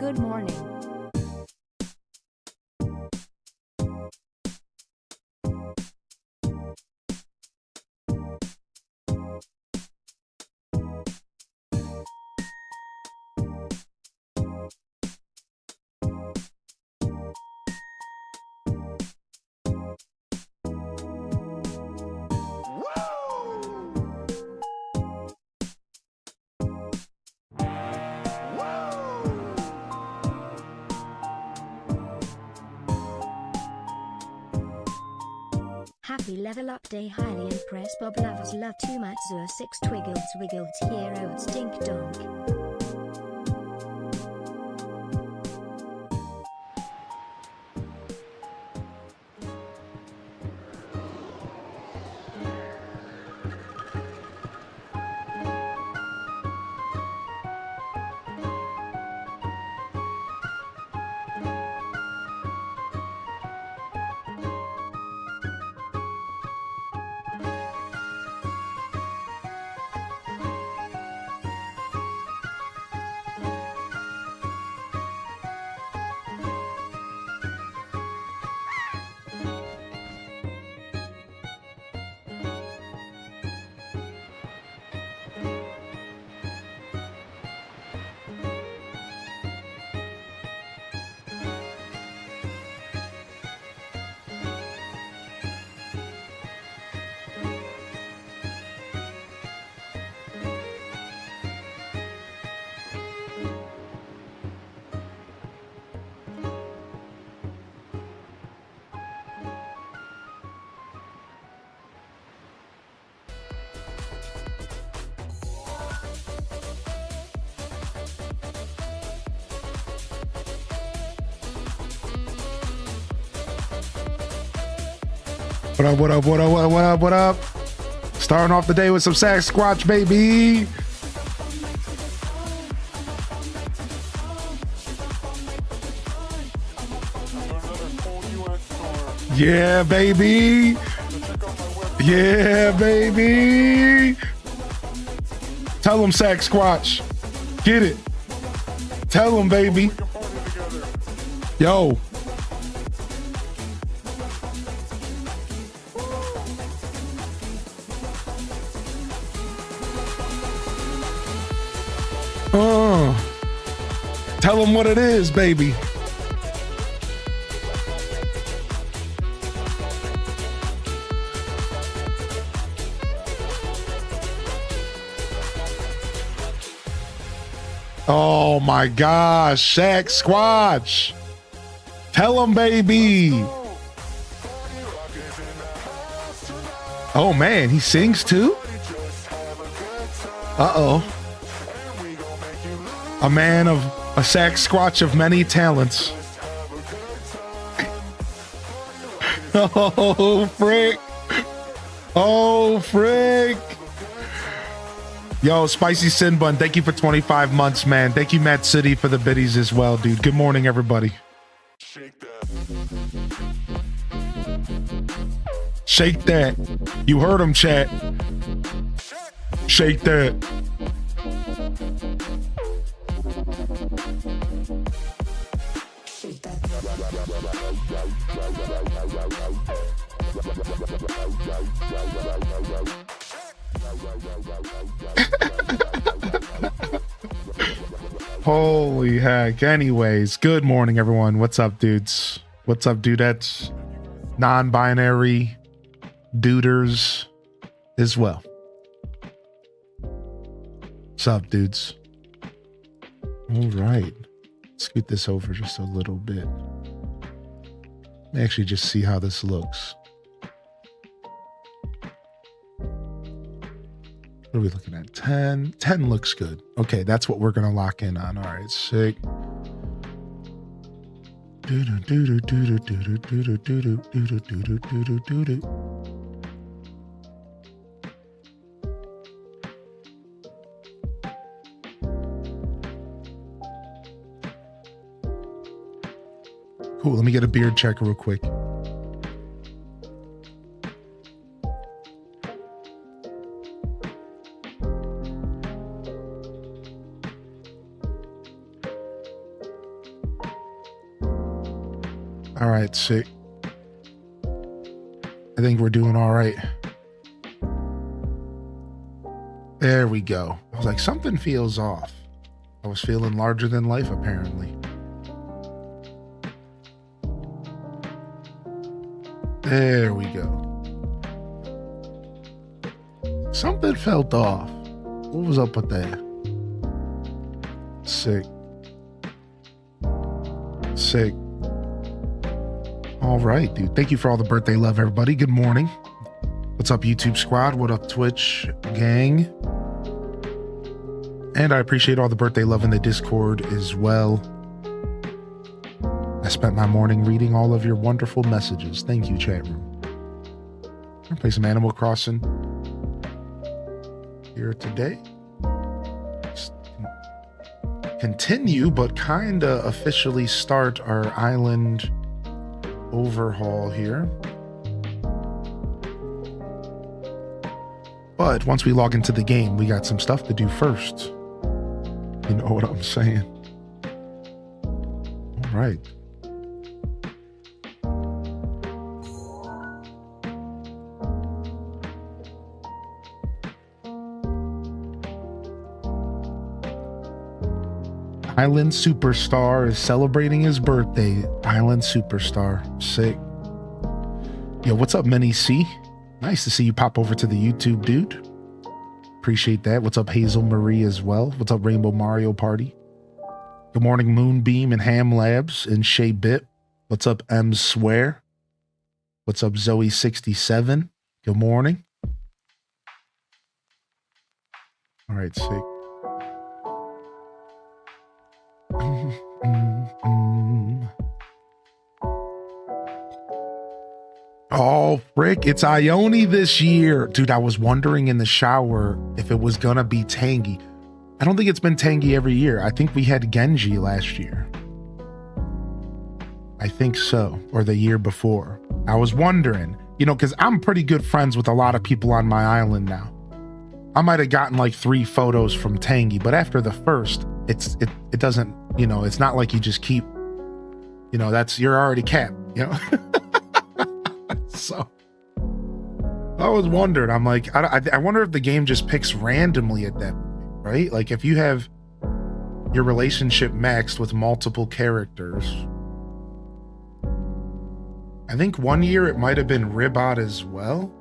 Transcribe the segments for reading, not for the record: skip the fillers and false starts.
Good morning. Happy level up day, highly impressed. Bob lovers love too much. Zur 6 twiggles wiggles hero stink donk. What up, what up, what up, what up, what up, what up? Starting off the day with some Sasquatch, baby. Yeah, baby. Yeah, baby. Tell them, Sasquatch. Get it. Tell them, baby. Yo. Tell them what it is, baby. Oh my gosh, Shaq Squatch. Tell them, baby. Oh man, he sings too? Uh-oh. A man of a Sasquatch of many talents. Oh, frick. Oh, frick. Yo, Spicy Sin Bun, thank you for 25 months, man. Thank you, Matt City, for the biddies as well, dude. Good morning, everybody. Shake that. You heard him, chat. Shake that. Holy heck. Anyways, good morning, everyone. What's up, dudes? What's up, dudettes? Non-binary duders as well. What's up, dudes? All right. Scoot this over just a little bit. Let me actually just see how this looks. What are we looking at? 10. 10 looks good. Okay, that's what we're going to lock in on. All right, sick. Cool, let me get a beard check real quick. All right, sick. I think we're doing all right. There we go. I was like, something feels off. I was feeling larger than life, apparently. There we go. Something felt off. What was up with that? Sick. Sick. All right, dude. Thank you for all the birthday love, everybody. Good morning. What's up, YouTube squad? What up, Twitch gang? And I appreciate all the birthday love in the Discord as well. I spent my morning reading all of your wonderful messages. Thank you, chat room. I'm gonna play some Animal Crossing here today. Just continue, but kind of officially start our island overhaul here. But once we log into the game, we got some stuff to do first. You know what I'm saying? All right. Island Superstar is celebrating his birthday. Island Superstar. Sick. Yo, what's up, Mini C? Nice to see you pop over to the YouTube, dude. Appreciate that. What's up, Hazel Marie as well? What's up, Rainbow Mario Party? Good morning, Moonbeam and Ham Labs and Shay Bit. What's up, M Swear? What's up, Zoe67? Good morning. All right, sick. Oh, frick, it's Ione this year. Dude, I was wondering in the shower if it was gonna be Tangy. I don't think it's been Tangy every year. I think we had Genji last year. I think so, or the year before. I was wondering, you know, because I'm pretty good friends with a lot of people on my island now. I might have gotten like 3 photos from Tangy, but after the first, it doesn't, you know, it's not like you just keep, you know, you're already capped, you know. So I was wondering, I'm like, I wonder if the game just picks randomly at that point, right? Like if you have your relationship maxed with multiple characters. I think one year it might have been Ribot as well,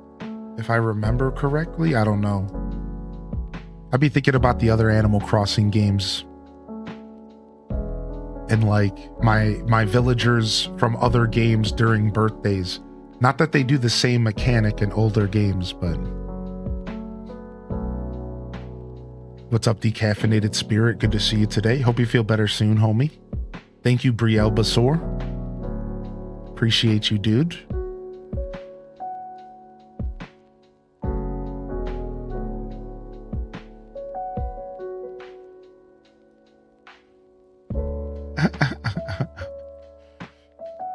if I remember correctly. I don't know. I'd be thinking about the other Animal Crossing games and like my villagers from other games during birthdays. Not that they do the same mechanic in older games, but... What's up, Decaffeinated Spirit? Good to see you today. Hope you feel better soon, homie. Thank you, Brielle Basor. Appreciate you, dude.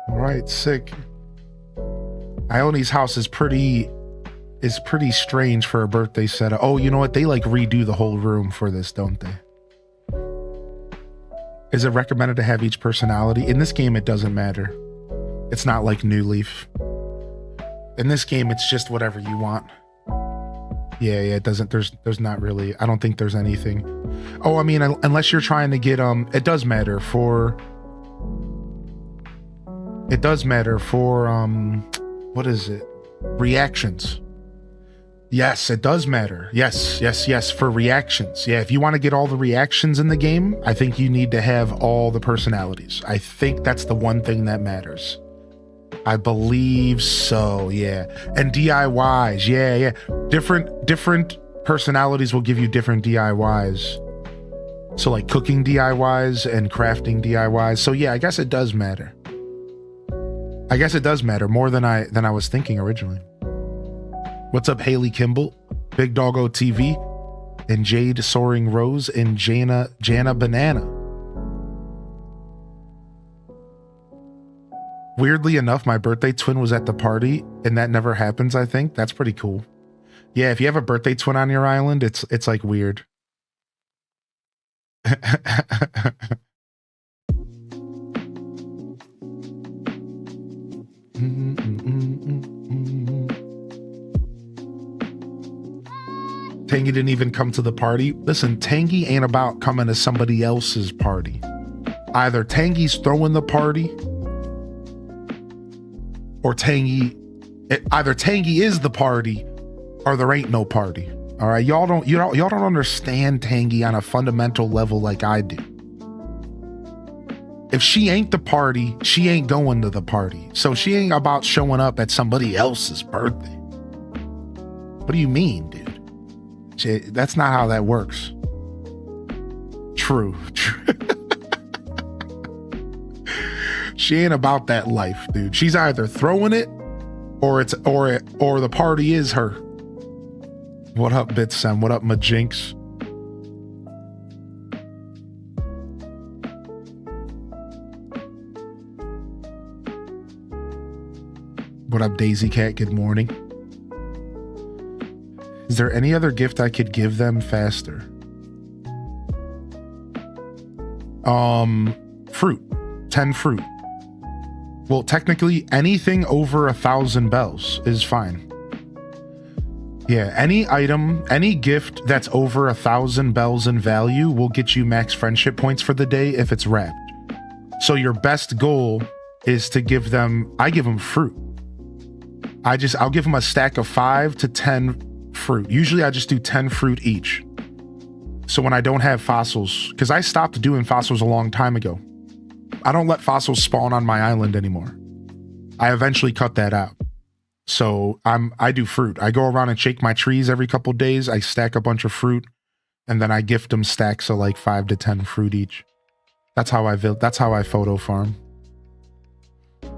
All right, sick. Ione's house is pretty strange for a birthday setup. Oh, you know what? They like redo the whole room for this, don't they? Is it recommended to have each personality? In this game, it doesn't matter. It's not like New Leaf. In this game, it's just whatever you want. Yeah, it doesn't, there's not really, I don't think there's anything. Oh, I mean, unless you're trying to get, it does matter for, what is it? Reactions. Yes, it does matter. Yes, for reactions. Yeah, if you want to get all the reactions in the game, I think you need to have all the personalities. I think that's the one thing that matters. I believe so, yeah. And DIYs, yeah. Different personalities will give you different DIYs. So like cooking DIYs and crafting DIYs. So yeah, I guess it does matter. I guess it does matter more than I was thinking originally. What's up, Haley Kimball, Big Doggo TV, and Jade Soaring Rose, and Jana Banana. Weirdly enough, my birthday twin was at the party, and that never happens, I think. That's pretty cool. Yeah, if you have a birthday twin on your island, it's like weird. Tangy didn't even come to the party. Listen, Tangy ain't about coming to somebody else's party. Either Tangy's throwing the party, or either Tangy is the party, or there ain't no party. All right, y'all don't understand Tangy on a fundamental level like I do. If she ain't the party, she ain't going to the party. So she ain't about showing up at somebody else's birthday. What do you mean, dude? That's not how that works. True. She ain't about that life, dude. She's either throwing it or the party is her. What up, Bitsem? What up, Majinx? What up, Daisy Cat? Good morning. Is there any other gift I could give them faster? Fruit. 10 fruit. Well, technically, anything over 1,000 bells is fine. Yeah, any item, any gift that's over 1,000 bells in value will get you max friendship points for the day if it's wrapped. So your best goal is to give them, I give them fruit. I'll give them a stack of 5 to 10 fruit. Usually I just do 10 fruit each. So when I don't have fossils, because I stopped doing fossils a long time ago. I don't let fossils spawn on my island anymore. I eventually cut that out. So I do fruit. I go around and shake my trees every couple days. I stack a bunch of fruit, and then I gift them stacks of like 5 to 10 fruit each. That's how I photo farm.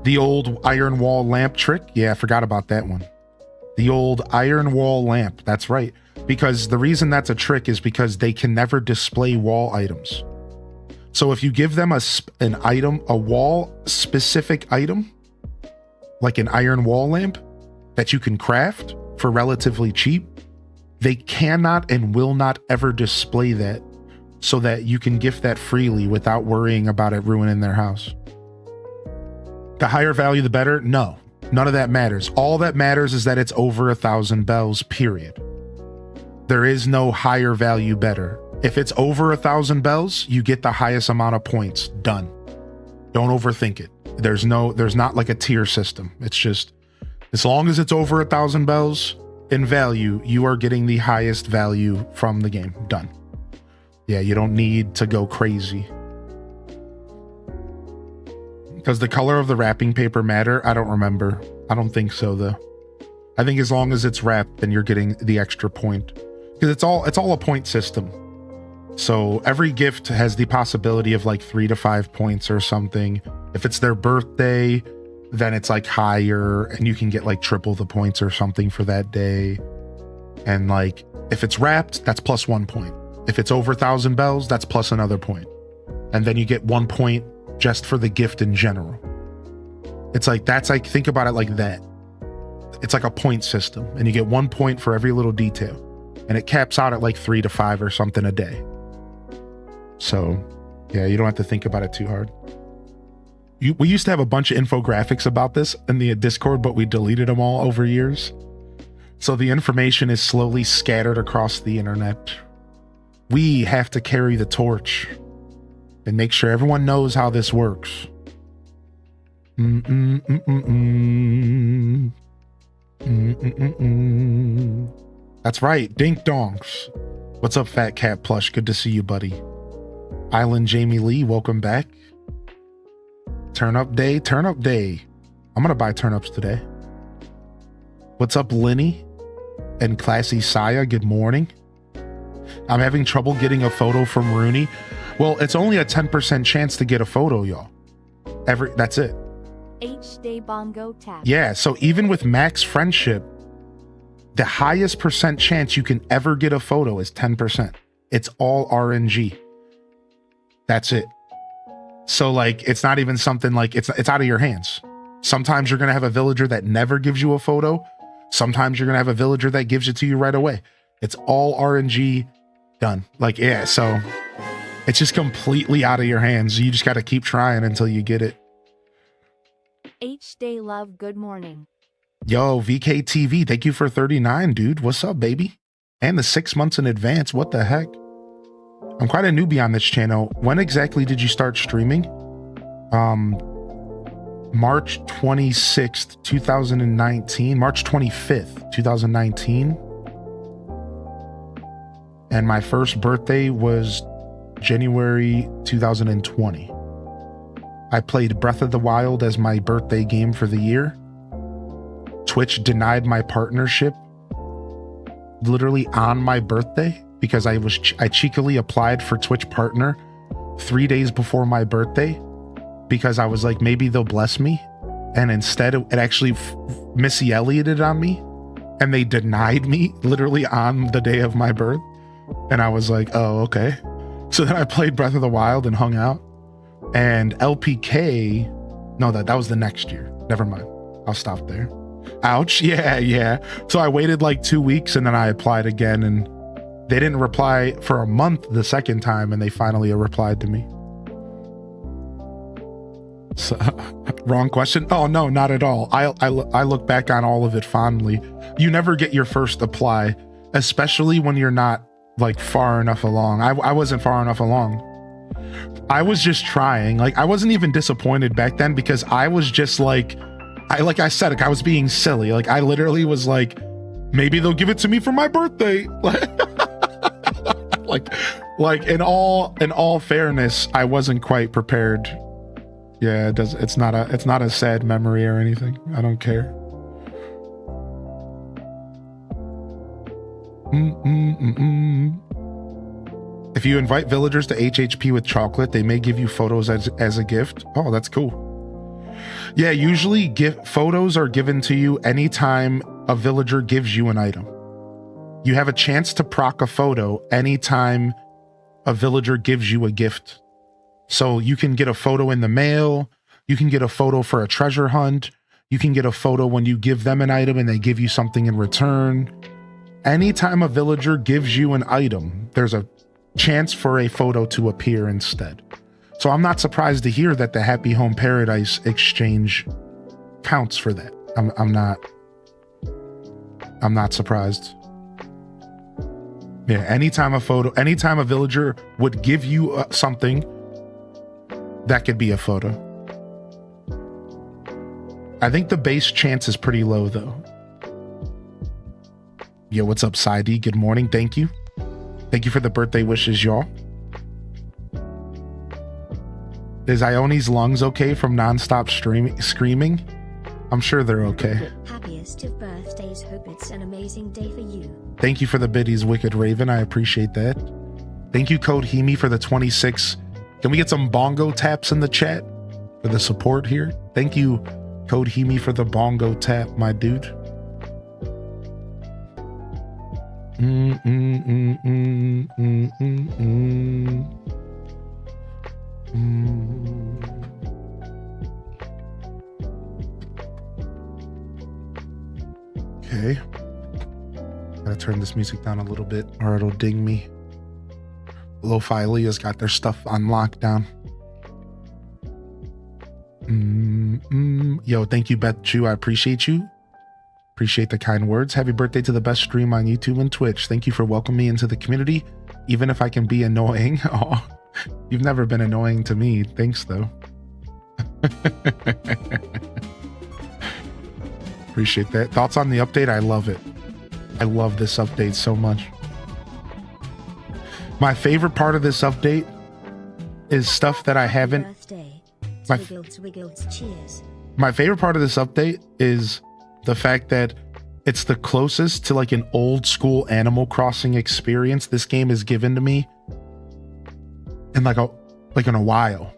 The old iron wall lamp trick. Yeah, I forgot about that one. The old iron wall lamp. That's right. Because the reason that's a trick is because they can never display wall items. So if you give them an item, a wall specific item, like an iron wall lamp that you can craft for relatively cheap, they cannot and will not ever display that so that you can gift that freely without worrying about it ruining their house. The higher value, the better? No, none of that matters. All that matters is that it's over 1,000 bells, period. There is no higher value better. If it's over 1,000 bells, you get the highest amount of points. Done. Don't overthink it. There's not like a tier system. It's just, as long as it's over 1,000 bells in value, you are getting the highest value from the game. Done. Yeah, you don't need to go crazy. Does the color of the wrapping paper matter? I don't remember. I don't think so, though. I think as long as it's wrapped, then you're getting the extra point. Because it's all a point system. So every gift has the possibility of like 3 to 5 points or something. If it's their birthday, then it's like higher, and you can get like triple the points or something for that day. And like, if it's wrapped, that's plus 1 point. If it's over 1,000 bells, that's plus another point. And then you get 1 point just for the gift in general. It's like, that's like, think about it like that. It's like a point system, and you get 1 point for every little detail, and it caps out at like 3 to 5 or something a day. So yeah, you don't have to think about it too hard. We used to have a bunch of infographics about this in the Discord, but we deleted them all over years. So the information is slowly scattered across the internet. We have to carry the torch and make sure everyone knows how this works. That's right, dink donks. What's up, Fat Cat Plush? Good to see you, buddy. Island Jamie Lee, welcome back. Turnip day. I'm gonna buy turnips today. What's up, Linny and Classy Saya? Good morning. I'm having trouble getting a photo from Rooney. Well, it's only a 10% chance to get a photo, y'all. That's it. H-Day Bongo Tap. Yeah, so even with max friendship, the highest percent chance you can ever get a photo is 10%. It's all RNG. That's it. So like, it's not even something like, it's out of your hands. Sometimes you're going to have a villager that never gives you a photo. Sometimes you're going to have a villager that gives it to you right away. It's all RNG done. Like, yeah, so it's just completely out of your hands. You just got to keep trying until you get it. H-Day Love, good morning. Yo, VKTV, thank you for 39, dude. What's up, baby? And the 6 months in advance. What the heck? I'm quite a newbie on this channel. When exactly did you start streaming? March 26th, 2019. March 25th, 2019. And my first birthday was January 2020. I played Breath of the Wild as my birthday game for the year. Twitch denied my partnership literally on my birthday because I cheekily applied for Twitch partner 3 days before my birthday because I was like, maybe they'll bless me. And instead it actually Missy Ellioted on me, and they denied me literally on the day of my birth. And I was like, oh, okay. So then I played Breath of the Wild and hung out. And LPK, no, that was the next year. Never mind. I'll stop there. Ouch. Yeah. So I waited like 2 weeks and then I applied again, and they didn't reply for a month the second time, and they finally replied to me. So, wrong question. Oh no, not at all. I look back on all of it fondly. You never get your first apply, especially when you're not like far enough along. I wasn't far enough along. I was just trying. Like, I wasn't even disappointed back then because I was just like I said, like, I was being silly. Like, I literally was like, maybe they'll give it to me for my birthday. like in all fairness, I wasn't quite prepared. Yeah, it's not a sad memory or anything. I don't care. If you invite villagers to HHP with chocolate, they may give you photos as a gift. Oh, that's cool. Yeah, usually photos are given to you anytime a villager gives you an item. You have a chance to proc a photo anytime a villager gives you a gift. So you can get a photo in the mail, you can get a photo for a treasure hunt, you can get a photo when you give them an item and they give you something in return. Anytime a villager gives you an item, there's a chance for a photo to appear instead. So I'm not surprised to hear that the Happy Home Paradise exchange counts for that. I'm not surprised. Yeah, anytime a villager would give you something, that could be a photo. I think the base chance is pretty low though. Yo, what's up, Sidey? Good morning. Thank you. Thank you for the birthday wishes, y'all. Is Ione's lungs okay from nonstop screaming? I'm sure they're okay. Happiest of birthdays. Hope it's an amazing day for you. Thank you for the biddies, Wicked Raven. I appreciate that. Thank you, Code Hemi, for the 26. Can we get some bongo taps in the chat for the support here? Thank you, Code Hemi, for the bongo tap, my dude. Okay. Gotta turn this music down a little bit or it'll ding me. Lo-Fi Leah's got their stuff on lockdown. Yo, thank you, Beth Chu. I appreciate you. Appreciate the kind words. Happy birthday to the best stream on YouTube and Twitch. Thank you for welcoming me into the community, even if I can be annoying. Oh, you've never been annoying to me. Thanks, though. Appreciate that. Thoughts on the update? I love it. I love this update so much. My favorite part of this update is stuff that I haven't... My favorite part of this update is the fact that it's the closest to like an old school Animal Crossing experience this game has given to me in in a while.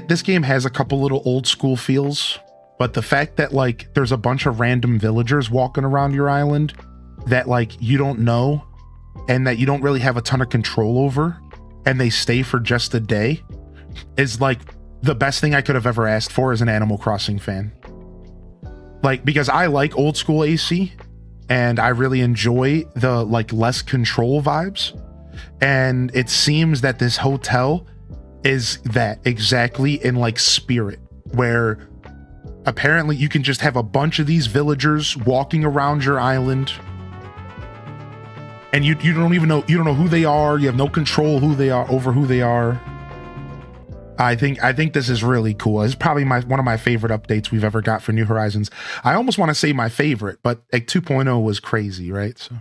This game has a couple little old school feels, but the fact that like there's a bunch of random villagers walking around your island that like you don't know and that you don't really have a ton of control over, and they stay for just a day, is like the best thing I could have ever asked for as an Animal Crossing fan. Like, because I like old school AC and I really enjoy the like less control vibes. And it seems that this hotel is that exactly in like spirit, where apparently you can just have a bunch of these villagers walking around your island and you don't even know, you don't know who they are. You have no control who they are over who they are. I think this is really cool. It's probably one of my favorite updates we've ever got for New Horizons. I almost want to say my favorite, but like 2.0 was crazy, right? So,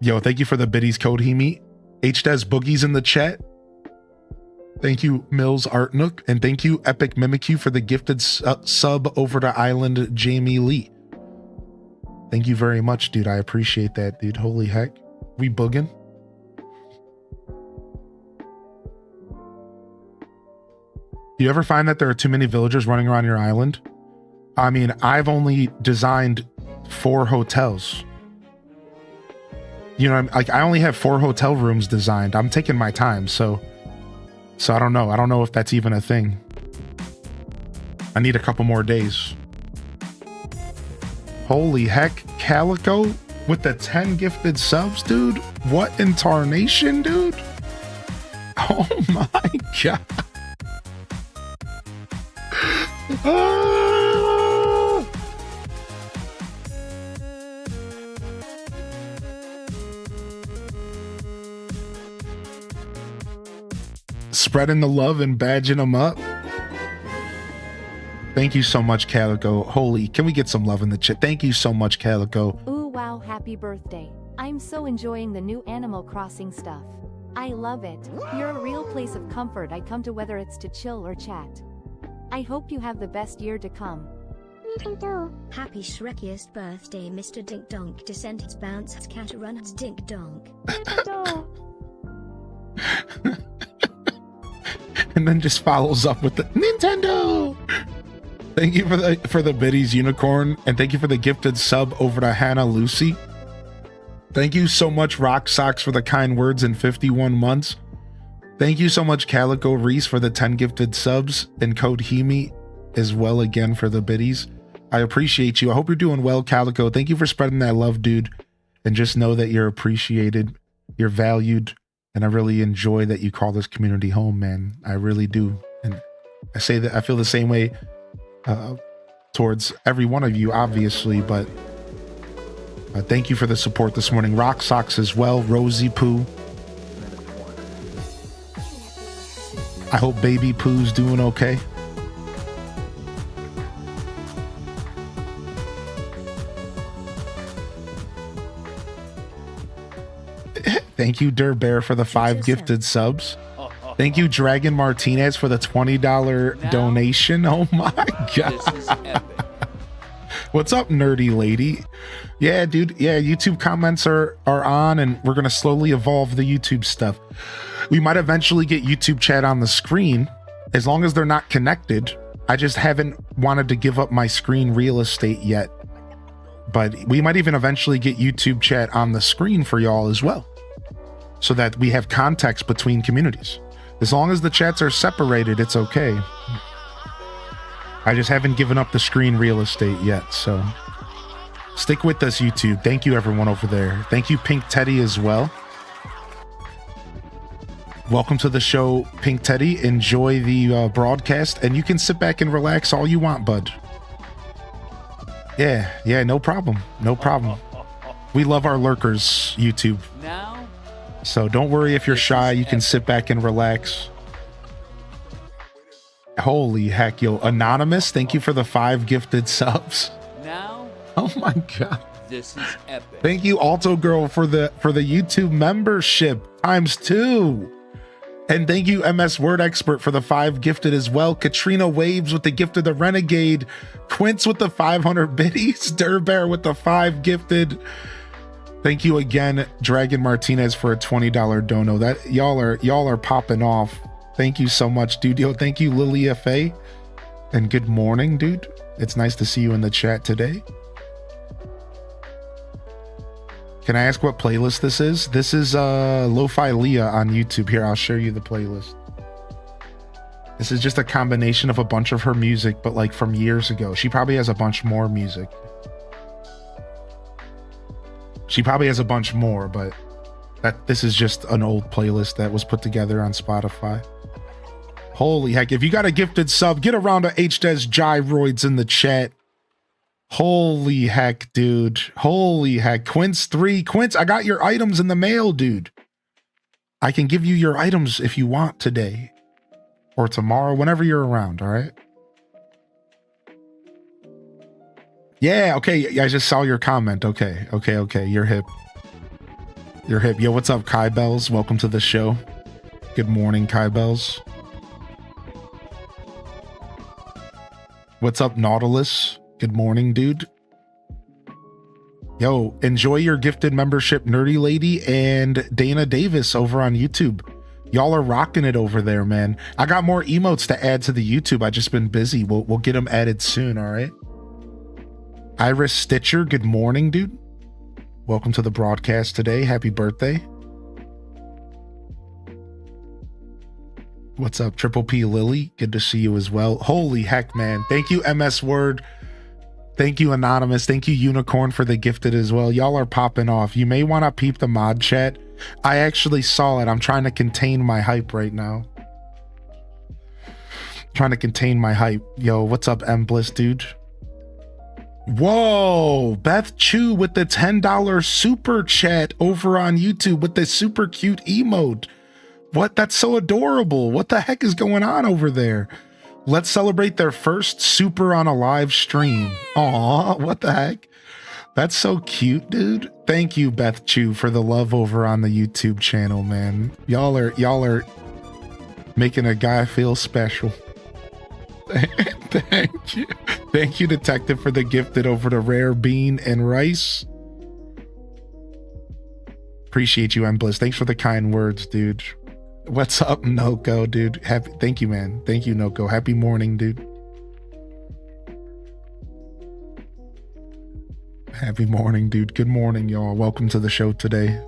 yo, thank you for the biddies code Hemi. HDes Boogies in the chat. Thank you, Mills Art Nook, and thank you, Epic Mimikyu, for the gifted sub over to Island Jamie Lee. Thank you very much, dude. I appreciate that, dude. Holy heck. We boogin'. Do you ever find that there are too many villagers running around your island? I mean, I've only designed 4 hotels. You know, like I only have 4 hotel rooms designed. I'm taking my time, so I don't know. I don't know if that's even a thing. I need a couple more days. Holy heck, Calico with the 10 gifted subs, dude. What in tarnation, dude? Oh my god. Ah! Spreading the love and badging them up. Thank you so much, Calico. Holy, can we get some love in the chat? Thank you so much, Calico. Ooh wow, happy birthday. I'm so enjoying the new Animal Crossing stuff. I love it. You're a real place of comfort I come to, whether it's to chill or chat. I hope you have the best year to come. Happy Shrekiest birthday, Mr. Dink Donk. Descendants bounce cat runs Dink Donk. And then just follows up with the Nintendo. Thank you for the biddies unicorn, and thank you for the gifted sub over to Hannah Lucy. Thank you so much, Rock Socks, for the kind words in 51 months. Thank you so much, Calico Reese, for the 10 gifted subs, and code Hemi as well again for the biddies. I appreciate you. I hope you're doing well, Calico. Thank you for spreading that love, dude. And just know that you're appreciated, you're valued, and I really enjoy that you call this community home, man. I really do. And I say that I feel the same way towards every one of you, obviously, but thank you for the support this morning. Rock Socks as well, Rosie Poo. I hope Baby Pooh's doing okay. Thank you, Der Bear, for the 5 gifted subs. Thank you, Dragon Martinez, for the $20 donation. Oh my god. What's up, nerdy lady? Yeah, dude. Yeah, YouTube comments are on, and we're gonna slowly evolve the YouTube stuff. We might eventually get YouTube chat on the screen, as long as they're not connected. I just haven't wanted to give up my screen real estate yet. But we might even eventually get YouTube chat on the screen for y'all as well, so that we have context between communities. As long as the chats are separated, it's okay. I just haven't given up the screen real estate yet, so stick with us, YouTube. Thank you, everyone over there. Thank you, Pink Teddy, as well. Welcome to the show, Pink Teddy. Enjoy the broadcast, and you can sit back and relax all you want, bud. Yeah, no problem. No problem. We love our lurkers, YouTube. Now, so don't worry if you're shy. You can sit back and relax. Holy heck, yo. Anonymous, thank you for the 5 gifted subs. now, Oh my god. this is epic. Thank you, Alto Girl, for the YouTube membership ×2. And thank you, MS Word Expert, for the 5 gifted as well. Katrina Waves with the gift of the Renegade. Quince with the 500 biddies. Durbear with the 5 gifted. Thank you again, Dragon Martinez, for a $20 dono. That y'all are popping off. Thank you so much, dude. Yo, thank you, Lily FA. And good morning, dude. It's nice to see you in the chat today. Can I ask what playlist this is? This is Lo-Fi Leah on YouTube. Here, I'll show you the playlist. This is just a combination of a bunch of her music, but like from years ago. She probably has a bunch more music. She probably has a bunch more, but this is just an old playlist that was put together on Spotify. Holy heck, if you got a gifted sub, get around to HDes Gyroids in the chat. Holy heck, dude. Holy heck. Quince 3. Quince, I got your items in the mail, dude. I can give you your items if you want today or tomorrow, whenever you're around, all right? Yeah, okay. I just saw your comment. Okay. You're hip. You're hip. Yo, what's up, Kai Bells? Welcome to the show. Good morning, Kai Bells. What's up, Nautilus? Good morning, dude. Yo, enjoy your gifted membership, Nerdy Lady and Dana Davis over on YouTube. Y'all are rocking it over there, man. I got more emotes to add to the YouTube. I just been busy. We'll get them added soon, all right? Iris Stitcher, good morning, dude. Welcome to the broadcast today. Happy birthday. What's up, Triple P Lily? Good to see you as well. Holy heck, man. Thank you, MS Word. Thank you, Anonymous. Thank you, Unicorn, for the gifted as well. Y'all are popping off. You may want to peep the mod chat. I actually saw it. I'm trying to contain my hype right now. Trying to contain my hype. Yo, what's up, M Bliss, dude? Whoa, Beth Chu with the $10 super chat over on YouTube with the super cute emote. What? That's so adorable. What the heck is going on over there? Let's celebrate their first super on a live stream. Aw, what the heck? That's so cute, dude. Thank you, Beth Chu, for the love over on the YouTube channel, man. Y'all are making a guy feel special. Thank you. Thank you, Detective, for the gifted over to Rare Bean and Rice. Appreciate you, M Bliss. Thanks for the kind words, dude. What's up, Noko, dude? Thank you, man. Thank you, Noko. Happy morning, dude. Happy morning, dude. Good morning, y'all. Welcome to the show today.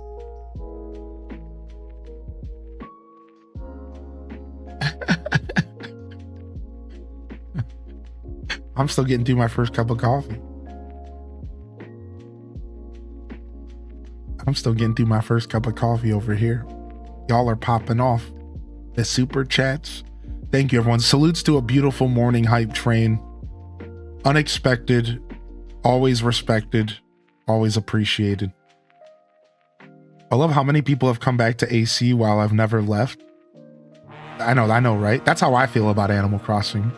I'm still getting through my first cup of coffee. I'm still getting through my first cup of coffee over here. Y'all are popping off. The super chats. Thank you, everyone. Salutes to a beautiful morning hype train. Unexpected, always respected, always appreciated. I love how many people have come back to AC while I've never left. I know, right? That's how I feel about Animal Crossing.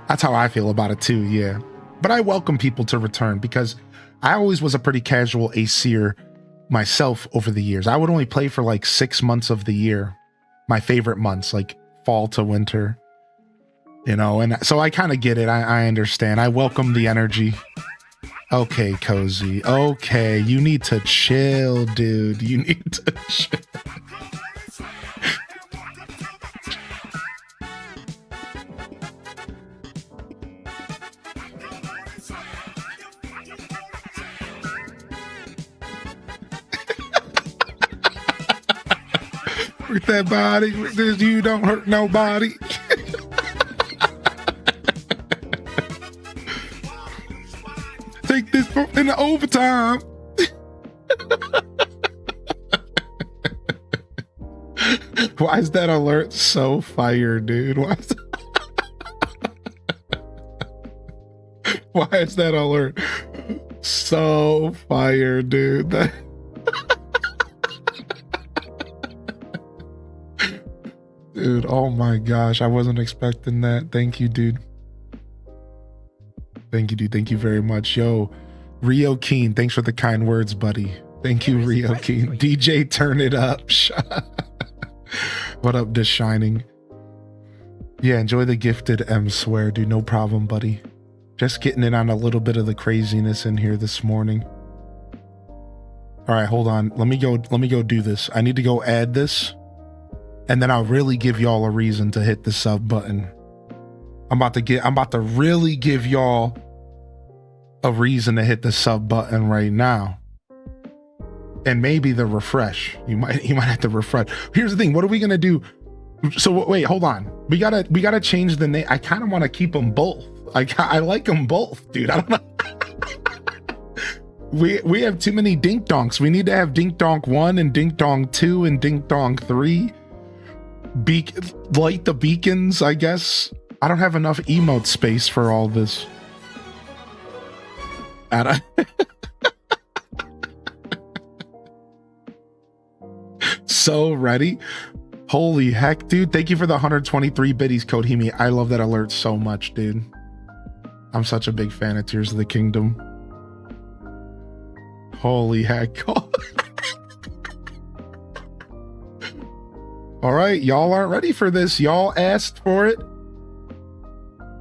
That's how I feel about it too, yeah. But I welcome people to return because I always was a pretty casual ACer myself over the years. I would only play for like 6 months of the year. My favorite months, like fall to winter. You know, and so I kind of get it. I understand. I welcome the energy. Okay, Cozy. Okay, you need to chill, dude. You need to chill. With that body, with this, you don't hurt nobody. Take this in the overtime. Why is that alert so fire, dude? Why is that alert so fire, dude? Dude, oh my gosh, I wasn't expecting that. Thank you, dude. Thank you, dude. Thank you very much. Yo, Rio Keen, thanks for the kind words, buddy. Thank you, Rio Keen. DJ, turn it up. What up, The Shining? Yeah, enjoy the gifted M Swear, dude. No problem, buddy. Just getting in on a little bit of the craziness in here this morning. All right, hold on. Let me go do this. I need to go add this. And then I'll really give y'all a reason to hit the sub button. I'm about to really give y'all a reason to hit the sub button right now. And maybe the refresh. You might have to refresh. Here's the thing. What are we gonna do? So wait, hold on. We gotta change the name. I kind of want to keep them both. I like them both, dude. I don't know. We have too many dink donks. We need to have Dink Donk 1 and Dink Donk 2 and Dink Donk 3. Light the beacons, I guess. I don't have enough emote space for all this. Adam. So ready. Holy heck, dude. Thank you for the 123 biddies, Kodhimi. I love that alert so much, dude. I'm such a big fan of Tears of the Kingdom. Holy heck. All right, y'all aren't ready for this. Y'all asked for it.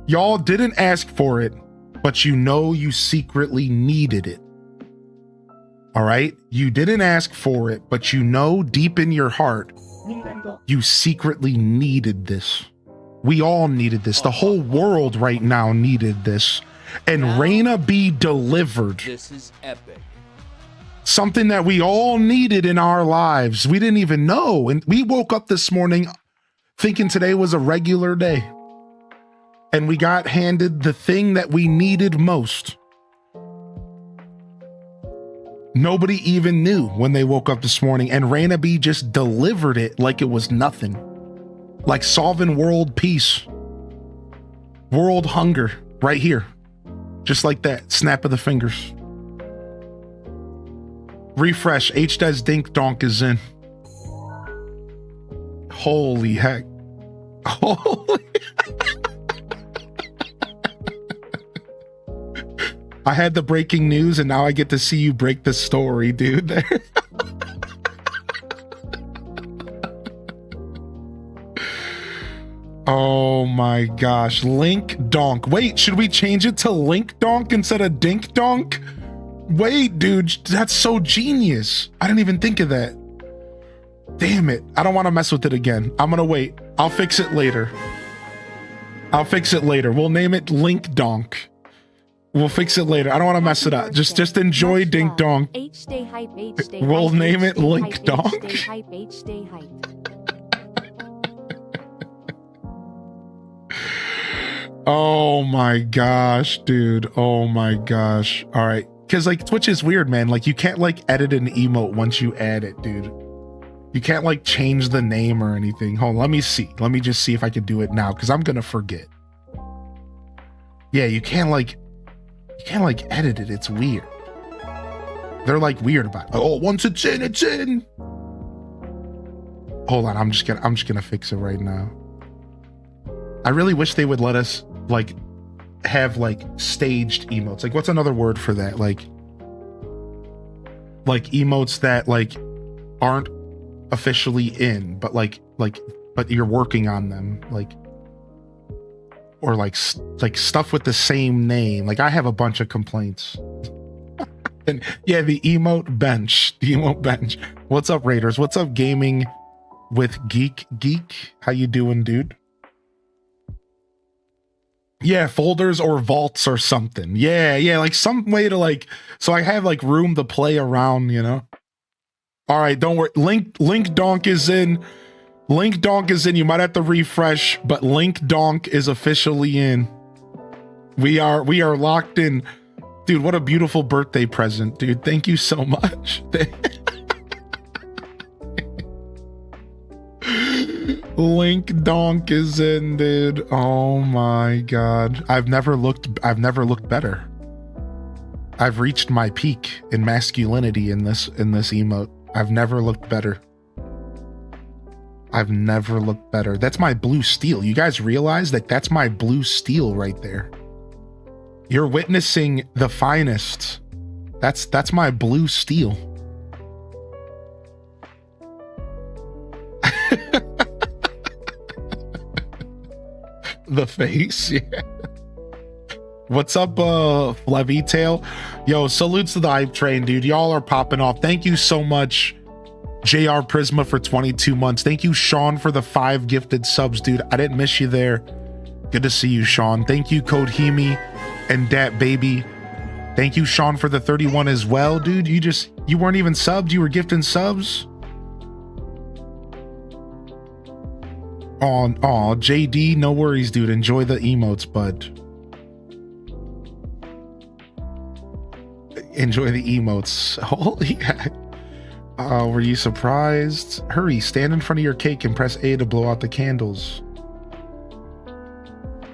Y'all didn't ask for it, but you know you secretly needed it. All right? You didn't ask for it, but you know deep in your heart, you secretly needed this. We all needed this. The whole world right now needed this. And Raina B delivered. This is epic. Something that we all needed in our lives. We didn't even know. And we woke up this morning thinking today was a regular day. And we got handed the thing that we needed most. Nobody even knew when they woke up this morning, and Raina B just delivered it like it was nothing. Like solving world peace, world hunger, right here. Just like that, snap of the fingers. Refresh, HDES Dink Donk is in. Holy heck. Holy I had the breaking news and now I get to see you break the story, dude. Oh my gosh. Link Donk. Wait, should we change it to Link Donk instead of Dink Donk? Wait, dude, that's so genius. I didn't even think of that. Damn it. I don't want to mess with it again. I'm gonna wait. I'll fix it later. I'll fix it later. We'll name it Link Donk. We'll fix it later. I don't want to mess it up. Just enjoy Dink Donk. We'll name it Link Donk. Oh my gosh, dude. Oh my gosh. All right. Because like Twitch is weird, man. Like you can't like edit an emote once you add it, dude. You can't like change the name or anything. Hold on, let me see. Let me just see if I can do it now because I'm gonna forget. Yeah, you can't like edit it. It's weird. They're like weird about it. Oh, once it's in, it's in. Hold on, I'm just gonna fix it right now. I really wish they would let us like have like staged emotes. Like what's another word for that? Like emotes that like aren't officially in, but but you're working on them, like, or like stuff with the same name. Like I have a bunch of complaints. And yeah, the emote bench. What's up, Raiders? What's up, gaming with Geek? How you doing, dude? Yeah, folders or vaults or something. Yeah, like some way to like, so I have like room to play around, you know? All right, don't worry. Link Donk is in. Link Donk is in. You might have to refresh, but Link Donk is officially in. We are locked in. Dude, what a beautiful birthday present, dude. Thank you so much. Link Donk is in, dude. Oh my god. I've never looked better. I've reached my peak in masculinity in this emote. I've never looked better. I've never looked better. That's my blue steel. You guys realize that that's my blue steel right there. You're witnessing the finest. That's my blue steel. The face, yeah. What's up, Flevy Tail? Yo, salutes to the hype train, dude. Y'all are popping off. Thank you so much, JR Prisma, for 22 months. Thank you, Sean, for the 5 gifted subs, dude. I didn't miss you there. Good to see you, Sean. Thank you, Kodhimi and Dat Baby. Thank you, Sean, for the 31 as well, dude. You weren't even subbed. You were gifting subs. Aw, JD, no worries, dude. Enjoy the emotes, bud. Enjoy the emotes. Holy heck. Were you surprised? Hurry, stand in front of your cake and press A to blow out the candles.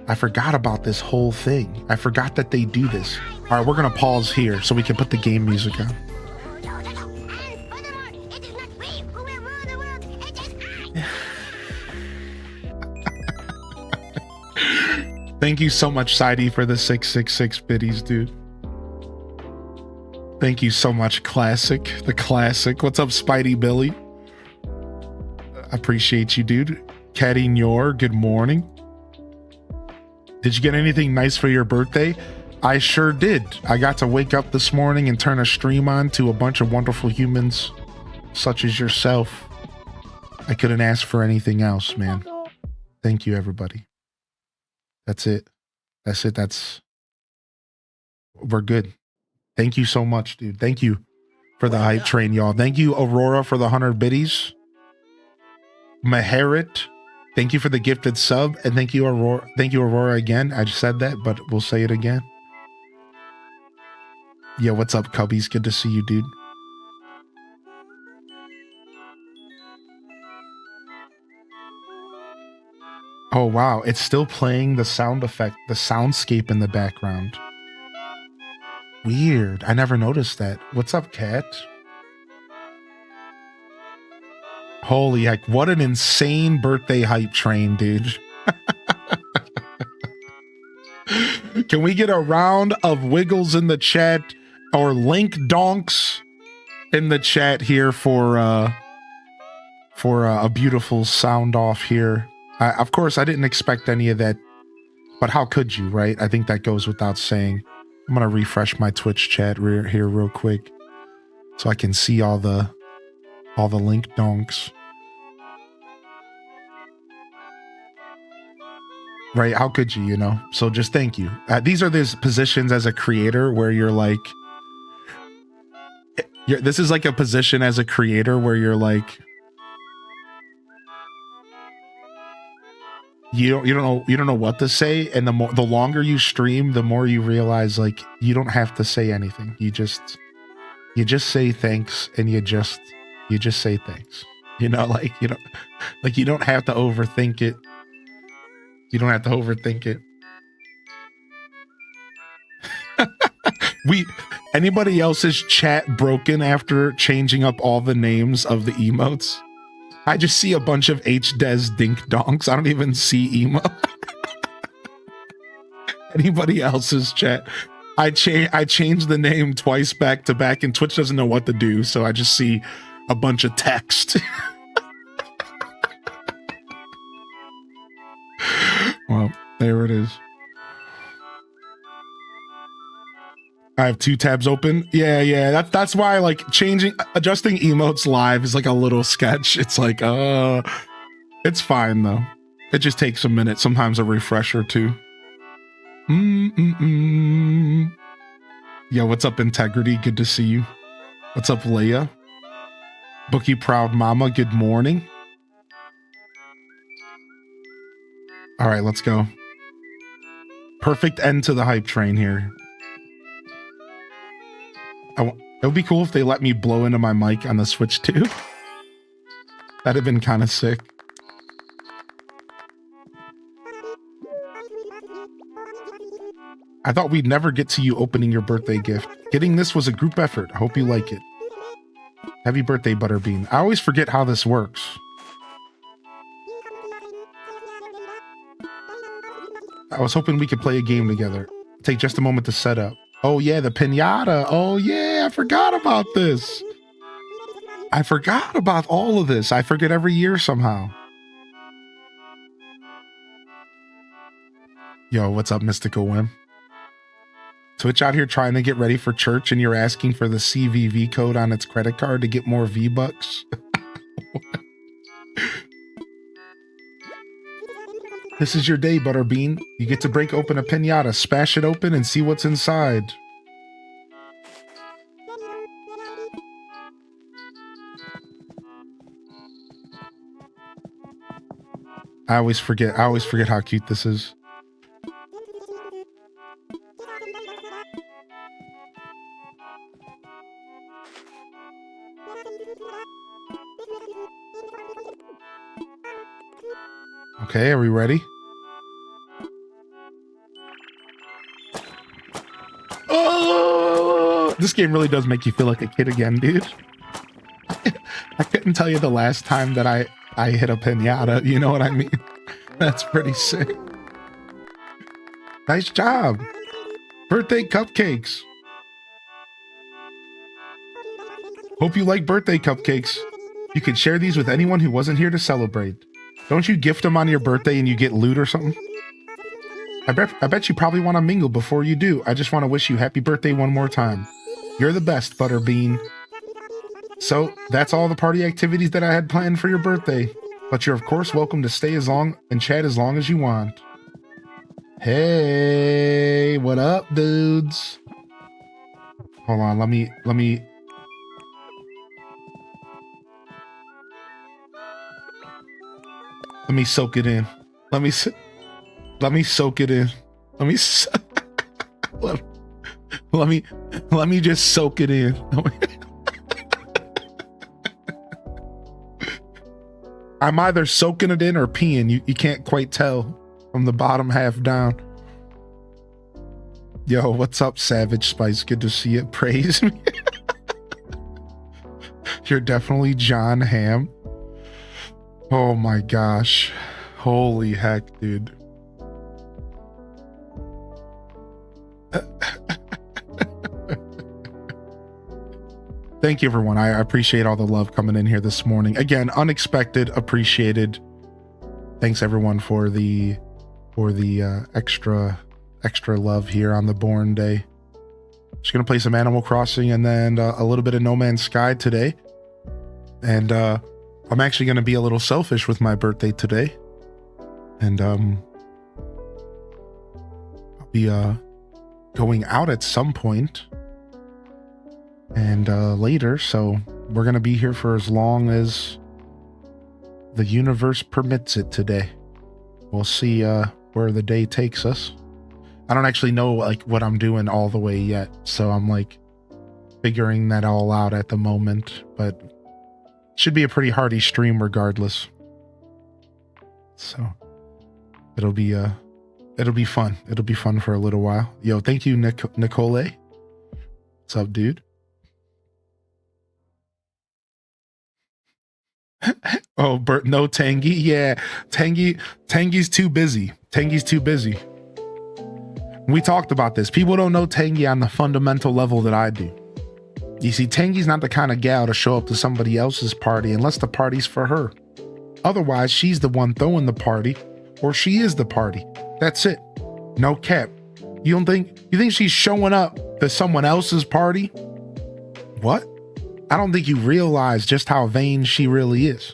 I forgot about this whole thing. I forgot that they do this. All right, we're gonna pause here so we can put the game music on. Thank you so much, Sidey, for the 666 biddies, dude. Thank you so much, Classic. The Classic. What's up, Spidey Billy? Appreciate you, dude. Caddy Nyor, good morning. Did you get anything nice for your birthday? I sure did. I got to wake up this morning and turn a stream on to a bunch of wonderful humans such as yourself. I couldn't ask for anything else, man. Thank you, everybody. That's it. That's it. We're good. Thank you so much, dude. Thank you for the hype train, y'all. Thank you, Aurora, for the 100 biddies. Maharit, thank you for the gifted sub. And thank you, Aurora. Thank you, Aurora, again. I just said that, but we'll say it again. Yo, what's up, Cubbies? Good to see you, dude. Oh, wow. It's still playing the sound effect, the soundscape in the background. Weird. I never noticed that. What's up, Cat? Holy heck. What an insane birthday hype train, dude. Can we get a round of wiggles in the chat or link donks in the chat here for a beautiful sound off here? Of course, I didn't expect any of that, but how could you, right? I think that goes without saying. I'm going to refresh my Twitch chat here real quick so I can see all the link donks. Right? How could you, you know? So just thank you. These are these positions as a creator where you're like, this is like a position as a creator where you're like, you don't know what to say, and the longer you stream, the more you realize like you don't have to say anything. You just say thanks, and you just say thanks. You know, like you don't have to overthink it. You don't have to overthink it. Anybody else's chat broken after changing up all the names of the emotes? I just see a bunch of HDes dink donks. I don't even see emo. Anybody else's chat? I changed the name twice back to back, and Twitch doesn't know what to do, so I just see a bunch of text. Well, there it is. I have 2 tabs open. Yeah. That's why like adjusting emotes live is like a little sketch. It's like, it's fine though. It just takes a minute. Sometimes a refresh or two. Yo, what's up, Integrity? Good to see you. What's up, Leia? Bookie Proud Mama, good morning. All right, let's go. Perfect end to the hype train here. It would be cool if they let me blow into my mic on the Switch too. That'd have been kind of sick. I thought we'd never get to you opening your birthday gift. Getting this was a group effort. I hope you like it. Happy birthday, Butterbean. I always forget how this works. I was hoping we could play a game together. Take just a moment to set up. Oh yeah, the piñata. Oh yeah, I forgot about this. I forgot about all of this. I forget every year somehow. Yo, what's up, Mystical Whim? Twitch out here trying to get ready for church, and you're asking for the CVV code on its credit card to get more V-Bucks? This is your day, Butterbean. You get to break open a piñata, smash it open, and see what's inside. I always forget how cute this is. Okay, are we ready? Oh! This game really does make you feel like a kid again, dude. I couldn't tell you the last time that I hit a pinata. You know what I mean? That's pretty sick. Nice job. Birthday cupcakes. Hope you like birthday cupcakes. You can share these with anyone who wasn't here to celebrate. Don't you gift them on your birthday and you get loot or something? I bet you probably want to mingle before you do. I just want to wish you happy birthday one more time. You're the best, Butterbean. So, that's all the party activities that I had planned for your birthday. But you're of course welcome to stay as long and chat as long as you want. Hey, what up, dudes? Hold on, let me soak it in. Let me soak it in. Let me just soak it in. I'm either soaking it in or peeing. You can't quite tell from the bottom half down. Yo, what's up, Savage Spice? Good to see you. Praise me. You're definitely John Hamm. Oh my gosh. Holy heck, dude. Thank you, everyone. I appreciate all the love coming in here this morning. Again, unexpected, appreciated. Thanks everyone for the extra love here on the Born Day. Just gonna play some Animal Crossing and then a little bit of No Man's Sky today. And I'm actually gonna be a little selfish with my birthday today. And I'll be going out at some point and later, so we're gonna be here for as long as the universe permits it today. We'll see where the day takes us. I don't actually know like what I'm doing all the way yet, so I'm like figuring that all out at the moment, but should be a pretty hearty stream regardless. So it'll be fun. It'll be fun for a little while. Yo, thank you, Nicole. What's up, dude? Oh, Bert, no Tangy. Yeah, Tangy's too busy. Tangy's too busy. We talked about this. People don't know Tangy on the fundamental level that I do. You see, Tangy's not the kind of gal to show up to somebody else's party unless the party's for her. Otherwise, she's the one throwing the party, or she is the party. That's it. No cap. You think she's showing up to someone else's party? What? I don't think you realize just how vain she really is.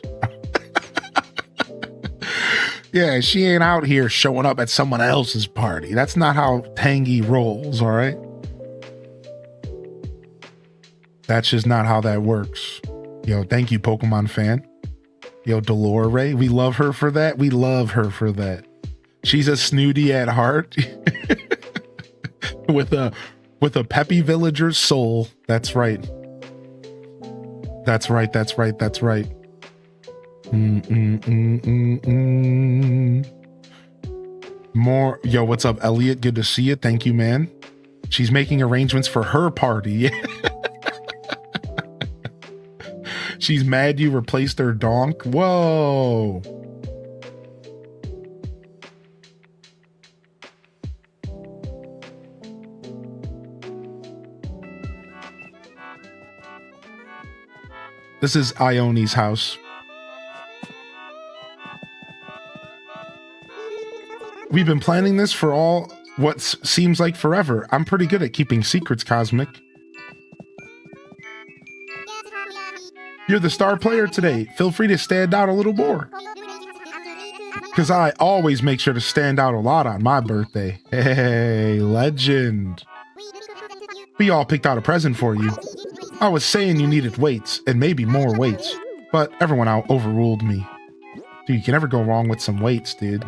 Yeah, she ain't out here showing up at someone else's party. That's not how Tangy rolls, all right? That's just not how that works. Yo, thank you, Pokemon fan. Yo, Dolore, we love her for that. We love her for that. She's a snooty at heart. with a peppy villager's soul. That's right. That's right. More. Yo, what's up, Elliot? Good to see you. Thank you, man. She's making arrangements for her party. She's mad you replaced her donk. Whoa. This is Ione's house. We've been planning this for all what seems like forever. I'm pretty good at keeping secrets, Cosmic. You're the star player today. Feel free to stand out a little more. Because I always make sure to stand out a lot on my birthday. Hey, legend. We all picked out a present for you. I was saying you needed weights, and maybe more weights, but everyone out overruled me. Dude, you can never go wrong with some weights, dude.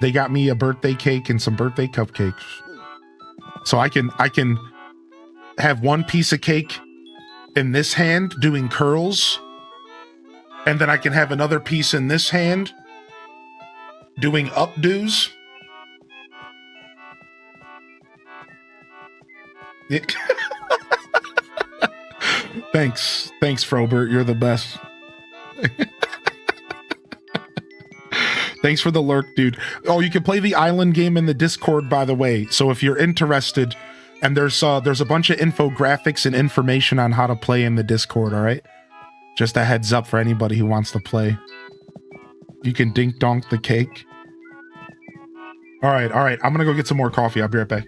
They got me a birthday cake and some birthday cupcakes. So I can have one piece of cake in this hand doing curls, and then I can have another piece in this hand doing updos. Thanks, Frobert. You're the best. Thanks for the lurk, dude. Oh, you can play the island game in the Discord, by the way. So if you're interested, and there's a bunch of infographics and information on how to play in the Discord, all right? Just a heads up for anybody who wants to play. You can dink donk the cake. All right. I'm gonna go get some more coffee. I'll be right back.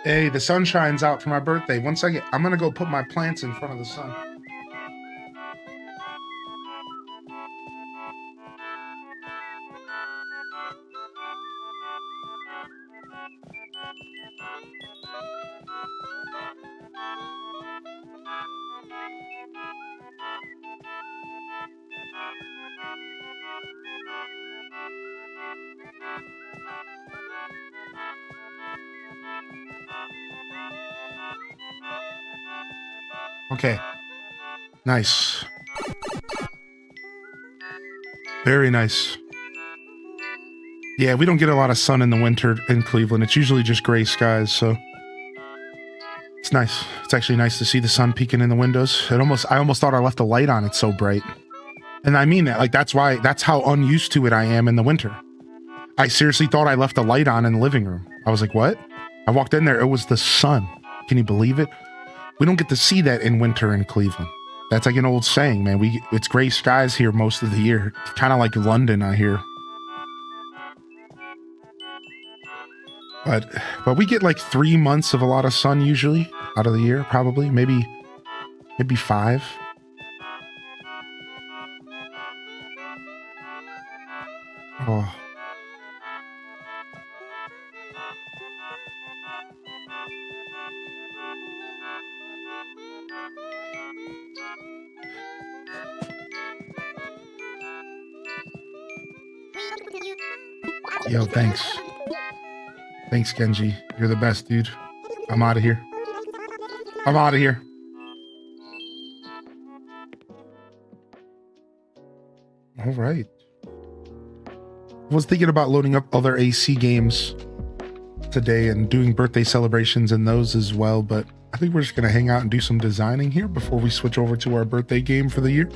Hey, the sun shines out for my birthday. One second. I'm gonna go put my plants in front of the sun. Okay. Nice. Very nice. Yeah, we don't get a lot of sun in the winter in Cleveland. It's usually just gray skies, so it's nice. It's actually nice to see the sun peeking in the windows. I almost thought I left the light on. It's so bright. And I mean that, like, that's how unused to it I am in the winter. I seriously thought I left the light on in the living room. I was like, what? I walked in there, it was the sun. Can you believe it? We don't get to see that in winter in Cleveland. That's like an old saying, man. It's gray skies here most of the year. Kind of like London, I hear. But we get like 3 months of a lot of sun usually out of the year, probably. Maybe 5. Oh. Yo, thanks. Thanks, Genji. You're the best, dude. I'm out of here. I'm out of here. All right. I was thinking about loading up other AC games today and doing birthday celebrations in those as well, but I think we're just going to hang out and do some designing here before we switch over to our birthday game for the year.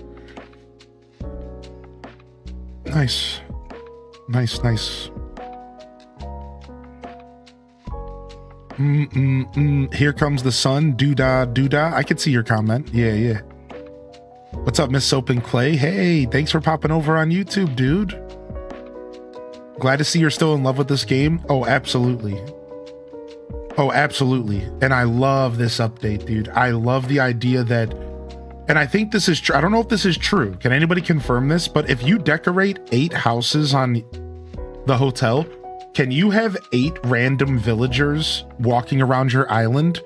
Nice. Nice. Here comes the sun. Doodah. I could see your comment. Yeah. What's up, Miss Soap and Clay? Hey, thanks for popping over on YouTube, dude. Glad to see you're still in love with this game. Oh, absolutely. And I love this update, dude. I love the idea that, and I think this is true. I don't know if this is true. Can anybody confirm this? But if you decorate 8 houses on the hotel, can you have 8 random villagers walking around your island?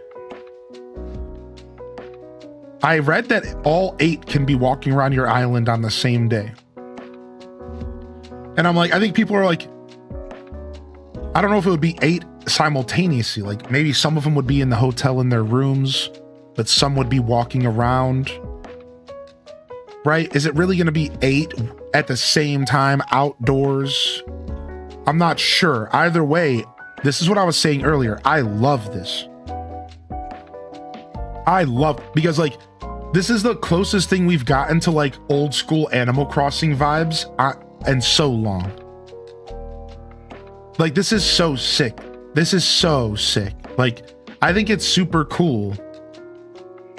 I read that all 8 can be walking around your island on the same day. And I'm like, I think people are like, I don't know if it would be 8 simultaneously. Like maybe some of them would be in the hotel in their rooms, but some would be walking around. Right? Is it really going to be 8 at the same time outdoors? I'm not sure. Either way, this is what I was saying earlier. I love this. Because like, this is the closest thing we've gotten to like old school Animal Crossing vibes in so long. Like, this is so sick. Like, I think it's super cool.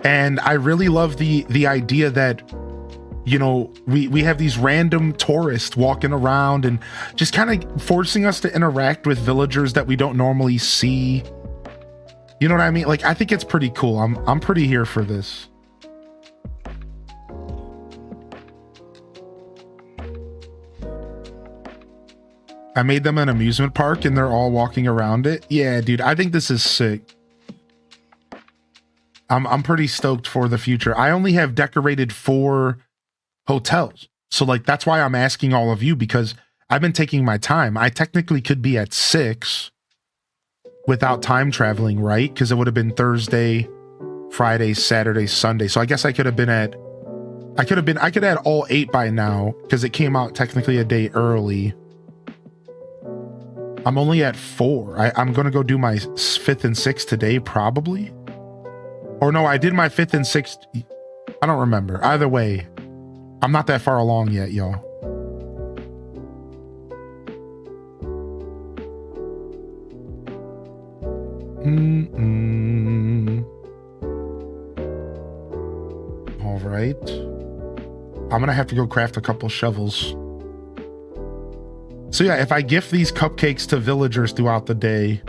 And I really love the idea that, you know, we have these random tourists walking around and just kind of forcing us to interact with villagers that we don't normally see. You know what I mean? Like, I think it's pretty cool. I'm pretty here for this. I made them an amusement park and they're all walking around it. Yeah, dude, I think this is sick. I'm pretty stoked for the future. I only have decorated 4 hotels. So like, that's why I'm asking all of you, because I've been taking my time. I technically could be at 6 without time traveling, right? Because it would have been Thursday, Friday, Saturday, Sunday. So I guess I could add all 8 by now because it came out technically a day early. I'm only at 4. I'm going to go do my 5th and 6th today, probably. Or no, I did my 5th and 6th. I don't remember. Either way, I'm not that far along yet, y'all. All right. I'm going to have to go craft a couple shovels. So yeah, if I gift these cupcakes to villagers throughout the day,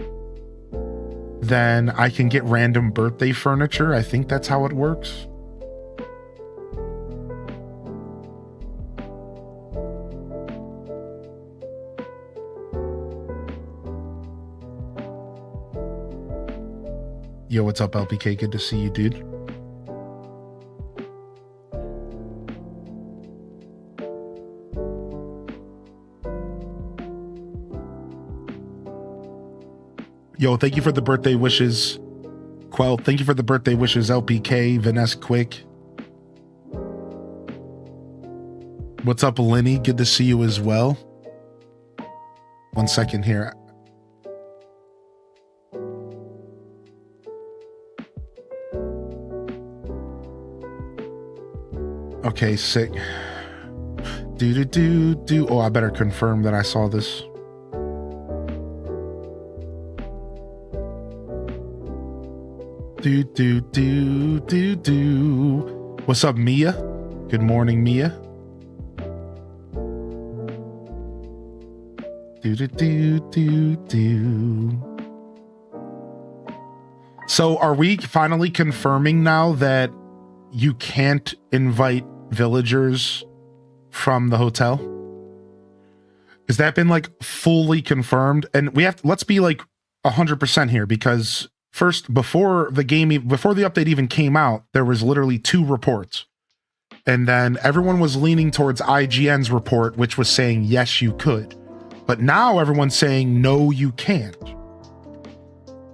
then I can get random birthday furniture. I think that's how it works. Yo, what's up, LPK? Good to see you, dude. Yo, thank you for the birthday wishes. Quell, thank you for the birthday wishes. LPK, Vanessa Quick. What's up, Lenny? Good to see you as well. 1 second here. Okay, sick. Do. Oh, I better confirm that I saw this. Do. What's up, Mia? Good morning, Mia. Do. So are we finally confirming now that you can't invite villagers from the hotel? Has that been like fully confirmed? And we have to, let's be like 100% here, because first, before the update even came out, there was literally 2 reports. And then everyone was leaning towards IGN's report, which was saying, yes, you could. But now everyone's saying, no, you can't.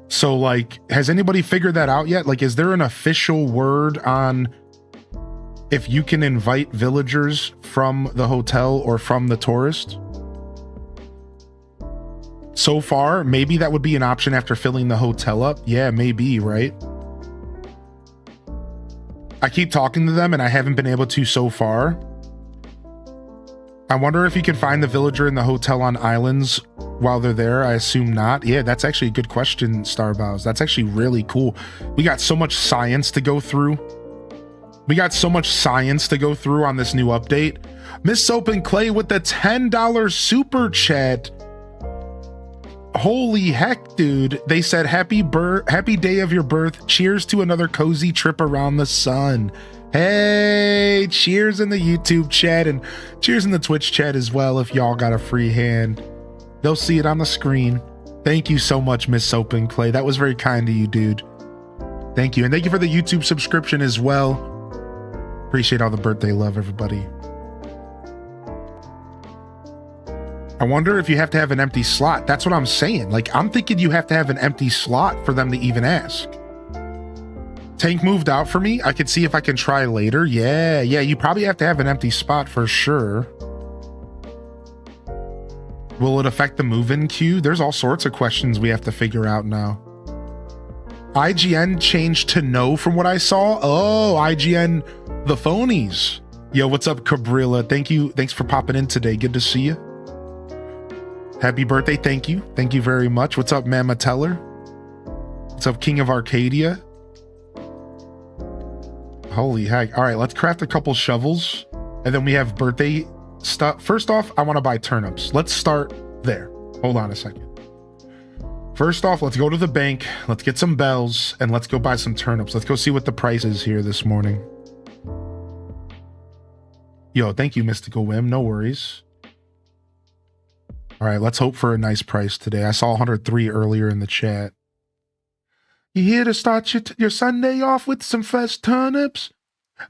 So like, has anybody figured that out yet? Like, is there an official word on if you can invite villagers from the hotel or from the tourist? So far, maybe that would be an option after filling the hotel up. Yeah, maybe, right? I keep talking to them and I haven't been able to so far. I wonder if you can find the villager in the hotel on islands while they're there. I assume not. Yeah, that's actually a good question, Starbows. That's actually really cool. We got so much science to go through. On this new update. Miss Soap and Clay with the $10 super chat. Holy heck, dude. They said, happy day of your birth. Cheers to another cozy trip around the sun. Hey, cheers in the YouTube chat and cheers in the Twitch chat as well if y'all got a free hand. They'll see it on the screen. Thank you so much, Miss Soap and Clay. That was very kind of you, dude. Thank you. And thank you for the YouTube subscription as well. Appreciate all the birthday love, everybody. I wonder if you have to have an empty slot. That's what I'm saying. Like, I'm thinking you have to have an empty slot for them to even ask. Tank moved out for me. I could see if I can try later. Yeah, you probably have to have an empty spot for sure. Will it affect the move-in queue? There's all sorts of questions we have to figure out now. IGN changed to no from what I saw. Oh, IGN, the phonies. Yo, what's up, Cabrilla? Thank you. Thanks for popping in today. Good to see you. Happy birthday. Thank you. Thank you very much. What's up, Mama Teller? What's up, King of Arcadia? Holy heck. All right, let's craft a couple shovels. And then we have birthday stuff. First off, I want to buy turnips. Let's start there. Hold on a second. First off, let's go to the bank. Let's get some bells and let's go buy some turnips. Let's go see what the price is here this morning. Yo, thank you, Mystical Whim. No worries. All right, let's hope for a nice price today. I saw 103 earlier in the chat. You here to start your Sunday off with some fresh turnips?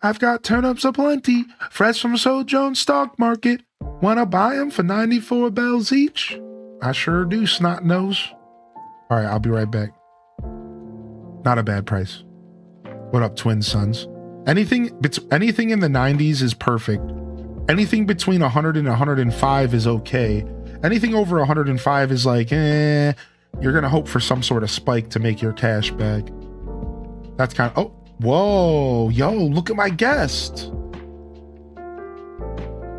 I've got turnips aplenty, fresh from Sojourn Stock Market. Wanna buy them for 94 bells each? I sure do, snot nose. All right, I'll be right back. Not a bad price. What up, twin sons? Anything in the 90s is perfect. Anything between 100 and 105 is okay. Anything over 105 is like, you're gonna hope for some sort of spike to make your cash back. That's kind of, oh, whoa, yo, look at my guest.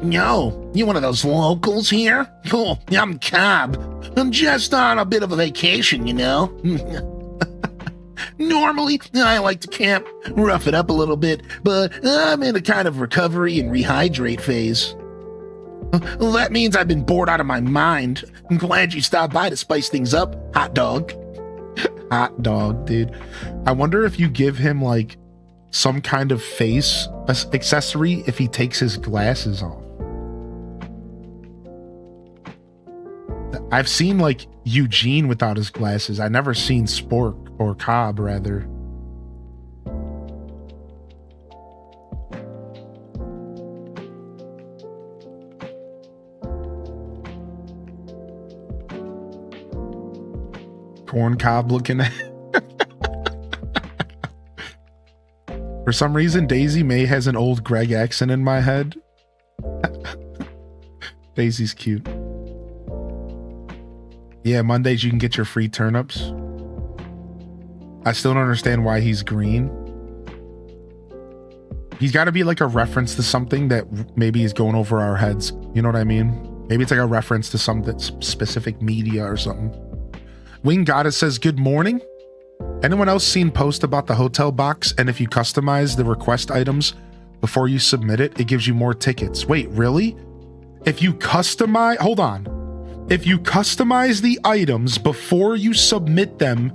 Yo, you one of those locals here? Cool, I'm Cobb. I'm just on a bit of a vacation, you know? Normally, I like to camp, rough it up a little bit, but I'm in a kind of recovery and rehydrate phase. Well, that means I've been bored out of my mind. I'm glad you stopped by to spice things up, hot dog. Hot dog, dude. I wonder if you give him like some kind of face accessory if he takes his glasses off. I've seen like Eugene without his glasses. I never seen Spork or Cobb rather. Corn cob looking at. For some reason, Daisy May has an old Greg accent in my head. Daisy's cute. Yeah, Mondays you can get your free turnips. I still don't understand why he's green. He's got to be like a reference to something that maybe is going over our heads. You know what I mean? Maybe it's like a reference to some specific media or something. Wing Goddess says, good morning. Anyone else seen post about the hotel box? And if you customize the request items before you submit it, it gives you more tickets. Wait, really? If you customize, hold on. If you customize the items before you submit them,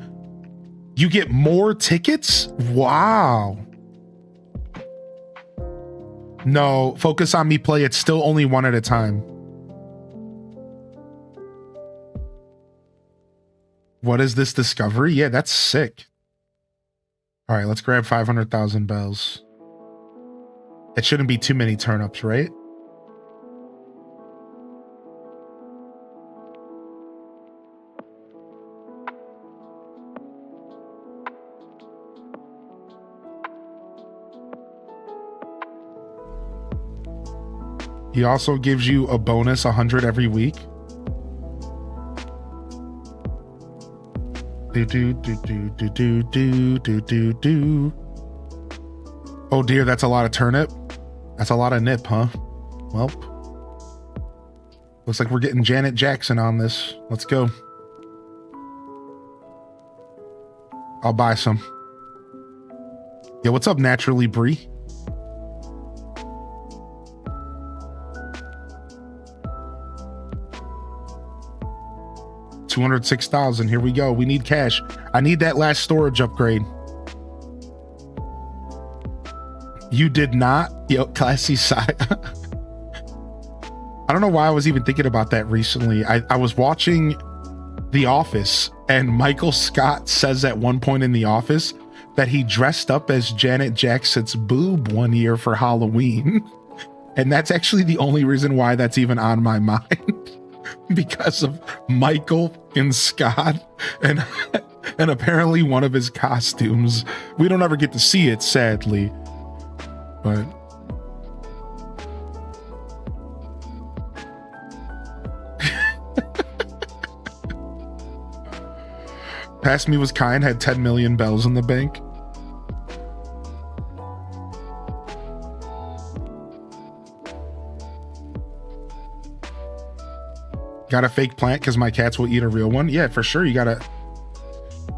you get more tickets? Wow. No, focus on me play. It's still only one at a time. What is this discovery? Yeah, that's sick. All right, let's grab 500,000 bells. It shouldn't be too many turnips, right? He also gives you a bonus 100 every week. Do. Oh dear, that's a lot of turnip. That's a lot of nip, huh? Well, looks like we're getting Janet Jackson on this. Let's go. I'll buy some. Yeah, what's up, Naturally Bree? $206,000. Here we go. We need cash. I need that last storage upgrade. You did not? Yo, classy side. I don't know why I was even thinking about that recently. I was watching The Office, and Michael Scott says at one point in The Office that he dressed up as Janet Jackson's boob one year for Halloween. And that's actually the only reason why that's even on my mind. Because of Michael and Scott and apparently one of his costumes. We don't ever get to see it, sadly. But Past Me Was Kind had 10 million bells in the bank. Got a fake plant because my cats will eat a real one. Yeah, for sure. You gotta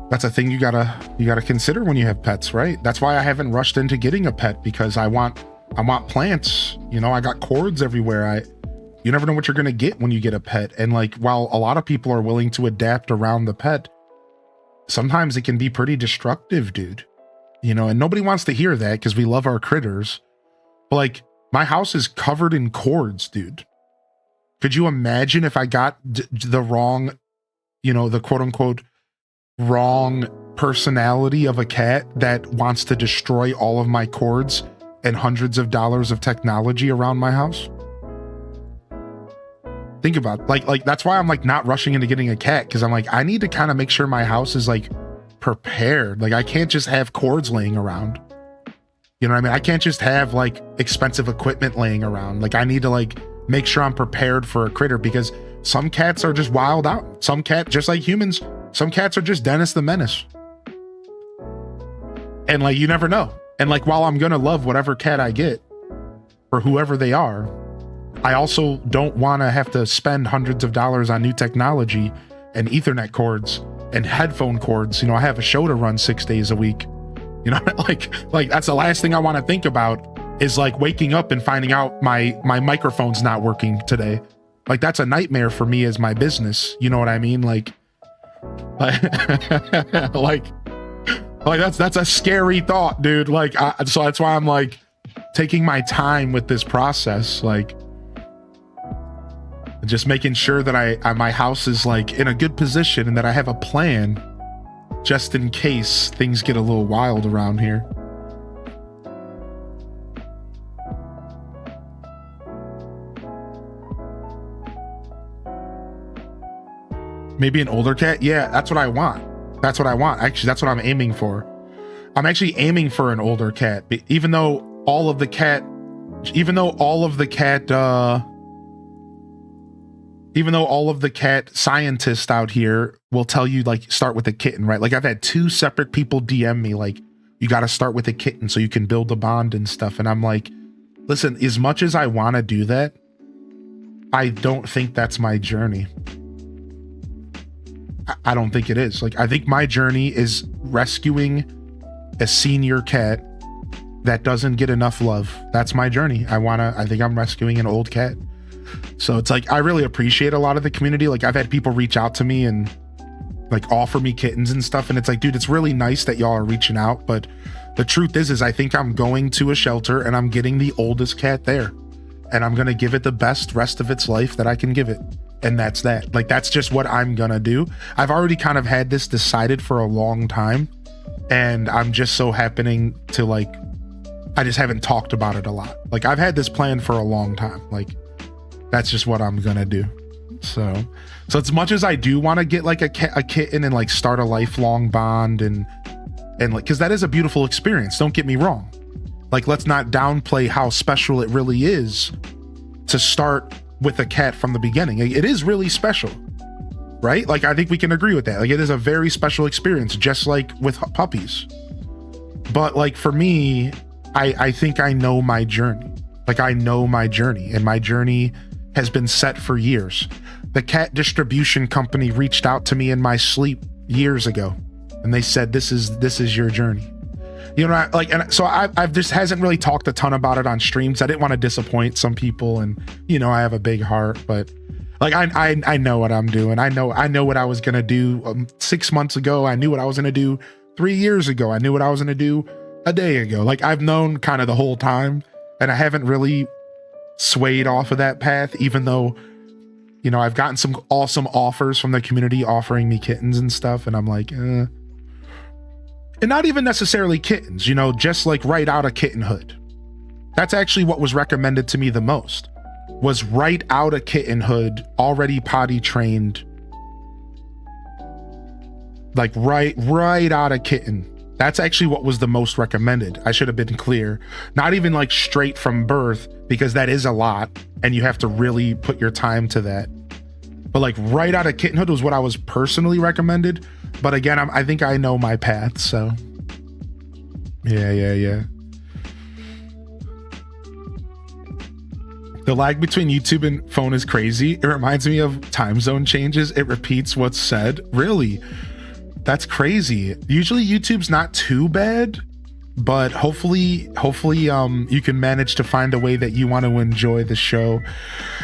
that's a thing you gotta consider when you have pets, right? That's why I haven't rushed into getting a pet, because I want plants. You know, I got cords everywhere. You never know what you're gonna get when you get a pet. And like, while a lot of people are willing to adapt around the pet, sometimes it can be pretty destructive, dude. You know, and nobody wants to hear that because we love our critters. But like, my house is covered in cords, dude. Could you imagine if I got the wrong, you know, the quote unquote wrong personality of a cat that wants to destroy all of my cords and hundreds of dollars of technology around my house? Think about it. Like that's why I'm like not rushing into getting a cat, because I'm like, I need to kind of make sure my house is like prepared. Like, I can't just have cords laying around. You know what I mean? I can't just have like expensive equipment laying around. Like, I need to like make sure I'm prepared for a critter, because some cats are just wild out. Some cat, just like humans, some cats are just Dennis the Menace. And like, you never know. And like, while I'm gonna love whatever cat I get, for whoever they are, I also don't want to have to spend hundreds of dollars on new technology and Ethernet cords and headphone cords. You know, I have a show to run 6 days a week. You know, like that's the last thing I want to think about, is like waking up and finding out my microphone's not working today. Like, that's a nightmare for me as my business. You know what I mean? Like that's a scary thought, dude. Like, so that's why I'm like taking my time with this process. Like, just making sure that my house is like in a good position and that I have a plan just in case things get a little wild around here. Maybe an older cat? Yeah, that's what I want. That's what I want. Actually, that's what I'm aiming for. I'm actually aiming for an older cat, even though all of the cat scientists out here will tell you, like, start with a kitten, right? Like, I've had 2 separate people DM me, like, you got to start with a kitten so you can build a bond and stuff. And I'm like, listen, as much as I want to do that, I don't think that's my journey. I don't think it is. Like, I think my journey is rescuing a senior cat that doesn't get enough love. That's my journey. I think I'm rescuing an old cat. So it's like, I really appreciate a lot of the community. Like, I've had people reach out to me and like offer me kittens and stuff. And it's like, dude, it's really nice that y'all are reaching out. But the truth is I think I'm going to a shelter and I'm getting the oldest cat there. And I'm going to give it the best rest of its life that I can give it. And that's that. Like, that's just what I'm going to do. I've already kind of had this decided for a long time. And I'm just so happening to like, I just haven't talked about it a lot. Like, I've had this plan for a long time. Like, that's just what I'm gonna do. So as much as I do want to get like a kitten and like start a lifelong bond and like, because that is a beautiful experience, don't get me wrong. Like, let's not downplay how special it really is to start with a cat from the beginning. It is really special, right? Like, I think we can agree with that. Like, it is a very special experience, just like with puppies. But like, for me, I think I know my journey. Like, I know my journey, and my journey has been set for years. The cat distribution company reached out to me in my sleep years ago, and they said, this is your journey. You know, like, and so I've just hasn't really talked a ton about it on streams. I didn't want to disappoint some people, and you know, I have a big heart, but like, I know what I'm doing. I know what I was gonna do 6 months ago. I knew what I was gonna do 3 years ago. I knew what I was gonna do a day ago. Like, I've known kind of the whole time, and I haven't really swayed off of that path, even though, you know, I've gotten some awesome offers from the community offering me kittens and stuff, and I'm like, and not even necessarily kittens, you know, just like right out of kittenhood. That's actually what was recommended to me the most, was right out of kittenhood, already potty trained, like right out of kitten. That's actually what was the most recommended. I should have been clear. Not even like straight from birth, because that is a lot and you have to really put your time to that. But like right out of kittenhood was what I was personally recommended. But again, I think I know my path, so yeah. The lag between YouTube and phone is crazy. It reminds me of time zone changes. It repeats what's said. Really? That's crazy. Usually YouTube's not too bad, but hopefully you can manage to find a way that you want to enjoy the show.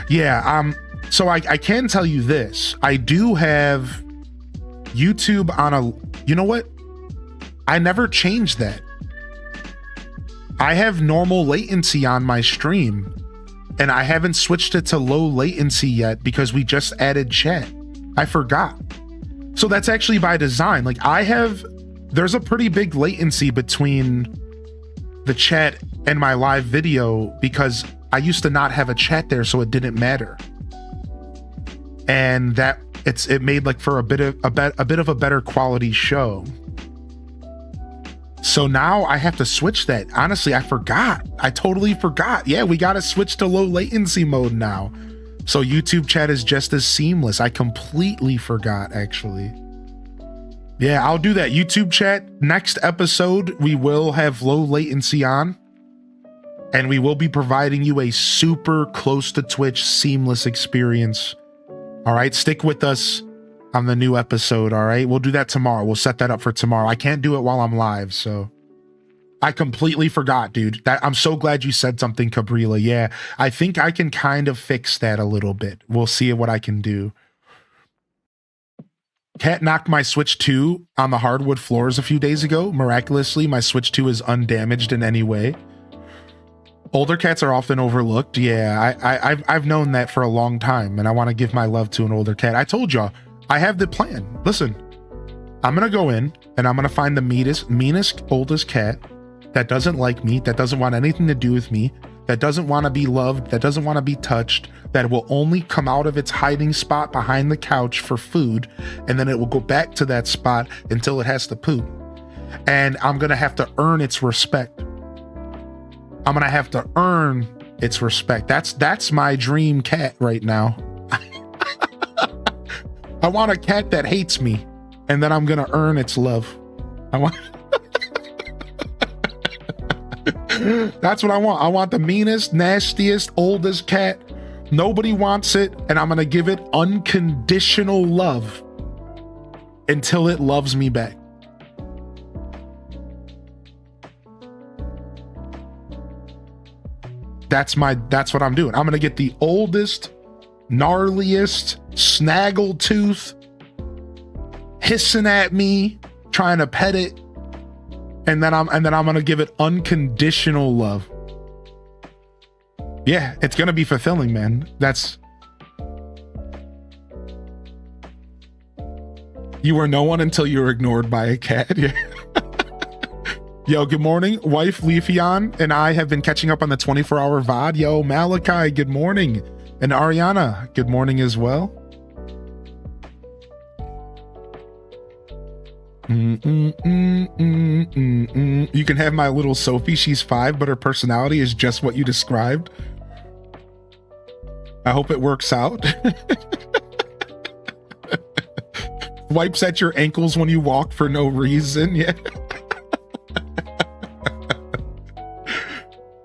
Yeah, so I can tell you this. I do have YouTube on a, you know what? I never changed that. I have normal latency on my stream, and I haven't switched it to low latency yet because we just added chat. I forgot. So that's actually by design. Like there's a pretty big latency between the chat and my live video because I used to not have a chat there, so it didn't matter. And that it made like for a bit of a better quality show. So now I have to switch that. Honestly, I forgot. I totally forgot. Yeah, we got to switch to low latency mode now. So YouTube chat is just as seamless. I completely forgot, actually. Yeah, I'll do that. YouTube chat, next episode, we will have low latency on. And we will be providing you a super close to Twitch seamless experience. All right, stick with us on the new episode, all right? We'll do that tomorrow. We'll set that up for tomorrow. I can't do it while I'm live, so... I completely forgot, dude. I'm so glad you said something, Cabrilla. Yeah, I think I can kind of fix that a little bit. We'll see what I can do. Cat knocked my Switch 2 on the hardwood floors a few days ago. Miraculously, my Switch 2 is undamaged in any way. Older cats are often overlooked. Yeah, I've known that for a long time, and I want to give my love to an older cat. I told y'all, I have the plan. Listen, I'm going to go in, and I'm going to find the meanest, oldest cat that doesn't like me, that doesn't want anything to do with me, that doesn't want to be loved, that doesn't want to be touched, that will only come out of its hiding spot behind the couch for food, and then it will go back to that spot until it has to poop. And I'm going to have to earn its respect. I'm going to have to earn its respect. That's my dream cat right now. I want a cat that hates me, and then I'm going to earn its love. That's what I want. I want the meanest, nastiest, oldest cat. Nobody wants it, and I'm gonna give it unconditional love until it loves me back. That's what I'm doing. I'm gonna get the oldest, gnarliest, snaggletooth, hissing at me, trying to pet it. And then I'm gonna give it unconditional love. Yeah, it's gonna be fulfilling, man. You were no one until you were ignored by a cat. Yeah. Yo, good morning. Wife Leafeon and I have been catching up on the 24-hour VOD. Yo, Malachi, good morning. And Ariana, good morning as well. You can have my little Sophie. She's 5, but her personality is just what you described. I hope it works out. Wipes at your ankles when you walk for no reason. Yeah.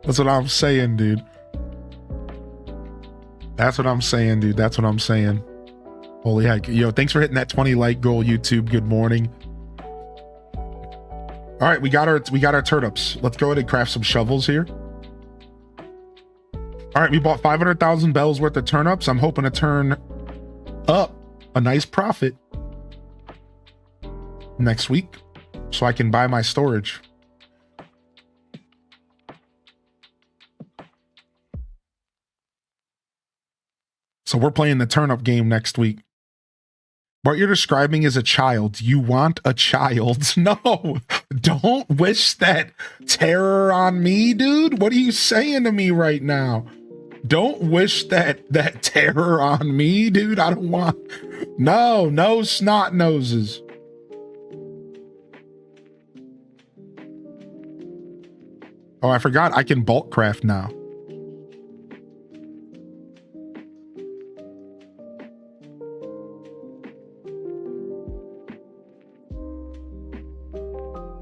That's what I'm saying, dude. That's what I'm saying, dude. That's what I'm saying. Holy heck. Yo, thanks for hitting that 20 like goal, YouTube. Good morning. All right, we got our turnips. Let's go ahead and craft some shovels here. All right, we bought 500,000 bells worth of turnips. I'm hoping to turn up a nice profit next week so I can buy my storage. So we're playing the turnip game next week. What you're describing is a child. You want a child. No, don't wish that terror on me, dude. What are you saying to me right now? Don't wish that terror on me, dude. I don't want, no snot noses. Oh, I forgot I can bulk craft now.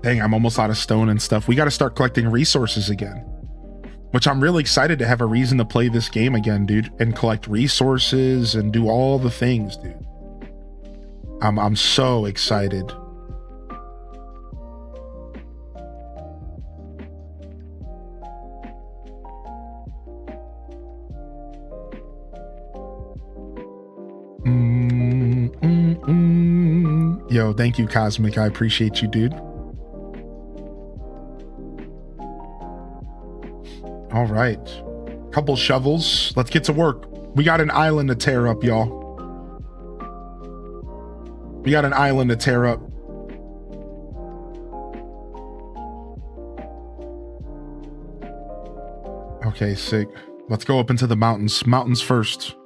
Dang, I'm almost out of stone and stuff. We got to start collecting resources again, which I'm really excited to have a reason to play this game again, dude, and collect resources and do all the things, dude. I'm so excited. Yo, thank you, Cosmic. I appreciate you, dude. All right. Couple shovels. Let's get to work. We got an island to tear up, y'all. We got an island to tear up. Okay, sick. Let's go up into the mountains. Mountains first.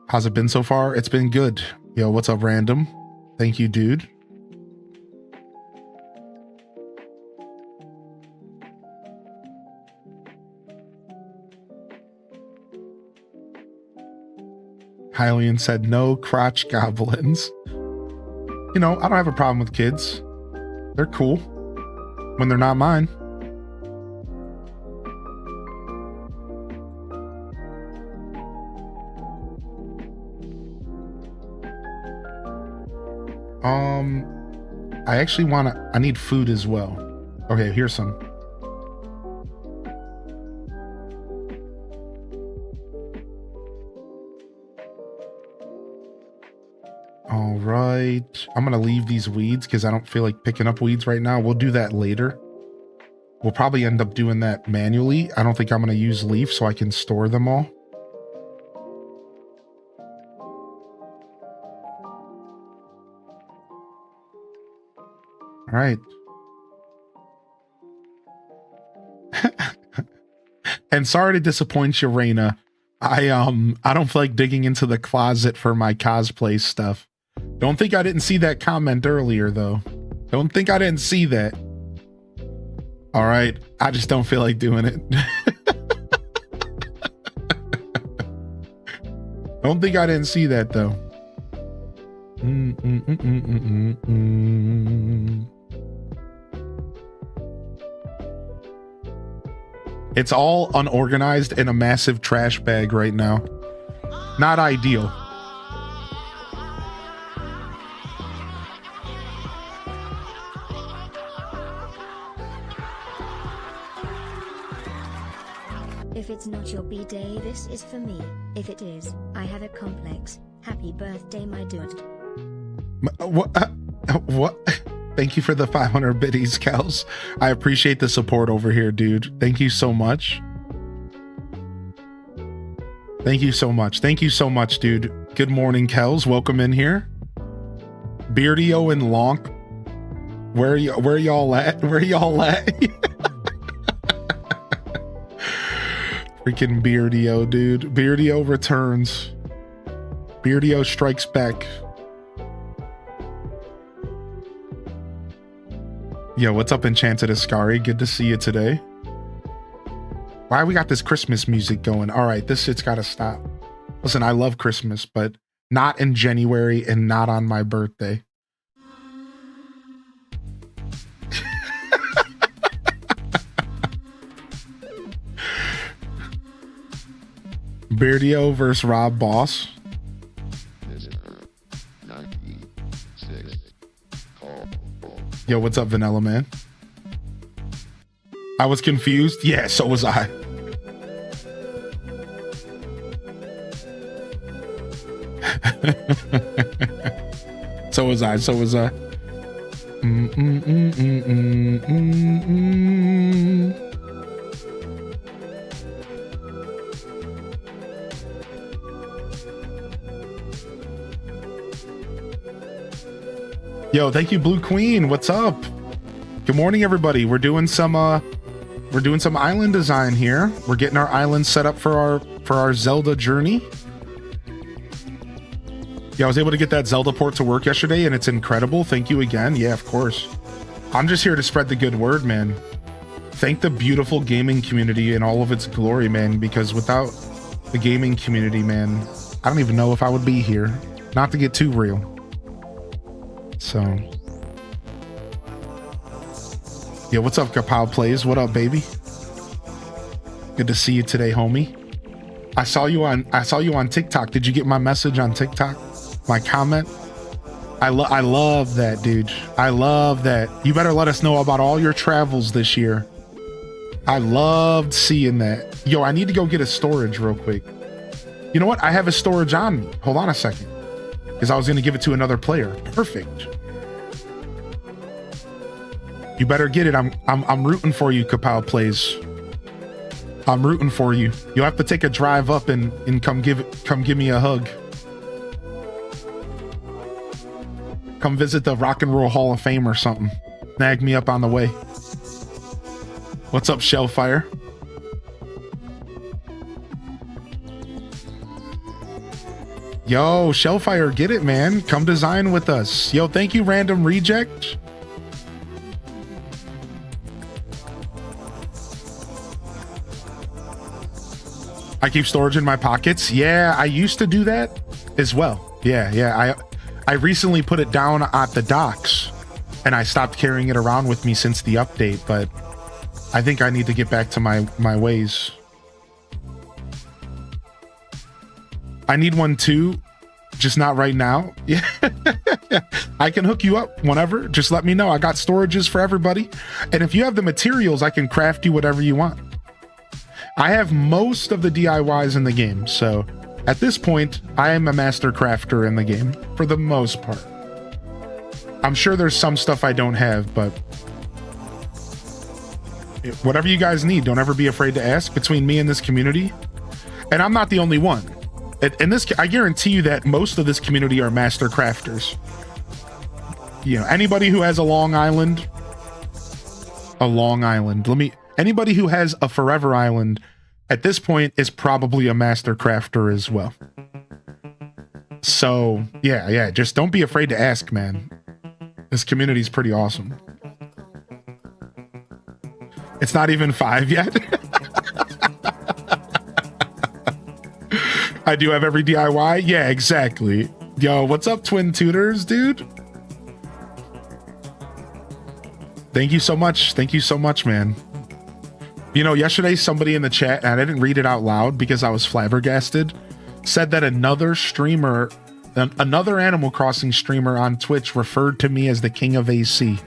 How's it been so far? It's been good. Yo, what's up, Random? Thank you, dude. Hylian said no crotch goblins. You know, I don't have a problem with kids. They're cool when they're not mine. I actually I need food as well. Okay, here's some. All right, I'm gonna leave these weeds because I don't feel like picking up weeds right now. We'll do that later. We'll probably end up doing that manually. I don't think I'm gonna use leaf so I can store them all. All right. And sorry to disappoint you, Raina. I don't feel like digging into the closet for my cosplay stuff. Don't think I didn't see that comment earlier, though. Don't think I didn't see that. All right. I just don't feel like doing it. Don't think I didn't see that, though. It's all unorganized in a massive trash bag right now. Not ideal. If it's not your B-day, this is for me. If it is, I have a complex. Happy birthday, my dude. What? What? Thank you for the 500 biddies, Kels. I appreciate the support over here, dude. Thank you so much. Thank you so much. Thank you so much, dude. Good morning, Kels. Welcome in here. Beardio and Lonk. Where y'all at? Where y'all at? Freaking Beardio, dude. Beardio returns. Beardio strikes back. Yo, what's up, Enchanted Ascari? Good to see you today. Why we got this Christmas music going? All right, this shit's got to stop. Listen, I love Christmas, but not in January and not on my birthday. Beardio versus Rob Boss. Yo, what's up, Vanilla Man? I was confused. Yeah, so was I. So was I. So was I. Yo, thank you, Blue Queen. What's up? Good morning, everybody. We're doing some island design here. We're getting our island set up for our Zelda journey. Yeah, I was able to get that Zelda port to work yesterday, and it's incredible. Thank you again. Yeah, of course. I'm just here to spread the good word, man. Thank the beautiful gaming community in all of its glory, man, because without the gaming community, man, I don't even know if I would be here. Not to get too real. So, yeah, what's up, Kapow Plays? What up, baby? Good to see you today, homie. I saw you on TikTok. Did you get my message on TikTok? My comment? I love that, dude. I love that. You better let us know about all your travels this year. I loved seeing that. Yo, I need to go get a storage real quick. You know what? I have a storage on me. Hold on a second. Because I was going to give it to another player. Perfect. You better get it. I'm rooting for you, Kapow Plays. I'm rooting for you. You'll have to take a drive up and come give me a hug. Come visit the Rock and Roll Hall of Fame or something. Snag me up on the way. What's up, Shellfire? Yo, Shellfire, get it, man. Come design with us. Yo, thank you, Random Reject. I keep storage in my pockets. Yeah, I used to do that as well. Yeah. I recently put it down at the docks and I stopped carrying it around with me since the update, but I think I need to get back to my ways. I need one too, just not right now. Yeah, I can hook you up whenever. Just let me know. I got storages for everybody. And if you have the materials, I can craft you whatever you want. I have most of the DIYs in the game, so at this point, I am a master crafter in the game for the most part. I'm sure there's some stuff I don't have, but whatever you guys need, don't ever be afraid to ask. Between me and this community, and I'm not the only one. And this, I guarantee you that most of this community are master crafters. You know, anybody who has a Long Island, anybody who has a Forever Island at this point is probably a master crafter as well. So yeah, just don't be afraid to ask, man. This community is pretty awesome. It's not even 5 yet. I do have every DIY. Yeah, exactly. Yo, what's up, Twin Tutors, dude? Thank you so much. Thank you so much, man. You know, yesterday somebody in the chat, and I didn't read it out loud because I was flabbergasted, said that another streamer, another Animal Crossing streamer on Twitch referred to me as the king of AC.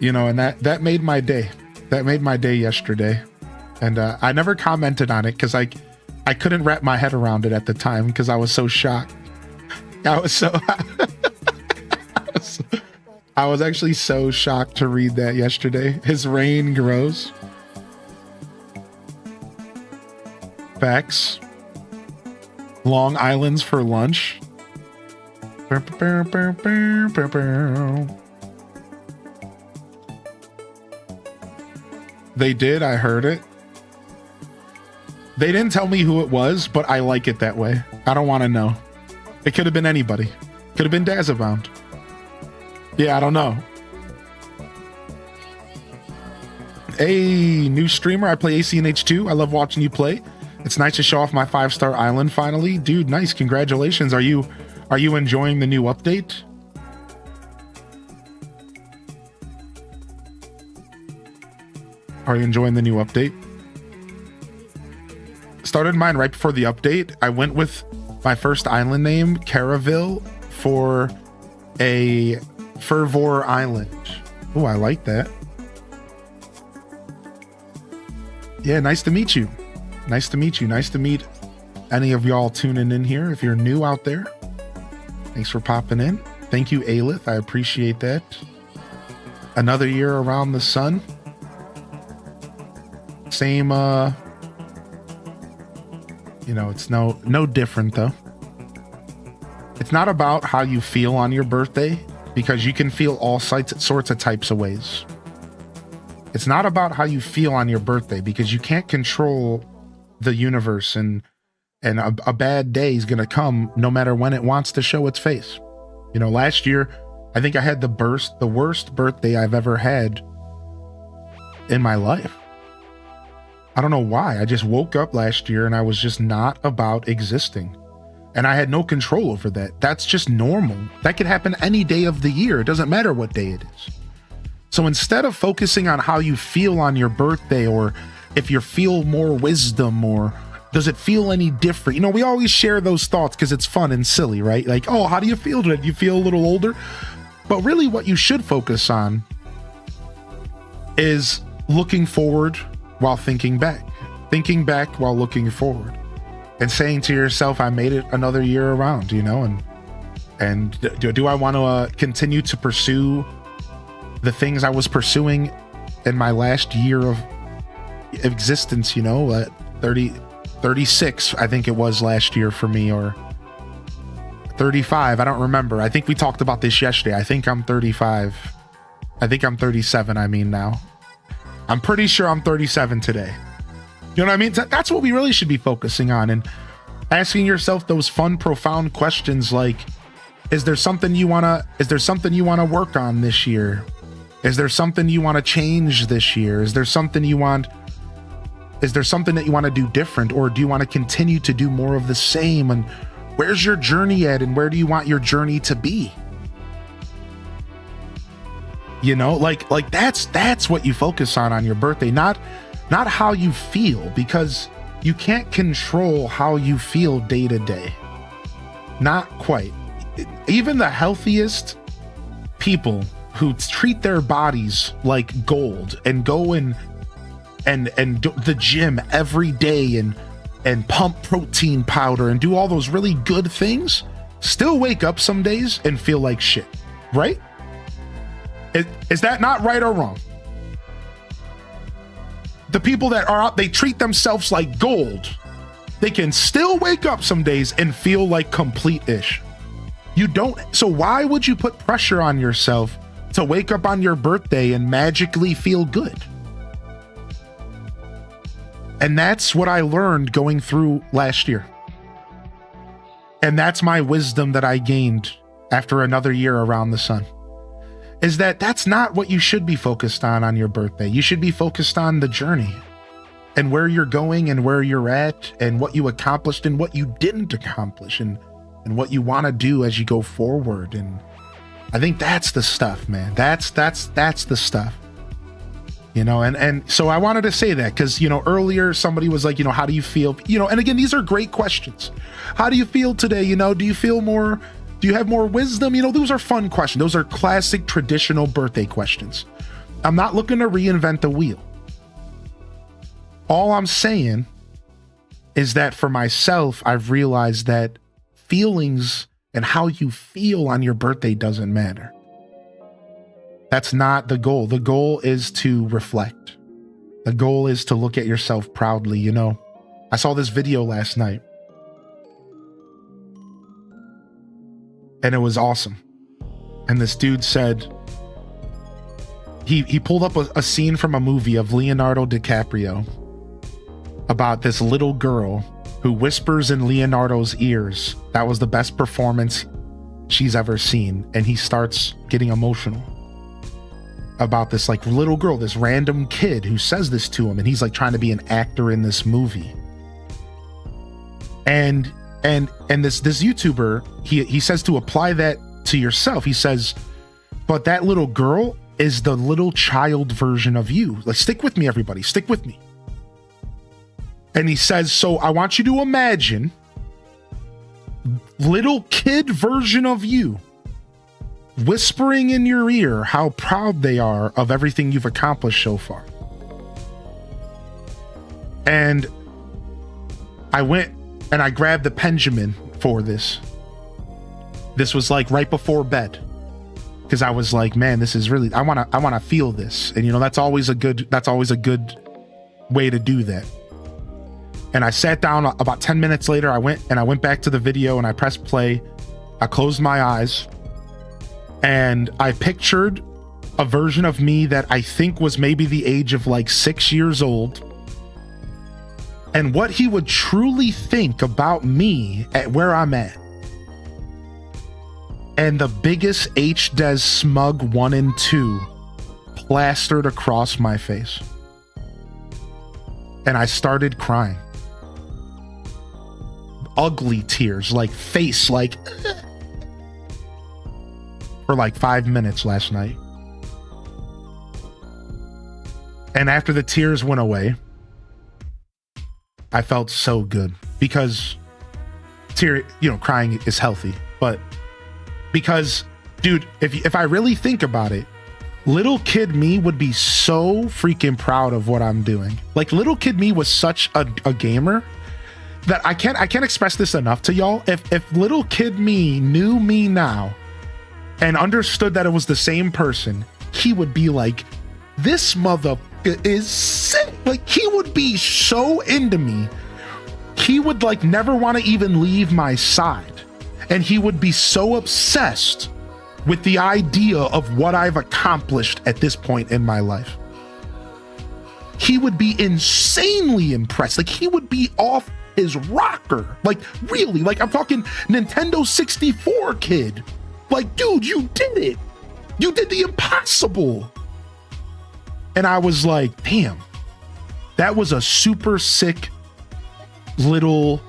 You know, and that made my day. That made my day yesterday. And I never commented on it because I couldn't wrap my head around it at the time because I was so shocked. I was actually so shocked to read that yesterday. His reign grows. Facts. Long Islands for lunch. They did, I heard it. They didn't tell me who it was, but I like it that way. I don't want to know. It could have been anybody. Could have been Dazabound. Yeah, I don't know. Hey, new streamer. I play ACNH2. I love watching you play. It's nice to show off my 5-star island finally. Dude, nice. Congratulations. Are you enjoying the new update? Are you enjoying the new update? Started mine right before the update. I went with my first island name, Caraville, for a Fervor Island. Oh, I like that. Yeah, nice to meet you. Nice to meet you. Nice to meet any of y'all tuning in here. If you're new out there, thanks for popping in. Thank you, Aelith. I appreciate that. Another year around the sun. Same, you know, it's no different though. It's not about how you feel on your birthday, because you can feel all sorts of types of ways. It's not about how you feel on your birthday, because you can't control the universe, and a bad day is going to come no matter when it wants to show its face. You know, last year, I think I had the worst birthday I've ever had in my life. I don't know why. I just woke up last year and I was just not about existing. And I had no control over that. That's just normal. That could happen any day of the year. It doesn't matter what day it is. So instead of focusing on how you feel on your birthday, or if you feel more wisdom, or does it feel any different? You know, we always share those thoughts because it's fun and silly, right? Like, oh, how do you feel today? Do you feel a little older? But really what you should focus on is looking forward while thinking back while looking forward. and saying to yourself, I made it another year around, you know, and do I want to continue to pursue the things I was pursuing in my last year of existence, you know, 36, I think it was last year for me, or 35. I don't remember. I think we talked about this yesterday. I think I'm 35. I think I'm 37. I mean, now I'm pretty sure I'm 37 today. You know what I mean? That's what we really should be focusing on, and asking yourself those fun, profound questions like, is there something you want to work on this year? Is there something you want to change this year? Is there something that you want to do different, or do you want to continue to do more of the same? And where's your journey at, and where do you want your journey to be? You know, like that's what you focus on your birthday, not how you feel, because you can't control how you feel day to day. Not quite. Even the healthiest people who treat their bodies like gold and go and do the gym every day and pump protein powder and do all those really good things still wake up some days and feel like shit, right? Is that not right or wrong? The people that are out, they treat themselves like gold. They can still wake up some days and feel like complete ish. So why would you put pressure on yourself to wake up on your birthday and magically feel good? And that's what I learned going through last year. And that's my wisdom that I gained after another year around the sun, is that that's not what you should be focused on your birthday. You should be focused on the journey and where you're going and where you're at and what you accomplished and what you didn't accomplish and what you want to do as you go forward. And I think that's the stuff, man. That's the stuff. You know, and so I wanted to say that because, you know, earlier somebody was like, you know, how do you feel? You know, and again, these are great questions. How do you feel today? You know, do you have more wisdom? You know, those are fun questions. Those are classic traditional birthday questions. I'm not looking to reinvent the wheel. All I'm saying is that for myself, I've realized that feelings and how you feel on your birthday doesn't matter. That's not the goal. The goal is to reflect. The goal is to look at yourself proudly. You know, I saw this video last night and it was awesome. And this dude said, he pulled up a scene from a movie of Leonardo DiCaprio about this little girl who whispers in Leonardo's ears that was the best performance she's ever seen. And he starts getting emotional about this like little girl, this random kid who says this to him, and he's like trying to be an actor in this movie. And this YouTuber, he says to apply that to yourself. He says, but that little girl is the little child version of you. Like, stick with me, everybody, stick with me. And he says, so I want you to imagine little kid version of you whispering in your ear how proud they are of everything you've accomplished so far. And I went and I grabbed the Benjamin for this. This was like right before bed, because I was like, man, this is really, I want to feel this. And you know, that's always a good way to do that. And I sat down. About 10 minutes later, I went back to the video and I pressed play. I closed my eyes and I pictured a version of me that I think was maybe the age of like 6 years old, and what he would truly think about me at where I'm at. And the biggest HDES smug 1 and 2 plastered across my face. And I started crying. Ugly tears, like face, like for like 5 minutes last night. And after the tears went away, I felt so good, because crying is healthy, but because, dude, if I really think about it, little kid me would be so freaking proud of what I'm doing. Like, little kid me was such a gamer that I can't express this enough to y'all. If little kid me knew me now and understood that it was the same person, he would be like, this motherfucker is sick. Like, he would be so into me. He would like never want to even leave my side. And he would be so obsessed with the idea of what I've accomplished at this point in my life. He would be insanely impressed. Like, he would be off his rocker. Like, really, like, I'm talking Nintendo 64 kid. Like, dude, you did it. You did the impossible. And I was like, damn, that was a super sick little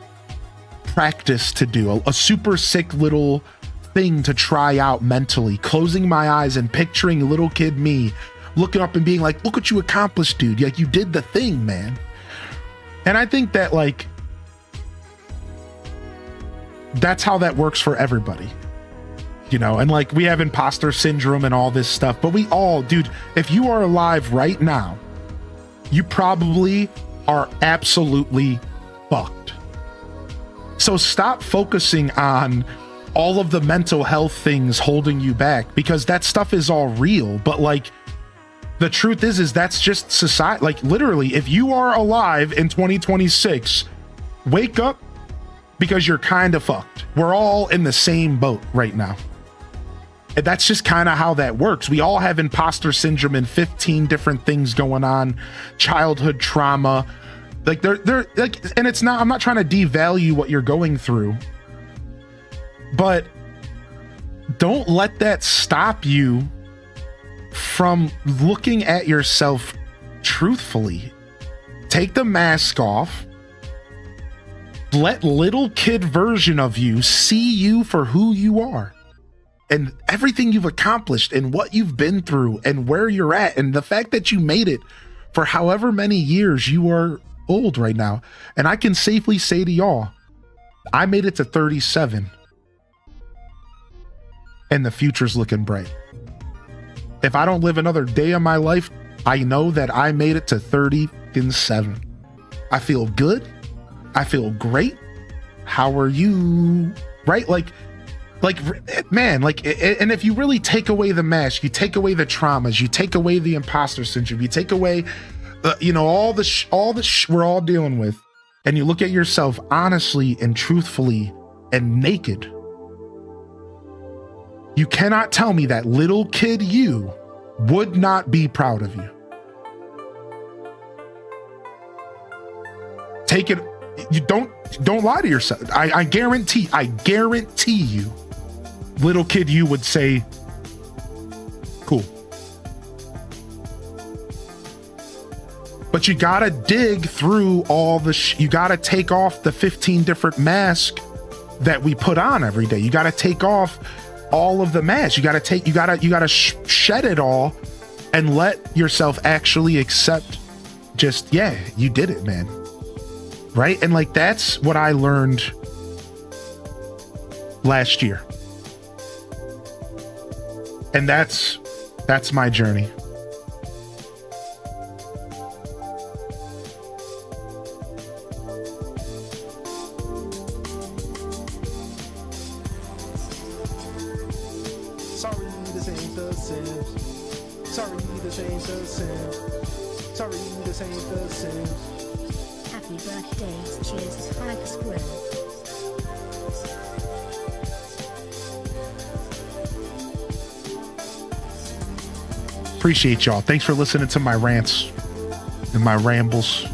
practice to do, a super sick little thing to try out mentally, closing my eyes and picturing little kid me looking up and being like, look what you accomplished, dude. Like, you did the thing, man. And I think that, like, that's how that works for everybody, you know. And like, we have imposter syndrome and all this stuff, but we all, dude, if you are alive right now, you probably are absolutely fucked. So stop focusing on all of the mental health things holding you back, because that stuff is all real. But like, the truth is that's just society. Like, literally, if you are alive in 2026, wake up, because you're kind of fucked. We're all in the same boat right now. And that's just kind of how that works. We all have imposter syndrome and 15 different things going on, childhood trauma. Like, they're like, and it's not, I'm not trying to devalue what you're going through, but don't let that stop you from looking at yourself truthfully. Take the mask off. Let little kid version of you see you for who you are and everything you've accomplished and what you've been through and where you're at, and the fact that you made it for however many years you are old right now. And I can safely say to y'all, I made it to 37 and the future's looking bright. If I don't live another day of my life, I know that I made it to 37. I feel good. I feel great. How are you? Right? Like, man, like, and if you really take away the mask, you take away the traumas, you take away the imposter syndrome, you take away, you know, all the we're all dealing with, and you look at yourself honestly and truthfully and naked, you cannot tell me that little kid you would not be proud of you. Take it. You don't lie to yourself. I guarantee you, little kid you would say, cool. But you gotta dig through all the you gotta take off the 15 different masks that we put on every day. You gotta take off all of the masks. You gotta shed it all and let yourself actually accept just, yeah, you did it, man. Right? And like, that's what I learned last year. And that's my journey. Sorry, this ain't the Sims. Sorry, this ain't the Sims. Sorry, this ain't the Sims. Happy birthday, cheers, Spike Squirrel. Appreciate y'all. Thanks for listening to my rants and my rambles.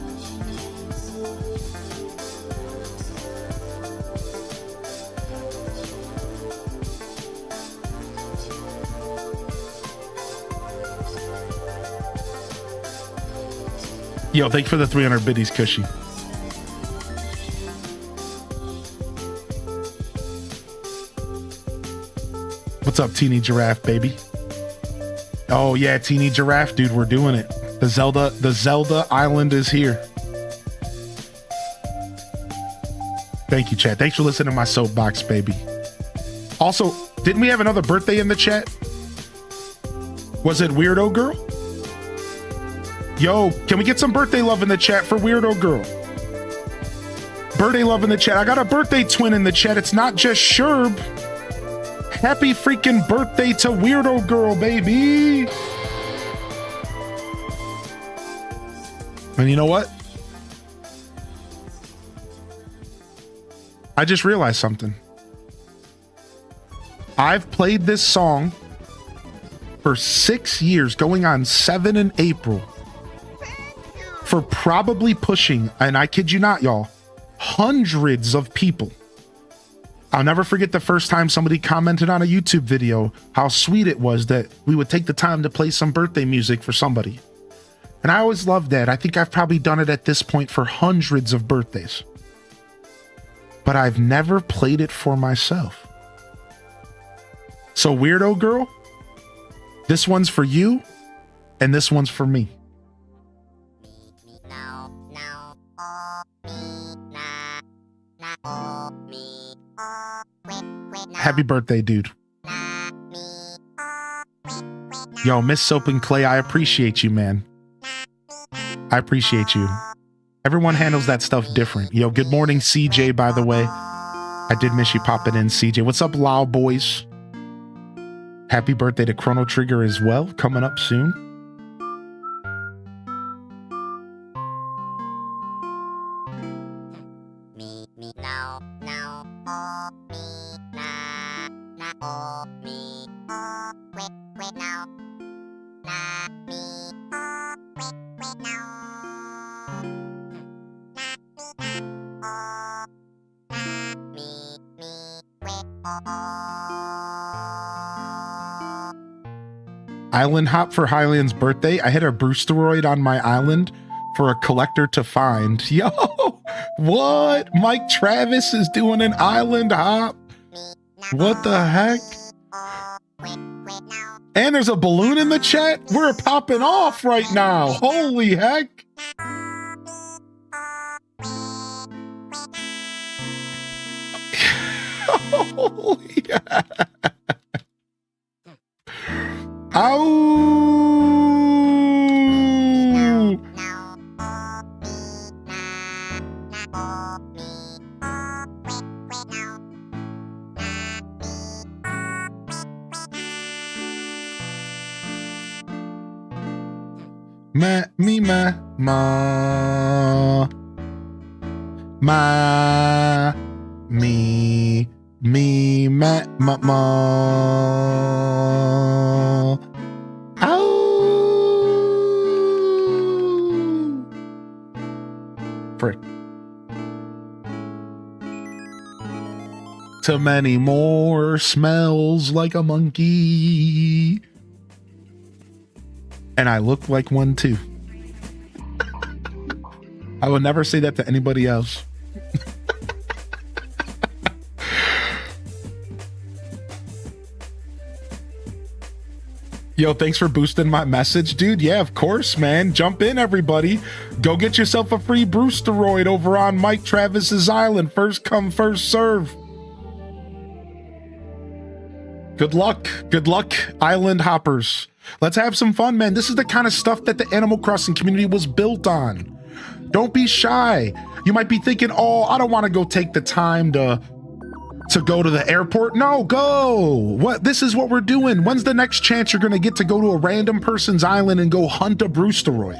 Yo, thanks for the 300 biddies, Cushy. What's up, Teeny Giraffe, baby? Oh yeah, Teeny Giraffe, dude, we're doing it. The Zelda Island is here. Thank you, chat. Thanks for listening to my soapbox, baby. Also, didn't we have another birthday in the chat? Was it Weirdo Girl? Yo, can we get some birthday love in the chat for Weirdo Girl? Birthday love in the chat. I got a birthday twin in the chat. It's not just Sherb. Happy freaking birthday to Weirdo Girl, baby. And you know what? I just realized something. I've played this song for 6 years, going on 7 in April, for probably pushing, and I kid you not, y'all, hundreds of people. I'll never forget the first time somebody commented on a YouTube video how sweet it was that we would take the time to play some birthday music for somebody. And I always loved that. I think I've probably done it at this point for hundreds of birthdays. But I've never played it for myself. So Weirdo Girl, this one's for you, and this one's for me. Happy birthday, dude. Yo, Miss Soap and Clay, I appreciate you, man. I appreciate you. Everyone handles that stuff different. Yo, good morning, CJ, by the way. I did miss you popping in, CJ. What's up, Lao boys? Happy birthday to Chrono Trigger as well, coming up soon. Island hop for Hylian's birthday. I hit a Brewsteroid on my island for a collector to find. Yo, what? Mike Travis is doing an island hop. What the heck? And there's a balloon in the chat. We're popping off right now. Holy heck. Holy heck. Ow! Me, ma. Ow! Frick. Too many more, smells like a monkey. And I look like one too. I would never say that to anybody else. Yo, thanks for boosting my message, dude. Yeah, of course, man. Jump in, everybody. Go get yourself a free Brewsteroid over on Mike Travis's island. First come, first serve. Good luck. Good luck, island hoppers. Let's have some fun, man. This is the kind of stuff that the Animal Crossing community was built on. Don't be shy. You might be thinking, oh, I don't want to go take the time to go to the airport. No, go. What? This is what we're doing. When's the next chance you're going to get to go to a random person's island and go hunt a Brewsteroid?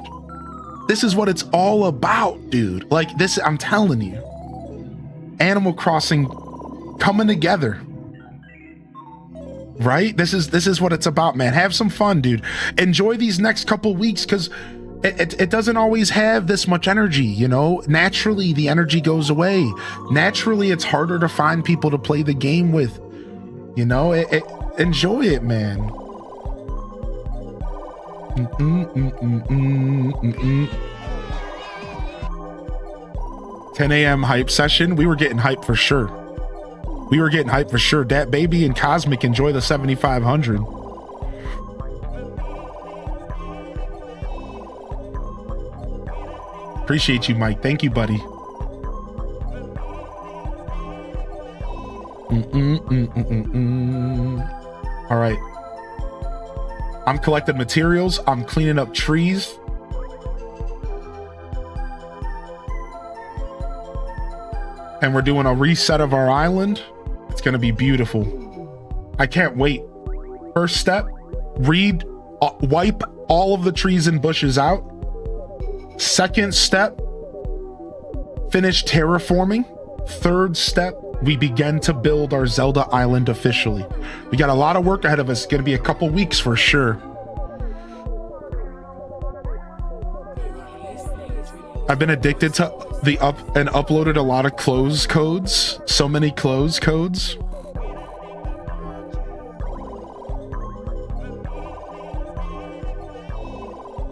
This is what it's all about, dude. Like this, I'm telling you. Animal Crossing coming together. Right? This is what it's about, man. Have some fun, dude. Enjoy these next couple weeks because it doesn't always have this much energy, you know? Naturally, the energy goes away. Naturally, it's harder to find people to play the game with. You know? Enjoy it, man. 10 a.m. hype session. We were getting hype for sure. We were getting hyped for sure. Dat Baby and Cosmic enjoy the 7,500. Appreciate you, Mike. Thank you, buddy. All right. I'm collecting materials. I'm cleaning up trees. and we're doing a reset of our island. It's going to be beautiful. I can't wait. First step, wipe all of the trees and bushes out. Second step, finish terraforming. Third step, we begin to build our Zelda island officially. We got a lot of work ahead of us. It's going to be a couple weeks for sure. I've been addicted to the uploaded a lot of close codes. So many close codes.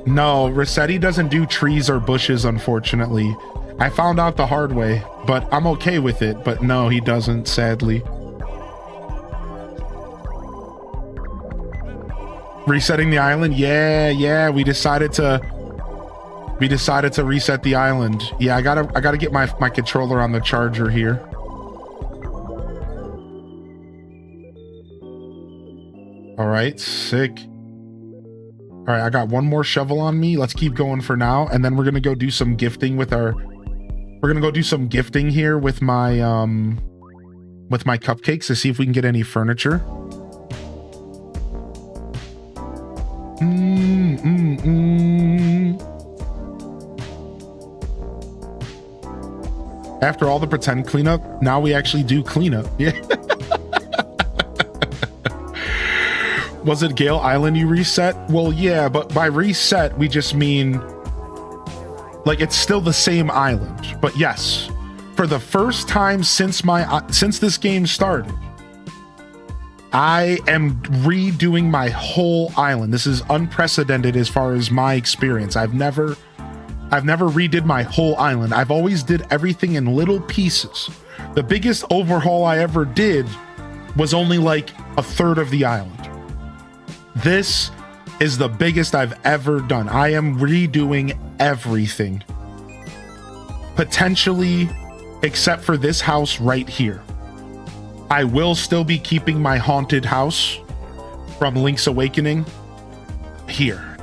No, Rossetti doesn't do trees or bushes, unfortunately. I found out the hard way, but I'm okay with it. But no, he doesn't, sadly. Resetting the island? Yeah, we decided to reset the island. Yeah, I gotta get my controller on the charger here. All right, sick. All right, I got one more shovel on me. Let's keep going for now, and then we're gonna go do some gifting with our. We're gonna go do some gifting here with my cupcakes to see if we can get any furniture. After all the pretend cleanup, now we actually do cleanup. Yeah. Was it Gale Island you reset? Well, yeah, but by reset, we just mean like it's still the same island. But yes, for the first time since this game started, I am redoing my whole island. This is unprecedented as far as my experience. I've never redid my whole island. I've always did everything in little pieces. The biggest overhaul I ever did was only like a third of the island. This is the biggest I've ever done. I am redoing everything. Potentially, except for this house right here. I will still be keeping my haunted house from Link's Awakening here.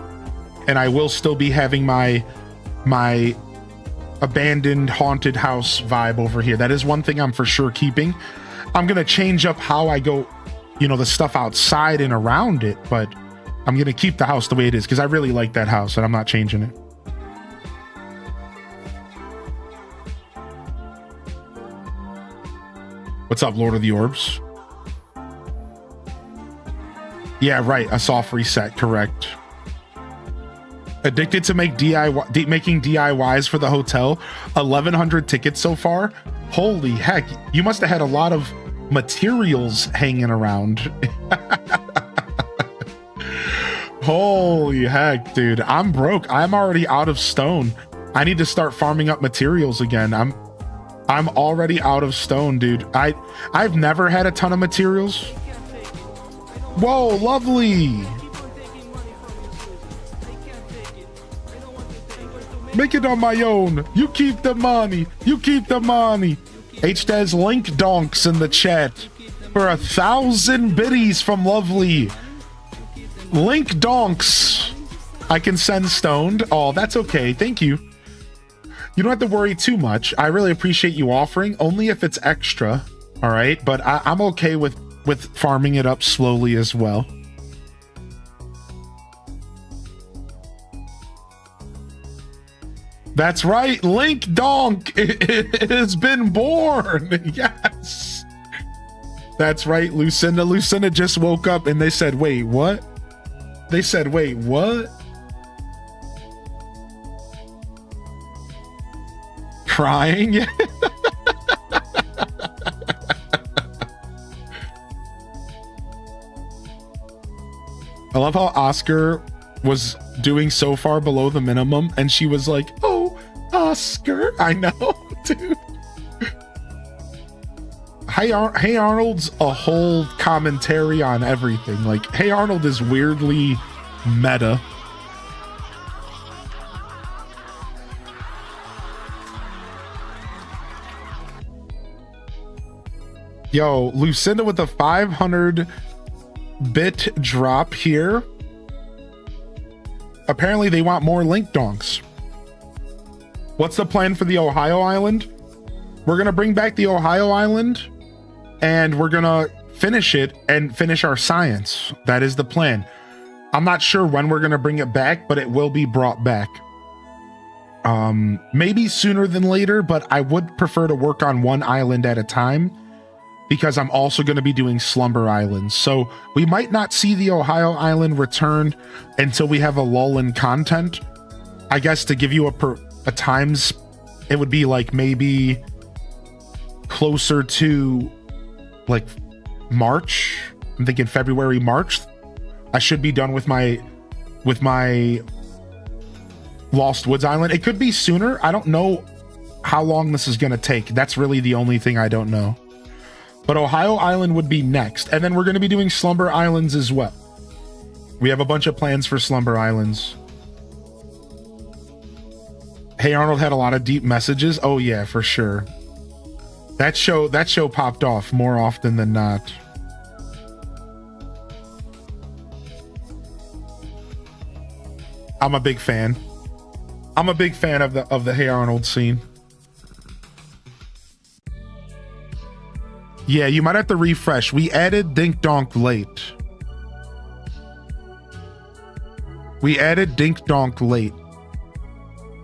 And I will still be having my abandoned haunted house vibe over here. That is one thing I'm for sure keeping. I'm going to change up how I go, the stuff outside and around it, but I'm going to keep the house the way it is because I really like that house and I'm not changing it. What's up, Lord of the Orbs? Yeah, right. A soft reset, correct. Addicted to making DIYs for the hotel. 1,100 tickets so far. Holy heck. You must have had a lot of materials hanging around. Holy heck, dude. I'm broke. I'm already out of stone. I need to start farming up materials again. I'm already out of stone, dude. I've never had a ton of materials. Whoa, lovely. Make it on my own. You keep the money. You keep the money. H-Des Link Donks in the chat for 1,000 biddies from Lovely. Link Donks. I can send stoned. Oh, that's okay. Thank you. You don't have to worry too much. I really appreciate you offering, only if it's extra. All right, but I'm okay with farming it up slowly as well. That's right, Link Donk it has been born. Yes, that's right, Lucinda. Lucinda just woke up and they said, "Wait, what?" They said, "Wait, what?" Crying. I love how Oscar was doing so far below the minimum and she was like, "Oh, Oscar." I know, dude. Hey Arnold's a whole commentary on everything. Like, Hey Arnold is weirdly meta. Yo, Lucinda with the 500-bit drop here. Apparently they want more Link Donks. What's the plan for the Ohio Island? we're gonna bring back the Ohio Island, and we're gonna finish it and finish our science. That is the plan. I'm not sure when we're gonna bring it back, but it will be brought back. Maybe sooner than later, but I would prefer to work on one island at a time, because I'm also going to be doing Slumber Islands. So we might not see the Ohio Island return until we have a lull in content. I guess to give you a times, it would be like maybe closer to like March. I'm thinking February, March. I should be done with my Lost Woods Island. It could be sooner. I don't know how long this is going to take. That's really the only thing I don't know. But Ohio Island would be next. And then we're going to be doing Slumber Islands as well. We have a bunch of plans for Slumber Islands. Hey Arnold had a lot of deep messages. Oh yeah, for sure. That show popped off more often than not. I'm a big fan. I'm a big fan of the Hey Arnold scene. Yeah, you might have to refresh. We added Dink Donk late.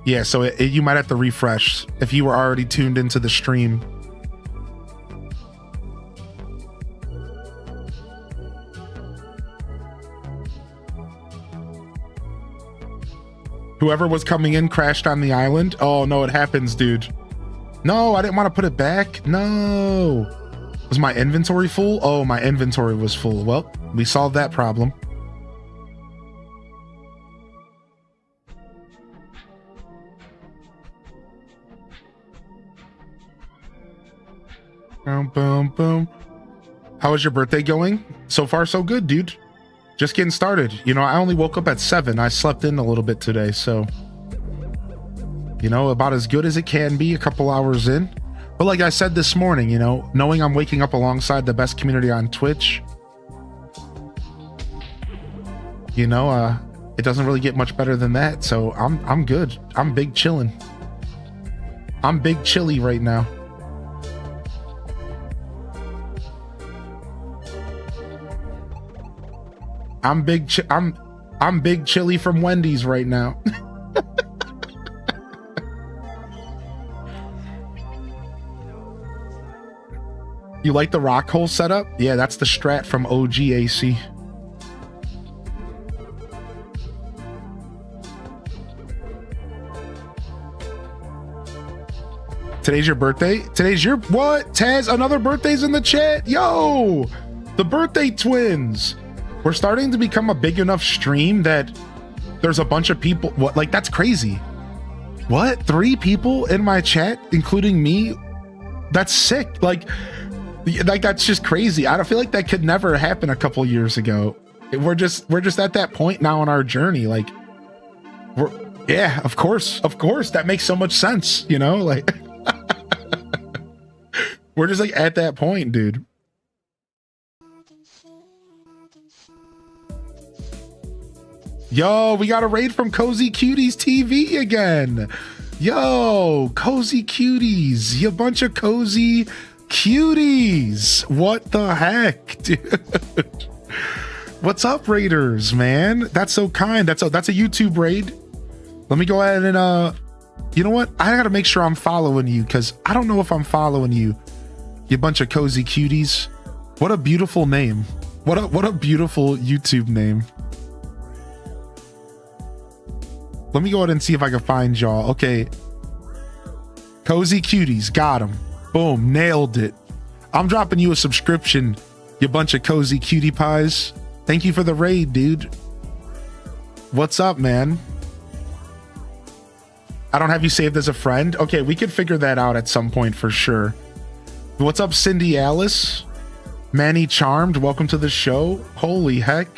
Yeah, so you might have to refresh if you were already tuned into the stream. Whoever was coming in crashed on the island. Oh no, it happens, dude. No, I didn't want to put it back. No. Was my inventory full? Oh, my inventory was full. Well, we solved that problem. Boom, boom, boom. How is your birthday going? So far, so good, dude. Just getting started. You know, I only woke up at 7. I slept in a little bit today, so... You know, about as good as it can be, a couple hours in. But like I said this morning, you know, knowing I'm waking up alongside the best community on Twitch, you know, it doesn't really get much better than that. So I'm good. I'm big chilling. I'm big chilly right now. I'm big chilly from Wendy's right now. You like the rock hole setup? Yeah, that's the strat from OGAC. Today's your birthday? Today's your what? Taz, another birthday's in the chat? Yo! The birthday twins! We're starting to become a big enough stream that there's a bunch of people. What? Like, that's crazy. What? 3 people in my chat, including me? That's sick. Like that's just crazy. I don't feel like that could never happen a couple years ago. We're just at that point now in our journey. Like, yeah, of course, that makes so much sense. You know, like we're just like at that point, dude. Yo, we got a raid from Cozy Cuties TV again. Yo, Cozy Cuties, you bunch of cozy cuties. What the heck, dude? What's up, raiders, man? That's so kind. That's a YouTube raid. Let me go ahead and you know what? I gotta make sure I'm following you, because I don't know if I'm following you. You bunch of cozy cuties. What a beautiful name. What a beautiful YouTube name. Let me go ahead and see if I can find y'all. Okay. Cozy Cuties. Got him. Boom. Nailed it. I'm dropping you a subscription, you bunch of cozy cutie pies. Thank you for the raid, dude. What's up, man? I don't have you saved as a friend. Okay, we could figure that out at some point for sure. What's up, Cindy Alice? Manny Charmed, welcome to the show. Holy heck.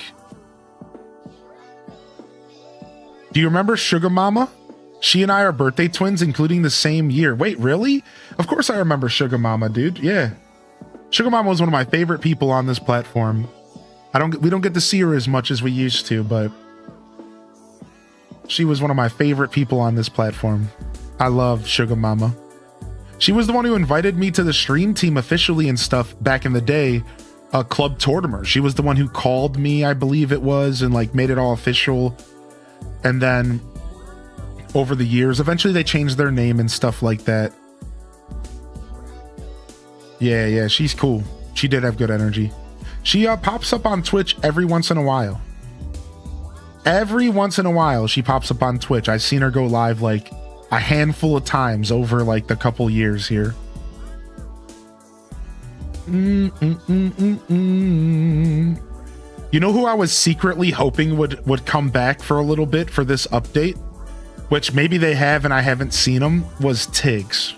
Do you remember Sugar Mama? She and I are birthday twins, including the same year. Wait, really? Of course I remember Sugar Mama, dude. Yeah. Sugar Mama was one of my favorite people on this platform. We don't get to see her as much as we used to, but she was one of my favorite people on this platform. I love Sugar Mama. She was the one who invited me to the stream team officially and stuff back in the day. Club Tortimer. She was the one who called me, I believe it was, and like made it all official. And then over the years, eventually they changed their name and stuff like that. Yeah, she's cool. She did have good energy. She pops up on Twitch every once in a while. Every once in a while, she pops up on Twitch. I've seen her go live like a handful of times over like the couple years here. You know who I was secretly hoping would come back for a little bit for this update, which maybe they have and I haven't seen them, was Tiggs.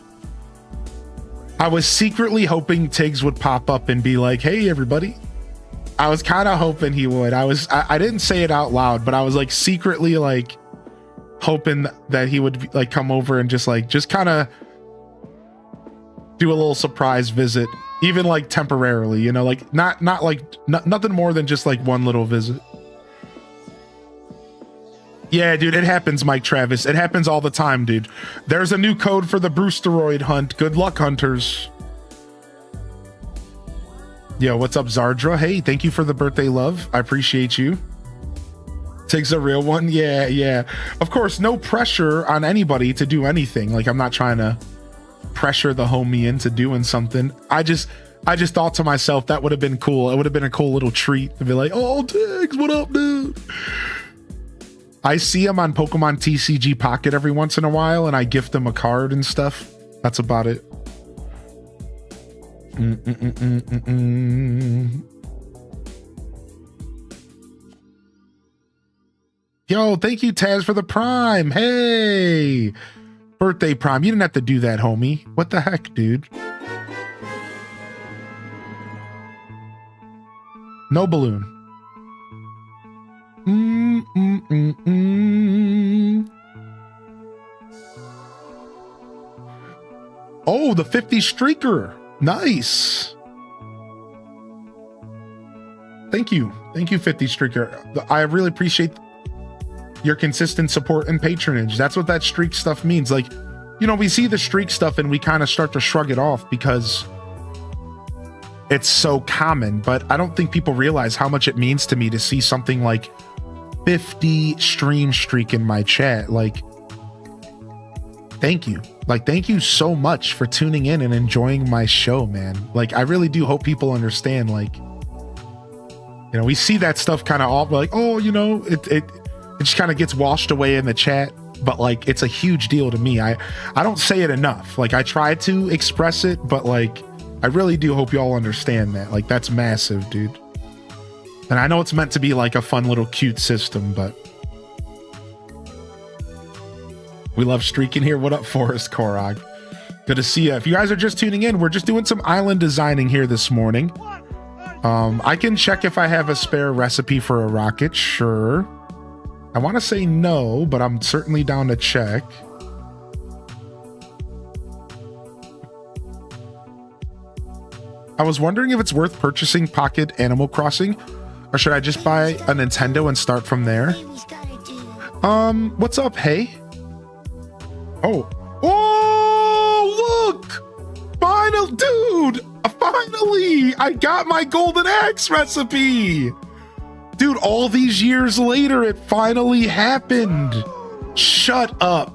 I was secretly hoping Tiggs would pop up and be like, hey everybody. I was kind of hoping he would. I didn't say it out loud, but I was like secretly like hoping that he would like come over and just kind of do a little surprise visit, even like temporarily, you know, like nothing more than just like one little visit. Yeah, dude, it happens, Mike Travis. It happens all the time, dude. There's a new code for the Brewsteroid hunt. Good luck, hunters. Yo, what's up, Zardra? Hey, thank you for the birthday love. I appreciate you. Tig's a real one. Yeah. Of course, no pressure on anybody to do anything. Like, I'm not trying to pressure the homie into doing something. I just thought to myself that would have been cool. It would have been a cool little treat to be like, oh, Tiggs, what up, dude? I see him on Pokemon TCG Pocket every once in a while, and I gift him a card and stuff. That's about it. Yo, thank you, Taz, for the Prime. Hey, birthday Prime. You didn't have to do that, homie. What the heck, dude? No balloon. Oh, the 50 streaker. Nice. Thank you, 50 streaker. I really appreciate your consistent support and patronage. That's what that streak stuff means. Like, you know, we see the streak stuff and we kind of start to shrug it off because it's so common, but I don't think people realize how much it means to me to see something like 50 stream streak in my chat. Like, thank you. Like, thank you so much for tuning in and enjoying my show, man. Like, I really do hope people understand, like, you know, we see that stuff kind of all like, oh, you know, it just kind of gets washed away in the chat, but like, it's a huge deal to me. I don't say it enough. Like, I try to express it, but like, I really do hope y'all understand that. Like, that's massive, dude. And I know it's meant to be like a fun little cute system, but we love streaking here. What up, Forrest Korog? Good to see you. If you guys are just tuning in, we're just doing some island designing here this morning. I can check if I have a spare recipe for a rocket. Sure. I want to say no, but I'm certainly down to check. I was wondering if it's worth purchasing Pocket Animal Crossing, or should I just buy a Nintendo and start from there? What's up, hey? Oh, look! Dude, finally, I got my Golden Axe recipe. Dude, all these years later, it finally happened. Shut up.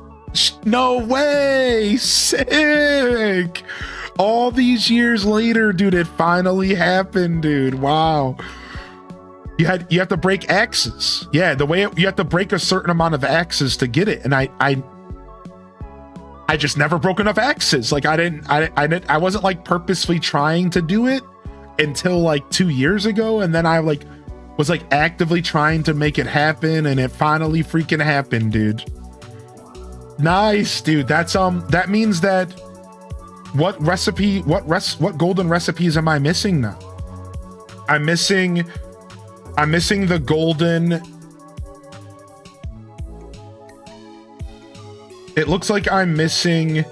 No way. Sick. All these years later, dude, it finally happened, dude. Wow. You have to break axes. Yeah, you have to break a certain amount of axes to get it. And I just never broke enough axes. Like, I wasn't like purposely trying to do it until like 2 years ago. And then I like was like actively trying to make it happen, and it finally freaking happened, dude. Nice, dude. That means that what golden recipes am I missing now? I'm missing the golden. It looks like I'm missing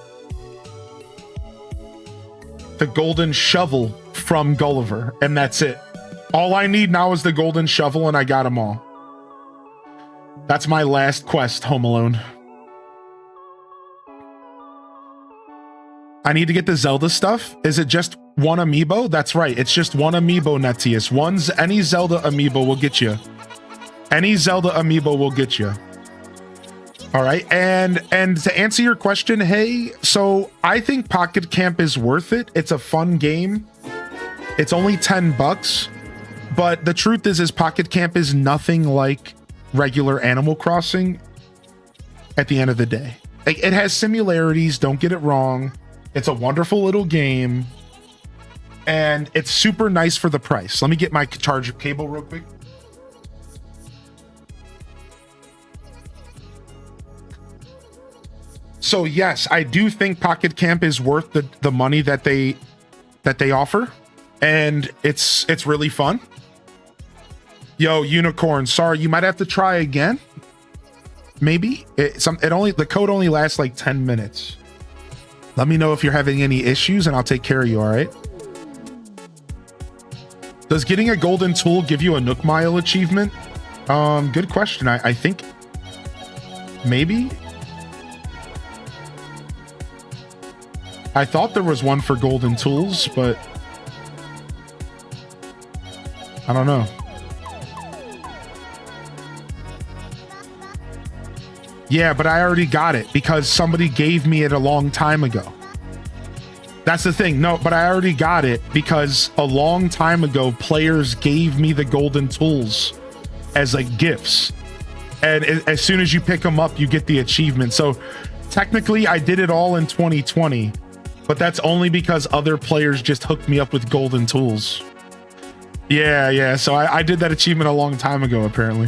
the golden shovel from Gulliver, and that's it. All I need now is the golden shovel, and I got them all. That's my last quest, Home Alone. I need to get the Zelda stuff. Is it just one amiibo? That's right. It's just one amiibo, Netius. Any Zelda amiibo will get you. Any Zelda amiibo will get you. All right. And to answer your question, hey, so I think Pocket Camp is worth it. It's a fun game. It's only $10, but the truth is Pocket Camp is nothing like regular Animal Crossing at the end of the day. Like, it has similarities, don't get it wrong. It's a wonderful little game, and it's super nice for the price. Let me get my charger cable real quick. So yes, I do think Pocket Camp is worth the money that they offer, and it's really fun. Yo, Unicorn, sorry, you might have to try again. Maybe the code only lasts like 10 minutes. Let me know if you're having any issues and I'll take care of you, all right? Does getting a golden tool give you a Nook Mile achievement? Good question. I think maybe. I thought there was one for golden tools, but I don't know. Yeah, but I already got it because somebody gave me it a long time ago. That's the thing. No, but I already got it because a long time ago, players gave me the golden tools as like gifts. And as soon as you pick them up, you get the achievement. So technically I did it all in 2020, but that's only because other players just hooked me up with golden tools. Yeah. So I did that achievement a long time ago, apparently.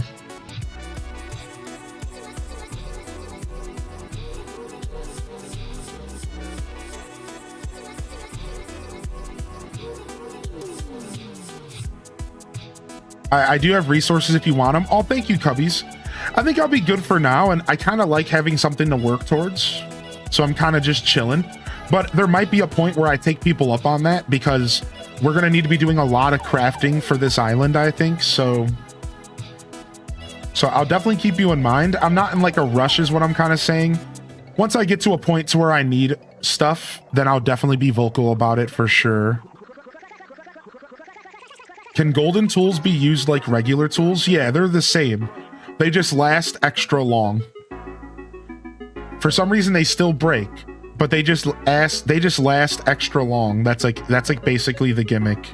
I do have resources if you want them. Oh, thank you, Cubbies. I think I'll be good for now, and I kind of like having something to work towards. So I'm kind of just chilling. But there might be a point where I take people up on that because we're going to need to be doing a lot of crafting for this island, I think. So I'll definitely keep you in mind. I'm not in like a rush is what I'm kind of saying. Once I get to a point to where I need stuff, then I'll definitely be vocal about it for sure. Can golden tools be used like regular tools? Yeah, they're the same. They just last extra long. For some reason, they still break, but they just last extra long. That's like basically the gimmick.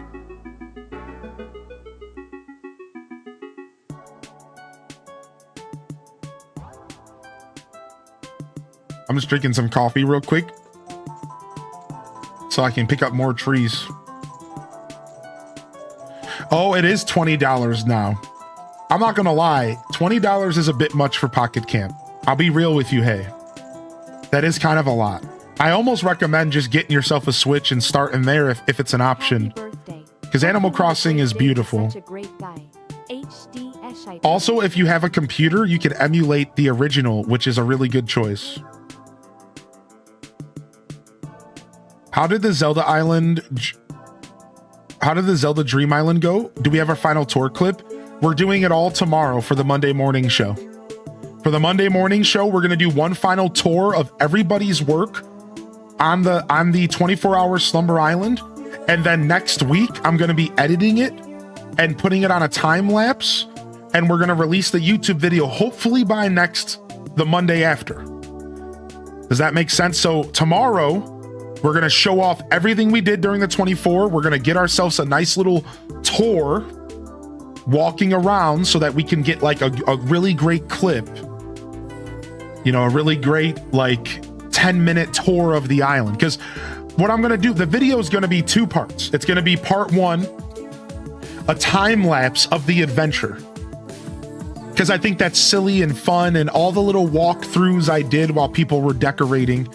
I'm just drinking some coffee real quick so I can pick up more trees. Oh, it is $20 now. I'm not gonna lie, $20 is a bit much for Pocket Camp. I'll be real with you, hey. That is kind of a lot. I almost recommend just getting yourself a Switch and starting there if it's an option. Because Animal Crossing is beautiful. Also, if you have a computer, you can emulate the original, which is a really good choice. How did the Zelda Dream Island go? Do we have our final tour clip? We're doing it all tomorrow for the Monday morning show. For the Monday morning show, we're going to do one final tour of everybody's work on the 24-hour Slumber Island. And then next week, I'm going to be editing it and putting it on a time lapse. And we're going to release the YouTube video hopefully by the Monday after. Does that make sense? So tomorrow, we're going to show off everything we did during the 24. We're going to get ourselves a nice little tour walking around so that we can get like a really great clip. You know, a really great like 10-minute tour of the island. Because what I'm going to do, the video is going to be 2 parts. It's going to be part 1, a time lapse of the adventure. Because I think that's silly and fun and all the little walkthroughs I did while people were decorating.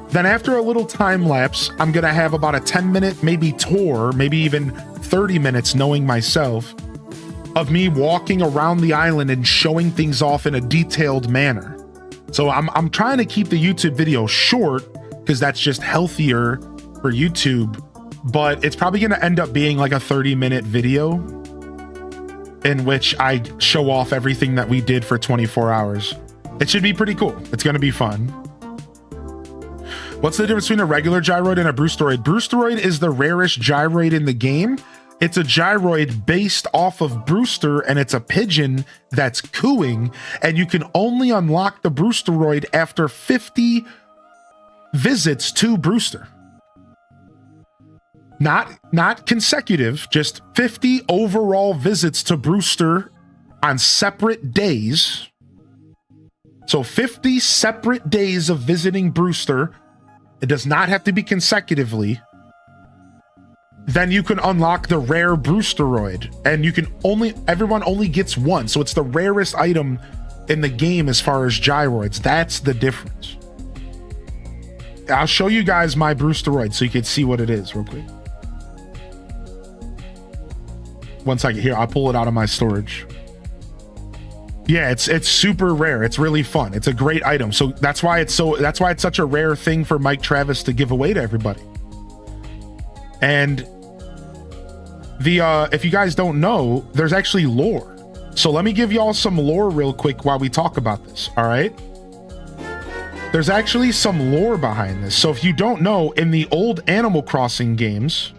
Then after a little time lapse, I'm going to have about a 10-minute maybe tour, maybe even 30 minutes knowing myself, of me walking around the island and showing things off in a detailed manner. So I'm trying to keep the YouTube video short because that's just healthier for YouTube, but it's probably going to end up being like a 30-minute video in which I show off everything that we did for 24 hours. It should be pretty cool. It's going to be fun. What's the difference between a regular gyroid and a Brewsteroid? Brewsteroid is the rarest gyroid in the game. It's a gyroid based off of Brewster, and it's a pigeon that's cooing, and you can only unlock the Brewsteroid after 50 visits to Brewster. Not consecutive, just 50 overall visits to Brewster on separate days. So 50 separate days of visiting Brewster. It does not have to be consecutively. Then you can unlock the rare Brewsteroid, and you can everyone only gets one. So it's the rarest item in the game as far as gyroids. That's the difference. I'll show you guys my Brewsteroid so you can see what it is real quick. One second here, I'll pull it out of my storage. Yeah, it's super rare. It's really fun. It's a great item. So that's why it's such a rare thing for Mike Travis to give away to everybody. And if you guys don't know, there's actually lore. So let me give y'all some lore real quick while we talk about this. All right. There's actually some lore behind this. So if you don't know, in the old Animal Crossing games,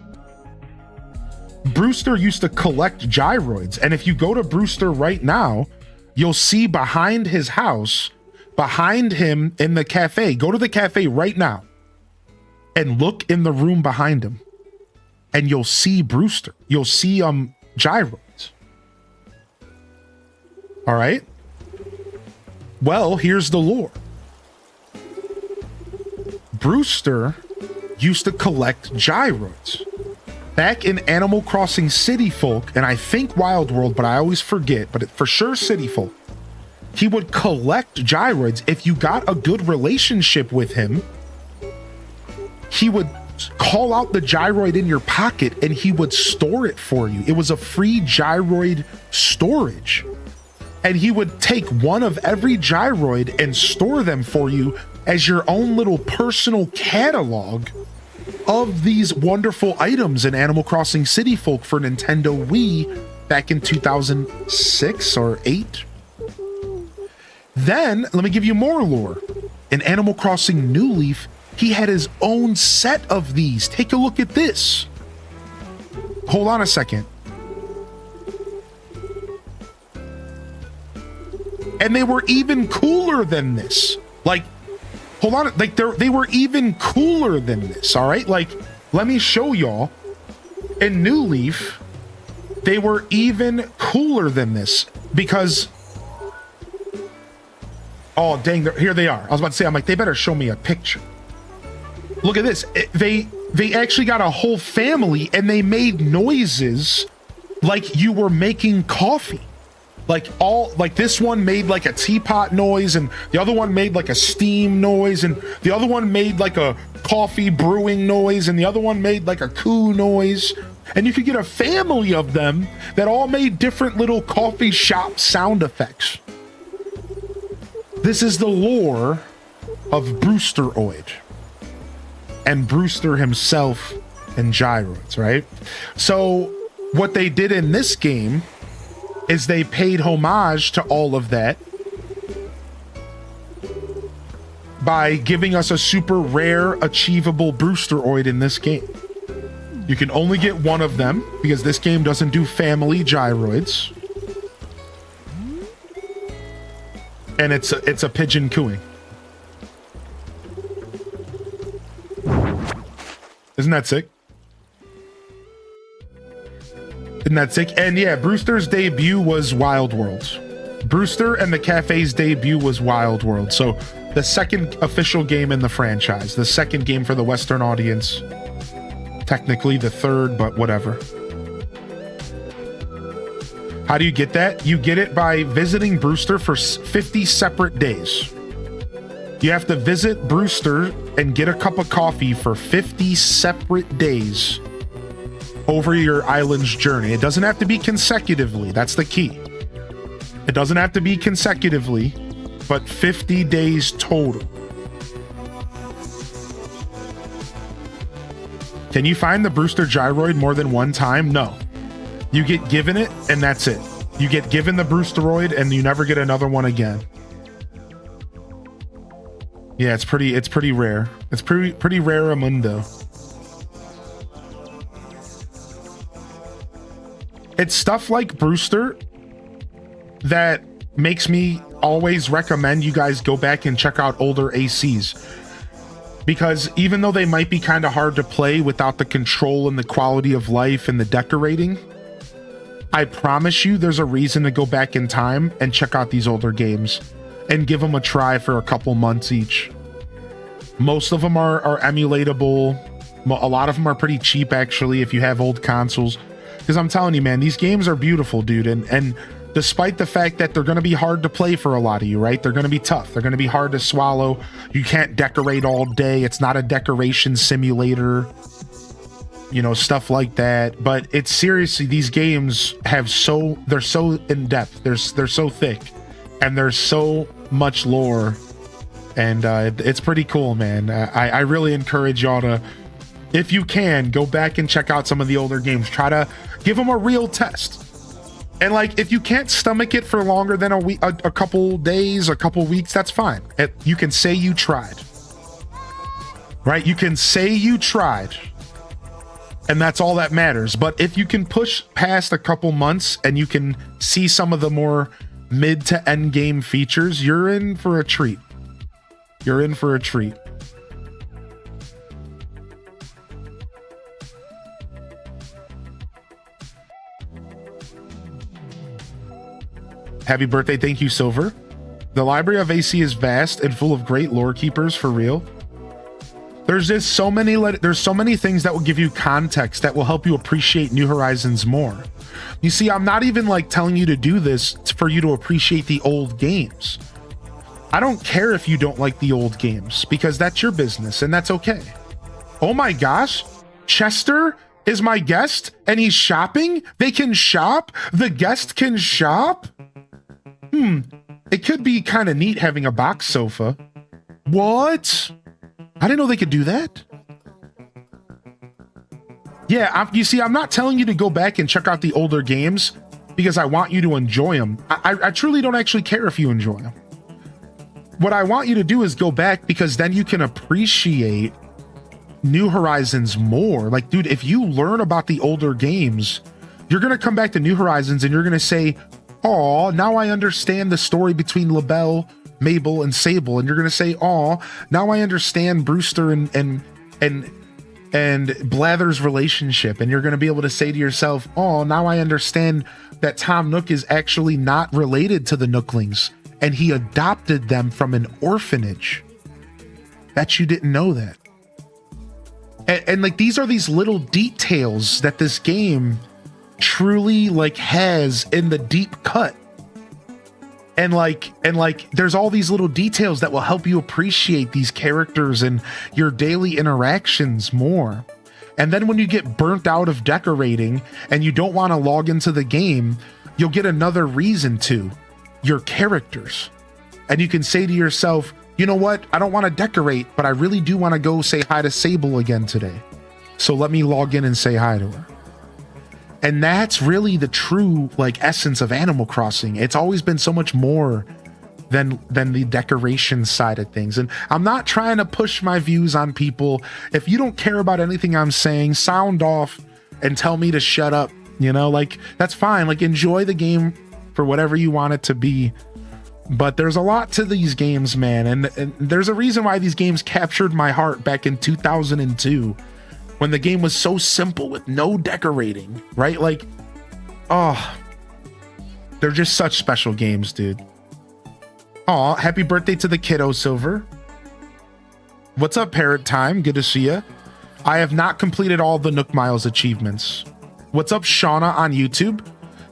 Brewster used to collect gyroids. And if you go to Brewster right now, you'll see behind his house, behind him in the cafe. Go to the cafe right now and look in the room behind him, and you'll see Brewster. You'll see gyroids. All right. Well, here's the lore. Brewster used to collect gyroids. Back in Animal Crossing City Folk, and I think Wild World, but I always forget, but for sure City Folk, he would collect gyroids. If you got a good relationship with him, he would call out the gyroid in your pocket and he would store it for you. It was a free gyroid storage. And he would take one of every gyroid and store them for you as your own little personal catalog of these wonderful items in Animal Crossing City Folk for Nintendo Wii back in 2006 or 8. Then, let me give you more lore. In Animal Crossing New Leaf, he had his own set of these. Take a look at this. Hold on a second. And they were even cooler than this. Like, hold on, like they were even cooler than this, all right? Like, let me show y'all. In New Leaf, they were even cooler than this because, oh dang, here they are. I was about to say, I'm like, they better show me a picture. Look at this. They actually got a whole family and they made noises like you were making coffee. Like this one made like a teapot noise, and the other one made like a steam noise, and the other one made like a coffee brewing noise, and the other one made like a coo noise. And you could get a family of them that all made different little coffee shop sound effects. This is the lore of Brewsteroid and Brewster himself and gyroids, right? So what they did in this game is they paid homage to all of that by giving us a super rare, achievable Brewsteroid in this game. You can only get one of them because this game doesn't do family gyroids. And it's a pigeon cooing. Isn't that sick? Isn't that sick? And yeah, Brewster's debut was Wild World. Brewster and the Cafe's debut was Wild World. So the second official game in the franchise, the second game for the Western audience. Technically the third, but whatever. How do you get that? You get it by visiting Brewster for 50 separate days. You have to visit Brewster and get a cup of coffee for 50 separate days over your island's journey. It doesn't have to be consecutively. That's the key. It doesn't have to be consecutively, but 50 days total. Can you find the Brewster gyroid more than one time? No. You get given it and that's it. You get given the Brewsteroid and you never get another one again. Yeah, it's pretty rare. It's pretty rare mundo. It's stuff like Brewster that makes me always recommend you guys go back and check out older ACs. Because even though they might be kind of hard to play without the control and the quality of life and the decorating, I promise you there's a reason to go back in time and check out these older games and give them a try for a couple months each. Most of them are emulatable. A lot of them are pretty cheap, actually, if you have old consoles. Because I'm telling you, man, these games are beautiful, dude. And despite the fact that they're going to be hard to play for a lot of you, right? They're going to be tough. They're going to be hard to swallow. You can't decorate all day. It's not a decoration simulator. You know, stuff like that. But it's seriously, these games they're so in depth. They're so thick, and there's so much lore, and it's pretty cool, man. I really encourage y'all to, if you can, go back and check out some of the older games. Try to give them a real test. And like, if you can't stomach it for longer than a week, a couple days, a couple weeks, that's fine. You can say you tried, right? You can say you tried. And that's all that matters. But if you can push past a couple months and you can see some of the more mid to end game features, you're in for a treat. You're in for a treat. Happy birthday. Thank you, Silver. The library of AC is vast and full of great lore keepers, for real. There's just so many things that will give you context that will help you appreciate New Horizons more. You see, I'm not even like telling you to do this for you to appreciate the old games. I don't care if you don't like the old games, because that's your business and that's okay. Oh my gosh, Chester is my guest and he's shopping? They can shop? The guest can shop? It could be kind of neat having a box sofa. What? I didn't know they could do that. Yeah, you see, I'm not telling you to go back and check out the older games because I want you to enjoy them. I truly don't actually care if you enjoy them. What I want you to do is go back, because then you can appreciate New Horizons more. Like, dude, if you learn about the older games, you're going to come back to New Horizons and you're going to say, "Oh, now I understand the story between LaBelle, Mabel, and Sable." And you're going to say, "Oh, now I understand Brewster and Blather's relationship." And you're going to be able to say to yourself, "Oh, now I understand that Tom Nook is actually not related to the Nooklings, and he adopted them from an orphanage." Bet you didn't know that. And like, these are these little details that this game truly like has in the deep cut. And like there's all these little details that will help you appreciate these characters and your daily interactions more. And then when you get burnt out of decorating and you don't want to log into the game, you'll get another reason to: your characters. And you can say to yourself, "You know what? I don't want to decorate, but I really do want to go say hi to Sable again today. So let me log in and say hi to her." And that's really the true like essence of Animal Crossing. It's always been so much more than the decoration side of things. And I'm not trying to push my views on people. If you don't care about anything I'm saying, sound off and tell me to shut up. You know, like, that's fine. Like, enjoy the game for whatever you want it to be. But there's a lot to these games, man. And there's a reason why these games captured my heart back in 2002. When the game was so simple with no decorating, right? Like, oh, they're just such special games, dude. Aw, happy birthday to the kiddo, Silver. What's up, Parrot Time? Good to see you. I have not completed all the Nook Miles achievements. What's up, Shauna on YouTube?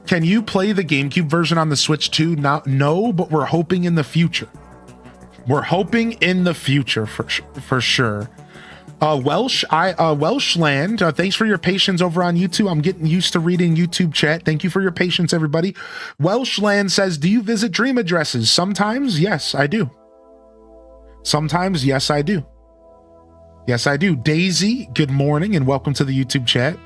Can you play the GameCube version on the Switch too? No, but we're hoping in the future. We're hoping in the future for sure. Welshland, thanks for your patience over on YouTube. I'm getting used to reading YouTube chat. Thank you for your patience, everybody. Welshland says, "Do you visit dream addresses?" Sometimes, yes, I do. Sometimes, yes, I do. Yes, I do. Daisy, good morning and welcome to the YouTube chat.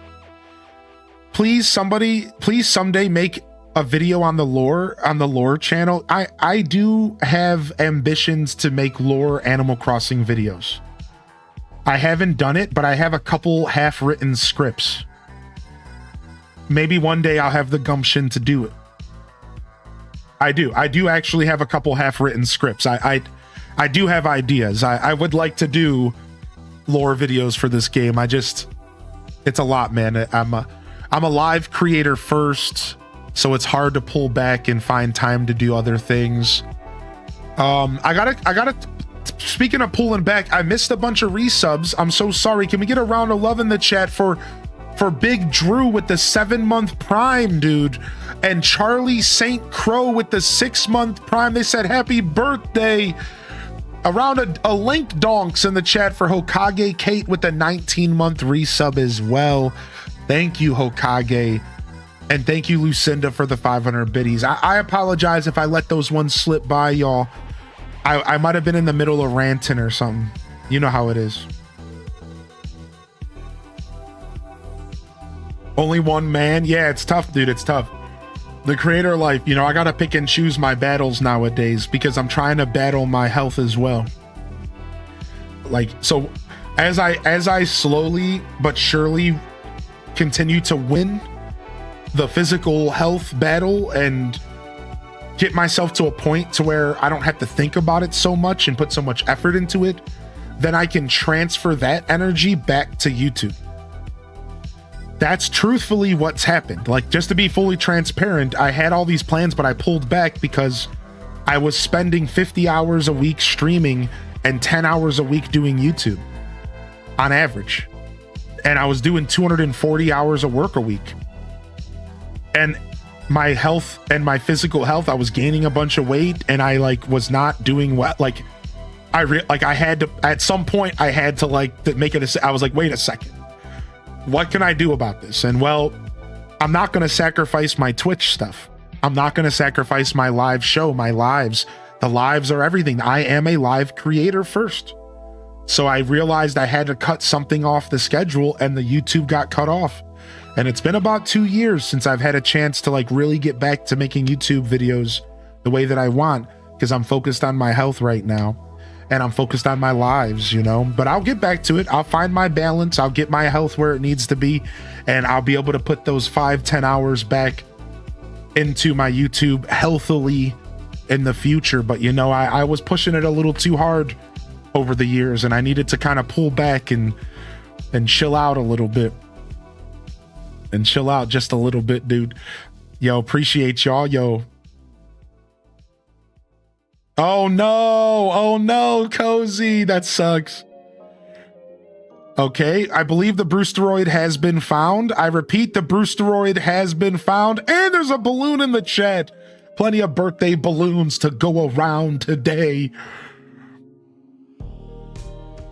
Please someday make a video on the lore channel. I do have ambitions to make lore Animal Crossing videos. I haven't done it, but I have a couple half-written scripts. Maybe one day I'll have the gumption to do it. I do actually have a couple half-written scripts. I do have ideas. I would like to do lore videos for this game. It's a lot, man. I'm a live creator first, so it's hard to pull back and find time to do other things. I gotta speaking of pulling back, I missed a bunch of resubs. I'm so sorry. Can we get a round of love in the chat for Big Drew with the 7-month prime, dude, and Charlie St. Crow with the 6-month prime? They said happy birthday. Around a link donks in the chat for Hokage Kate with the 19-month resub as well. Thank you, Hokage. And thank you, Lucinda, for the 500 biddies. I apologize if I let those ones slip by, y'all. I might have been in the middle of ranting or something. You know how it is. Only one man? Yeah, it's tough, dude. It's tough. The creator life, you know, I gotta pick and choose my battles nowadays because I'm trying to battle my health as well. Like, so as I slowly but surely continue to win the physical health battle and get myself to a point to where I don't have to think about it so much and put so much effort into it, then I can transfer that energy back to YouTube. That's truthfully what's happened. Like, just to be fully transparent, I had all these plans, but I pulled back because I was spending 50 hours a week streaming and 10 hours a week doing YouTube on average. And I was doing 240 hours of work a week. And my health and my physical health, I was gaining a bunch of weight and I was not doing well. Like, I had to, at some point I had to make it I was like, wait a second. What can I do about this? And well, I'm not going to sacrifice my Twitch stuff. I'm not going to sacrifice my live show, my lives. The lives are everything. I am a live creator first. So I realized I had to cut something off the schedule and the YouTube got cut off. And it's been about 2 years since I've had a chance to really get back to making YouTube videos the way that I want, because I'm focused on my health right now. And I'm focused on my lives, you know, but I'll get back to it. I'll find my balance. I'll get my health where it needs to be. And I'll be able to put those 5-10 hours back into my YouTube healthily in the future. But, you know, I was pushing it a little too hard over the years and I needed to kind of pull back and chill out a little bit. And chill out just a little bit, dude. Yo, appreciate y'all. Yo. Oh no, Cozy, that sucks. Okay, I believe the Brewsteroid has been found. I repeat, the Brewsteroid has been found, and there's a balloon in the chat. Plenty of birthday balloons to go around today.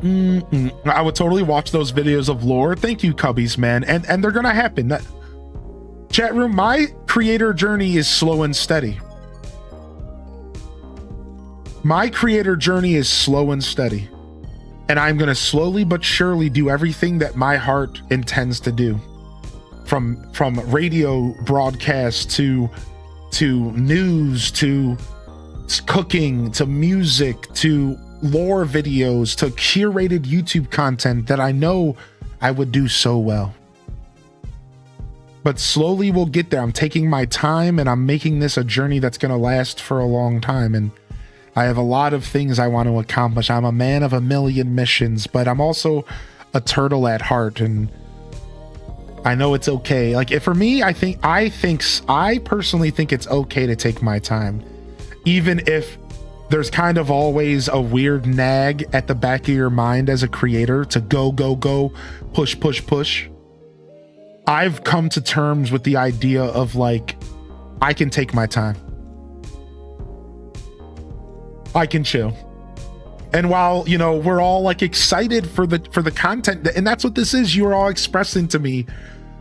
I would totally watch those videos of lore. Thank you, Cubbies, man, and they're gonna happen. Chat room, my creator journey is slow and steady. My creator journey is slow and steady, and I'm going to slowly but surely do everything that my heart intends to do, from radio broadcasts to news, to cooking, to music, to lore videos, to curated YouTube content that I know I would do so well. But slowly we'll get there. I'm taking my time and I'm making this a journey that's going to last for a long time. And I have a lot of things I want to accomplish. I'm a man of a million missions, but I'm also a turtle at heart, and I know it's okay. For me, I personally think it's okay to take my time, even if there's kind of always a weird nag at the back of your mind as a creator to go, push. I've come to terms with the idea of I can take my time. I can chill. And while, you know, we're all excited for the content, and that's what this is, you're all expressing to me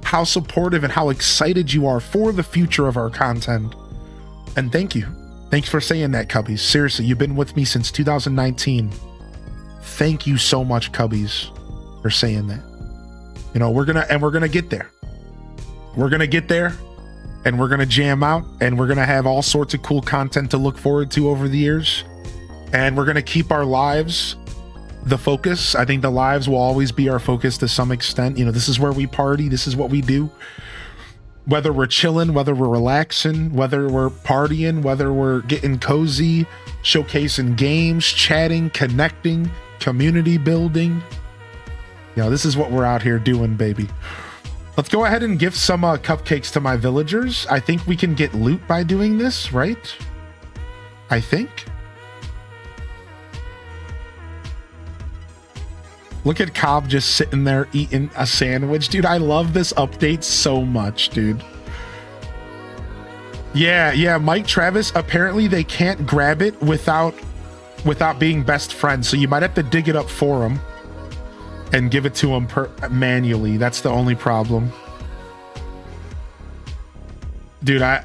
how supportive and how excited you are for the future of our content. And thank you. Thanks for saying that, Cubbies. Seriously, you've been with me since 2019. Thank you so much, Cubbies, for saying that. You know, we're gonna get there. We're gonna get there. and we're going to jam out, and we're going to have all sorts of cool content to look forward to over the years. And we're going to keep our lives the focus. I think the lives will always be our focus to some extent. You know, this is where we party. This is what we do. Whether we're chilling, whether we're relaxing, whether we're partying, whether we're getting cozy, showcasing games, chatting, connecting, community building. You know, this is what we're out here doing, baby. Let's go ahead and gift some cupcakes to my villagers. I think we can get loot by doing this, right? I think. Look at Cobb just sitting there eating a sandwich. Dude, I love this update so much, dude. Yeah, Mike Travis, apparently they can't grab it without being best friends. So you might have to dig it up for him and give it to him manually. That's the only problem. Dude, I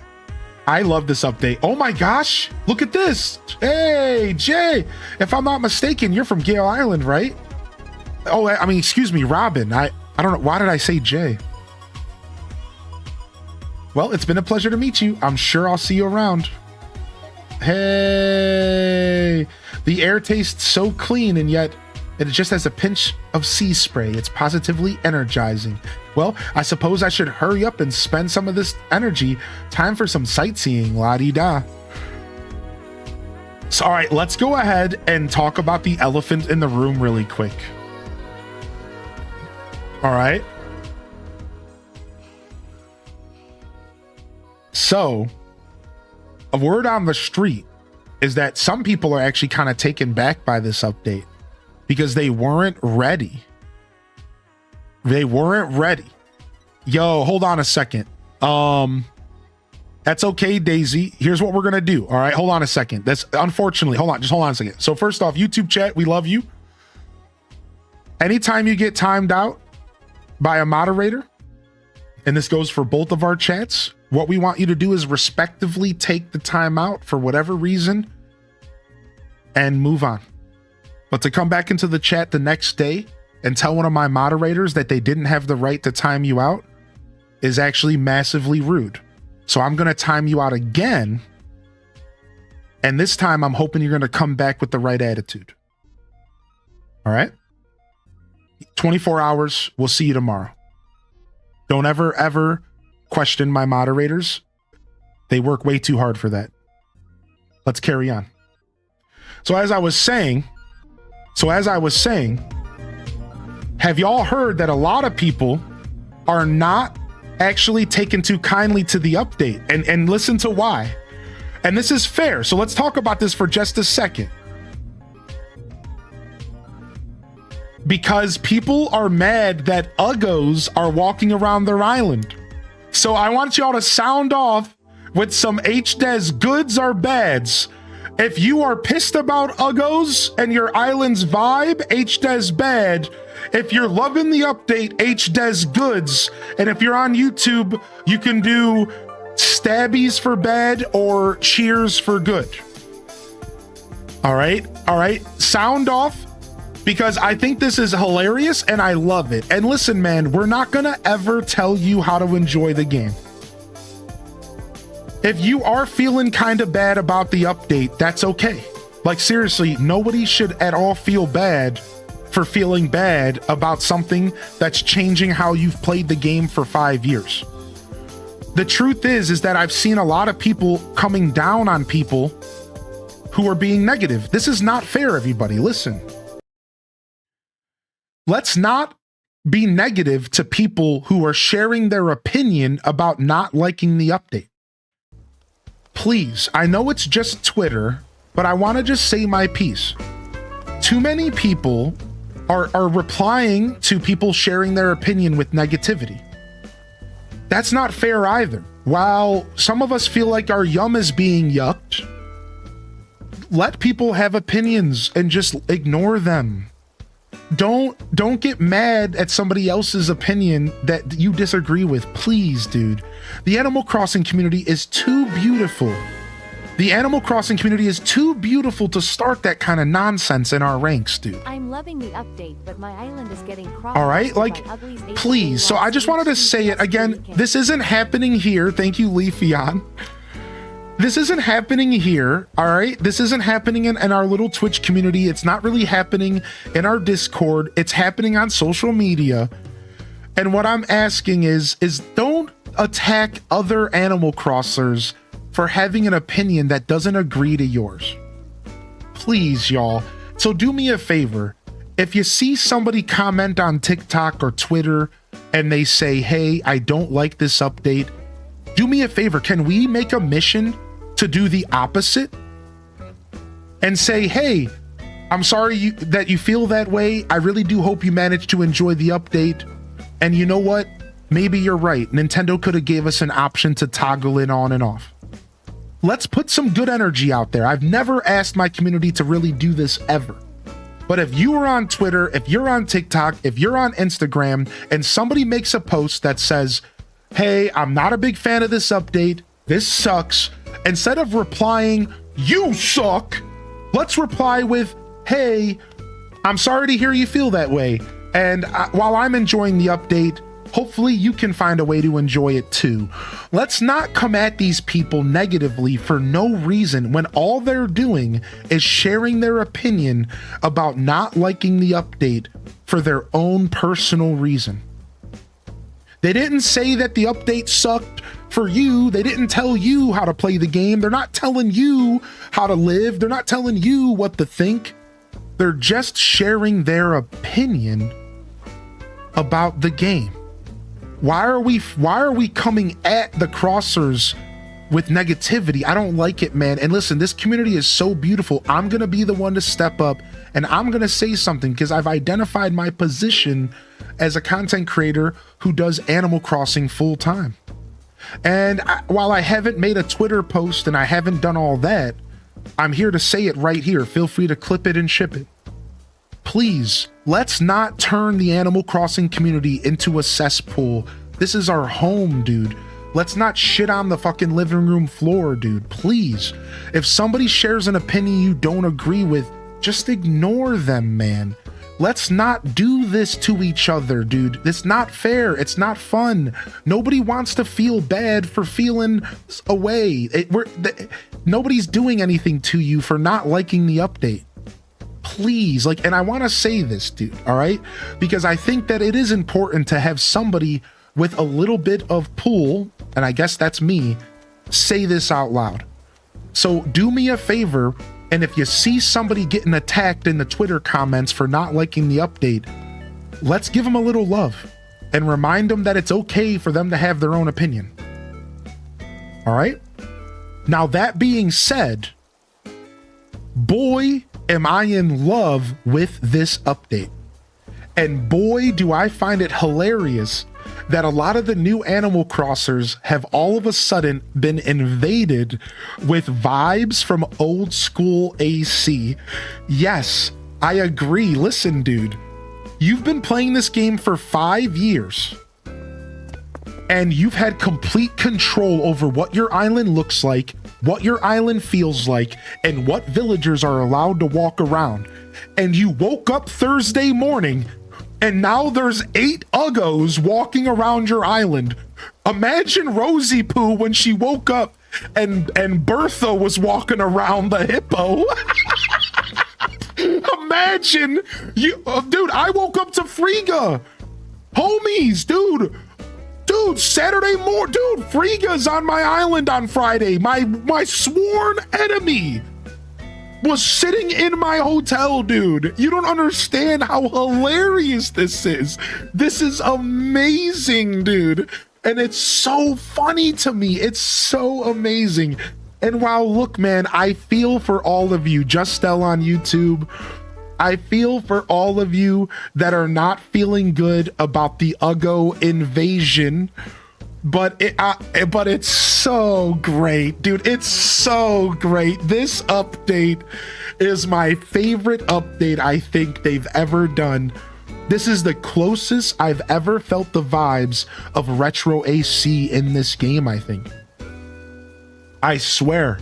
love this update. Oh my gosh, look at this. Hey, Jay, if I'm not mistaken, you're from Gale Island, right? Oh, I mean, excuse me, Robin. I don't know. Why did I say Jay? Well, it's been a pleasure to meet you. I'm sure I'll see you around. Hey, the air tastes so clean, and yet it just has a pinch of sea spray. It's positively energizing. Well, I suppose I should hurry up and spend some of this energy. Time for some sightseeing, la-di-da. So, all right, let's go ahead and talk about the elephant in the room really quick. All right. So, a word on the street is that some people are actually kind of taken back by this update because they weren't ready. They weren't ready. Yo, hold on a second. That's okay, Daisy. Here's what we're going to do. All right, hold on a second. That's unfortunately, hold on a second. So first off, YouTube chat, we love you. Anytime you get timed out by a moderator, and this goes for both of our chats, what we want you to do is respectively take the time out for whatever reason and move on. But to come back into the chat the next day and tell one of my moderators that they didn't have the right to time you out is actually massively rude. So I'm going to time you out again. And this time I'm hoping you're going to come back with the right attitude. All right? 24 hours. We'll see you tomorrow. Don't ever question my moderators. They work way too hard for that. Let's carry on. So as I was saying, have y'all heard that a lot of people are not actually taken too kindly to the update? And listen to why. And this is fair. So let's talk about this for just a second. Because people are mad that uggos are walking around their island. So I want y'all to sound off with some HDES goods or bads. If you are pissed about uggos and your island's vibe, HDES bad. If you're loving the update, HDES goods. And if you're on YouTube, you can do stabbies for bad or cheers for good. All right. Sound off. Because I think this is hilarious and I love it. And listen, man, we're not going to ever tell you how to enjoy the game. If you are feeling kind of bad about the update, that's okay. Like, seriously, nobody should at all feel bad for feeling bad about something that's changing how you've played the game for 5 years. The truth is that I've seen a lot of people coming down on people who are being negative. This is not fair, everybody. Listen. Let's not be negative to people who are sharing their opinion about not liking the update. Please, I know it's just Twitter, but I want to just say my piece. Too many people are replying to people sharing their opinion with negativity. That's not fair either. While some of us feel like our yum is being yucked, let people have opinions and just ignore them. Don't get mad at somebody else's opinion that you disagree with. Please, dude. The Animal Crossing community is too beautiful The Animal Crossing community is too beautiful to start that kind of nonsense in our ranks, dude. I'm loving the update, but my island is getting crossed. All right, like, please. So I just wanted to say it again. This isn't happening here. Thank you, Leafeon. This isn't happening here, all right? This isn't happening in our little Twitch community. It's not really happening in our Discord. It's happening on social media. And what I'm asking is don't attack other Animal Crossers for having an opinion that doesn't agree to yours. Please, y'all. So do me a favor. If you see somebody comment on TikTok or Twitter and they say, hey, I don't like this update, do me a favor. Can we make a mission to do the opposite and say, hey, I'm sorry that you feel that way. I really do hope you managed to enjoy the update. And you know what? Maybe you're right. Nintendo could have gave us an option to toggle it on and off. Let's put some good energy out there. I've never asked my community to really do this ever. But if you are on Twitter, if you're on TikTok, if you're on Instagram, and somebody makes a post that says, hey, I'm not a big fan of this update, this sucks, instead of replying, you suck, let's reply with, hey, I'm sorry to hear you feel that way. And while I'm enjoying the update, hopefully you can find a way to enjoy it too. Let's not come at these people negatively for no reason when all they're doing is sharing their opinion about not liking the update for their own personal reason. They didn't say that the update sucked for you. They didn't tell you how to play the game. They're not telling you how to live. They're not telling you what to think. They're just sharing their opinion about the game. Why are we coming at the crossers with negativity? I don't like it, man. And listen, this community is so beautiful. I'm going to be the one to step up and I'm going to say something because I've identified my position as a content creator who does Animal Crossing full time. And while I haven't made a Twitter post and I haven't done all that, I'm here to say it right here. Feel free to clip it and ship it. Please, let's not turn the Animal Crossing community into a cesspool. This is our home, dude. Let's not shit on the fucking living room floor, dude. Please. If somebody shares an opinion you don't agree with, just ignore them, man. Let's not do this to each other, dude. It's not fair. It's not fun. Nobody wants to feel bad for feeling away. Nobody's doing anything to you for not liking the update. Please, like, and I want to say this, dude, all right? Because I think that it is important to have somebody with a little bit of pull, and I guess that's me, say this out loud. So do me a favor, and if you see somebody getting attacked in the Twitter comments for not liking the update, let's give them a little love and remind them that it's okay for them to have their own opinion. All right? Now, that being said, boy, am I in love with this update. And boy, do I find it hilarious that a lot of the new Animal Crossers have all of a sudden been invaded with vibes from old school AC. Yes, I agree. Listen, dude, you've been playing this game for 5 years and you've had complete control over what your island looks like, what your island feels like, and what villagers are allowed to walk around. And you woke up Thursday morning and now there's 8 uggos walking around your island. Imagine Rosie Poo when she woke up and Bertha was walking around the hippo. Imagine you, dude, I woke up to Frigga. Homies, dude, Saturday morning, dude, Frigga's on my island on Friday. My sworn enemy was sitting in my hotel, dude. You don't understand how hilarious this is. This is amazing, dude. And it's so funny to me. It's so amazing. And wow, look, man, I feel for all of you, Justel on YouTube. I feel for all of you that are not feeling good about the Uggo invasion, but it's so great, dude. It's so great. This update is my favorite update I think they've ever done. This is the closest I've ever felt the vibes of retro AC in this game, I think. I swear.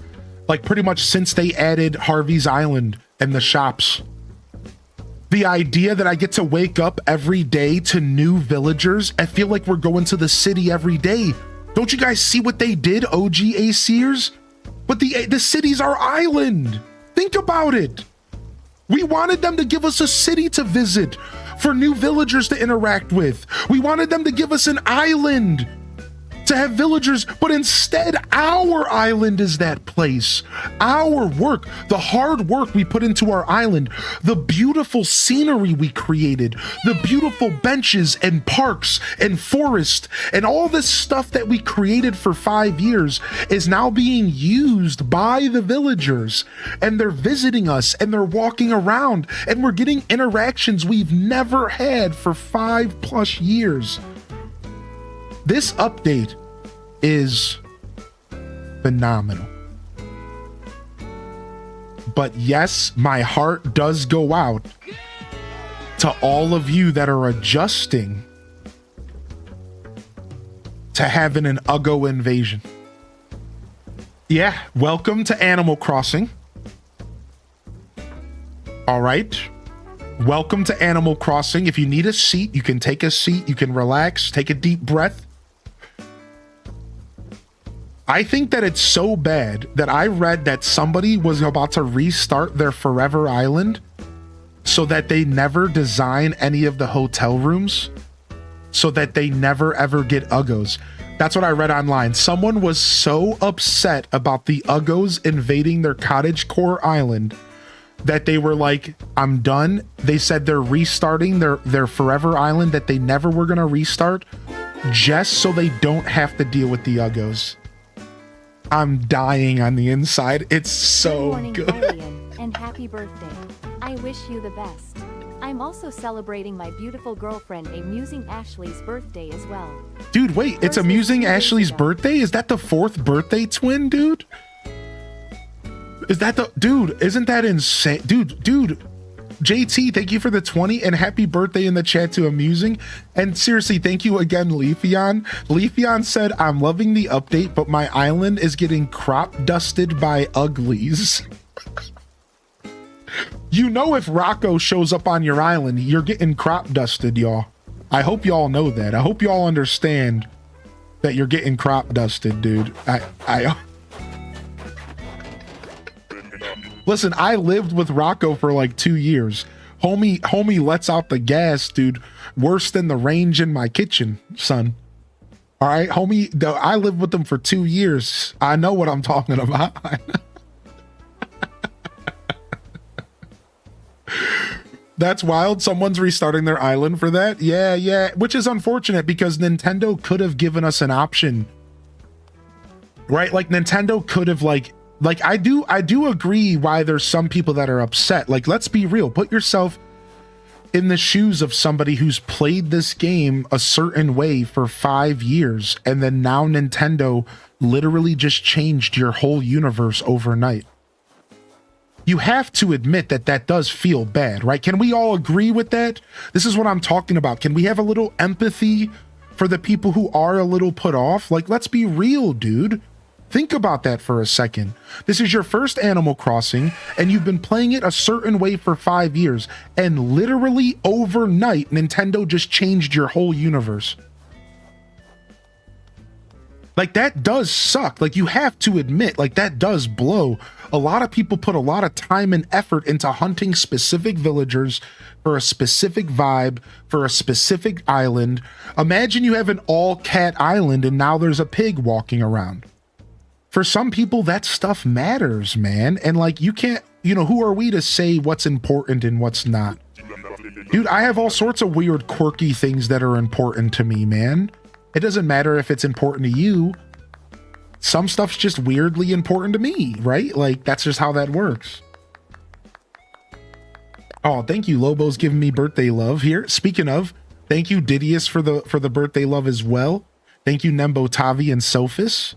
like pretty much since they added Harvey's Island and the shops. The idea that I get to wake up every day to new villagers, I feel like we're going to the city every day. Don't you guys see what they did, OG ACers? But the city's our island. Think about it. We wanted them to give us a city to visit for new villagers to interact with. We wanted them to give us an island to have villagers, but instead our island is that place. Our work, the hard work we put into our island, the beautiful scenery we created, the beautiful benches and parks and forest and all this stuff that we created for 5 years is now being used by the villagers, and they're visiting us and they're walking around and we're getting interactions we've never had for 5+ years. This update is phenomenal. But yes, my heart does go out to all of you that are adjusting to having an Uggo invasion. Yeah, welcome to Animal Crossing. All right. Welcome to Animal Crossing. If you need a seat, you can take a seat, you can relax, take a deep breath. I think that it's so bad that I read that somebody was about to restart their Forever Island so that they never design any of the hotel rooms, so that they never ever get Uggos. That's what I read online. Someone was so upset about the Uggos invading their cottagecore island that they were like, I'm done. They said they're restarting their Forever Island that they never were going to restart just so they don't have to deal with the Uggos. I'm dying on the inside. It's so morning, good. Hylian, and happy birthday. I wish you the best. I'm also celebrating my beautiful girlfriend Amusing Ashley's birthday as well. Dude, wait, it's Thursday, Amusing 2 days Ashley's ago. birthday? Is that the 4th birthday twin, dude? Is that the dude? Isn't that insane? Dude, JT, thank you for the 20 and happy birthday in the chat to Amusing. And seriously, thank you again, Leafeon. Leafeon said, I'm loving the update, but my island is getting crop dusted by uglies. You know, if Rocco shows up on your island, you're getting crop dusted, y'all. I hope y'all know that. I hope y'all understand that you're getting crop dusted, dude. Listen, I lived with Rocco for like 2 years. Homie lets out the gas, dude. Worse than the range in my kitchen, son. All right, homie, I lived with them for 2 years. I know what I'm talking about. That's wild. Someone's restarting their island for that. Yeah. Which is unfortunate because Nintendo could have given us an option. Right? Like Nintendo could have like I do agree why there's some people that are upset. Like, let's be real. Put yourself in the shoes of somebody who's played this game a certain way for 5 years, and then now Nintendo literally just changed your whole universe overnight. You have to admit that that does feel bad, right? Can we all agree with that? This is what I'm talking about. Can we have a little empathy for the people who are a little put off? Like, let's be real, dude. Think about that for a second. This is your first Animal Crossing, and you've been playing it a certain way for 5 years, and literally overnight, Nintendo just changed your whole universe. Like, that does suck. Like, you have to admit, like, that does blow. A lot of people put a lot of time and effort into hunting specific villagers for a specific vibe, for a specific island. Imagine you have an all-cat island, and now there's a pig walking around. For some people, that stuff matters, man. And like, you can't, who are we to say what's important and what's not? Dude, I have all sorts of weird, quirky things that are important to me, man. It doesn't matter if it's important to you. Some stuff's just weirdly important to me, right? Like, that's just how that works. Oh, thank you. Lobo's giving me birthday love here. Speaking of, thank you, Didius, for the birthday love as well. Thank you, Nembo, Tavi, and Sophis.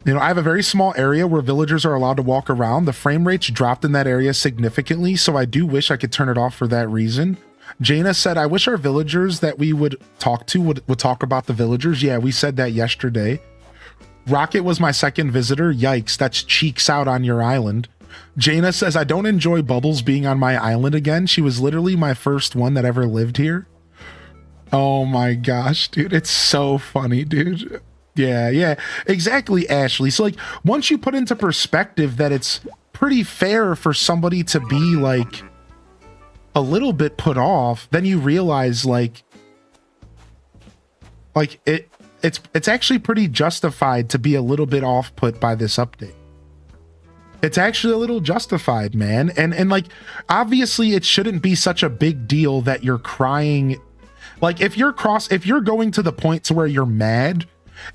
I have a very small area where villagers are allowed to walk around. The frame rates dropped in that area significantly, so I do wish I could turn it off for that reason. Jaina said, I wish our villagers that we would talk to would talk about the villagers. Yeah, we said that yesterday. Rocket was my second visitor. Yikes, that's cheeks out on your island. Jaina says, I don't enjoy Bubbles being on my island again. She was literally my first one that ever lived here. Oh my gosh, dude. It's so funny, dude. Yeah, exactly, Ashley. So like, once you put into perspective that it's pretty fair for somebody to be like a little bit put off, then you realize like it's actually pretty justified to be a little bit off put by this update. It's actually a little justified, man. And like, obviously it shouldn't be such a big deal that you're crying. Like if you're going to the point to where you're mad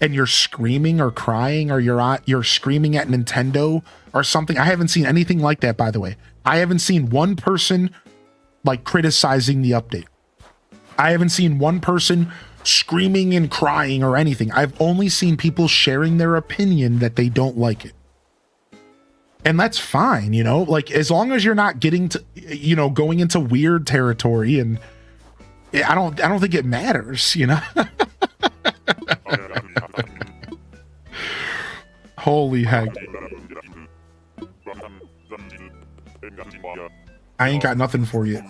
and you're screaming or crying, or you're screaming at Nintendo or something. I haven't seen anything like that, by the way. I haven't seen one person like criticizing the update. I haven't seen one person screaming and crying or anything. I've only seen people sharing their opinion that they don't like it. And that's fine, you know, like as long as you're not getting to, you know, going into weird territory, and I don't think it matters, you know. Holy heck. I ain't got nothing for you.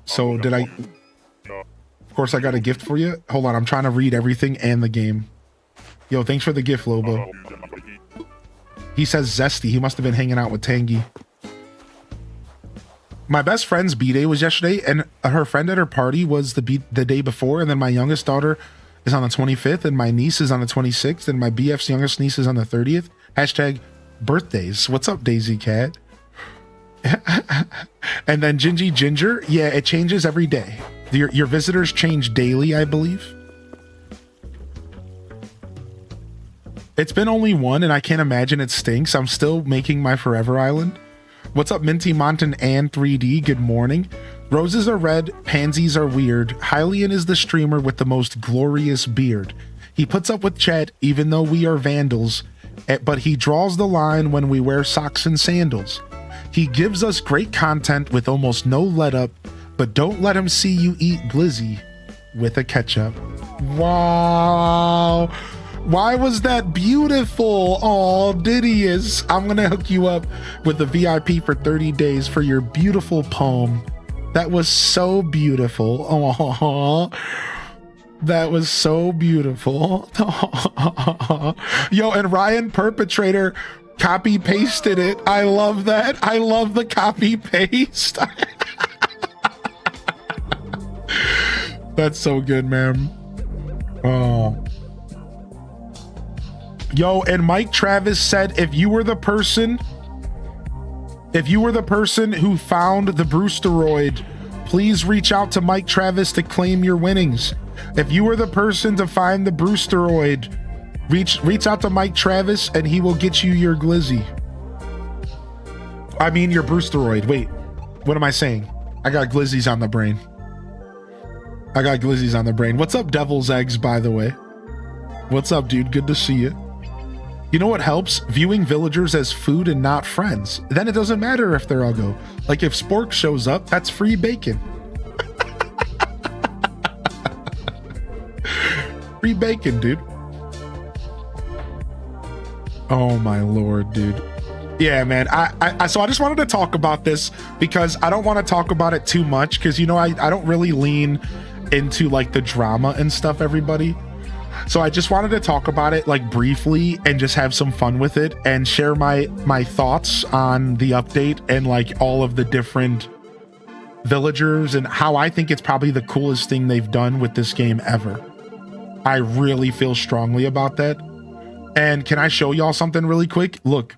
So did I? Of course I got a gift for you. Hold on, I'm trying to read everything and the game. Yo, thanks for the gift, Lobo. He says zesty. He must have been hanging out with Tangy. My best friend's B-Day was yesterday, and her friend at her party was the day before, and then my youngest daughter is on the 25th, and my niece is on the 26th, and my BF's youngest niece is on the 30th. Hashtag birthdays. What's up, Daisy Cat? And then Gingy Ginger. Yeah, it changes every day. Your visitors change daily, I believe. It's been only one, and I can't imagine it stinks. I'm still making my forever island. What's up, Minty Mountain and 3D? Good morning. Roses are red, pansies are weird. Hylian is the streamer with the most glorious beard. He puts up with chat even though we are vandals, but he draws the line when we wear socks and sandals. He gives us great content with almost no let up, but don't let him see you eat glizzy with a ketchup. Wow. Why was that beautiful? Oh, Didius. I'm going to hook you up with the VIP for 30 days for your beautiful poem. That was so beautiful. Oh, that was so beautiful. Yo, and Ryan Perpetrator copy pasted it. I love that. I love the copy paste. That's so good, man. Oh. Yo, and Mike Travis said, if you were the person who found the Brewsteroid, please reach out to Mike Travis to claim your winnings. If you were the person to find the Brewsteroid, reach out to Mike Travis and he will get you your glizzy. I mean your Brewsteroid. Wait, what am I saying? I got glizzies on the brain. What's up, Devil's Eggs, by the way? What's up, dude? Good to see you. You know what helps? Viewing villagers as food and not friends. Then it doesn't matter if they're uggo. Like if Spork shows up, that's free bacon. Free bacon, dude. Oh my lord, dude. Yeah, man. So I just wanted to talk about this because I don't want to talk about it too much because, you know, I don't really lean into like the drama and stuff, everybody. So I just wanted to talk about it like briefly and just have some fun with it and share my thoughts on the update and like all of the different villagers and how I think it's probably the coolest thing they've done with this game ever. I really feel strongly about that. And can I show y'all something really quick? Look.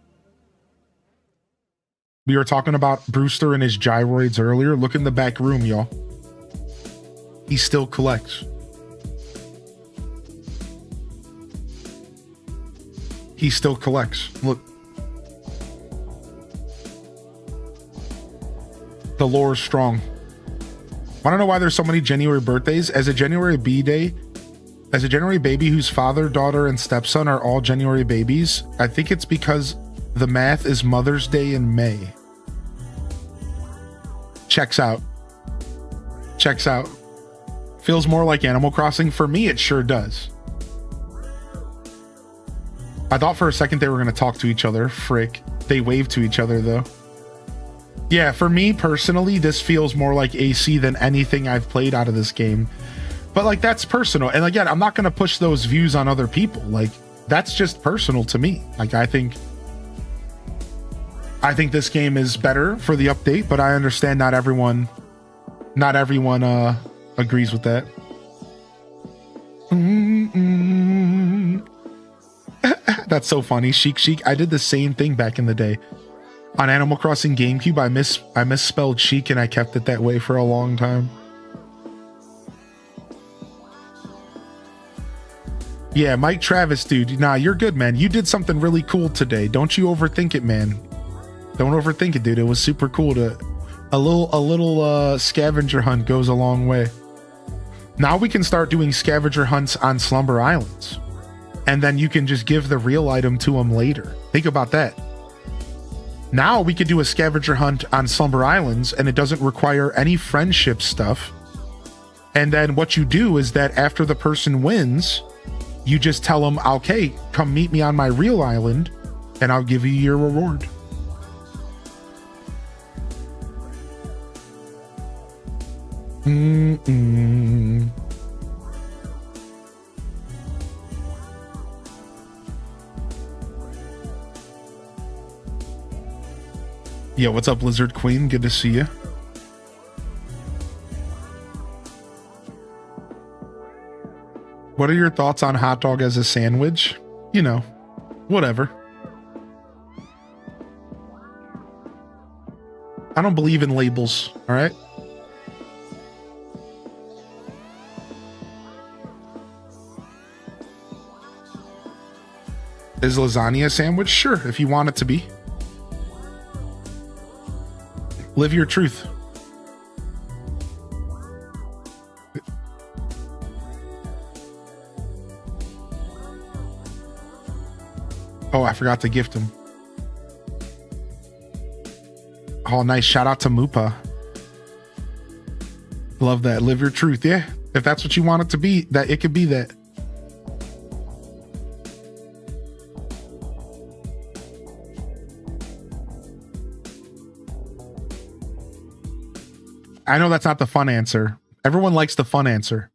We were talking about Brewster and his gyroids earlier. Look in the back room, y'all. He still collects. He still collects. Look. The lore is strong. Want to know why there's so many January birthdays? As a January B-Day, as a January baby whose father, daughter, and stepson are all January babies, I think it's because the math is Mother's Day in May. Checks out. Checks out. Feels more like Animal Crossing. For me, it sure does. I thought for a second they were going to talk to each other. Frick. They waved to each other, though. Yeah, for me personally, this feels more like AC than anything I've played out of this game. But, like, that's personal. And, again, I'm not going to push those views on other people. Like, that's just personal to me. Like, I think this game is better for the update, but I understand not everyone agrees with that. That's so funny. Chic. I did the same thing back in the day. On Animal Crossing GameCube, I misspelled chic and I kept it that way for a long time. Yeah, Mike Travis, dude. Nah, you're good, man. You did something really cool today. Don't you overthink it, man. Don't overthink it, dude. It was super cool to a little scavenger hunt goes a long way. Now we can start doing scavenger hunts on Slumber Islands. And then you can just give the real item to them later. Think about that. Now we could do a scavenger hunt on Slumber Islands and it doesn't require any friendship stuff. And then what you do is that after the person wins, you just tell them, okay, come meet me on my real island and I'll give you your reward. Yeah, what's up, Lizard Queen? Good to see you. What are your thoughts on hot dog as a sandwich? You know, whatever. I don't believe in labels, all right? Is lasagna a sandwich? Sure, if you want it to be. Live your truth. Oh, I forgot to gift him. Oh, nice. Shout out to Mupa. Love that. Live your truth. Yeah. If that's what you want it to be, that it could be that. I know that's not the fun answer. Everyone likes the fun answer.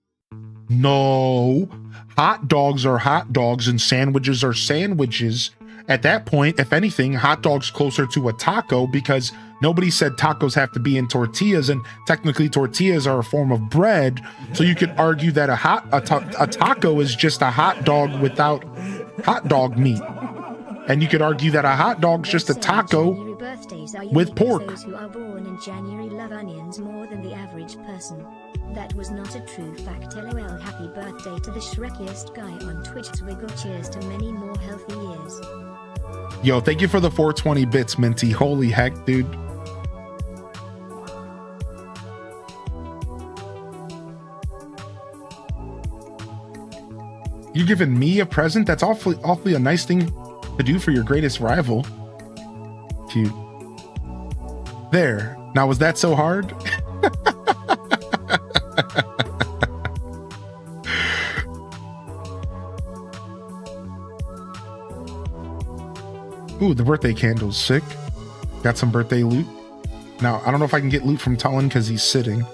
No. Hot dogs are hot dogs and sandwiches are sandwiches. At that point, if anything, hot dog's closer to a taco because nobody said tacos have to be in tortillas, and technically tortillas are a form of bread. So you could argue that a taco is just a hot dog without hot dog meat. And you could argue that a hot dog's just a taco with pork. Those who are born in January love onions more than the average person. That was not a true fact. LOL. Happy birthday to the Shrekiest guy on Twitch. Twiggle. Cheers to many more healthy years. Yo, thank you for the 420 bits, Minty. Holy heck, dude. You giving me a present? That's awfully a nice thing to do for your greatest rival. Cute. There. Now, was that so hard? Ooh, the birthday candle's sick. Got some birthday loot. Now, I don't know if I can get loot from Tullen because he's sitting.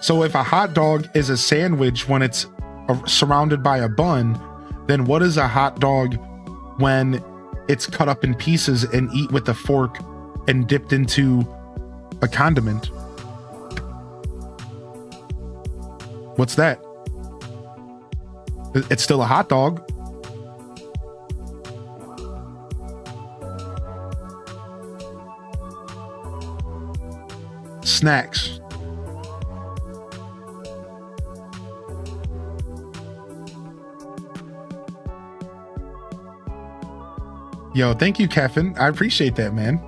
So if a hot dog is a sandwich when it's surrounded by a bun, then what is a hot dog when it's cut up in pieces and eat with a fork and dipped into a condiment? What's that? It's still a hot dog. Snacks. Yo, thank you, Kevin. I appreciate that, man.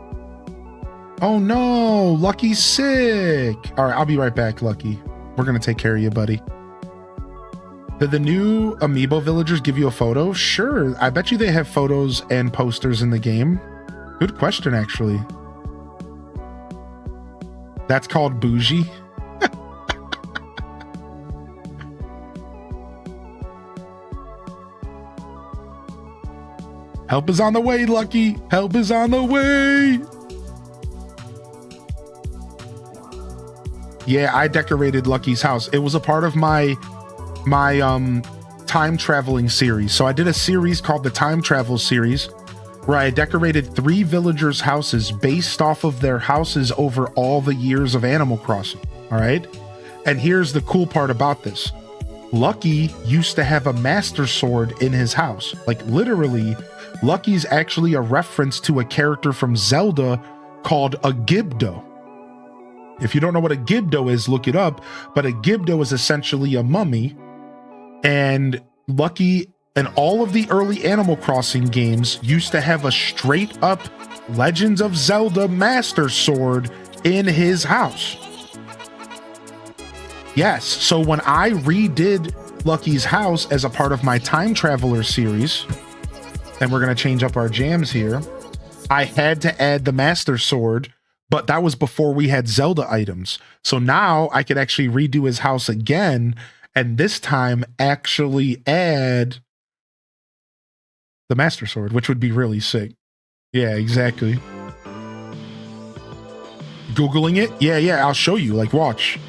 Oh no, Lucky's sick. All right, I'll be right back, Lucky. We're gonna take care of you, buddy. Did the new Amiibo villagers give you a photo? Sure. I bet you they have photos and posters in the game. Good question, actually. That's called bougie. Help is on the way, Lucky. Help is on the way. Yeah, I decorated Lucky's house. It was a part of my time traveling series. So I did a series called the Time Travel series where I decorated 3 villagers' houses based off of their houses over all the years of Animal Crossing. All right. And here's the cool part about this. Lucky used to have a Master Sword in his house. Like literally, Lucky's actually a reference to a character from Zelda called a Gibdo. If you don't know what a Gibdo is, look it up. But a Gibdo is essentially a mummy. And Lucky and all of the early Animal Crossing games used to have a straight up Legends of Zelda Master Sword in his house. Yes, so when I redid Lucky's house as a part of my Time Traveler series, and we're going to change up our jams here, I had to add the Master Sword, but that was before we had Zelda items. So now I could actually redo his house again, and this time actually add the Master Sword, which would be really sick. Yeah, exactly. Googling it? Yeah, I'll show you. Like, watch.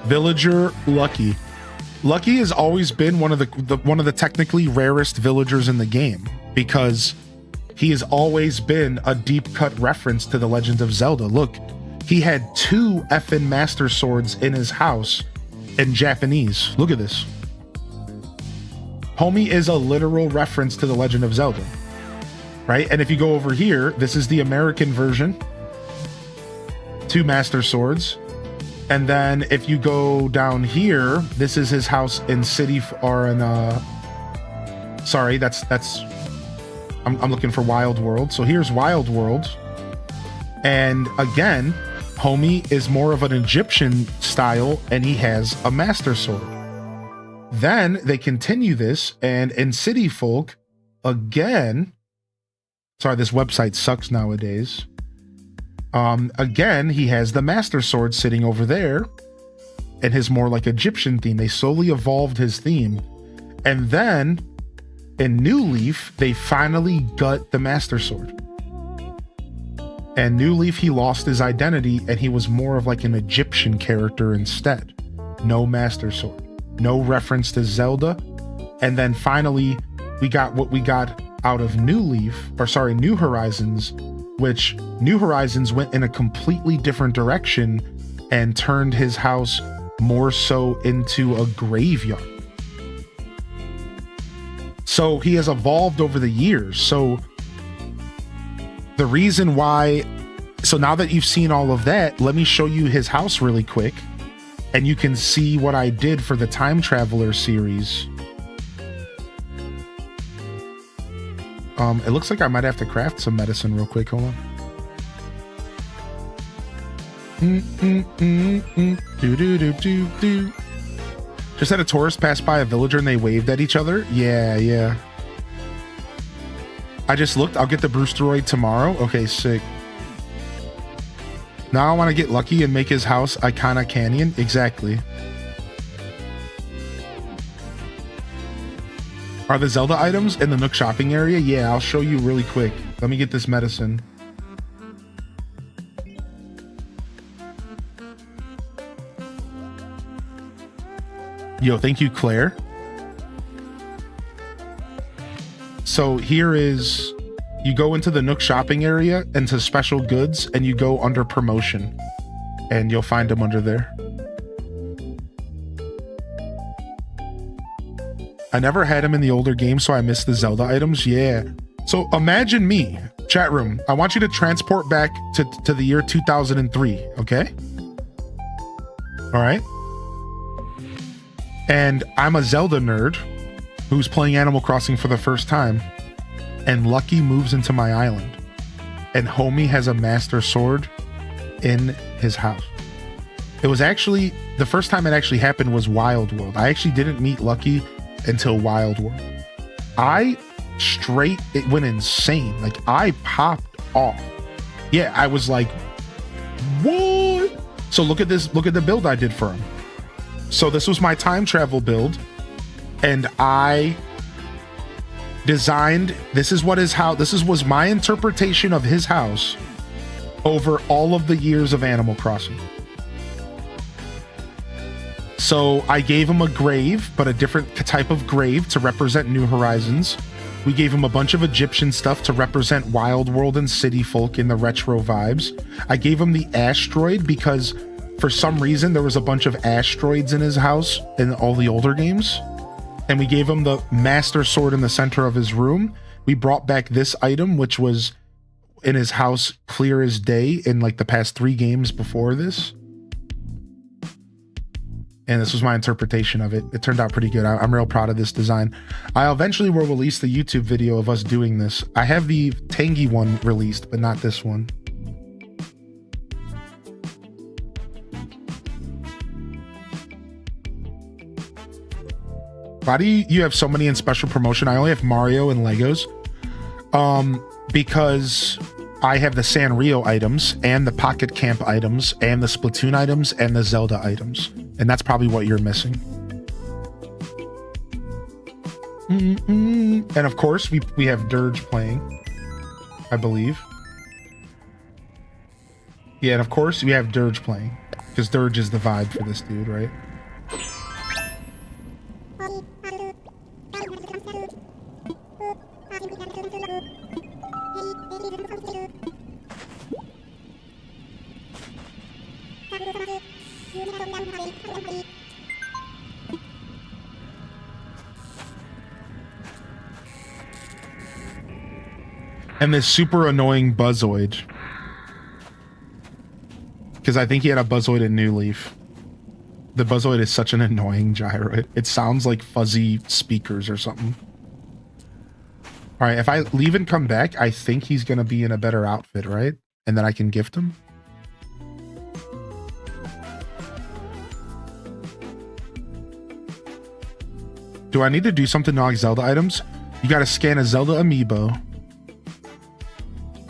Villager Lucky. Lucky has always been one of the technically rarest villagers in the game because he has always been a deep cut reference to the Legend of Zelda. Look, he had 2 effing Master Swords in his house in Japanese. Look at this. Homie is a literal reference to the Legend of Zelda, right? And if you go over here, this is the American version. 2 Master Swords. And then if you go down here, this is his house in sorry, I'm looking for Wild World. So here's Wild World. And again, homie is more of an Egyptian style and he has a Master Sword. Then they continue this, and in City Folk, again, sorry, this website sucks nowadays. Again, he has the Master Sword sitting over there and his more like Egyptian theme. They slowly evolved his theme. And then in New Leaf, they finally got the Master Sword. And New Leaf, he lost his identity and he was more of like an Egyptian character instead. No Master Sword. No reference to Zelda. And then finally, we got what we got out of New Horizons, which New Horizons went in a completely different direction and turned his house more so into a graveyard. So he has evolved over the years. So the reason why, so now that you've seen all of that, let me show you his house really quick. And you can see what I did for the Time Traveler series. It looks like I might have to craft some medicine real quick. Hold on. Do. Just had a tourist pass by a villager and they waved at each other. Yeah. I just looked. I'll get the Brewsteroid tomorrow. Okay, sick. Now I want to get lucky and make his house Icona Canyon. Exactly. Are the Zelda items in the Nook shopping area? Yeah, I'll show you really quick. Let me get this medicine. Yo, thank you, Claire. So here is, you go into the Nook shopping area, into special goods, and you go under promotion. And you'll find them under there. I never had him in the older games, so I missed the Zelda items. Yeah. So imagine me, chat room. I want you to transport back to the year 2003, okay? All right. And I'm a Zelda nerd who's playing Animal Crossing for the first time. And Lucky moves into my island. And homie has a Master Sword in his house. It was actually, the first time it actually happened was Wild World. I actually didn't meet Lucky until Wild World. It went insane. Like, I popped off. Yeah, I was like, what? So look at this, look at the build I did for him. So this was my time travel build, and I designed, this was my interpretation of his house over all of the years of Animal Crossing. So I gave him a grave, but a different type of grave to represent New Horizons. We gave him a bunch of Egyptian stuff to represent Wild World and City Folk in the retro vibes. I gave him the asteroid because for some reason there was a bunch of asteroids in his house in all the older games. And we gave him the Master Sword in the center of his room. We brought back this item, which was in his house clear as day in like the past 3 games before this. And this was my interpretation of it. It turned out pretty good. I'm real proud of this design. I eventually will release the YouTube video of us doing this. I have the Tangy one released, but not this one. Why do you have so many in special promotion? I only have Mario and Legos. Because I have the Sanrio items and the Pocket Camp items and the Splatoon items and the Zelda items. And that's probably what you're missing. And of course, we have Dirge playing, I believe. Yeah, and of course, we have Dirge playing. Because Dirge is the vibe for this dude, right? And this super annoying Buzzoid. Because I think he had a Buzzoid in New Leaf. The Buzzoid is such an annoying gyro. It sounds like fuzzy speakers or something. Alright, if I leave and come back, I think he's going to be in a better outfit, right? And then I can gift him. Do I need to do something to unlock Zelda items? You got to scan a Zelda amiibo.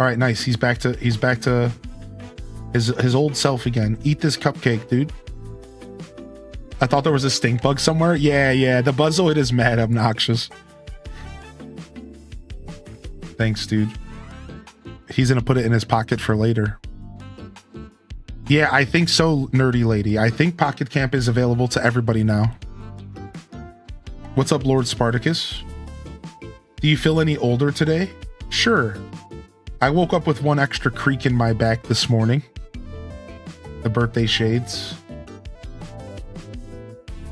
All right, nice. He's back to his old self again. Eat this cupcake, dude. I thought there was a stink bug somewhere. Yeah. The Buzzoid is mad obnoxious. Thanks, dude. He's gonna put it in his pocket for later. Yeah, I think so, nerdy lady. I think Pocket Camp is available to everybody now. What's up, Lord Spartacus? Do you feel any older today? Sure. I woke up with one extra creak in my back this morning. The birthday shades.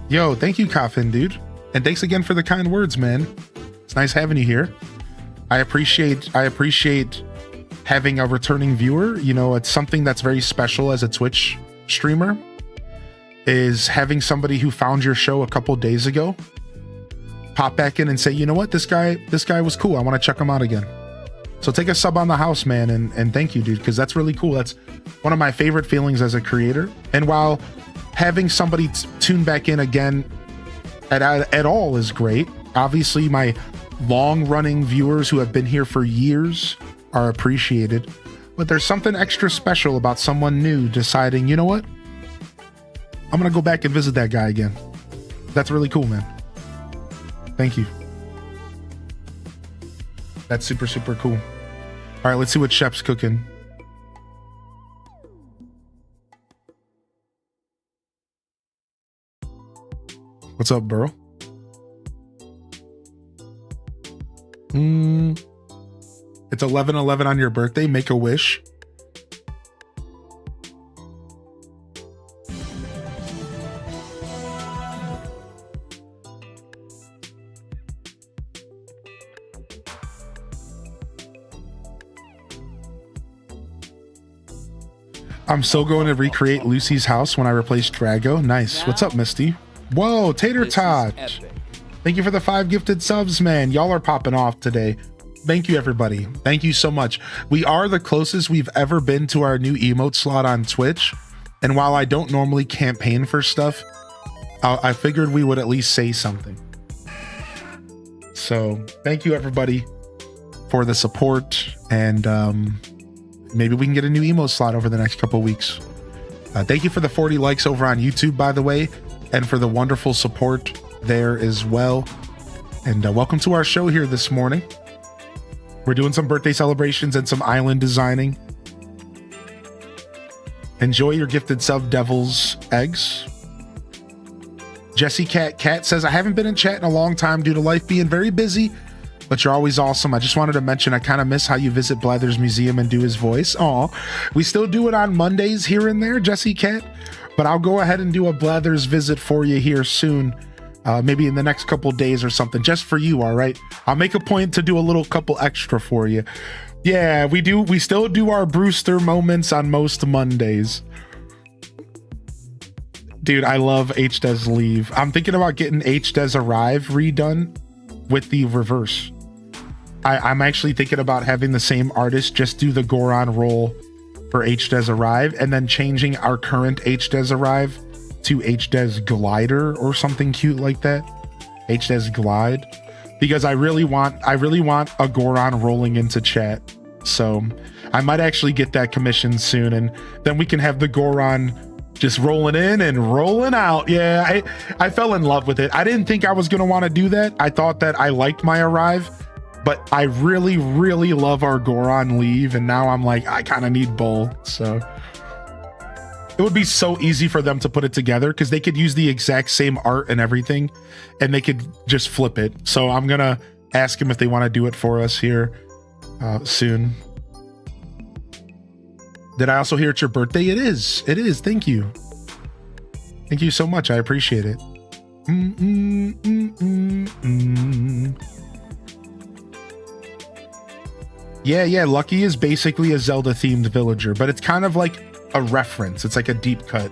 Yo, thank you, Coffin, dude. And thanks again for the kind words, man. It's nice having you here. I appreciate having a returning viewer. You know, it's something that's very special as a Twitch streamer, is having somebody who found your show a couple days ago pop back in and say, you know what, this guy was cool. I want to check him out again. So take a sub on the house, man, and thank you, dude, because that's really cool. That's one of my favorite feelings as a creator. And while having somebody tune back in again at all is great, obviously my long-running viewers who have been here for years are appreciated. But there's something extra special about someone new deciding, you know what? I'm going to go back and visit that guy again. That's really cool, man. Thank you. That's super, super cool. All right, let's see what Shep's cooking. What's up, Burl? It's 11/11 on your birthday. Make a wish. I'm still going to recreate Lucy's house when I replace Drago. Nice. What's up, Misty? Whoa, Tater Tot. Thank you for the 5 gifted subs, man. Y'all are popping off today. Thank you, everybody. Thank you so much. We are the closest we've ever been to our new emote slot on Twitch. And while I don't normally campaign for stuff, I figured we would at least say something. So thank you, everybody, for the support. And maybe we can get a new emote slot over the next couple weeks. Thank you for the 40 likes over on YouTube, by the way, and for the wonderful support there as well. and welcome to our show here this morning. We're doing some birthday celebrations and some island designing. Enjoy your gifted sub, Devil's Eggs. Jesse Cat says, I haven't been in chat in a long time due to life being very busy, but you're always awesome. I just wanted to mention I kind of miss how you visit Blather's museum and do his voice. Aw, we still do it on Mondays here and there, Jesse Cat, but I'll go ahead and do a Blather's visit for you here soon. Maybe in the next couple days or something, just for you, all right? I'll make a point to do a little couple extra for you. Yeah, we still do our Brewster moments on most Mondays. Dude, I love HDes Leave. I'm thinking about getting HDes Arrive redone with the reverse. I'm actually thinking about having the same artist just do the Goron roll for HDes Arrive and then changing our current HDes Arrive to HDes Glider or something cute like that. HDes Glide. Because I really want a Goron rolling into chat. So I might actually get that commissioned soon, and then we can have the Goron just rolling in and rolling out. Yeah, I fell in love with it. I didn't think I was going to want to do that. I thought that I liked my Arrive, but I really, really love our Goron Leave, and now I'm like, I kind of need both. So it would be so easy for them to put it together because they could use the exact same art and everything, and they could just flip it. So I'm going to ask them if they want to do it for us here soon. Did I also hear it's your birthday? It is. It is. Thank you. Thank you so much. I appreciate it. Yeah. Lucky is basically a Zelda themed villager, but it's kind of like a reference. It's like a deep cut.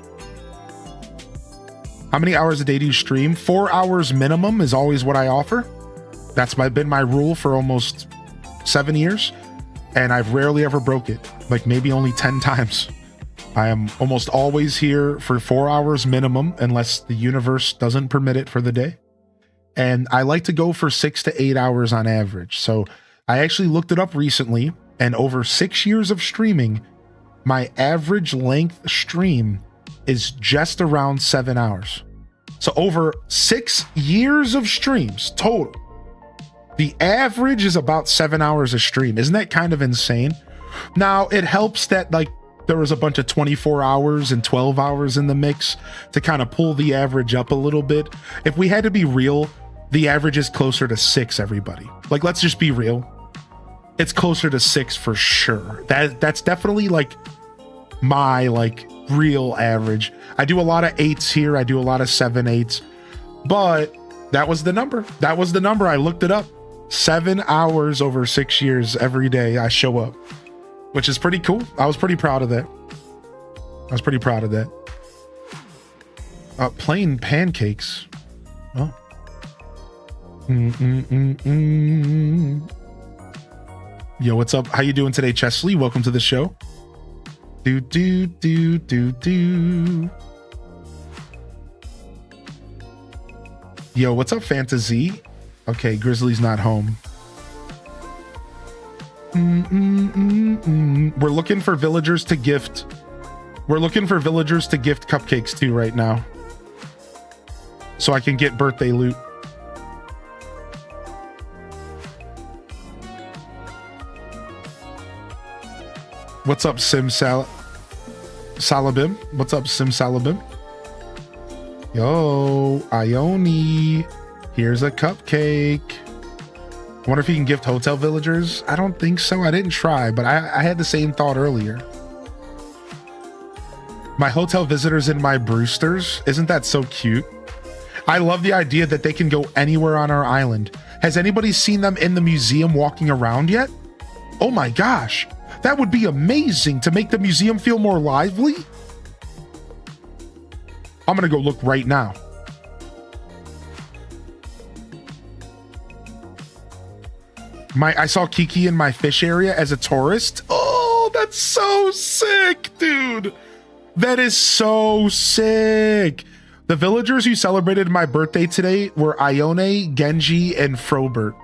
How many hours a day do you stream? 4 hours minimum is always what I offer. That's been my rule for almost 7 years, and I've rarely ever broke it. Like maybe only 10 times. I am almost always here for 4 hours minimum unless the universe doesn't permit it for the day. And I like to go for 6 to 8 hours on average. So I actually looked it up recently, and over 6 years of streaming, my average length stream is just around 7 hours. So over 6 years of streams total, the average is about 7 hours a stream. Isn't that kind of insane? Now, it helps that like there was a bunch of 24 hours and 12 hours in the mix to kind of pull the average up a little bit. If we had to be real, the average is closer to 6, everybody. Like, let's just be real. It's closer to 6 for sure. That's definitely like my like real average. I do a lot of 8s here. I do a lot of 7/8s, but that was the number. That was the number. I looked it up. 7 hours over 6 years every day I show up, which is pretty cool. I was pretty proud of that. Plain pancakes. Oh. Yo, what's up? How you doing today, Chesley? Welcome to the show. Do. Yo, what's up, Fantasy? Okay, Grizzly's not home. We're looking for villagers to gift. We're looking for villagers to gift cupcakes to right now, so I can get birthday loot. What's up, Salabim? What's up, Sim Salabim? Yo, Ione, here's a cupcake. I wonder if you can gift hotel villagers. I don't think so. I didn't try, but I had the same thought earlier. My hotel visitors in my Brewsters. Isn't that so cute? I love the idea that they can go anywhere on our island. Has anybody seen them in the museum walking around yet? Oh my gosh. That would be amazing to make the museum feel more lively. I'm gonna go look right now. I saw Kiki in my fish area as a tourist. Oh, that's so sick, dude. That is so sick. The villagers who celebrated my birthday today were Ione, Genji, and Frobert.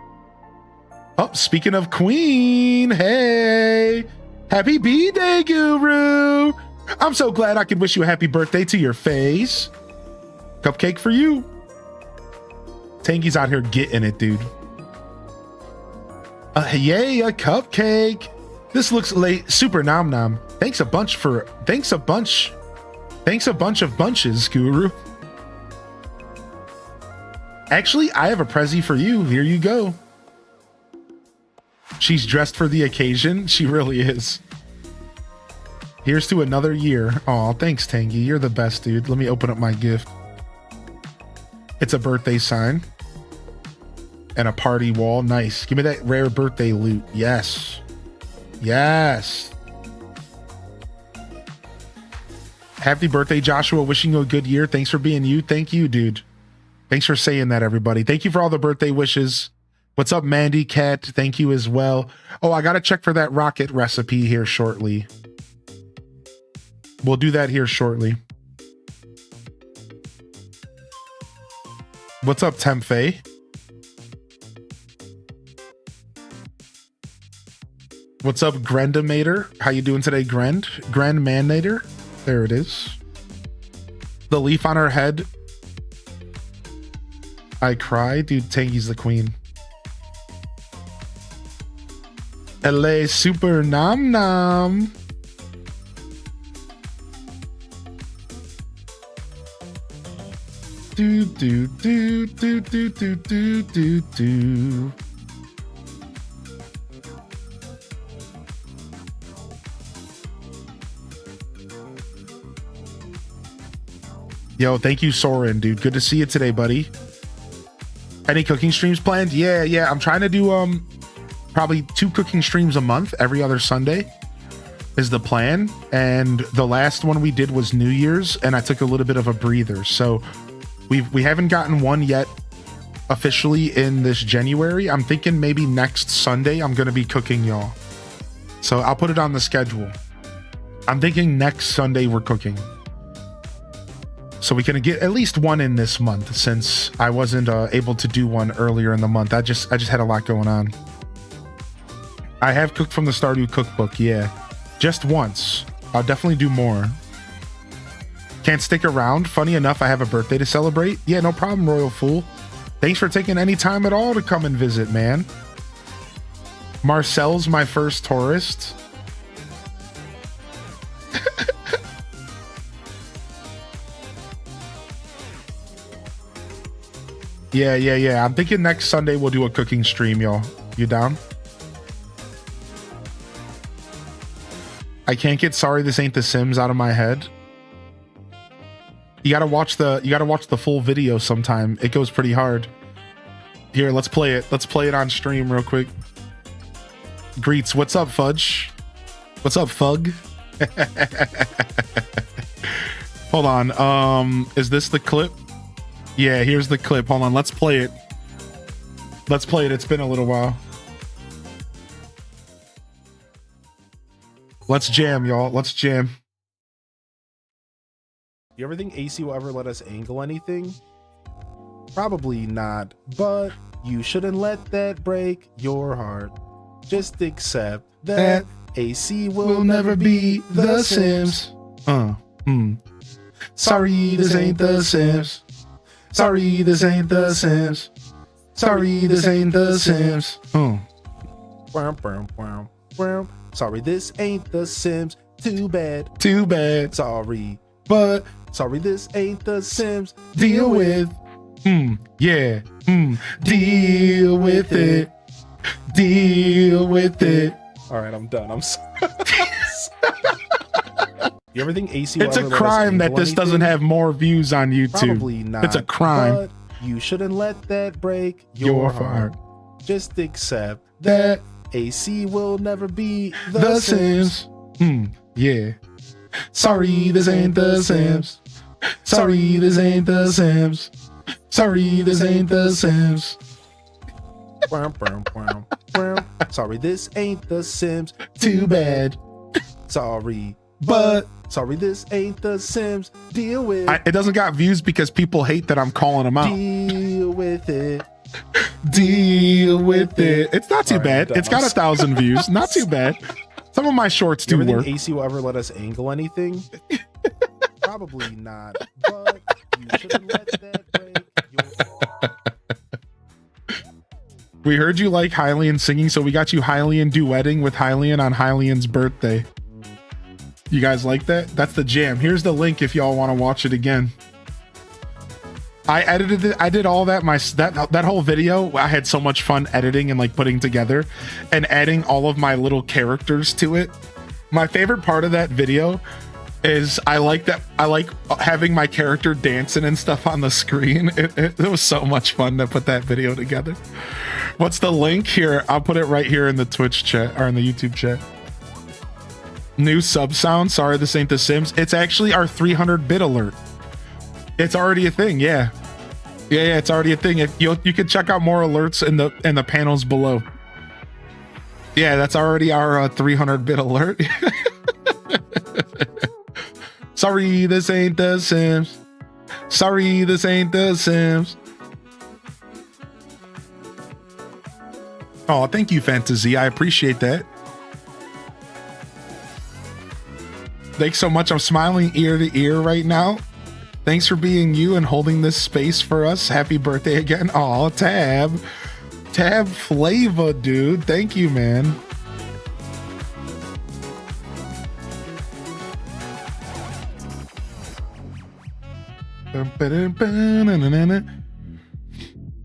Oh, speaking of Queen, hey, happy B-Day, Guru. I'm so glad I could wish you a happy birthday to your face. Cupcake for you. Tangy's out here getting it, dude. Yay, a cupcake. This looks late. Super nom nom. Thanks a bunch of bunches, Guru. Actually, I have a prezi for you. Here you go. She's dressed for the occasion. She really is. Here's to another year. Oh, thanks, Tangy. You're the best, dude. Let me open up my gift. It's a birthday sign. And a party wall. Nice. Give me that rare birthday loot. Yes. Yes. Happy birthday, Joshua. Wishing you a good year. Thanks for being you. Thank you, dude. Thanks for saying that, everybody. Thank you for all the birthday wishes. What's up, Mandy Cat? Thank you as well. Oh, I got to check for that rocket recipe here shortly. We'll do that here shortly. What's up, Tempeh? What's up, Grendimator? How you doing today, Grandmanator? There it is. The leaf on her head. I cry. Dude, Tangy's the queen. LA super nom nom. Do do do do do do do do do. Yo, thank you, Soren, dude. Good to see you today, buddy. Any cooking streams planned? Yeah. I'm trying to do probably 2 cooking streams a month every other Sunday is the plan. And the last one we did was New Year's, and I took a little bit of a breather. So we haven't gotten one yet officially in this January. I'm thinking maybe next Sunday I'm going to be cooking, y'all. So I'll put it on the schedule. I'm thinking next Sunday we're cooking. So we can get at least one in this month, since I wasn't able to do one earlier in the month. I just had a lot going on. I have cooked from the Stardew cookbook, yeah. Just once. I'll definitely do more. Can't stick around. Funny enough, I have a birthday to celebrate. Yeah, no problem, Royal Fool. Thanks for taking any time at all to come and visit, man. Marcel's my first tourist. Yeah. I'm thinking next Sunday we'll do a cooking stream, y'all. You down? I can't get Sorry This Ain't The Sims out of my head. You gotta watch the full video sometime. It goes pretty hard. Here, let's play it. Let's play it on stream real quick. Greets, what's up, Fudge? What's up, Fug? Hold on. Is this the clip? Yeah, here's the clip. Hold on, let's play it. Let's play it. It's been a little while. Let's jam, y'all. Let's jam. You ever think AC will ever let us angle anything? Probably not, but you shouldn't let that break your heart. Just accept that AC will never be The Sims. Sorry, this ain't The Sims. Sorry, this ain't The Sims. Sorry, this ain't The Sims. Sorry, this ain't The Sims. Too bad. Too bad. Sorry, But sorry, this ain't The Sims. deal with. Yeah. Deal with it. Deal with it. All right, I'm done. I'm sorry. You ever think AC will It's a ever let us crime that angle this doesn't anything? have more views on YouTube. Probably not. It's a crime. But you shouldn't let that break Your your heart. heart. Just accept That AC will never be The Sims. Yeah. Sorry, this ain't The Sims. Sorry, this ain't The Sims. Sorry, this ain't The Sims. Sorry, this ain't The Sims. Too bad. Sorry, But sorry, this ain't The Sims. Deal with it doesn't got views because people hate that I'm calling them out. deal with it. Deal with it. It's not too All right, bad. I'm done. It's got I'm 1,000 views. Not too bad. Some of my shorts You do ever work. think AC will ever let us angle anything? Probably not, but you shouldn't let that break your heart. We heard you like Hylian singing, so we got you Hylian duetting with Hylian on Hylian's birthday. You guys like that? That's the jam. Here's the link if y'all want to watch it again. I edited it. I did all that. That whole video, I had so much fun editing and like putting together and adding all of my little characters to it. My favorite part of that video is I like having my character dancing and stuff on the screen. It was so much fun to put that video together. What's the link here? I'll put it right here in the Twitch chat or in the YouTube chat. New sub sound. Sorry, this ain't The Sims. It's actually our 300-bit alert. It's already a thing. Yeah, it's already a thing. You can check out more alerts in the panels below. Yeah, that's already our 300-bit alert. Sorry, this ain't The Sims. Sorry, this ain't The Sims. Oh, thank you, Fantasy. I appreciate that. Thanks so much. I'm smiling ear to ear right now. Thanks for being you and holding this space for us. Happy birthday again. Oh, Tab Flavor, dude. Thank you, man.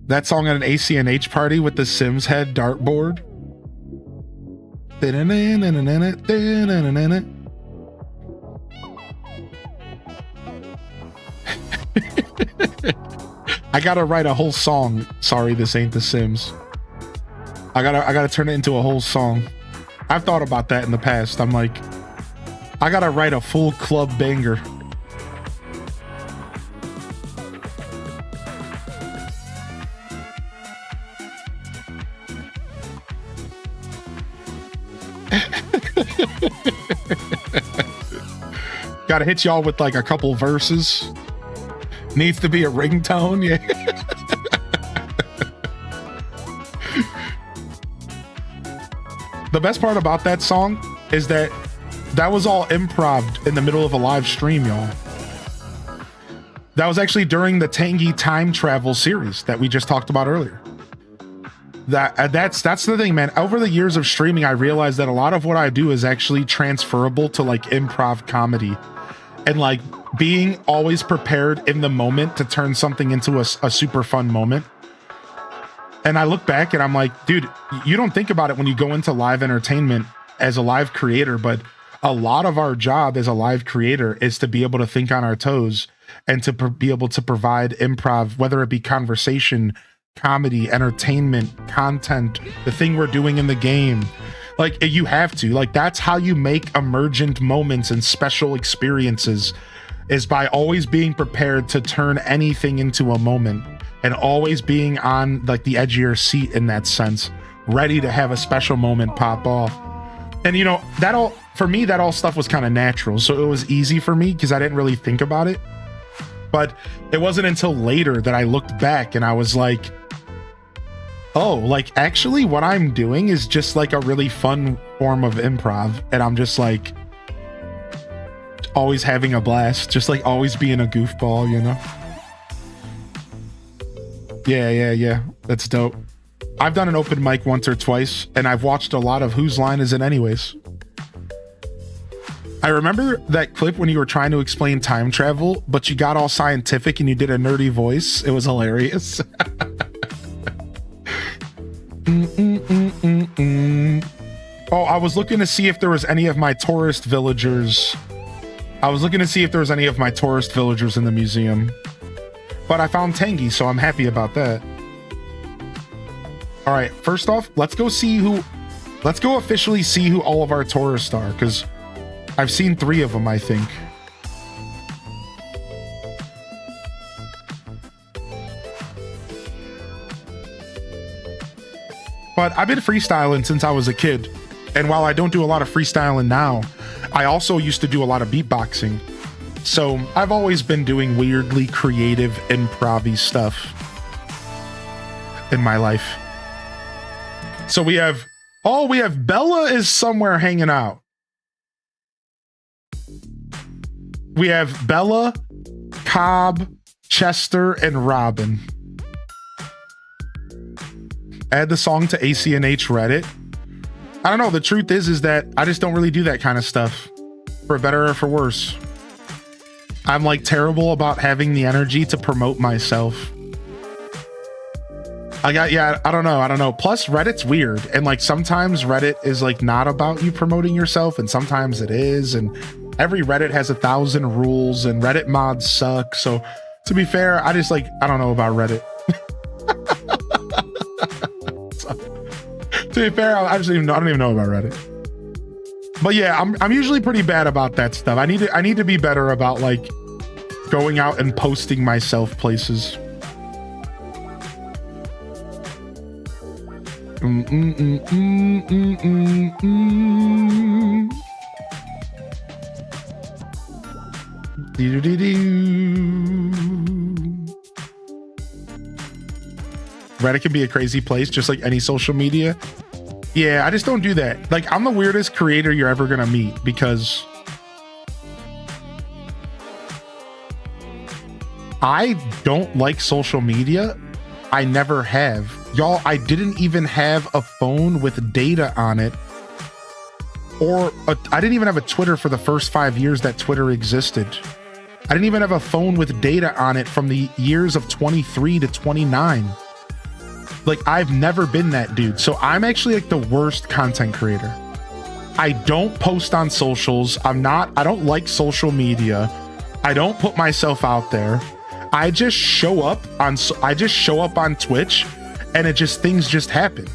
That song at an ACNH party with the Sims head dartboard. I gotta write a whole song. Sorry, this ain't The Sims. I gotta turn it into a whole song. I've thought about that in the past. I'm like, I gotta write a full club banger. Gotta hit y'all with like a couple verses. Needs to be a ringtone, yeah. The best part about that song is that was all improv in the middle of a live stream, y'all. That was actually during the Tangy time travel series that we just talked about earlier. That's the thing, man. Over the years of streaming, I realized that a lot of what I do is actually transferable to like improv comedy. And like being always prepared in the moment to turn something into a super fun moment. And I look back and I'm like, dude, you don't think about it when you go into live entertainment as a live creator, but a lot of our job as a live creator is to be able to think on our toes and to be able to provide improv, whether it be conversation, comedy, entertainment, content, the thing we're doing in the game. Like, you have to. Like, that's how you make emergent moments and special experiences, is by always being prepared to turn anything into a moment and always being on like the edge of your seat in that sense, ready to have a special moment pop off. And you know, that all, for me, that all stuff was kind of natural. So it was easy for me because I didn't really think about it. But it wasn't until later that I looked back and I was like, oh, like actually what I'm doing is just like a really fun form of improv. And I'm just like always having a blast, just like always being a goofball, you know? Yeah. That's dope. I've done an open mic once or twice, and I've watched a lot of Whose Line Is It Anyways? I remember that clip when you were trying to explain time travel, but you got all scientific and you did a nerdy voice. It was hilarious. Oh, I was looking to see if there was any of my tourist villagers. in the museum. But I found Tangy, so I'm happy about that. All right, first off, let's go officially see who all of our tourists are, because I've seen 3 of them, I think. But I've been freestyling since I was a kid. And while I don't do a lot of freestyling now, I also used to do a lot of beatboxing. So I've always been doing weirdly creative improv-y stuff in my life. So we have Bella is somewhere hanging out. We have Bella, Cobb, Chester, and Robin. Add the song to ACNH Reddit. I don't know. The truth is that I just don't really do that kind of stuff, for better or for worse. I'm like terrible about having the energy to promote myself. I don't know. Plus Reddit's weird. And like sometimes Reddit is like not about you promoting yourself and sometimes it is. And every Reddit has 1,000 rules and Reddit mods suck. So to be fair, I don't know about Reddit. To be fair, I don't even know about Reddit. But yeah, I'm usually pretty bad about that stuff. I need to be better about like going out and posting myself places. Reddit can be a crazy place, just like any social media. Yeah, I just don't do that. Like, I'm the weirdest creator you're ever gonna meet because I don't like social media. I never have. Y'all, I didn't even have a phone with data on it. I didn't even have a Twitter for the first 5 years that Twitter existed. I didn't even have a phone with data on it from the years of 23 to 29. Like, I've never been that dude. So I'm actually like the worst content creator. I don't post on socials. I don't like social media. I don't put myself out there. I just show up on Twitch and things just happen.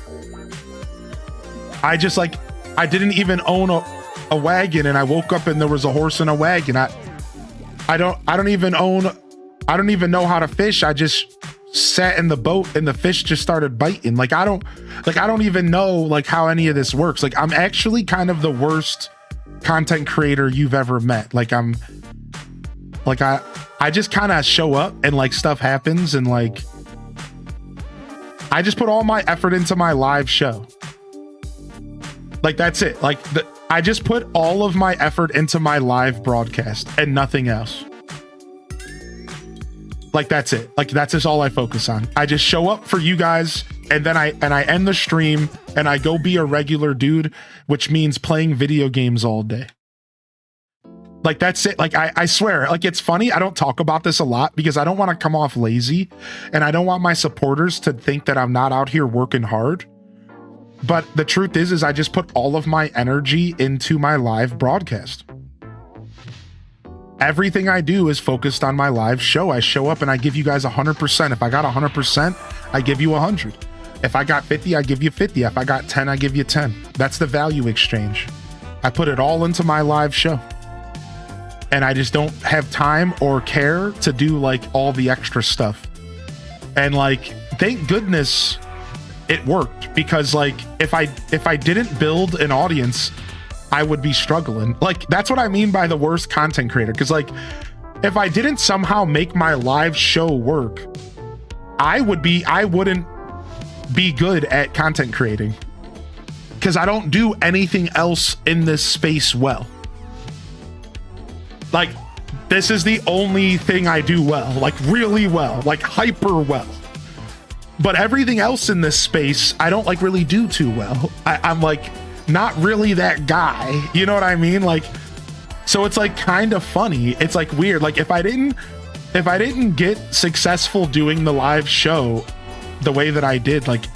I didn't even own a wagon and I woke up and there was a horse and a wagon. I don't even know how to fish. I just sat in the boat and the fish just started biting. I don't even know like how any of this works. Like, I'm actually kind of the worst content creator you've ever met. I just kind of show up and like stuff happens and like I just put all my effort into my live show. Like, that's it. I just put all of my effort into my live broadcast and nothing else. Like, that's it. Like, that's just all I focus on. I just show up for you guys and then I end the stream and I go be a regular dude, which means playing video games all day. Like, that's it. Like, I swear, like, it's funny. I don't talk about this a lot because I don't want to come off lazy and I don't want my supporters to think that I'm not out here working hard. But the truth is I just put all of my energy into my live broadcast. Everything I do is focused on my live show. I show up and I give you guys 100%. If I got 100%, I give you 100. If I got 50, I give you 50. If I got 10, I give you 10. That's the value exchange. I put it all into my live show. And I just don't have time or care to do like all the extra stuff. And like, thank goodness it worked, because like if I didn't build an audience, I would be struggling. Like, that's what I mean by the worst content creator. Because like, if I didn't somehow make my live show work, I wouldn't be good at content creating, because I don't do anything else in this space well. Like, this is the only thing I do well, like really well, like hyper well. But everything else in this space, I don't like really do too well. I'm like not really that guy. You know what I mean? Like, so it's like kind of funny. It's like weird. Like, if I didn't get successful doing the live show the way that I did, like,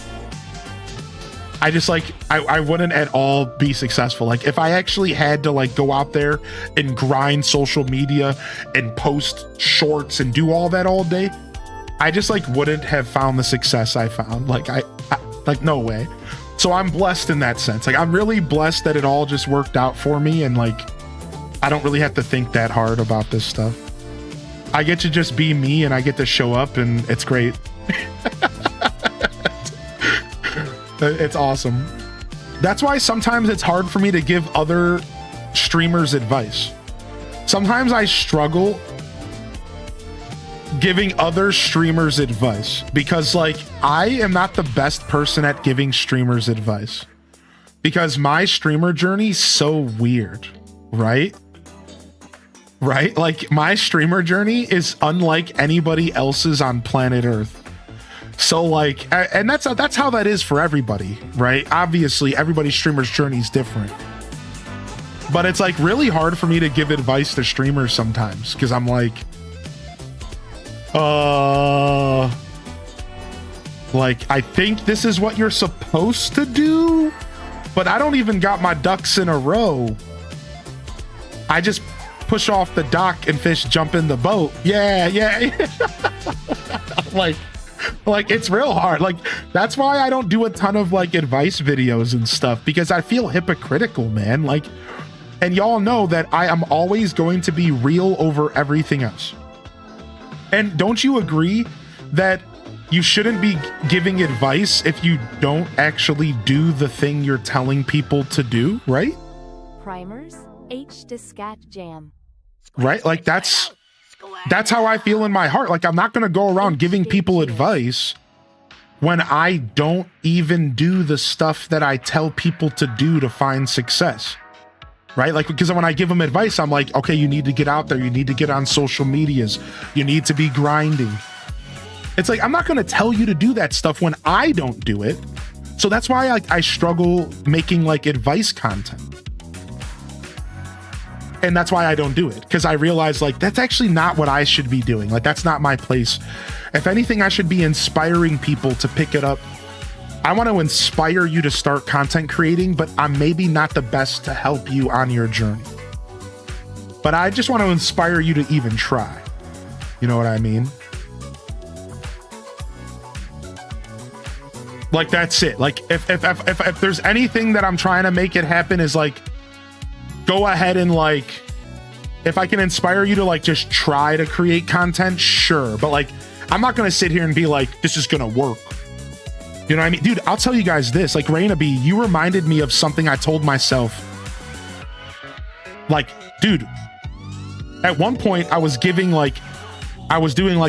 I just like, I wouldn't at all be successful. Like, if I actually had to like go out there and grind social media and post shorts and do all that all day, I just like wouldn't have found the success I found. Like, I like, no way. So I'm blessed in that sense. Like, I'm really blessed that it all just worked out for me. And like, I don't really have to think that hard about this stuff. I get to just be me and I get to show up and it's great. It's awesome. That's why sometimes it's hard for me to give other streamers advice. Sometimes I struggle giving other streamers advice because like, I am not the best person at giving streamers advice because my streamer journey is so weird, right? Like, my streamer journey is unlike anybody else's on planet Earth. So like, and that's how that is for everybody, right? Obviously, everybody's streamer's journey is different. But it's like really hard for me to give advice to streamers sometimes because I'm like, like, I think this is what you're supposed to do, but I don't even got my ducks in a row. I just push off the dock and fish jump in the boat. Yeah. like it's real hard. Like, that's why I don't do a ton of like advice videos and stuff, because I feel hypocritical, man. Like, and y'all know that I am always going to be real over everything else. And don't you agree that you shouldn't be giving advice if you don't actually do the thing you're telling people to do, right? Primers, H to scat jam. Right? Like that's how I feel in my heart. Like, I'm not going to go around giving people advice when I don't even do the stuff that I tell people to do to find success. Right? Like, because when I give them advice, I'm like, okay, you need to get out there. You need to get on social medias. You need to be grinding. It's like, I'm not going to tell you to do that stuff when I don't do it. So that's why I struggle making like advice content. And that's why I don't do it. Because I realize like, that's actually not what I should be doing. Like, that's not my place. If anything, I should be inspiring people to pick it up. I want to inspire you to start content creating, but I'm maybe not the best to help you on your journey. But I just want to inspire you to even try. You know what I mean? Like, that's it. Like, if there's anything that I'm trying to make it happen is like, go ahead and like, if I can inspire you to like just try to create content, sure. But like, I'm not going to sit here and be like, this is going to work. You know what I mean? Dude, I'll tell you guys this, like, Raina B, you reminded me of something I told myself. Like, dude, at one point I was doing like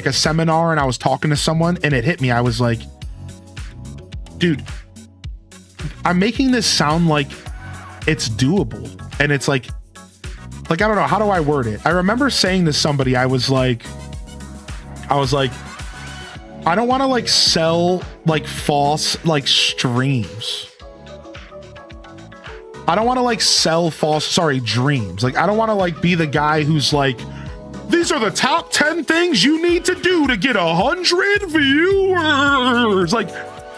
a seminar and I was talking to someone and it hit me. I was like, dude, I'm making this sound like it's doable. And it's like, I don't know, how do I word it? I remember saying to somebody, I was like, I don't want to like sell like false like streams. I don't want to like sell dreams. Like, I don't want to like be the guy who's like, these are the top 10 things you need to do to get 100 viewers. Like,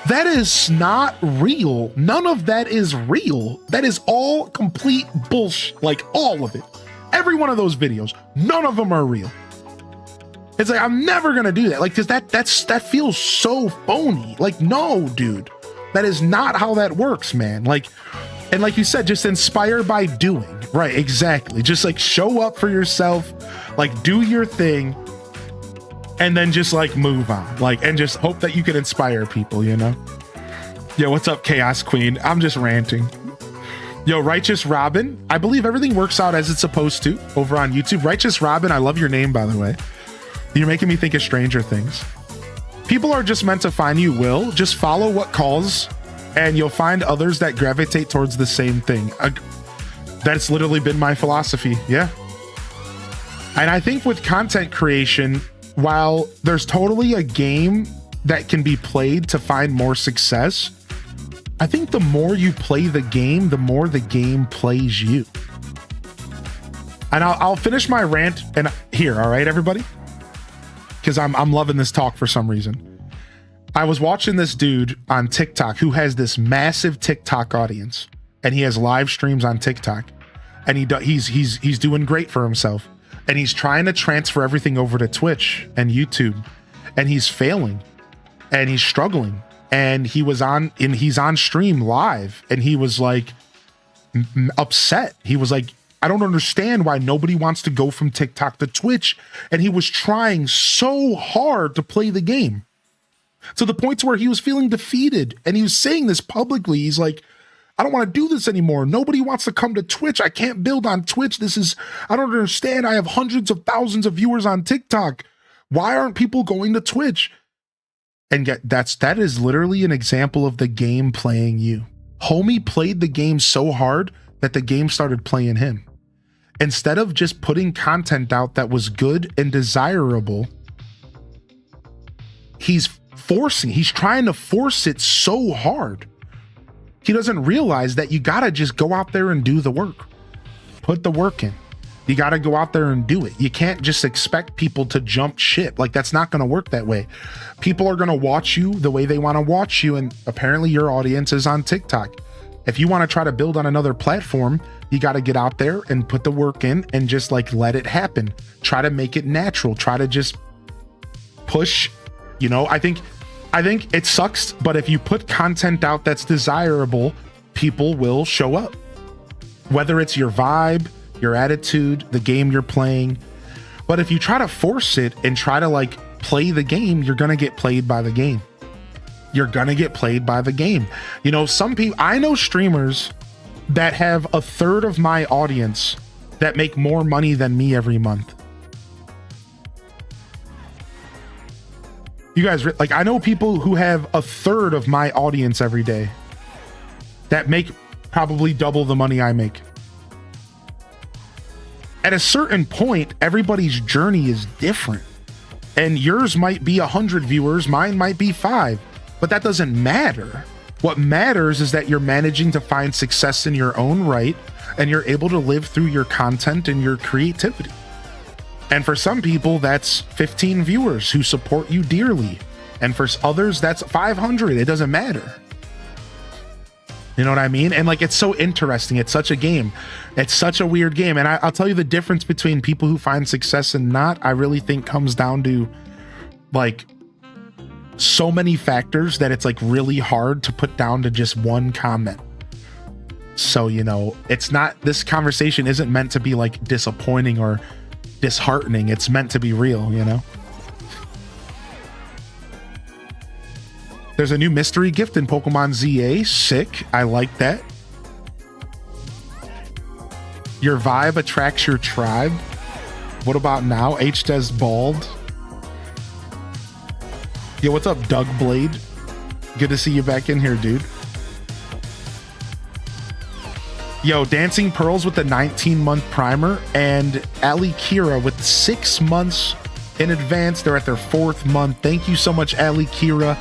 that is not real. None of that is real. That is all complete bullshit. Like, all of it. Every one of those videos, none of them are real. It's like, I'm never gonna do that. Like, cause that feels so phony. Like, no, dude, that is not how that works, man. Like, and like you said, just inspire by doing. Right, exactly. Just like show up for yourself, like do your thing, and then just like move on. Like, and just hope that you can inspire people, you know? Yo, what's up, Chaos Queen? I'm just ranting. Yo, Righteous Robin, I believe everything works out as it's supposed to over on YouTube. Righteous Robin, I love your name, by the way. You're making me think of Stranger Things. People are just meant to find you, Will. Just follow what calls, and you'll find others that gravitate towards the same thing. That's literally been my philosophy, yeah. And I think with content creation, while there's totally a game that can be played to find more success, I think the more you play the game, the more the game plays you. And I'll finish my rant and here, all right, everybody? Because I'm loving this talk for some reason. I was watching this dude on TikTok who has this massive TikTok audience, and he has live streams on TikTok, and he's doing great for himself, and he's trying to transfer everything over to Twitch and YouTube, and he's failing, and he's struggling, and he's on stream live, and he was like upset. He was like, I don't understand why nobody wants to go from TikTok to Twitch. And he was trying so hard to play the game to the point to where he was feeling defeated. And he was saying this publicly. He's like, I don't want to do this anymore. Nobody wants to come to Twitch. I can't build on Twitch. I don't understand. I have hundreds of thousands of viewers on TikTok. Why aren't people going to Twitch? And yet that is literally an example of the game playing you. Homie played the game so hard that the game started playing him. Instead of just putting content out that was good and desirable, he's trying to force it so hard. He doesn't realize that you gotta just go out there and do the work. Put the work in. You gotta go out there and do it. You can't just expect people to jump ship. Like, that's not gonna work that way. People are gonna watch you the way they wanna watch you, and apparently your audience is on TikTok. If you wanna try to build on another platform, you gotta get out there and put the work in and just like let it happen. Try to make it natural. Try to just push, you know. I think it sucks, but if you put content out that's desirable, people will show up. Whether it's your vibe, your attitude, the game you're playing. But if you try to force it and try to like play the game, you're gonna get played by the game. You're gonna get played by the game. You know, some people, I know streamers that have 1/3 of my audience that make more money than me every month. You guys, like, I know people who have 1/3 of my audience every day that make probably double the money I make. At a certain point, everybody's journey is different, and yours might be 100 viewers, mine might be 5, but that doesn't matter. What matters is that you're managing to find success in your own right, and you're able to live through your content and your creativity. And for some people, that's 15 viewers who support you dearly. And for others, that's 500. It doesn't matter. You know what I mean? And like, it's so interesting. It's such a game. It's such a weird game. And I'll tell you the difference between people who find success and not, I really think comes down to like so many factors that it's like really hard to put down to just one comment. So, you know, it's not, this conversation isn't meant to be like disappointing or disheartening. It's meant to be real, you know. There's a new mystery gift in Pokemon ZA. Sick. I like that. Your vibe attracts your tribe. What about now? H does bald. Yo, what's up, Doug Blade? Good to see you back in here, dude. Yo, Dancing Pearls with the 19-month primer, and Ali Kira with 6 months in advance. They're at their 4th month. Thank you so much, Ali Kira.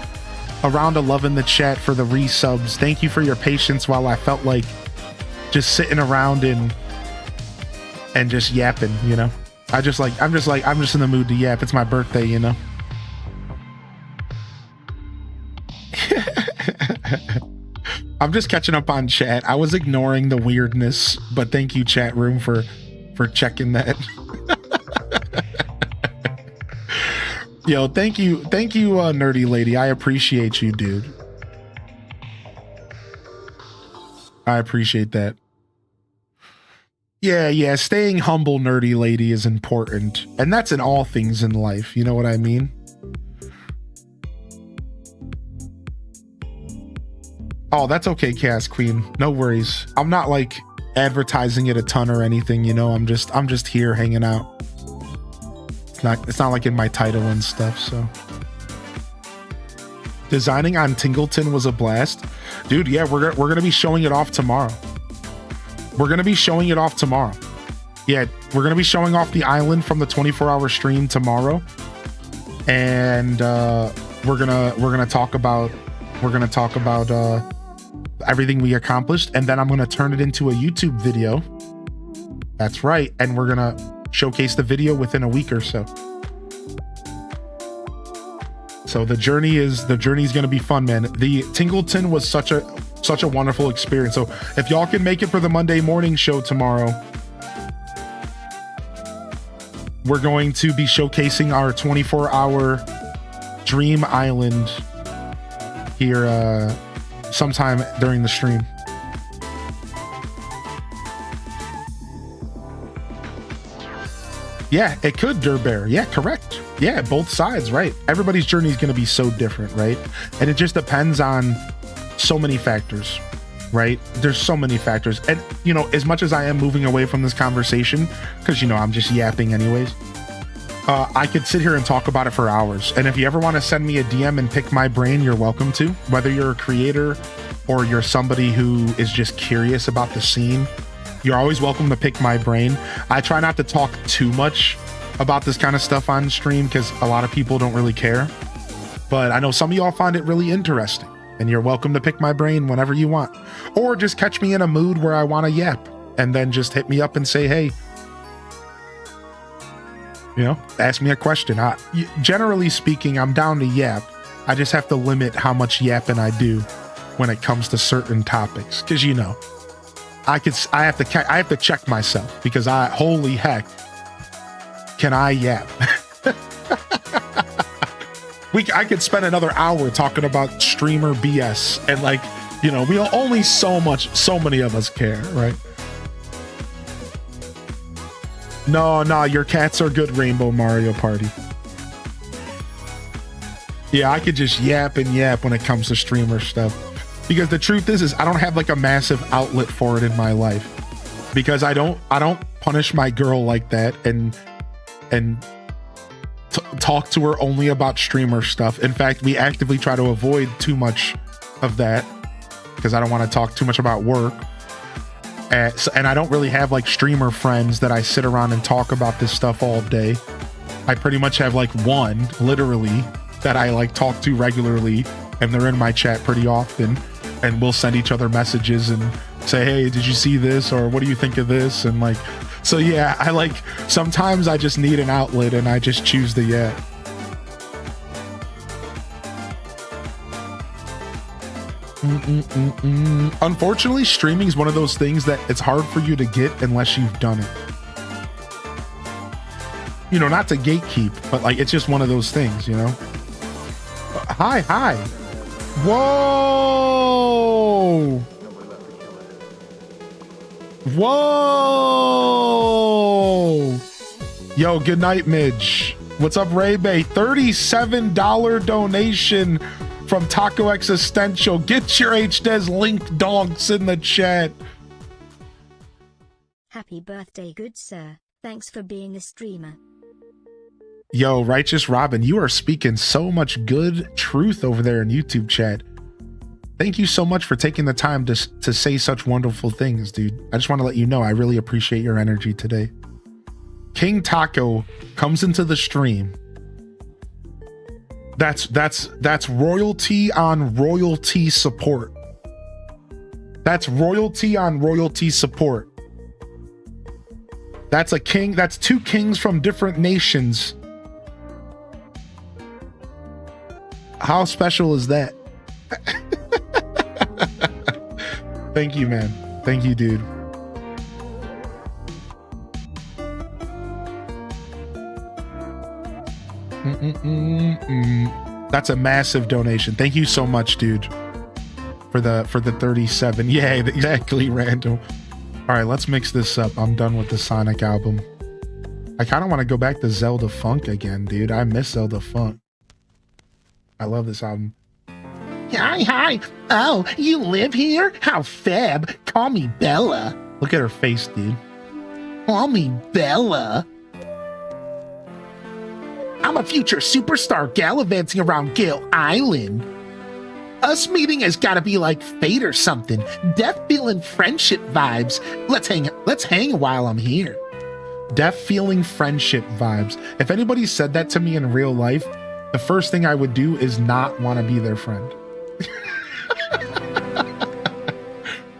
Around 11 in the chat for the resubs. Thank you for your patience while I felt like just sitting around and just yapping, you know. I'm just in the mood to yap. It's my birthday, you know. I'm just catching up on chat. I was ignoring the weirdness, but thank you, chat room, for checking that. Yo, thank you, nerdy lady. I appreciate you, dude. I appreciate that. Yeah, staying humble, nerdy lady, is important. And that's in all things in life, you know what I mean? Oh, that's okay, Chaos Queen. No worries. I'm not like advertising it a ton or anything, you know. I'm just here hanging out. It's not like in my title and stuff. So designing on Tingleton was a blast, dude. Yeah, we're gonna be showing it off tomorrow. Yeah, we're gonna be showing off the island from the 24-hour stream tomorrow, and we're gonna talk about everything we accomplished, and then I'm gonna turn it into a YouTube video. That's right, and we're gonna showcase the video within a week or so. So the journey is going to be fun, man. The Tingleton was such a wonderful experience. So if y'all can make it for the Monday morning show tomorrow, we're going to be showcasing our 24-hour Dream Island here sometime during the stream. Yeah, it could, Durbear. Yeah, correct. Yeah, both sides, right? Everybody's journey is going to be so different, right? And it just depends on so many factors, right? There's so many factors. And, you know, as much as I am moving away from this conversation, because, you know, I'm just yapping anyways, I could sit here and talk about it for hours. And if you ever want to send me a DM and pick my brain, you're welcome to. Whether you're a creator or you're somebody who is just curious about the scene, you're always welcome to pick my brain. I try not to talk too much about this kind of stuff on stream because a lot of people don't really care. but I know some of y'all find it really interesting, and you're welcome to pick my brain whenever you want, or just catch me in a mood where I want to yap, and then just hit me up and say, hey, you know, ask me a question. Generally speaking, I'm down to yap. I just have to limit how much yapping I do when it comes to certain topics, because you know, I have to check myself, because holy heck, can I yap? I could spend another hour talking about streamer BS, and like, you know, we only so many of us care, right? No, your cats are good, Rainbow Mario Party. Yeah, I could just yap and yap when it comes to streamer stuff, because the truth is I don't have like a massive outlet for it in my life, because I don't punish my girl like that and talk to her only about streamer stuff. In fact, we actively try to avoid too much of that, because I don't want to talk too much about work. And I don't really have like streamer friends that I sit around and talk about this stuff all day. I pretty much have like one, literally, that I like talk to regularly, and they're in my chat pretty often, and we'll send each other messages and say, hey, did you see this, or what do you think of this? And like, so yeah, I like, sometimes I just need an outlet, and I just choose the yap. Unfortunately, streaming is one of those things that it's hard for you to get unless you've done it. You know, not to gatekeep, but like, it's just one of those things, you know? Hi. Whoa! Yo, good night, Midge. What's up, Ray Bay? $37 donation from Taco Existential. Get your HDES link donks in the chat. Happy birthday, good sir. Thanks for being a streamer. Yo, Righteous Robin, you are speaking so much good truth over there in YouTube chat. Thank you so much for taking the time to say such wonderful things, dude. I just want to let you know I really appreciate your energy today. King Taco comes into the stream. That's royalty on royalty support. That's royalty on royalty support. That's a king. That's two kings from different nations. How special is that? Thank you, man. Thank you, dude. That's a massive donation. Thank you so much, dude, for the 37. Yeah, exactly, random. All right, let's mix this up. I'm done with the Sonic album. I kind of want to go back to Zelda Funk again, dude. I miss Zelda Funk. I love this album. Hi. Oh, you live here? How fab. Call me Bella. Look at her face, dude. Call me Bella. I'm a future superstar gallivanting around Gale Island. Us meeting has got to be like fate or something. Death feeling friendship vibes. Let's hang while I'm here. Death feeling friendship vibes. If anybody said that to me in real life, the first thing I would do is not want to be their friend.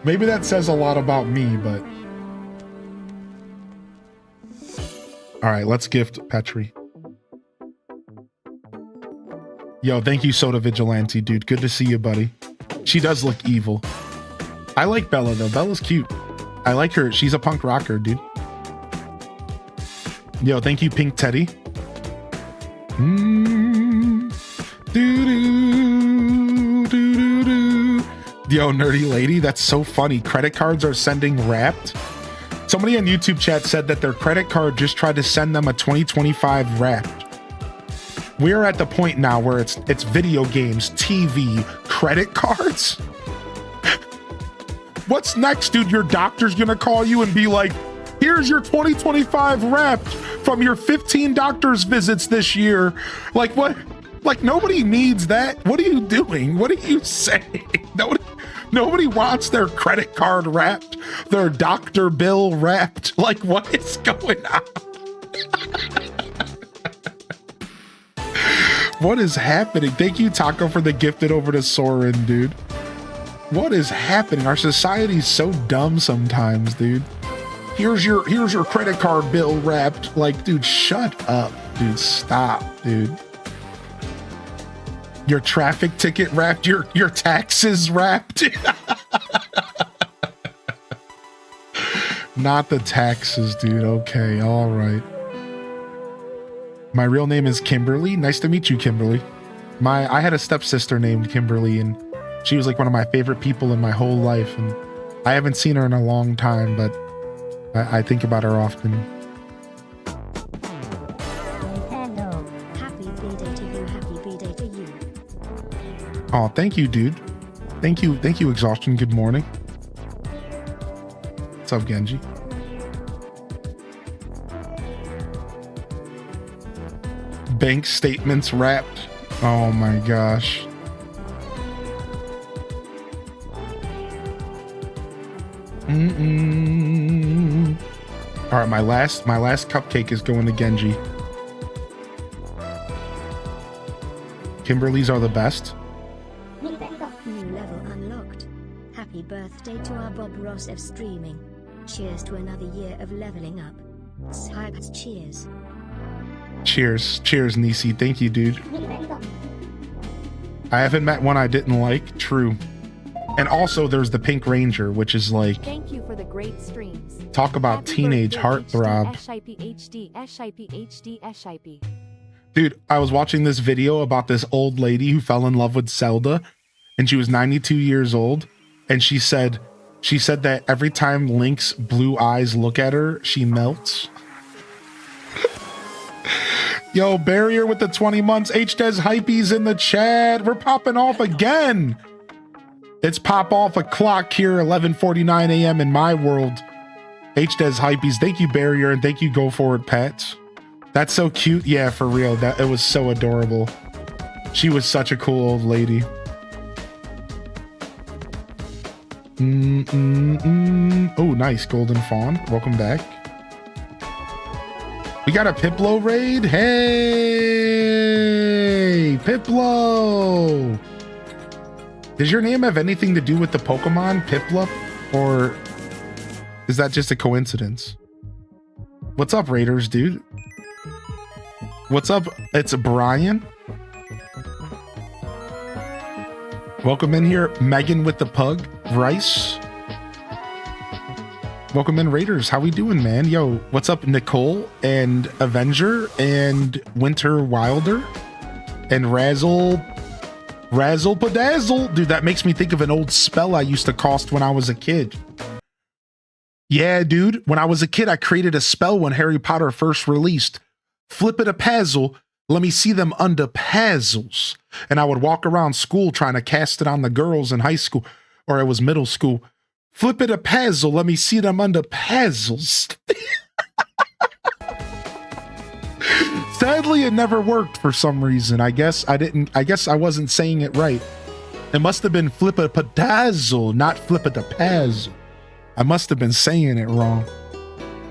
Maybe that says a lot about me, but... All right, let's gift Petri. Yo, thank you, Soda Vigilante, dude. Good to see you, buddy. She does look evil. I like Bella, though. Bella's cute. I like her. She's a punk rocker, dude. Yo, thank you, Pink Teddy. Yo, Nerdy Lady, that's so funny. Credit cards are sending Wrapped. Somebody on YouTube chat said that their credit card just tried to send them a 2025 Wrapped. We're at the point now where it's video games, TV, credit cards. What's next, dude? Your doctor's gonna call you and be like, here's your 2025 Wrapped from your 15 doctor's visits this year. Like, what? Like, nobody needs that. What are you doing? What are you saying? Nobody wants their credit card Wrapped, their doctor bill Wrapped. Like, what is going on? What is happening? Thank you, Taco, for the gifted over to Soren, dude. What is happening? Our society's so dumb sometimes, dude. Here's your credit card bill wrapped. Like, dude, shut up. Dude, stop, dude. Your traffic ticket wrapped, your taxes wrapped. Not the taxes, dude. Okay, all right. My real name is Kimberly. Nice to meet you, Kimberly. I had a stepsister named Kimberly, and she was like one of my favorite people in my whole life, and I haven't seen her in a long time, but I think about her often. Happy B-Day to you, happy B-Day to you. Oh, thank you, dude. Thank you, Exhaustion. Good morning. What's up, Genji? Bank statements wrapped. Oh my gosh. All right, my last cupcake is going to Genji. Kimberly's are the best. New level unlocked. Happy birthday to our Bob Ross of streaming. Cheers to another year of leveling up. Hypes, cheers. Cheers, Nisi. Thank you, dude. I haven't met one I didn't like. True. And also, there's the Pink Ranger, which is like... Thank you for the great streams. Talk about Happy teenage birthday, heartthrob. HD. Dude, I was watching this video about this old lady who fell in love with Zelda, and she was 92 years old, and she said that every time Link's blue eyes look at her, she melts. Yo, Barrier with the 20 months. HDes Hypees in the chat. We're popping off again. It's pop off o'clock here, 11:49 a.m. in my world. HDes Hypees. Thank you, Barrier, and thank you, Go Forward Pets. That's so cute. Yeah, for real. It was so adorable. She was such a cool old lady. Oh, nice. Golden Fawn. Welcome back. We got a Piplo raid. Hey, Piplo. Does your name have anything to do with the Pokemon Piplup, or is that just a coincidence? What's up, Raiders, dude? What's up? It's Brian. Welcome in here, Megan with the pug, Rice. Welcome in, Raiders. How we doing, man? Yo, what's up, Nicole and Avenger and Winter Wilder and Razzle Padazzle? Dude, that makes me think of an old spell I used to cast when I was a kid. Yeah, dude. When I was a kid, I created a spell when Harry Potter first released. Flip it a pazzle. Let me see them under pazzles. And I would walk around school trying to cast it on the girls in high school, or it was middle school. Flip it a pazzle. Let me see them under pazzles. Sadly, it never worked for some reason. I guess I wasn't saying it right. It must have been flip a padazzle, not flip it a pazzle. I must have been saying it wrong.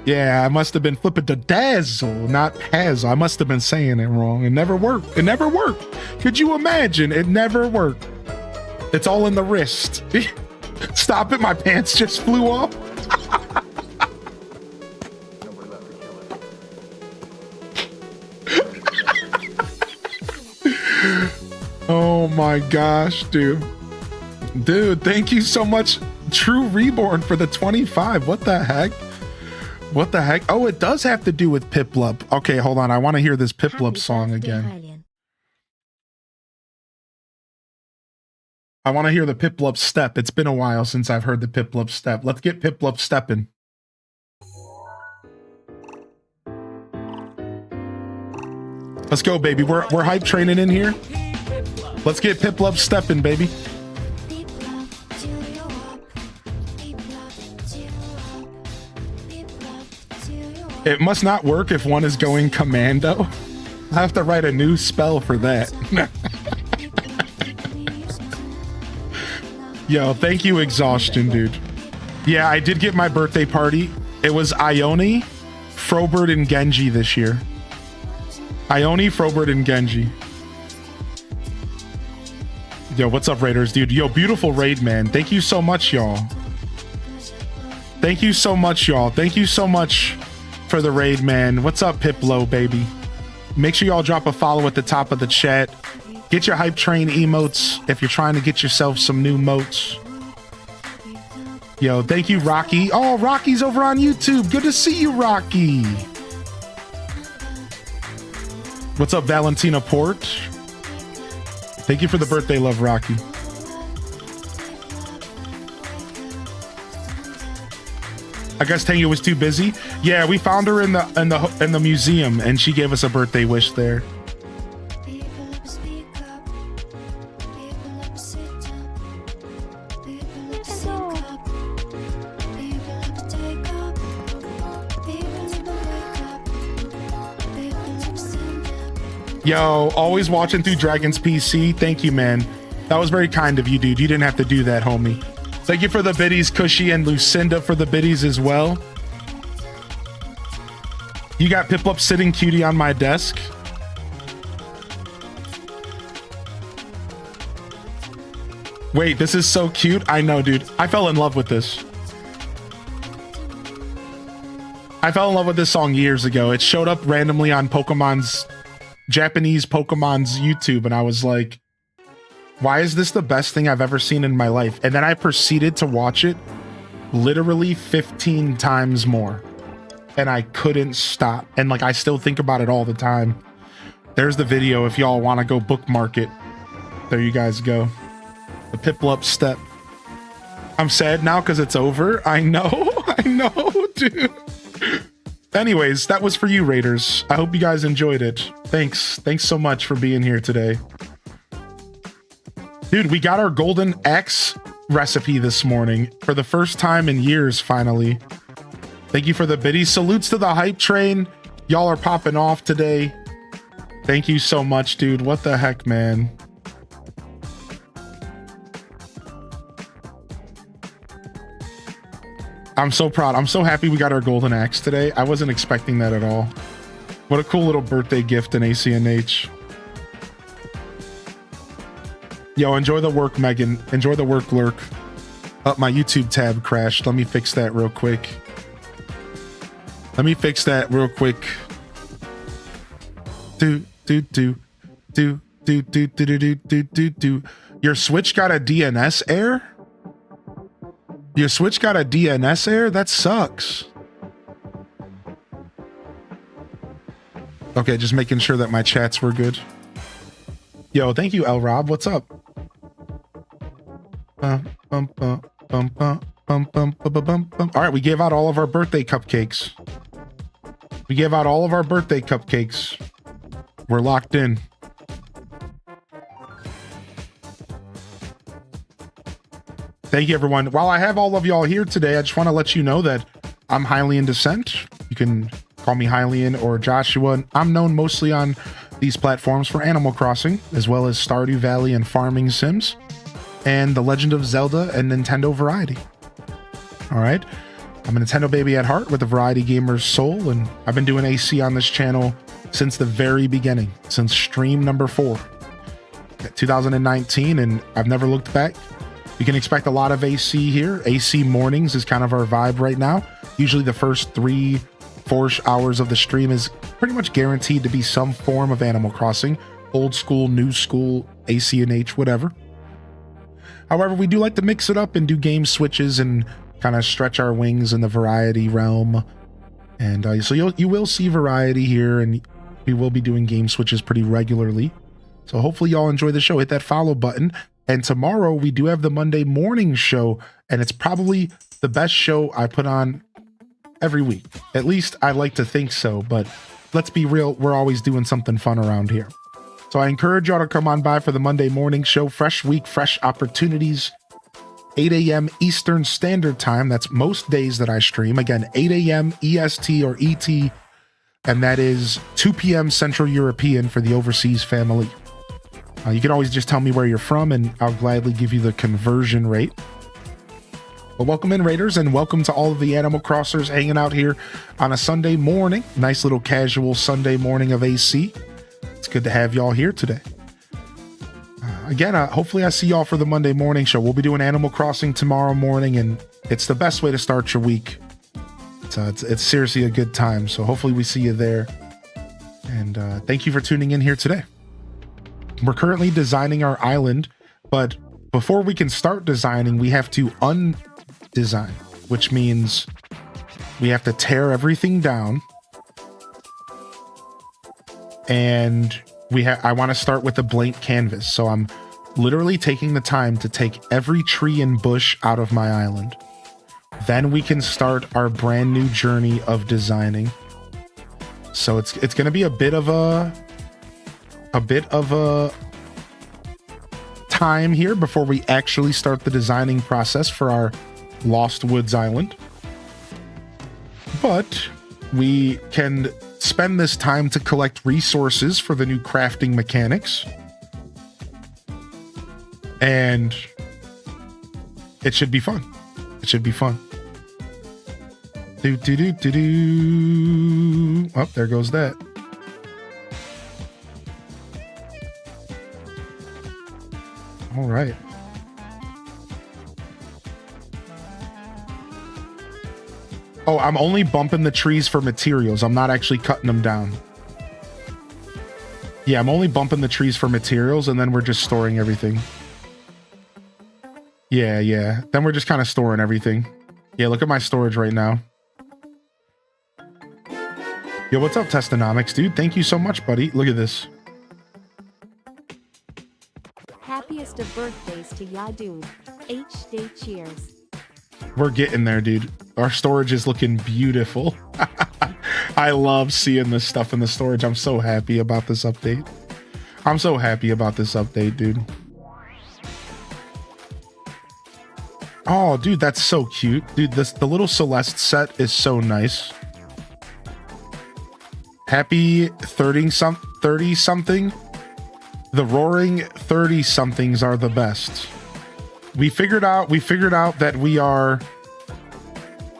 Yeah, I must have been flip it a dazzle, not pazzle. I must have been saying it wrong. It never worked. It never worked. Could you imagine? It never worked. It's all in the wrist. Stop it, my pants just flew off. Oh my gosh, dude. Dude, thank you so much, True Reborn, for the 25. What the heck? What the heck? Oh, it does have to do with Piplup. Okay, hold on. I want to hear this Piplup song again. Hylian. I want to hear the Piplup step. It's been a while since I've heard the Piplup step. Let's get Piplup stepping. Let's go, baby. We're hype training in here. Let's get Piplup stepping, baby. It must not work if one is going commando. I have to write a new spell for that. Yo, thank you, Exhaustion, dude. Yeah, I did get my birthday party. It was Ione, Frobert, and Genji this year. Ione, Frobert, and Genji. Yo, what's up, Raiders, dude? Yo, beautiful raid, man. Thank you so much, y'all. Thank you so much, y'all. Thank you so much for the raid, man. What's up, Piplo, baby? Make sure y'all drop a follow at the top of the chat. Get your hype train emotes if you're trying to get yourself some new motes. Yo, thank you, Rocky. Oh, Rocky's over on YouTube. Good to see you, Rocky. What's up, Valentina Port? Thank you for the birthday love, Rocky. I guess Tanya was too busy. Yeah, we found her in the museum, and she gave us a birthday wish there. Yo, always watching through Dragon's PC. Thank you, man. That was very kind of you, dude. You didn't have to do that, homie. Thank you for the biddies, Cushy and Lucinda for the biddies as well. You got Piplup sitting cutie on my desk. Wait, this is so cute. I know, dude. I fell in love with this. I fell in love with this song years ago. It showed up randomly on Japanese Pokemon's YouTube, and I was like, why is this the best thing I've ever seen in my life? And then I proceeded to watch it literally 15 times more, and I couldn't stop. And like, I still think about it all the time. There's the video if y'all want to go bookmark it. There you guys go. The Piplup step. I'm sad now because it's over. I know, dude. Anyways, that was for you, Raiders. I hope you guys enjoyed it. Thanks so much for being here today. Dude, we got our golden X recipe this morning for the first time in years, finally. Thank you for the biddies. Salutes to the hype train. Y'all are popping off today. Thank you so much, dude. What the heck, man? I'm so proud. I'm so happy we got our golden axe today. I wasn't expecting that at all. What a cool little birthday gift in ACNH. Yo, enjoy the work, Megan. Enjoy the work, Lurk. Oh, my YouTube tab crashed. Let me fix that real quick. Your Switch got a DNS error? Your Switch got a DNS error? That sucks. Okay, just making sure that my chats were good. Yo, thank you, L Rob. What's up? All right, we gave out all of our birthday cupcakes. We're locked in. Thank you, everyone. While I have all of y'all here today, I just want to let you know that I'm Hylian Descent. You can call me Hylian or Joshua. I'm known mostly on these platforms for Animal Crossing, as well as Stardew Valley and Farming Sims, and The Legend of Zelda and Nintendo Variety. All right. I'm a Nintendo baby at heart with a variety gamer's soul, and I've been doing AC on this channel since the very beginning, since stream number 4, 2019, and I've never looked back. You can expect a lot of AC here. AC mornings is kind of our vibe right now. Usually the first 3-4 hours of the stream is pretty much guaranteed to be some form of Animal Crossing. Old school, new school, ACNH, whatever. However, we do like to mix it up and do game switches and kind of stretch our wings in the variety realm. And so you will see variety here, and we will be doing game switches pretty regularly. So hopefully y'all enjoy the show. Hit that follow button. And tomorrow we do have the Monday morning show, and it's probably the best show I put on every week. At least I like to think so, but let's be real, we're always doing something fun around here. So I encourage y'all to come on by for the Monday morning show. Fresh week, fresh opportunities. 8 a.m. Eastern Standard Time. That's most days that I stream. Again, 8 a.m. EST or ET, and that is 2 p.m. Central European for the overseas family. You can always just tell me where you're from, and I'll gladly give you the conversion rate. Well, welcome in, Raiders, and welcome to all of the Animal Crossers hanging out here on a Sunday morning. Nice little casual Sunday morning of AC. It's good to have y'all here today. again, hopefully I see y'all for the Monday morning show. We'll be doing Animal Crossing tomorrow morning, and it's the best way to start your week. It's seriously a good time. So hopefully we see you there. And thank you for tuning in here today. We're currently designing our island, but before we can start designing, we have to undesign, which means we have to tear everything down. And I want to start with a blank canvas. So I'm literally taking the time to take every tree and bush out of my island. Then we can start our brand new journey of designing. So it's going to be a bit of a time here before we actually start the designing process for our Lost Woods Island. But we can spend this time to collect resources for the new crafting mechanics. And it should be fun. It should be fun. Oh, there goes that. All right. Oh, I'm only bumping the trees for materials. I'm not actually cutting them down. Yeah, I'm only bumping the trees for materials, and then we're just storing everything. Yeah. Then we're just kind of storing everything. Yeah, look at my storage right now. Yo, what's up, Testonomics, dude? Thank you so much, buddy. Look at this. Happiest of birthdays to ya, dude. H-Day cheers. We're getting there, dude. Our storage is looking beautiful. I love seeing this stuff in the storage. I'm so happy about this update. Dude. Oh, dude, that's so cute. Dude, the little Celeste set is so nice. Happy 30-something. The roaring 30-somethings are the best. We figured out that we are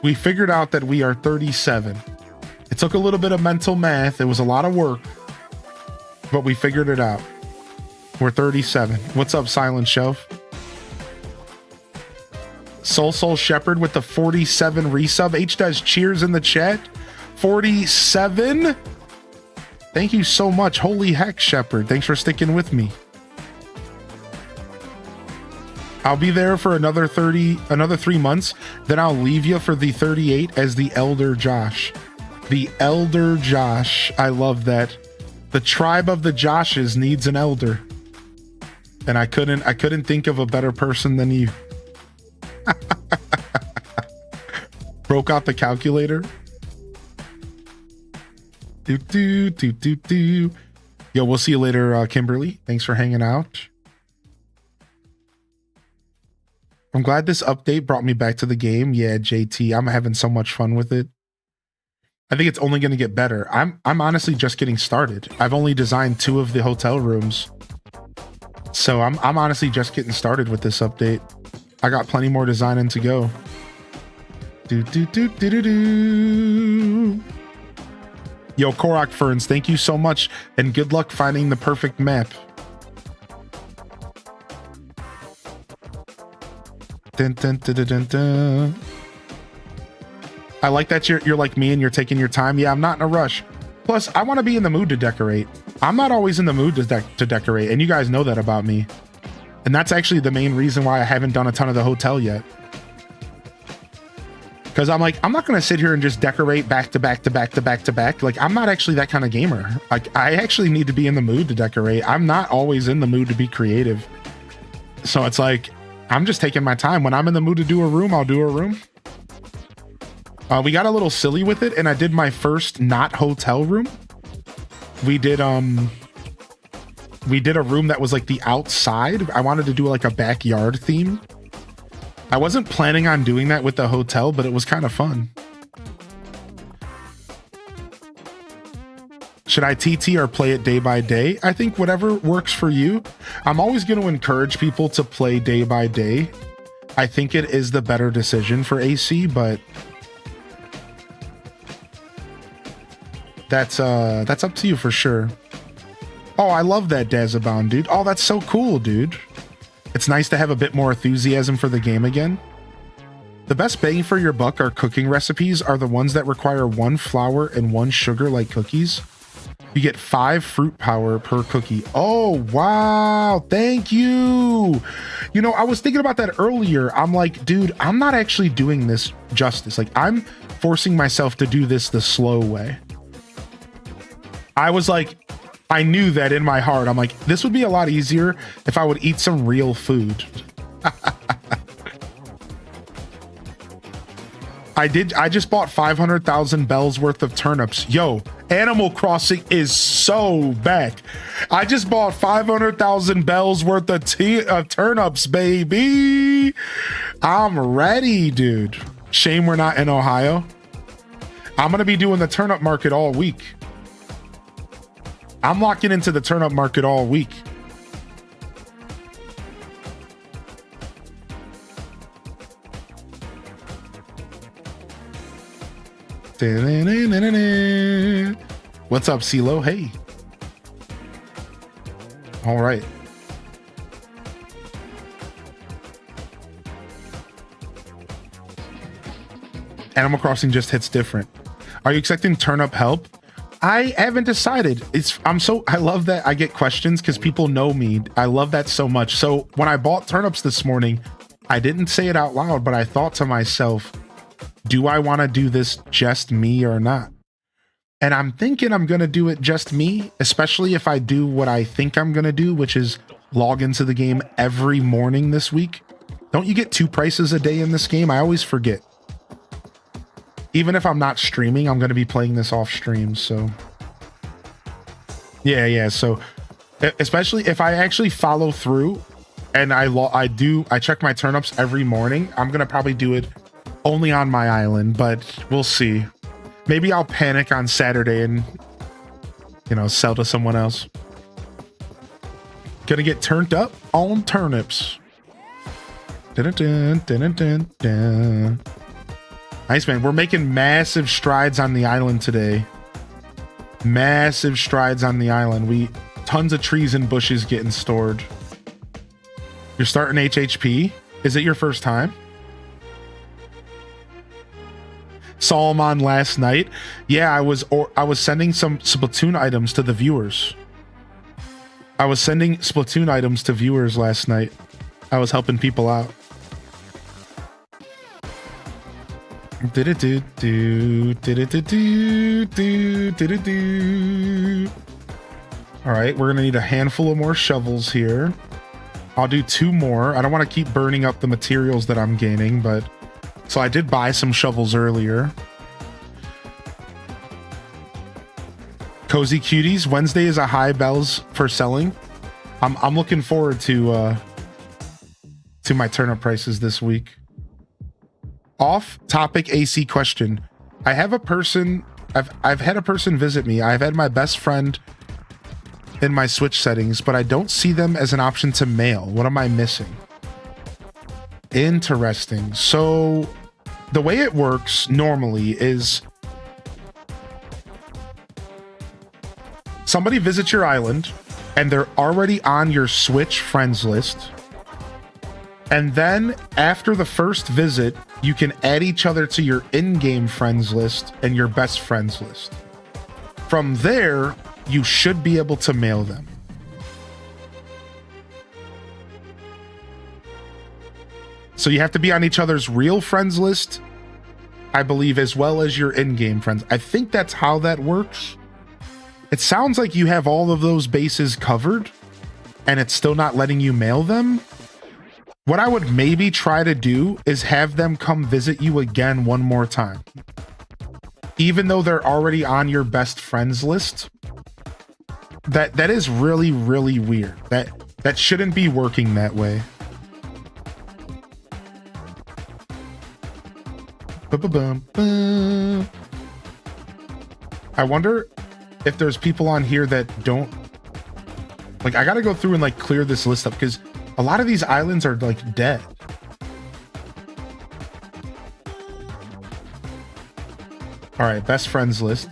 37. It took a little bit of mental math. It was a lot of work, but we figured it out. We're 37. What's up, Silent Shelf? Soul Shepherd with the 47 resub. H does cheers in the chat. 47. Thank you so much. Holy heck, Shepherd. Thanks for sticking with me. I'll be there for another 3 months. Then I'll leave you for the 38 as the Elder Josh. The Elder Josh. I love that. The tribe of the Joshes needs an elder. And I couldn't think of a better person than you. Broke out the calculator. Yo, we'll see you later, Kimberly. Thanks for hanging out. I'm glad this update brought me back to the game. Yeah, JT, I'm having so much fun with it. I think it's only going to get better. I'm honestly just getting started. I've only designed 2 of the hotel rooms. So I'm honestly just getting started with this update. I got plenty more designing to go. Yo, Korok Ferns, thank you so much, and good luck finding the perfect map. Dun, dun, dun, dun, dun, dun. I like that you're like me and you're taking your time. Yeah, I'm not in a rush. Plus, I want to be in the mood to decorate. I'm not always in the mood to decorate, and you guys know that about me. And that's actually the main reason why I haven't done a ton of the hotel yet. Because I'm like, I'm not going to sit here and just decorate back to back to back to back to back. Like, I'm not actually that kind of gamer. Like, I actually need to be in the mood to decorate. I'm not always in the mood to be creative. So it's like, I'm just taking my time. When I'm in the mood to do a room, I'll do a room. We got a little silly with it, and I did my first not hotel room. We did a room that was like the outside. I wanted to do like a backyard theme. I wasn't planning on doing that with the hotel, but it was kind of fun. Should I TT or play it day by day? I think whatever works for you. I'm always going to encourage people to play day by day. I think it is the better decision for AC, but that's up to you for sure. Oh, I love that Dazabound, dude. Oh, that's so cool, dude. It's nice to have a bit more enthusiasm for the game again. The best bang for your buck are cooking recipes are the ones that require 1 flour and 1 sugar like cookies. You get 5 fruit power per cookie. Oh, wow. Thank you. You know, I was thinking about that earlier. I'm like, dude, I'm not actually doing this justice. Like, I'm forcing myself to do this the slow way. I was like, I knew that in my heart. I'm like, this would be a lot easier if I would eat some real food. I just bought 500,000 bells worth of turnips. Yo, Animal Crossing is so back. I just bought 500,000 bells worth of turnips, baby. I'm ready, dude. Shame we're not in Ohio. I'm going to be doing the turnip market all week. I'm locking into the turnip market all week. What's up, CeeLo? Hey. All right. Animal Crossing just hits different. Are you expecting turnip help? I haven't decided. I love that I get questions because people know me. I love that so much. So when I bought turnips this morning, I didn't say it out loud, but I thought to myself, do I want to do this just me or not? And I'm thinking I'm going to do it just me, especially if I do what I think I'm going to do, which is log into the game every morning this week. Don't you get 2 prices a day in this game? I always forget. Even if I'm not streaming, I'm going to be playing this off stream. So yeah. So especially if I actually follow through and I check my turnips every morning, I'm going to probably do it only on my island, but we'll see. Maybe I'll panic on Saturday and, sell to someone else. Gonna get turned up on turnips. Dun, dun, dun, dun. Nice, man. We're making massive strides on the island today. Massive strides on the island. Tons of trees and bushes getting stored. You're starting HHP? Is it your first time? Saw him on last night. Yeah, I was sending some Splatoon items to the viewers. I was sending Splatoon items to viewers last night. I was helping people out. All right, we're gonna need a handful of more shovels here. I'll do 2 more. I don't want to keep burning up the materials that I'm gaining, but so I did buy some shovels earlier. Cozy Cuties, Wednesday is a high bells for selling. I'm looking forward to my turnip prices this week. Off topic AC question. I've had a person visit me. I've had my best friend in my Switch settings, but I don't see them as an option to mail. What am I missing? Interesting. So the way it works normally is somebody visits your island and they're already on your Switch friends list. And then after the first visit, you can add each other to your in-game friends list and your best friends list. From there, you should be able to mail them. So you have to be on each other's real friends list, I believe, as well as your in-game friends. I think that's how that works. It sounds like you have all of those bases covered and it's still not letting you mail them. What I would maybe try to do is have them come visit you again one more time. Even though they're already on your best friends list. That is really, really weird. That shouldn't be working that way. I wonder if there's people on here that don't, like, I gotta go through and like clear this list up because a lot of these islands are like dead. All right, best friends list.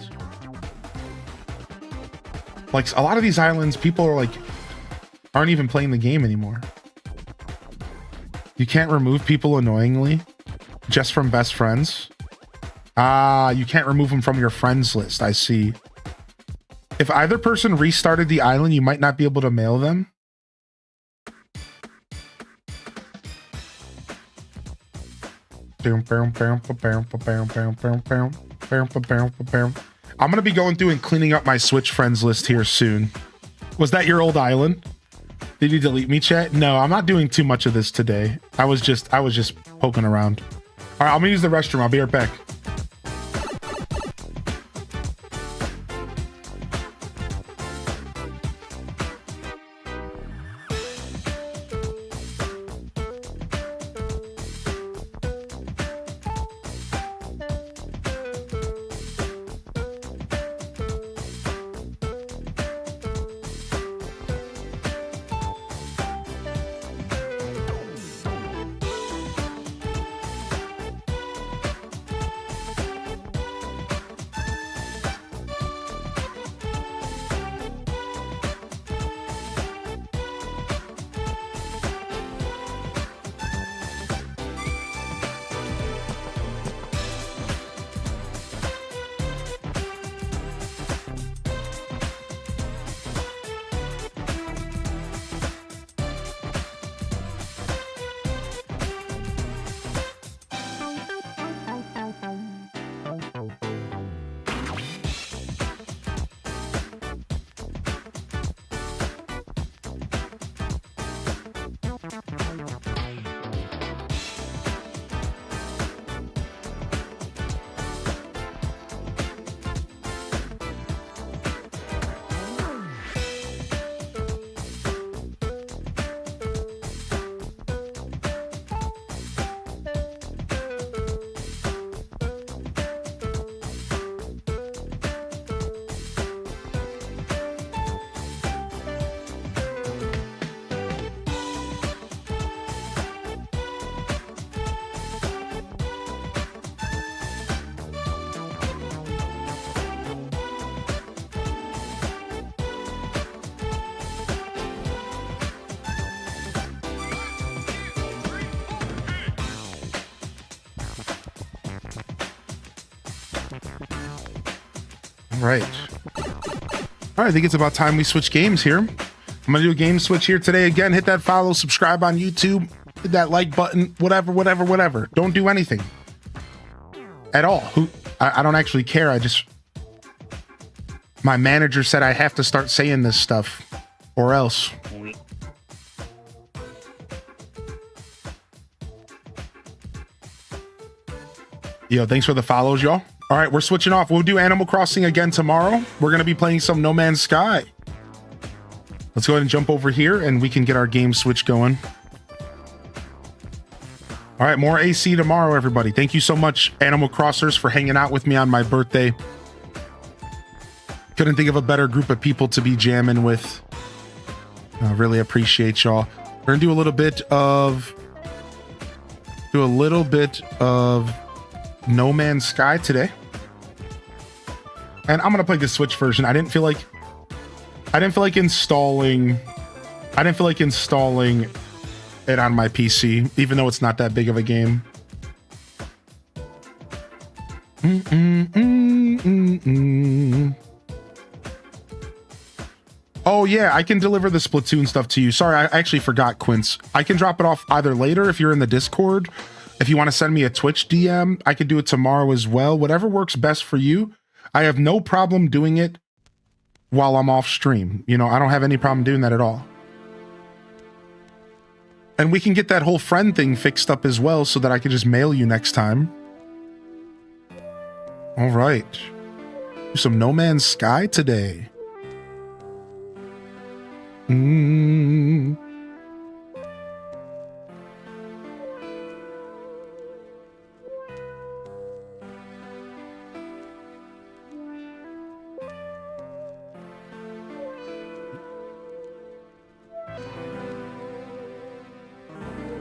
Like a lot of these islands, people are like, aren't even playing the game anymore. You can't remove people annoyingly just from best friends. Ah, you can't remove them from your friends list. I see. If either person restarted the island, you might not be able to mail them. I'm going to be going through and cleaning up my Switch friends list here soon. Was that your old island? Did you delete me, chat? No, I'm not doing too much of this today. I was just poking around. All right, I'm gonna use the restroom. I'll be right back. Right. All right, I think it's about time we switch games here. I'm gonna do a game switch here today. Again, hit that follow, subscribe on YouTube, hit that like button, whatever. Don't do anything at all. I don't actually care. My manager said I have to start saying this stuff or else. Yo, thanks for the follows, y'all. All right, we're switching off. We'll do Animal Crossing again tomorrow. We're going to be playing some No Man's Sky. Let's go ahead and jump over here and we can get our game switch going. All right, more AC tomorrow, everybody. Thank you so much, Animal Crossers, for hanging out with me on my birthday. Couldn't think of a better group of people to be jamming with. I really appreciate y'all. We're going to do a little bit of No Man's Sky today. And I'm gonna play the Switch version. I didn't feel like installing it on my PC, even though it's not that big of a game. Oh yeah, I can deliver the Splatoon stuff to you. Sorry, I actually forgot, Quince. I can drop it off either later if you're in the Discord. If you want to send me a Twitch DM, I could do it tomorrow as well. Whatever works best for you. I have no problem doing it while I'm off stream. You know, I don't have any problem doing that at all. And we can get that whole friend thing fixed up as well so that I can just mail you next time. All right. Do some No Man's Sky today.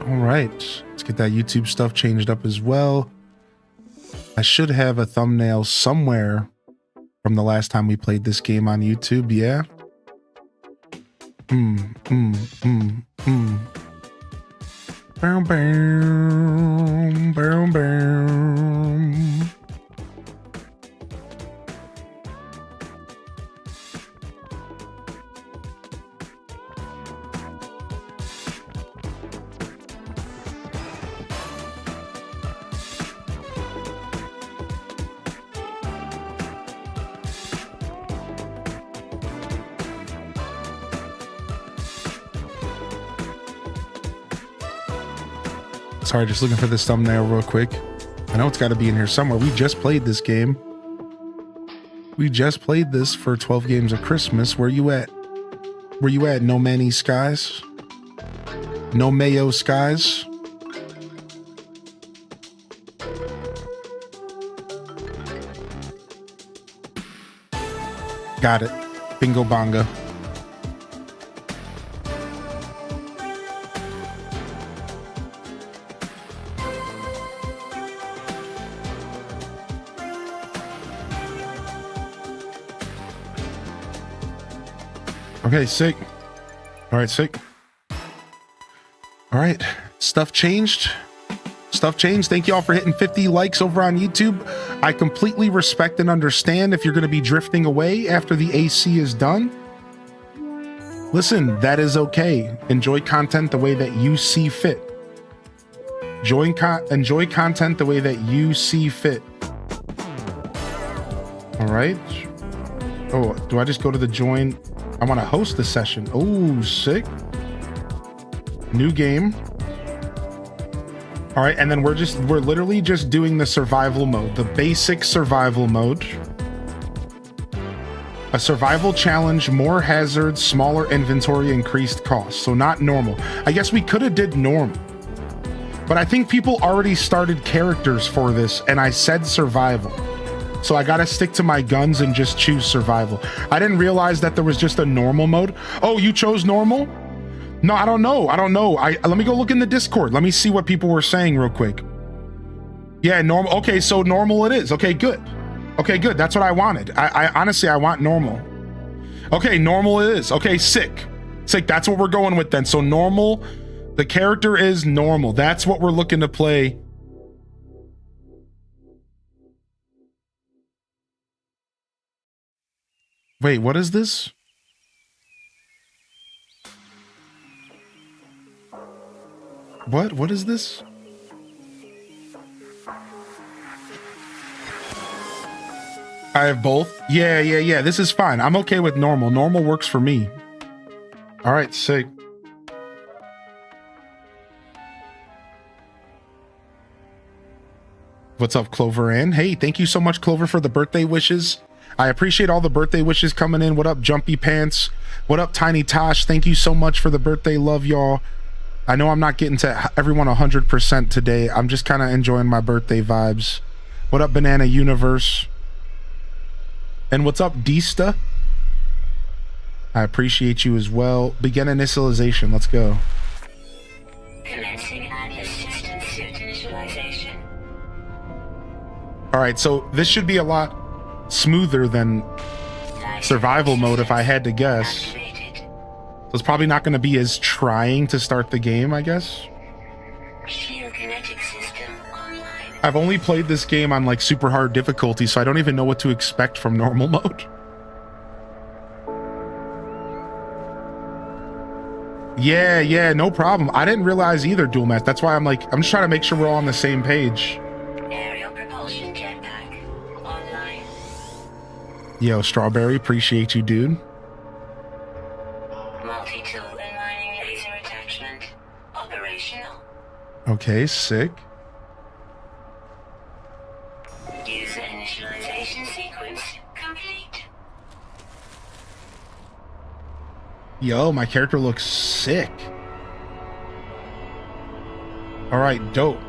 All right, let's get that YouTube stuff changed up as well. I should have a thumbnail somewhere from the last time we played this game on YouTube. Yeah, Bow, bow, bow, bow. Sorry, just looking for this thumbnail real quick. I know it's got to be in here somewhere. We just played this game. We just played this for 12 Games of Christmas. Where you at? Where you at? No Manny Skies? No Mayo Skies? Got it. Bingo bongo. Okay, sick. All right, sick. All right, stuff changed. Stuff changed. Thank you all for hitting 50 likes over on YouTube. I completely respect and understand if you're going to be drifting away after the AC is done. Listen, that is okay. Enjoy content the way that you see fit. Enjoy content the way that you see fit. All right. Oh, do I just go to the join? I want to host the session. Oh, sick. New game. All right, and then we're literally just doing the survival mode, the basic survival mode. A survival challenge, more hazards, smaller inventory, increased cost. So not normal. I guess we could have did normal. But I think people already started characters for this, and I said survival. So I gotta stick to my guns and just choose survival. I didn't realize that there was just a normal mode. Oh, you chose normal? No, I don't know. Let me go look in the Discord. Let me see what people were saying real quick. Yeah, normal. Okay, so normal it is. Okay, good. Okay, good. That's what I wanted. I honestly, I want normal. Okay, normal it is. Okay, sick. Sick. That's what we're going with then. So normal, the character is normal. That's what we're looking to play. Wait, what is this? What is this? I have both. Yeah. This is fine. I'm okay with normal. Normal works for me. All right, sick. What's up, Clover Ann? Hey, thank you so much, Clover, for the birthday wishes. I appreciate all the birthday wishes coming in. What up, Jumpy Pants? What up, Tiny Tosh? Thank you so much for the birthday love, y'all. I know I'm not getting to everyone 100% today. I'm just kind of enjoying my birthday vibes. What up, Banana Universe? And what's up, Dista? I appreciate you as well. Begin initialization. Let's go. Commencing Atlas system suit initialization. All right, so this should be a lot smoother than survival mode if I had to guess. So it's probably not going to be as trying to start the game, I guess. Shield kinetic system online. I've only played this game on like super hard difficulty, so I don't even know what to expect from normal mode. Yeah, no problem. I didn't realize either, Dual Match. That's why I'm just trying to make sure we're all on the same page. Aerial propulsion jetpack online. Yo, Strawberry, appreciate you, dude. Multi-tool and mining laser attachment operational. Okay, sick. User initialization sequence complete. Yo, my character looks sick. All right, dope.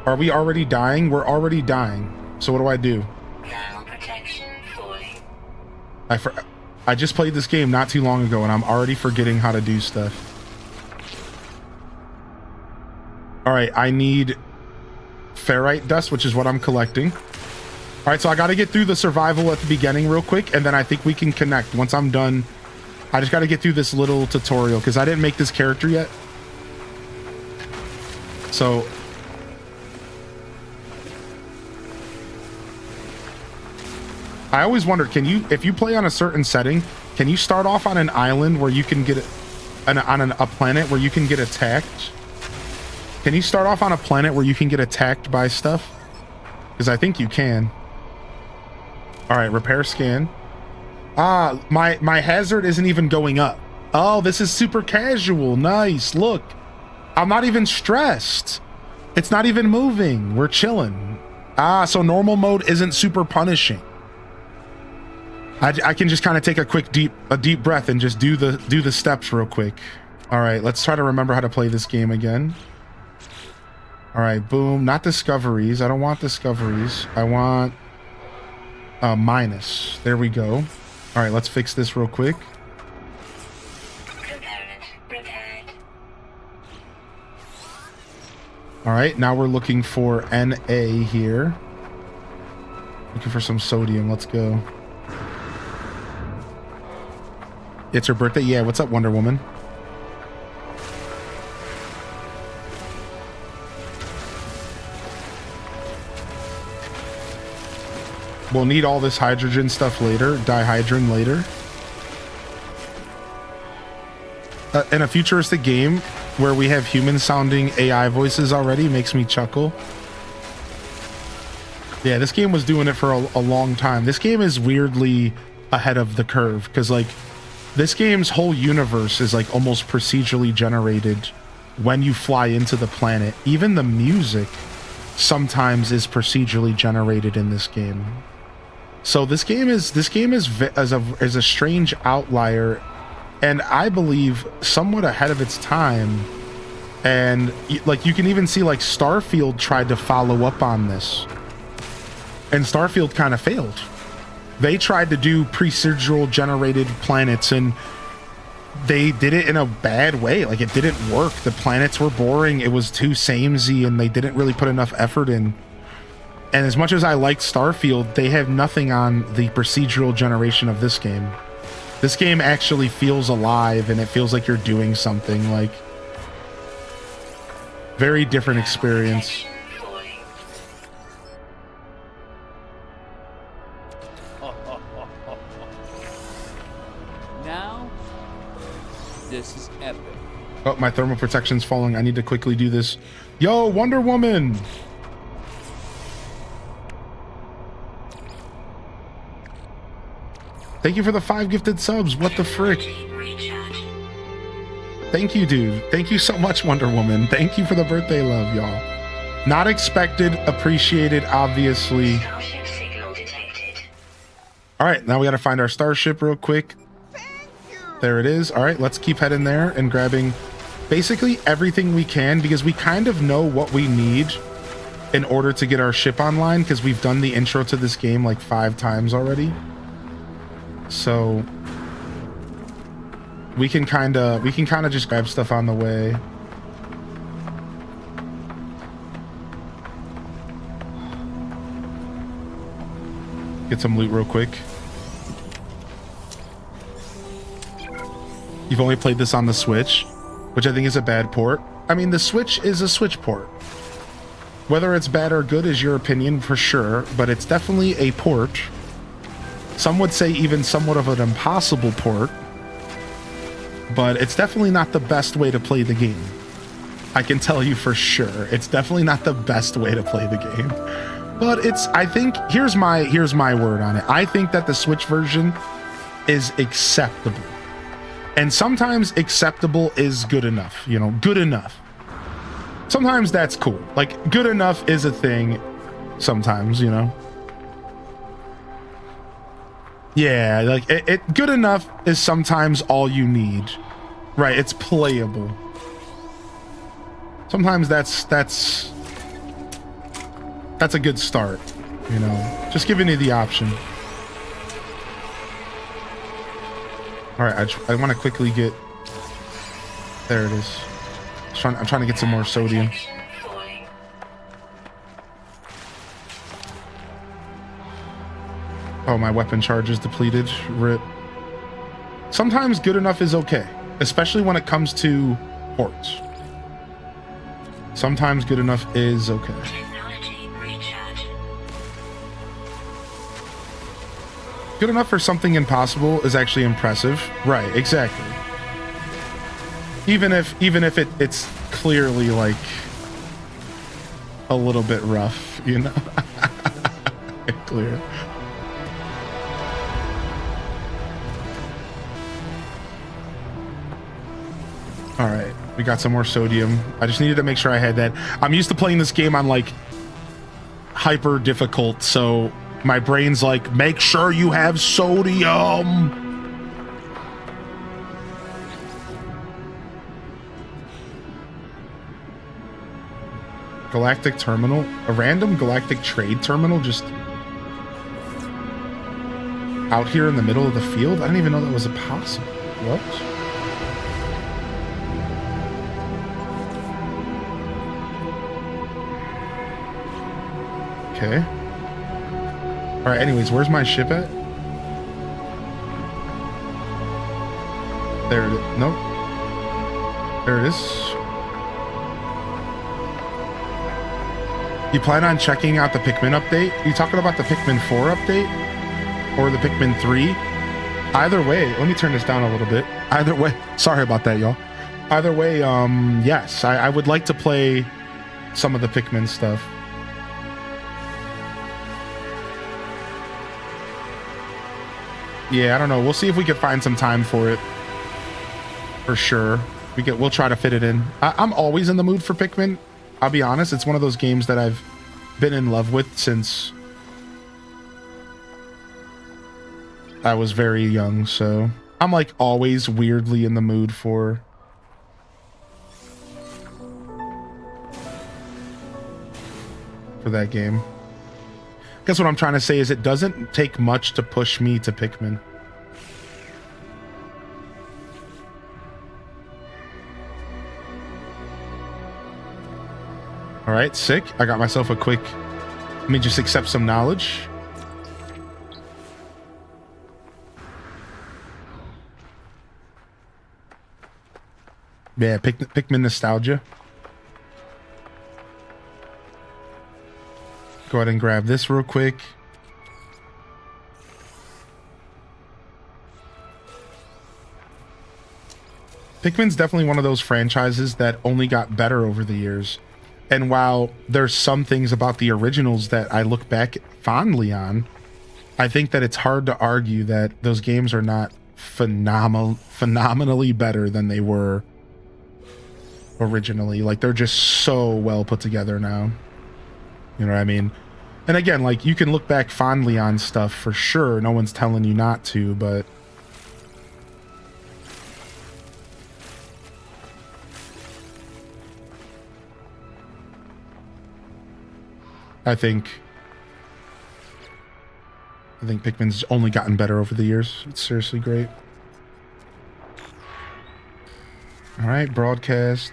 Are we already dying? We're already dying. So what do I do? Thermal protection fully. I just played this game not too long ago and I'm already forgetting how to do stuff. All right, I need ferrite dust, which is what I'm collecting. All right, so I got to get through the survival at the beginning real quick, and then I think we can connect. Once I'm done I just got to get through this little tutorial because I didn't make this character yet. So I always wondered, can you, if you play on a certain setting, can you start off on an island where you can get a planet where you can get attacked? Can you start off on a planet where you can get attacked by stuff? Because I think you can. All right, repair scan. Ah, my hazard isn't even going up. Oh, this is super casual. Nice. Look, I'm not even stressed. It's not even moving. We're chilling. Ah, so normal mode isn't super punishing. I can just kind of take a deep breath and just do the steps real quick. All right, let's try to remember how to play this game again. All right, boom. Not discoveries. I don't want discoveries. I want minus. There we go. All right, let's fix this real quick. Component repaired. All right, now we're looking for Na here. Looking for some sodium. Let's go. It's her birthday. Yeah, what's up, Wonder Woman? We'll need all this hydrogen stuff later, dihydrin later. In a futuristic game where we have human-sounding AI voices already makes me chuckle. Yeah, this game was doing it for a long time. This game is weirdly ahead of the curve because, like, this game's whole universe is like almost procedurally generated when you fly into the planet. Even the music sometimes is procedurally generated in this game. So this game is a strange outlier, and I believe somewhat ahead of its time. And like you can even see like Starfield tried to follow up on this, and Starfield kind of failed. They tried to do procedural generated planets and they did it in a bad way. Like it didn't work. The planets were boring. It was too samey and they didn't really put enough effort in. And as much as I liked Starfield, they have nothing on the procedural generation of this game. This game actually feels alive and it feels like you're doing something. Like very different experience. Now, this is epic. Oh, my thermal protection's falling. I need to quickly do this. Yo, Wonder Woman! Thank you for the 5 gifted subs. What the frick? Thank you, dude. Thank you so much, Wonder Woman. Thank you for the birthday love, y'all. Not expected, appreciated, obviously. Starship signal detected. All right, now we got to find our starship real quick. There it is. All right, let's keep heading there and grabbing basically everything we can because we kind of know what we need in order to get our ship online because we've done the intro to this game like 5 times already. So we can kind of just grab stuff on the way. Get some loot real quick. You've only played this on the Switch, which I think is a bad port. I mean, the Switch is a Switch port. Whether it's bad or good is your opinion for sure, but it's definitely a port. Some would say even somewhat of an impossible port, but it's definitely not the best way to play the game. I can tell you for sure, it's definitely not the best way to play the game. But it's, I think, here's my word on it. I think that the Switch version is acceptable. And sometimes acceptable is good enough, you know, good enough. Sometimes that's cool. Like, good enough is a thing sometimes, you know. Yeah, like, it good enough is sometimes all you need. Right, it's playable. Sometimes that's a good start, you know. Just giving you the option. All right, I want to quickly get. There it is. I'm trying to get some more sodium. Oh, my weapon charge is depleted. RIP. Sometimes good enough is okay, especially when it comes to ports. Sometimes good enough is okay. Technology recharge. Good enough for something impossible is actually impressive. Right, exactly. Even if it's clearly like a little bit rough, you know. Clear. All right, we got some more sodium. I just needed to make sure I had that. I'm used to playing this game on like hyper difficult, so my brain's like, make sure you have sodium. Galactic terminal? A random galactic trade terminal just out here in the middle of the field? I didn't even know that was possible. What? Okay. All right, anyways, where's my ship at? There it is. Nope. There it is. You plan on checking out the Pikmin update? Are you talking about the Pikmin 4 update? Or the Pikmin 3? Either way, let me turn this down a little bit. Either way, sorry about that, y'all. Either way, yes, I would like to play some of the Pikmin stuff. Yeah, I don't know. We'll see if we can find some time for it. For sure. We'll try to fit it in. I'm always in the mood for Pikmin. I'll be honest, it's one of those games that I've been in love with since I was very young, so I'm like always weirdly in the mood for that game. Guess what I'm trying to say is it doesn't take much to push me to Pikmin. All right, sick. I got myself a quick, let me just accept some knowledge. Yeah, Pikmin nostalgia. Go ahead and grab this real quick. Pikmin's definitely one of those franchises that only got better over the years. And while there's some things about the originals that I look back fondly on, I think that it's hard to argue that those games are not phenomenally better than they were originally. Like, they're just so well put together now. You know what I mean? And again, like, you can look back fondly on stuff for sure. No one's telling you not to, but I think Pikmin's only gotten better over the years. It's seriously great. All right, broadcast.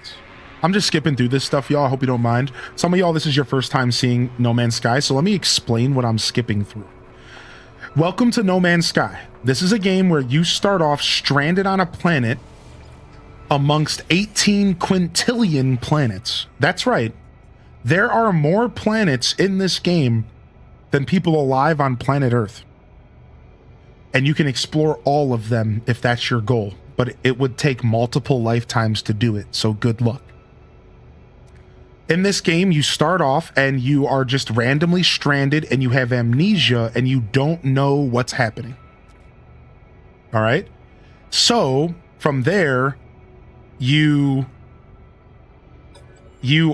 I'm just skipping through this stuff, y'all. I hope you don't mind. Some of y'all, this is your first time seeing No Man's Sky, so let me explain what I'm skipping through. Welcome to No Man's Sky. This is a game where you start off stranded on a planet amongst 18 quintillion planets. That's right. There are more planets in this game than people alive on planet Earth. And you can explore all of them if that's your goal, but it would take multiple lifetimes to do it, so good luck. In this game, you start off and you are just randomly stranded and you have amnesia and you don't know what's happening. All right? So, from there, you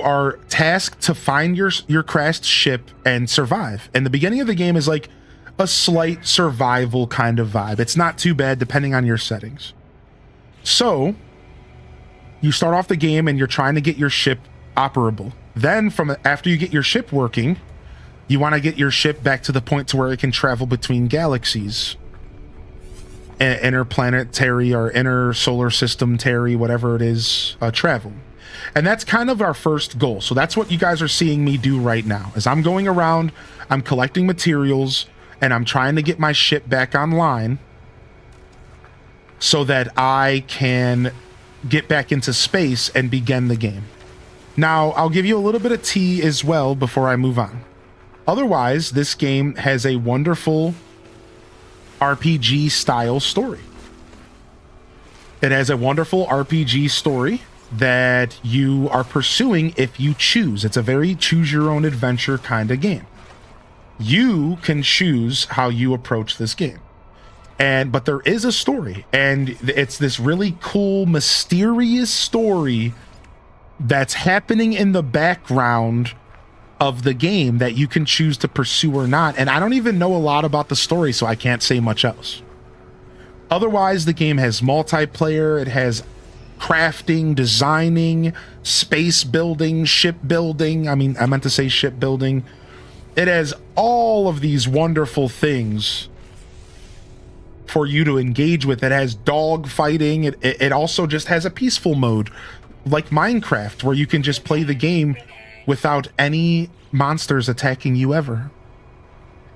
are tasked to find your crashed ship and survive. And the beginning of the game is like a slight survival kind of vibe. It's not too bad depending on your settings. So, you start off the game and you're trying to get your ship operable. Then after you get your ship working, you want to get your ship back to the point to where it can travel between galaxies. Interplanetary or inner solar system-tary, whatever it is, travel. And that's kind of our first goal. So that's what you guys are seeing me do right now. As I'm going around, I'm collecting materials, and I'm trying to get my ship back online so that I can get back into space and begin the game. Now, I'll give you a little bit of tea as well before I move on. Otherwise, this game has a wonderful RPG style story. It has a wonderful RPG story that you are pursuing if you choose. It's a very choose your own adventure kind of game. You can choose how you approach this game. But there is a story, and it's this really cool, mysterious story that's happening in the background of the game that you can choose to pursue or not. And I don't even know a lot about the story, so I can't say much else. Otherwise, the game has multiplayer, it has crafting, designing, space building, ship building. I meant to say ship building. It has all of these wonderful things for you to engage with. It has dog fighting. It also just has a peaceful mode like Minecraft, where you can just play the game without any monsters attacking you ever.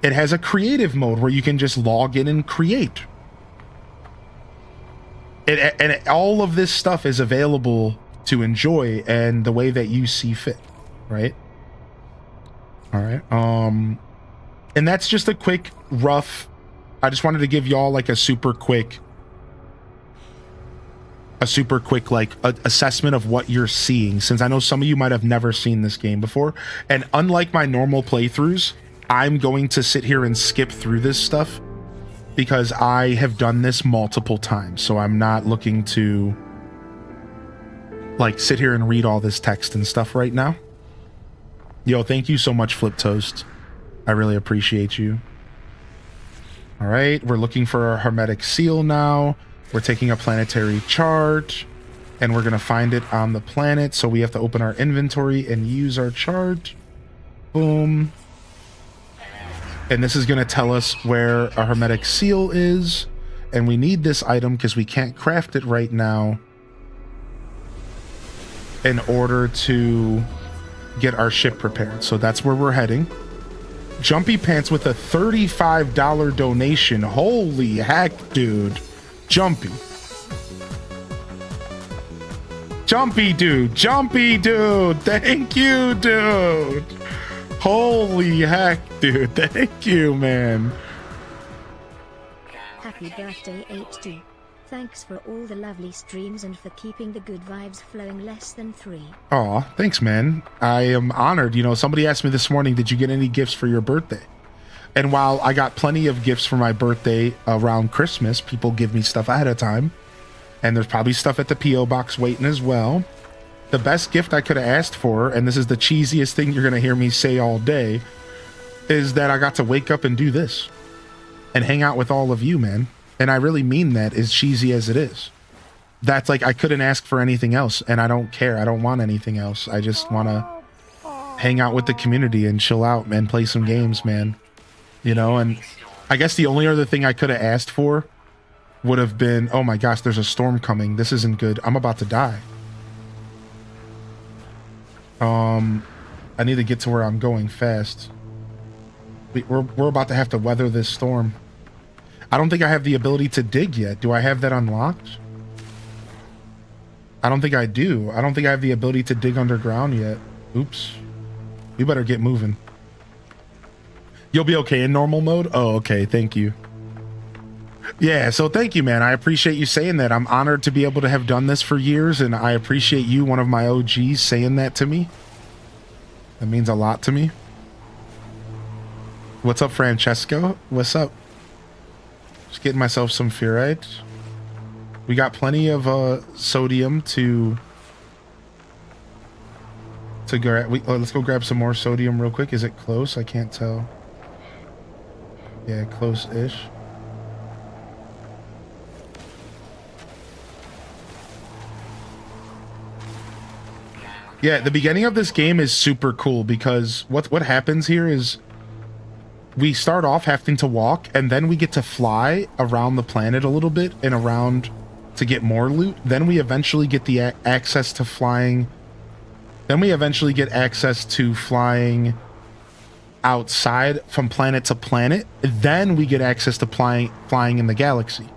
It has a creative mode where you can just log in and create. All of this stuff is available to enjoy and the way that you see fit, right? All right. And that's just a quick rough. I just wanted to give y'all like a super quick like assessment of what you're seeing, since I know some of you might have never seen this game before. And unlike my normal playthroughs, I'm going to sit here and skip through this stuff because I have done this multiple times. So I'm not looking to like sit here and read all this text and stuff right now. Yo, thank you so much, Flip Toast. I really appreciate you. All right, we're looking for our hermetic seal now. We're taking a planetary chart and we're gonna find it on the planet. So we have to open our inventory and use our chart. Boom. And this is gonna tell us where a hermetic seal is. And we need this item because we can't craft it right now in order to get our ship prepared. So that's where we're heading. Jumpy Pants with a $35 donation. Holy heck, dude. Jumpy dude. Thank you, dude. Holy heck, dude. Thank you, man. Happy birthday, H2. Thanks for all the lovely streams and for keeping the good vibes flowing. Less than 3. Aw, thanks, man. I am honored. You know, somebody asked me this morning, did you get any gifts for your birthday? And while I got plenty of gifts for my birthday around Christmas, people give me stuff ahead of time. And there's probably stuff at the P.O. box waiting as well. The best gift I could have asked for, and this is the cheesiest thing you're going to hear me say all day, is that I got to wake up and do this. And hang out with all of you, man. And I really mean that, as cheesy as it is. That's like, I couldn't ask for anything else, and I don't care. I don't want anything else. I just want to hang out with the community and chill out and play some games, man. You know, and I guess the only other thing I could have asked for would have been, oh my gosh, there's a storm coming. This isn't good. I'm about to die. I need to get to where I'm going fast. We're about to have to weather this storm. I don't think I have the ability to dig yet. Do I have that unlocked? I don't think I do. I don't think I have the ability to dig underground yet. Oops. We better get moving. You'll be okay in normal mode? Oh, okay. Thank you. Yeah, so thank you, man. I appreciate you saying that. I'm honored to be able to have done this for years, and I appreciate you, one of my OGs, saying that to me. That means a lot to me. What's up, Francesco? What's up? Just getting myself some ferrite. We got plenty of sodium to grab. Let's go grab some more sodium real quick. Is it close? I can't tell. Yeah, close-ish. Yeah, the beginning of this game is super cool because what happens here is we start off having to walk, and then we get to fly around the planet a little bit and around to get more loot. Then we eventually get the access to flying. Then we eventually get access to flying outside from planet to planet. Then we get access to flying in the galaxy.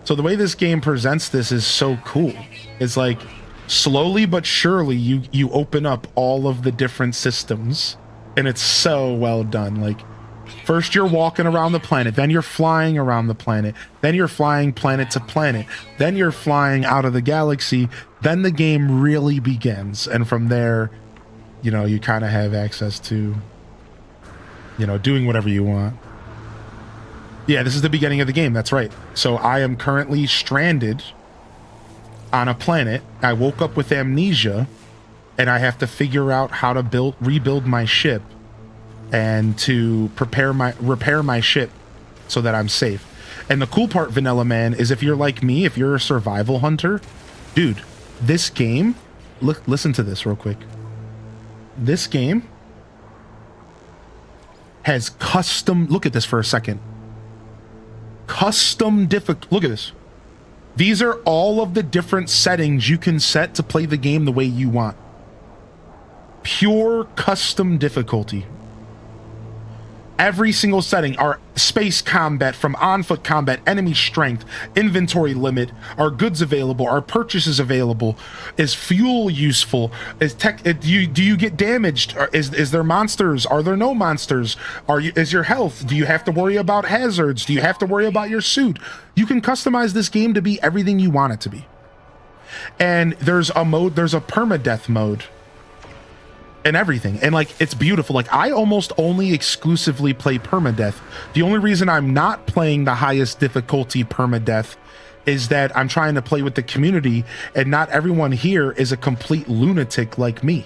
So the way this game presents this is so cool. It's like slowly but surely you open up all of the different systems, and it's so well done. Like first you're walking around the planet, then you're flying around the planet, then you're flying planet to planet, then you're flying out of the galaxy, then the game really begins. And from there, you know, you kind of have access to, you know, doing whatever you want. Yeah, this is the beginning of the game. That's right. So I am currently stranded on a planet. I woke up with amnesia, and I have to figure out how to rebuild my ship and to repair my ship so that I'm safe. And the cool part, Vanilla Man, is if you're like me, if you're a survival hunter, dude, this game, listen to this real quick. This game has custom, look at this for a second. Custom look at this. These are all of the different settings you can set to play the game the way you want. Pure custom difficulty. Every single setting, our space combat, from on-foot combat, enemy strength, inventory limit, are goods available, are purchases available, is fuel useful, is tech, do you get damaged, is there monsters, are there no monsters, is your health, do you have to worry about hazards, do you have to worry about your suit? You can customize this game to be everything you want it to be. And there's a permadeath mode and everything, and like it's beautiful. Like I almost only exclusively play permadeath. The only reason I'm not playing the highest difficulty permadeath is that I'm trying to play with the community, and not everyone here is a complete lunatic like me.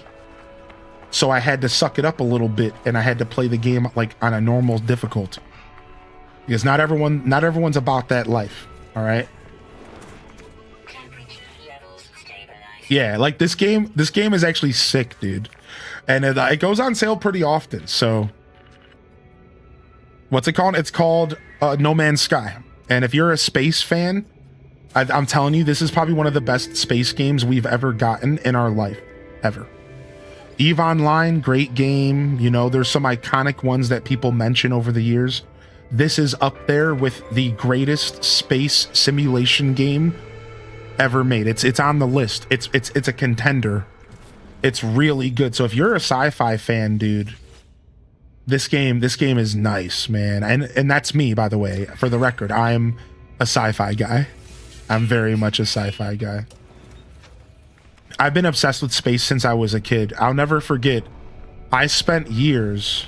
So I had to suck it up a little bit, and I had to play the game like on a normal difficulty, because not everyone's about that life. All right. Yeah, like this game is actually sick, dude. And it goes on sale pretty often. So what's it called? It's called No Man's Sky. And if you're a space fan, I'm telling you, this is probably one of the best space games we've ever gotten in our life, ever. EVE Online, great game. You know, there's some iconic ones that people mention over the years. This is up there with the greatest space simulation game ever made. It's on the list. It's a contender. It's really good. So if you're a sci-fi fan, dude, this game is nice, man. And that's me, by the way. For the record, I'm a sci-fi guy. I'm very much a sci-fi guy. I've been obsessed with space since I was a kid. I'll never forget. I spent years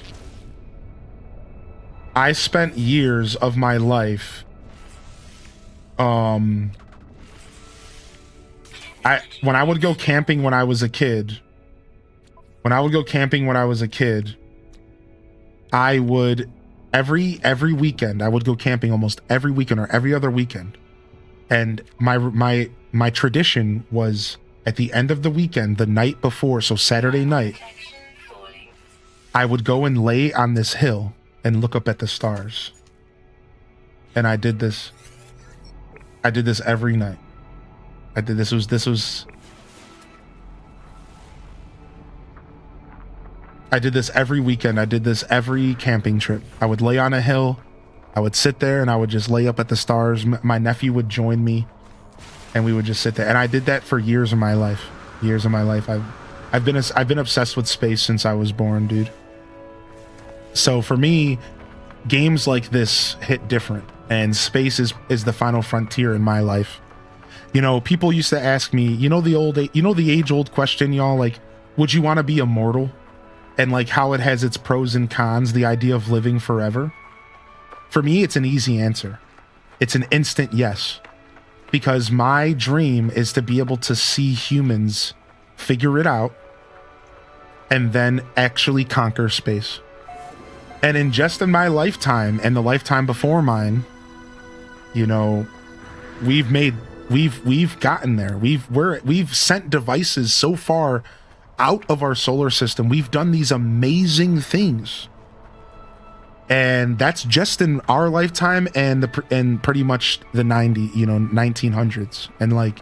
of my life when I would go camping when I was a kid, I would every weekend I would go camping, almost every weekend or every other weekend. And my tradition was at the end of the weekend, the night before, so Saturday night, I would go and lay on this hill and look up at the stars. And I did this every night. This was I did this every weekend. I did this every camping trip. I would lay on a hill, I would sit there, and I would just lay up at the stars. My nephew would join me, and we would just sit there. And I did that for years of my life. I've been obsessed with space since I was born, dude. So for me, games like this hit different, and space is the final frontier in my life. You know, people used to ask me, the age-old question, y'all, like, would you want to be immortal? And like how it has its pros and cons, the idea of living forever. For me, it's an easy answer. It's an instant yes. Because my dream is to be able to see humans figure it out and then actually conquer space. And in my lifetime and the lifetime before mine, you know, we've gotten there. We've sent devices so far out of our solar system. We've done these amazing things, and that's just in our lifetime and pretty much the 1900s. And like,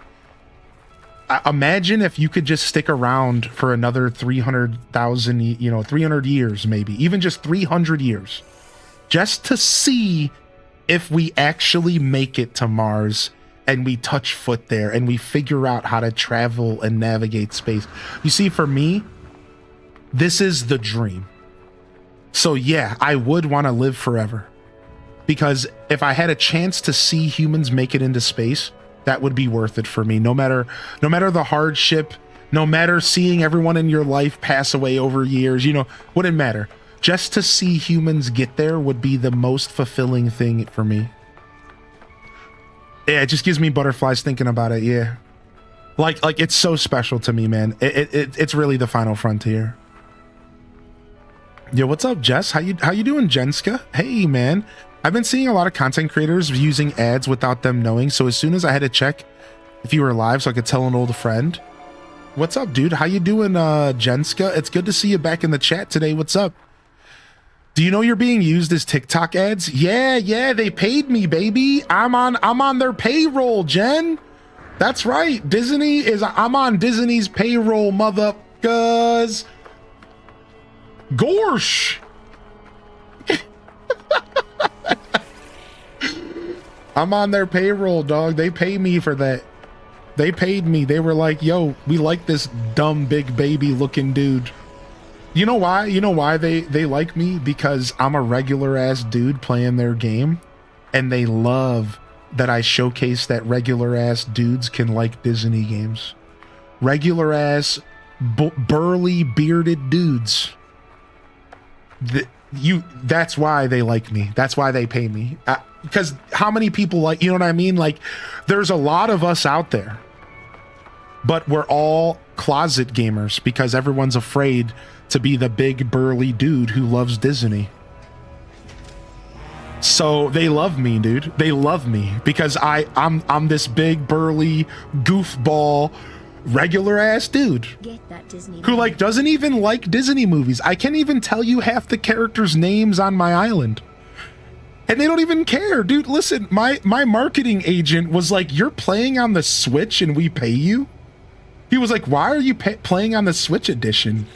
imagine if you could just stick around for another 300,000, 300 years, maybe even just 300 years, just to see if we actually make it to Mars and we touch foot there and we figure out how to travel and navigate space. You see, for me, this is the dream. So yeah, I would want to live forever, because if I had a chance to see humans make it into space, that would be worth it for me. No matter the hardship, no matter seeing everyone in your life pass away over years, you know, wouldn't matter. Just to see humans get there would be the most fulfilling thing for me. Yeah, it just gives me butterflies thinking about it. Yeah, like it's so special to me, man. It's really the final frontier. Yo, what's up, Jess? How you doing, Jenska? Hey, man. I've been seeing a lot of content creators using ads without them knowing. So as soon as I had to check if you were live, so I could tell an old friend. What's up, dude? How you doing, Jenska? It's good to see you back in the chat today. What's up? Do you know you're being used as TikTok ads? Yeah, they paid me, baby. I'm on their payroll, Jen. That's right. I'm on Disney's payroll, motherfuckers. Gorsh. I'm on their payroll, dog. They pay me for that. They paid me. They were like, yo, we like this dumb big baby looking dude. You know why? You know why they like me? Because I'm a regular ass dude playing their game, and they love that I showcase that regular ass dudes can like Disney games. Regular ass burly bearded dudes. That's why they like me. That's why they pay me. Because how many people like, you know what I mean? Like, there's a lot of us out there, but we're all closet gamers because everyone's afraid to be the big burly dude who loves Disney. So they love me, dude. They love me because I'm this big burly goofball regular ass dude Get that Disney who like doesn't even like Disney movies. I can't even tell you half the characters' names on my island. And they don't even care, dude. Listen, my marketing agent was like, "You're playing on the Switch and we pay you?" He was like, "Why are you playing on the Switch edition?"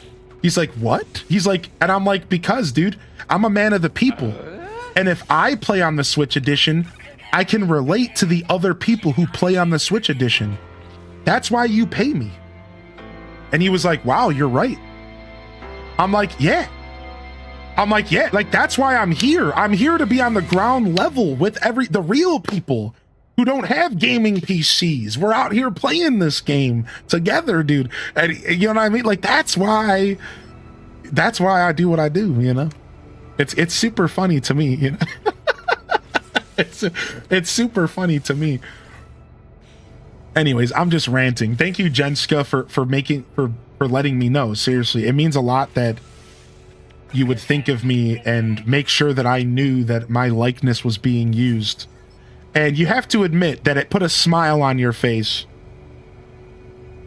He's like, "What?" He's like, and I'm like, "Because, dude, I'm a man of the people. And if I play on the Switch edition, I can relate to the other people who play on the Switch edition. That's why you pay me." And he was like, "Wow, you're right." I'm like, yeah. Like, that's why I'm here. I'm here to be on the ground level with the real people who don't have gaming PCs. We're out here playing this game together, dude. And you know what I mean? Like, that's why I do what I do, you know? It's super funny to me, you know? It's super funny to me. Anyways, I'm just ranting. Thank you, Jenska, for letting me know. Seriously, it means a lot that you would think of me and make sure that I knew that my likeness was being used. And you have to admit that it put a smile on your face.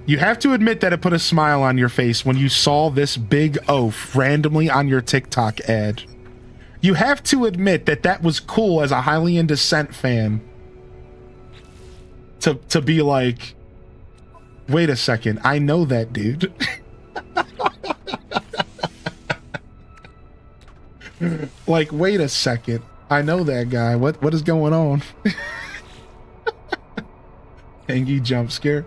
You have to admit that it put a smile on your face when you saw this big oaf randomly on your TikTok ad. You have to admit that that was cool as a Hylian Descent fan. To be like, wait a second, I know that dude. Like, wait a second, I know that guy. What is going on? Angie jump scare.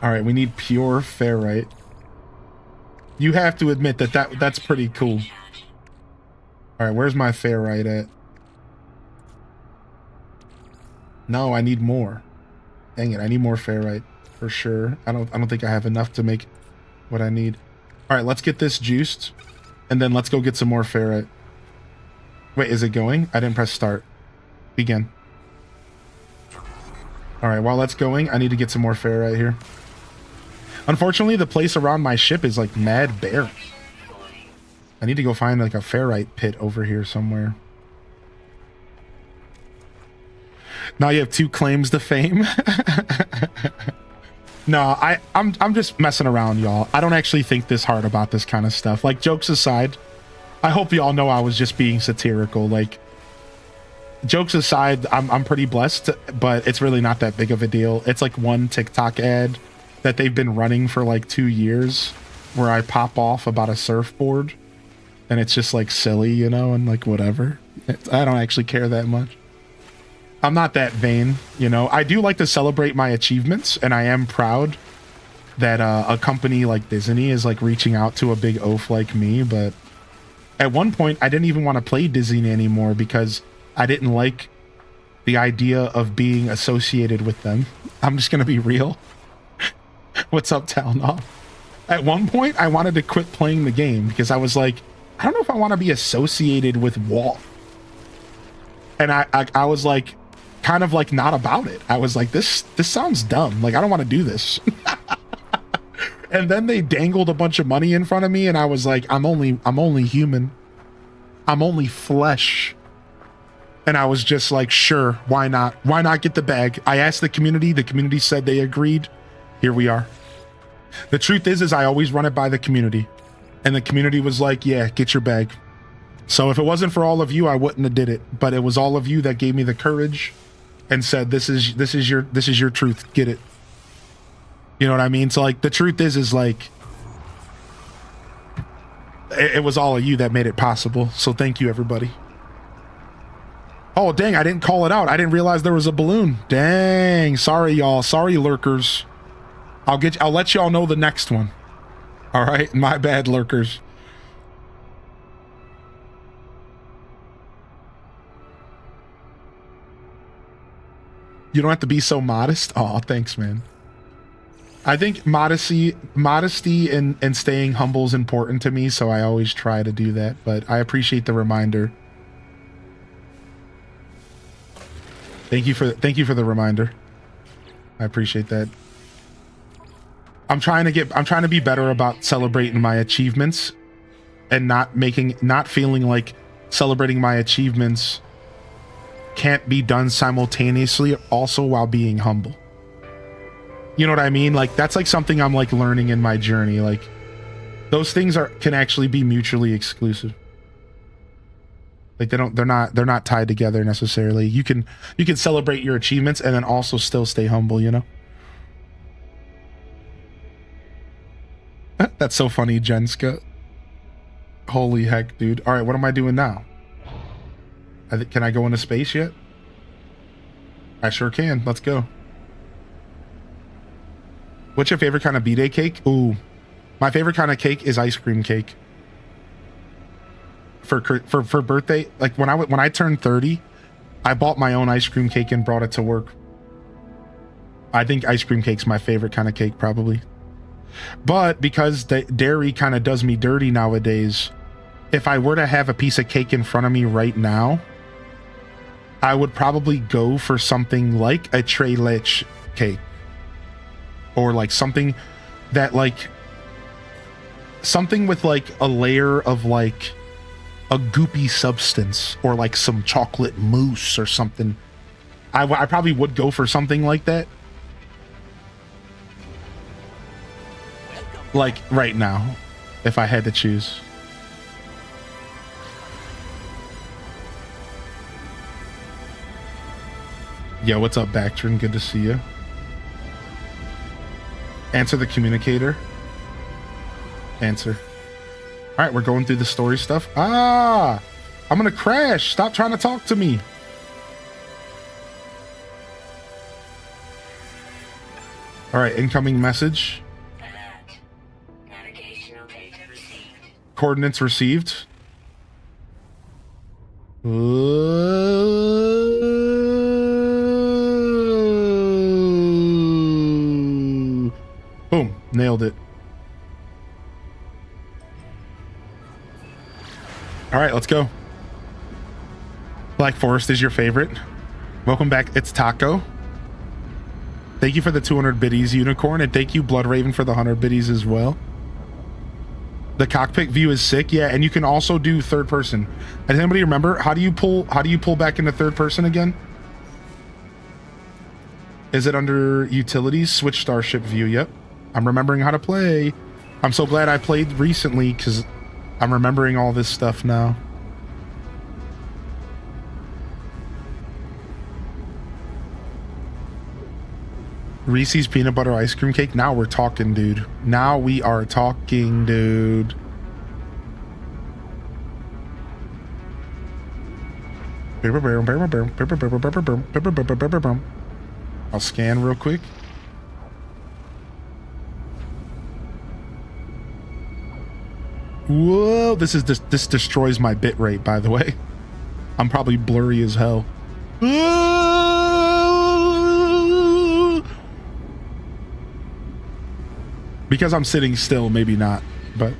All right, we need pure ferrite. You have to admit that's pretty cool. All right, where's my ferrite at? No, I need more. Dang it, I need more ferrite for sure. I don't think I have enough to make what I need. All right, let's get this juiced, and then let's go get some more ferrite. Wait, is it going? I didn't press start. Begin. All right, while that's going, I need to get some more ferrite here. Unfortunately, the place around my ship is like mad bare. I need to go find like a ferrite pit over here somewhere. Now you have 2 claims to fame. No, I'm just messing around, y'all. I don't actually think this hard about this kind of stuff. Like, jokes aside, I hope y'all know I was just being satirical. Like, jokes aside, I'm pretty blessed, but it's really not that big of a deal. It's like one TikTok ad that they've been running for like 2 years where I pop off about a surfboard, and it's just like silly, you know, and like whatever. I don't actually care that much. I'm not that vain, you know. I do like to celebrate my achievements, and I am proud that a company like Disney is like reaching out to a big oaf like me. But at one point, I didn't even want to play Disney anymore because I didn't like the idea of being associated with them. I'm just gonna be real. What's up, Talnoff? At one point, I wanted to quit playing the game because I was like, I don't know if I want to be associated with Walt. And I was like, kind of like not about it. I was like, this sounds dumb. Like, I don't want to do this. And then they dangled a bunch of money in front of me, and I was like, I'm only human. I'm only flesh. And I was just like, sure, why not? Why not get the bag? I asked the community. The community said they agreed. Here we are. The truth is I always run it by the community. And the community was like, yeah, get your bag. So if it wasn't for all of you, I wouldn't have did it. But it was all of you that gave me the courage and said, this is your truth. Get it. You know what I mean? So like the truth is like it was all of you that made it possible. So thank you, everybody. Oh, dang, I didn't call it out. I didn't realize there was a balloon. Dang, sorry, y'all. Sorry, lurkers. I'll let y'all know the next one. All right, my bad, lurkers. You don't have to be so modest. Oh, thanks, man. I think modesty and staying humble is important to me, so I always try to do that, but I appreciate the reminder. Thank you for the reminder. I appreciate that. I'm trying to be better about celebrating my achievements and not feeling like celebrating my achievements can't be done simultaneously also while being humble. You know what I mean? Like that's like something I'm like learning in my journey. Like those things can actually be mutually exclusive. Like they're not tied together necessarily. You can celebrate your achievements and then also still stay humble, you know? That's so funny, Jenska. Holy heck, dude. All right, what am I doing now? Can I go into space yet? I sure can. Let's go. What's your favorite kind of B-Day cake? Ooh, my favorite kind of cake is ice cream cake. For birthday, like when I turned 30, I bought my own ice cream cake and brought it to work. I think ice cream cake's my favorite kind of cake, probably. But because the dairy kind of does me dirty nowadays, if I were to have a piece of cake in front of me right now, I would probably go for something like a tres leche cake. Or like something that like something with like a layer of like a goopy substance or like some chocolate mousse or something. I probably would go for something like that. Like right now, if I had to choose. Yo, what's up, Bactrin? Good to see you. Answer the communicator. Answer. All right, we're going through the story stuff. Ah, I'm gonna crash. Stop trying to talk to me. All right, incoming message. Alert. Navigational data received. Coordinates received. Boom, nailed it. All right, let's go. Black Forest is your favorite. Welcome back. It's Taco. Thank you for the 200 biddies, Unicorn, and thank you, Blood Raven, for the 100 biddies as well. The cockpit view is sick, yeah, and you can also do third person. Does anybody remember how do you pull back into third person again? Is it under utilities? Switch starship view. Yep, I'm remembering how to play. I'm so glad I played recently because I'm remembering all this stuff now. Reese's peanut butter ice cream cake. Now we're talking, dude. Now we are talking, dude. I'll scan real quick. Whoa, this destroys my bit rate, by the way. I'm probably blurry as hell. Because I'm sitting still, maybe not, but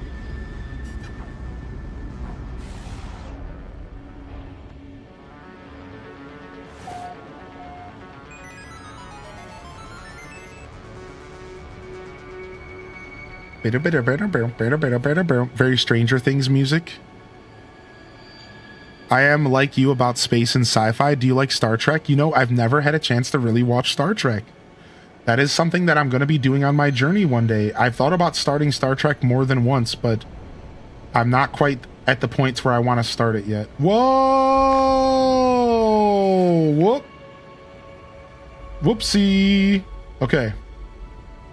very Stranger Things music. I am like you about space and sci-fi. Do you like Star Trek? You know, I've never had a chance to really watch Star Trek. That is something that I'm going to be doing on my journey one day. I've thought about starting Star Trek more than once, but I'm not quite at the point where I want to start it yet. Whoa! Whoop! Whoopsie! Okay.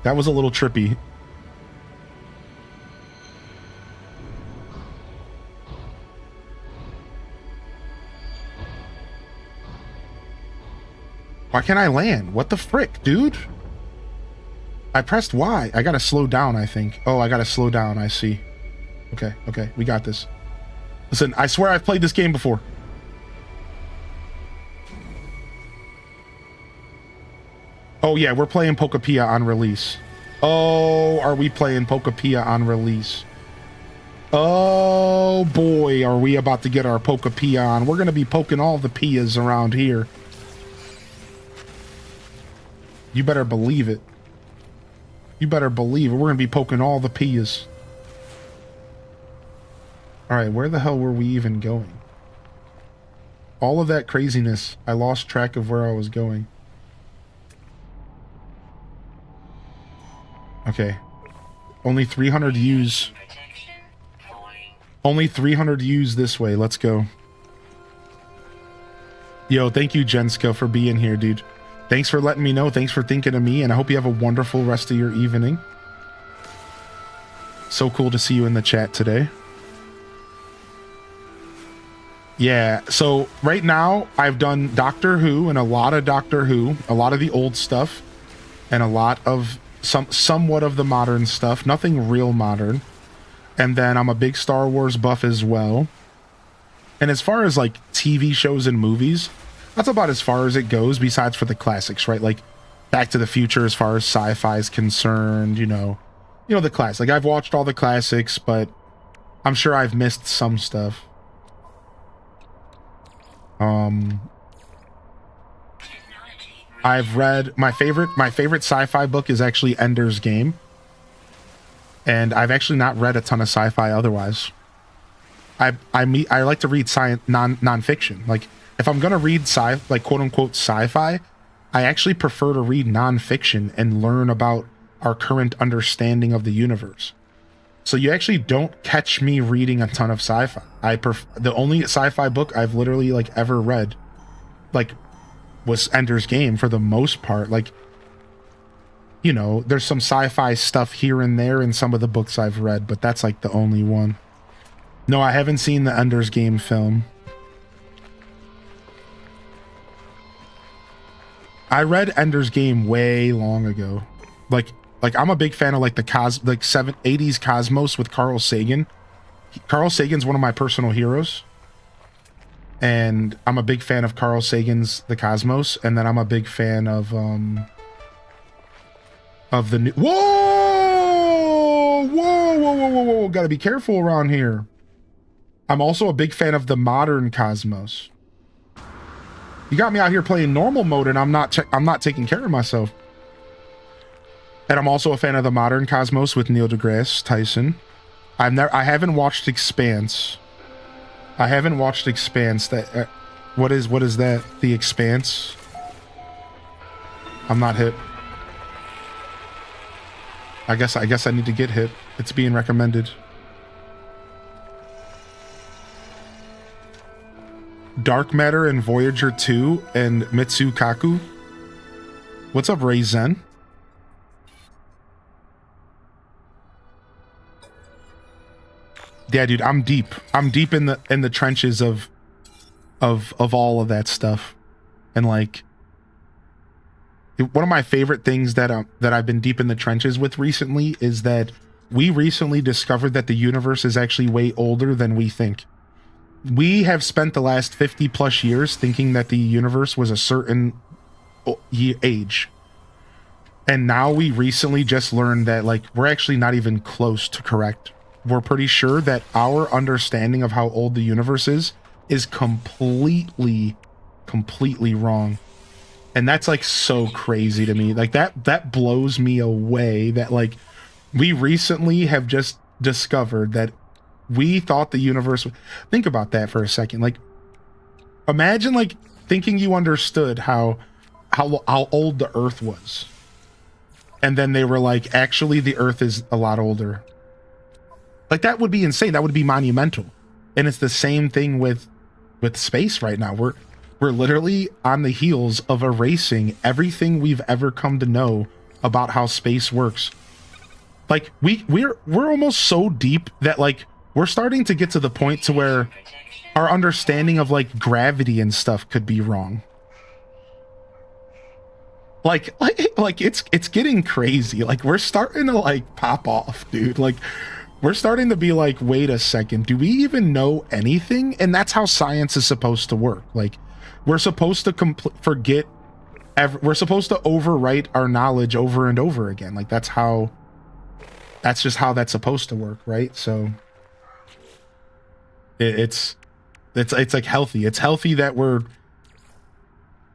That was a little trippy. Why can't I land? What the frick, dude? I pressed Y. I gotta slow down, I think. Oh, I gotta slow down. I see. Okay, okay. We got this. Listen, I swear I've played this game before. Oh, yeah, we're playing Pokepia on release. Oh, are we playing Pokepia on release? Oh, boy, are we about to get our Pokepia on. We're gonna be poking all the Pias around here. You better believe it. You better believe it. We're going to be poking all the Pias. Alright, where the hell were we even going? All of that craziness, I lost track of where I was going. Okay. Only 300 U's. Only 300 U's this way. Let's go. Yo, thank you, Jenska, for being here, dude. Thanks for letting me know. Thanks for thinking of me, and I hope you have a wonderful rest of your evening. So cool to see you in the chat today. Yeah, so right now I've done Doctor Who and a lot of Doctor Who, a lot of the old stuff, and a lot of somewhat of the modern stuff. Nothing real modern. And then I'm a big Star Wars buff as well. And as far as like TV shows and movies, that's about as far as it goes, besides for the classics, right? Like Back to the Future, as far as sci-fi is concerned, you know the classics. Like I've watched all the classics, but I'm sure I've missed some stuff. I've read my favorite sci-fi book is actually Ender's Game, and I've actually not read a ton of sci-fi otherwise. I like to read non-fiction. Like if I'm gonna read like quote unquote sci-fi, I actually prefer to read non-fiction and learn about our current understanding of the universe. So you actually don't catch me reading a ton of sci-fi. The only sci-fi book I've literally like ever read, like, was Ender's Game for the most part. Like, you know, there's some sci-fi stuff here and there in some of the books I've read, but that's like the only one. No, I haven't seen the Ender's Game film. I read Ender's Game way long ago. Like I'm a big fan of like the 80s Cosmos with Carl Sagan. Carl Sagan's one of my personal heroes. And I'm a big fan of Carl Sagan's The Cosmos, and then I'm a big fan of the new. Whoa! Gotta be careful around here. I'm also a big fan of the modern Cosmos. You got me out here playing normal mode, and I'm not taking care of myself. And I'm also a fan of the modern Cosmos with Neil deGrasse Tyson. I haven't watched Expanse. That what is that? The Expanse? I'm not hip. I guess I need to get hip. It's being recommended. Dark Matter and Voyager 2 and Mitsukaku. What's up, Ray Zen? Yeah, dude, I'm deep in the trenches of of all of that stuff. And like, one of my favorite things that I've been deep in the trenches with recently is that we recently discovered that the universe is actually way older than we think. We have spent the last 50 plus years thinking that the universe was a certain age. And now we recently just learned that like we're actually not even close to correct. We're pretty sure that our understanding of how old the universe is completely wrong. And that's like so crazy to me. Like that blows me away that like we recently have just discovered that we thought the universe. Think about that for a second. Like, imagine like thinking you understood how old the Earth was, and then they were like, actually, the Earth is a lot older. Like, that would be insane. That would be monumental. And it's the same thing with space right now. We're literally on the heels of erasing everything we've ever come to know about how space works. Like, we're almost so deep that like we're starting to get to the point to where our understanding of like gravity and stuff could be wrong. Like it's getting crazy. Like, we're starting to like pop off, dude. Like, we're starting to be like, wait a second, do we even know anything? And that's how science is supposed to work. Like, we're supposed to we're supposed to overwrite our knowledge over and over again. Like, that's just how that's supposed to work, right? So it's like healthy. It's healthy that we're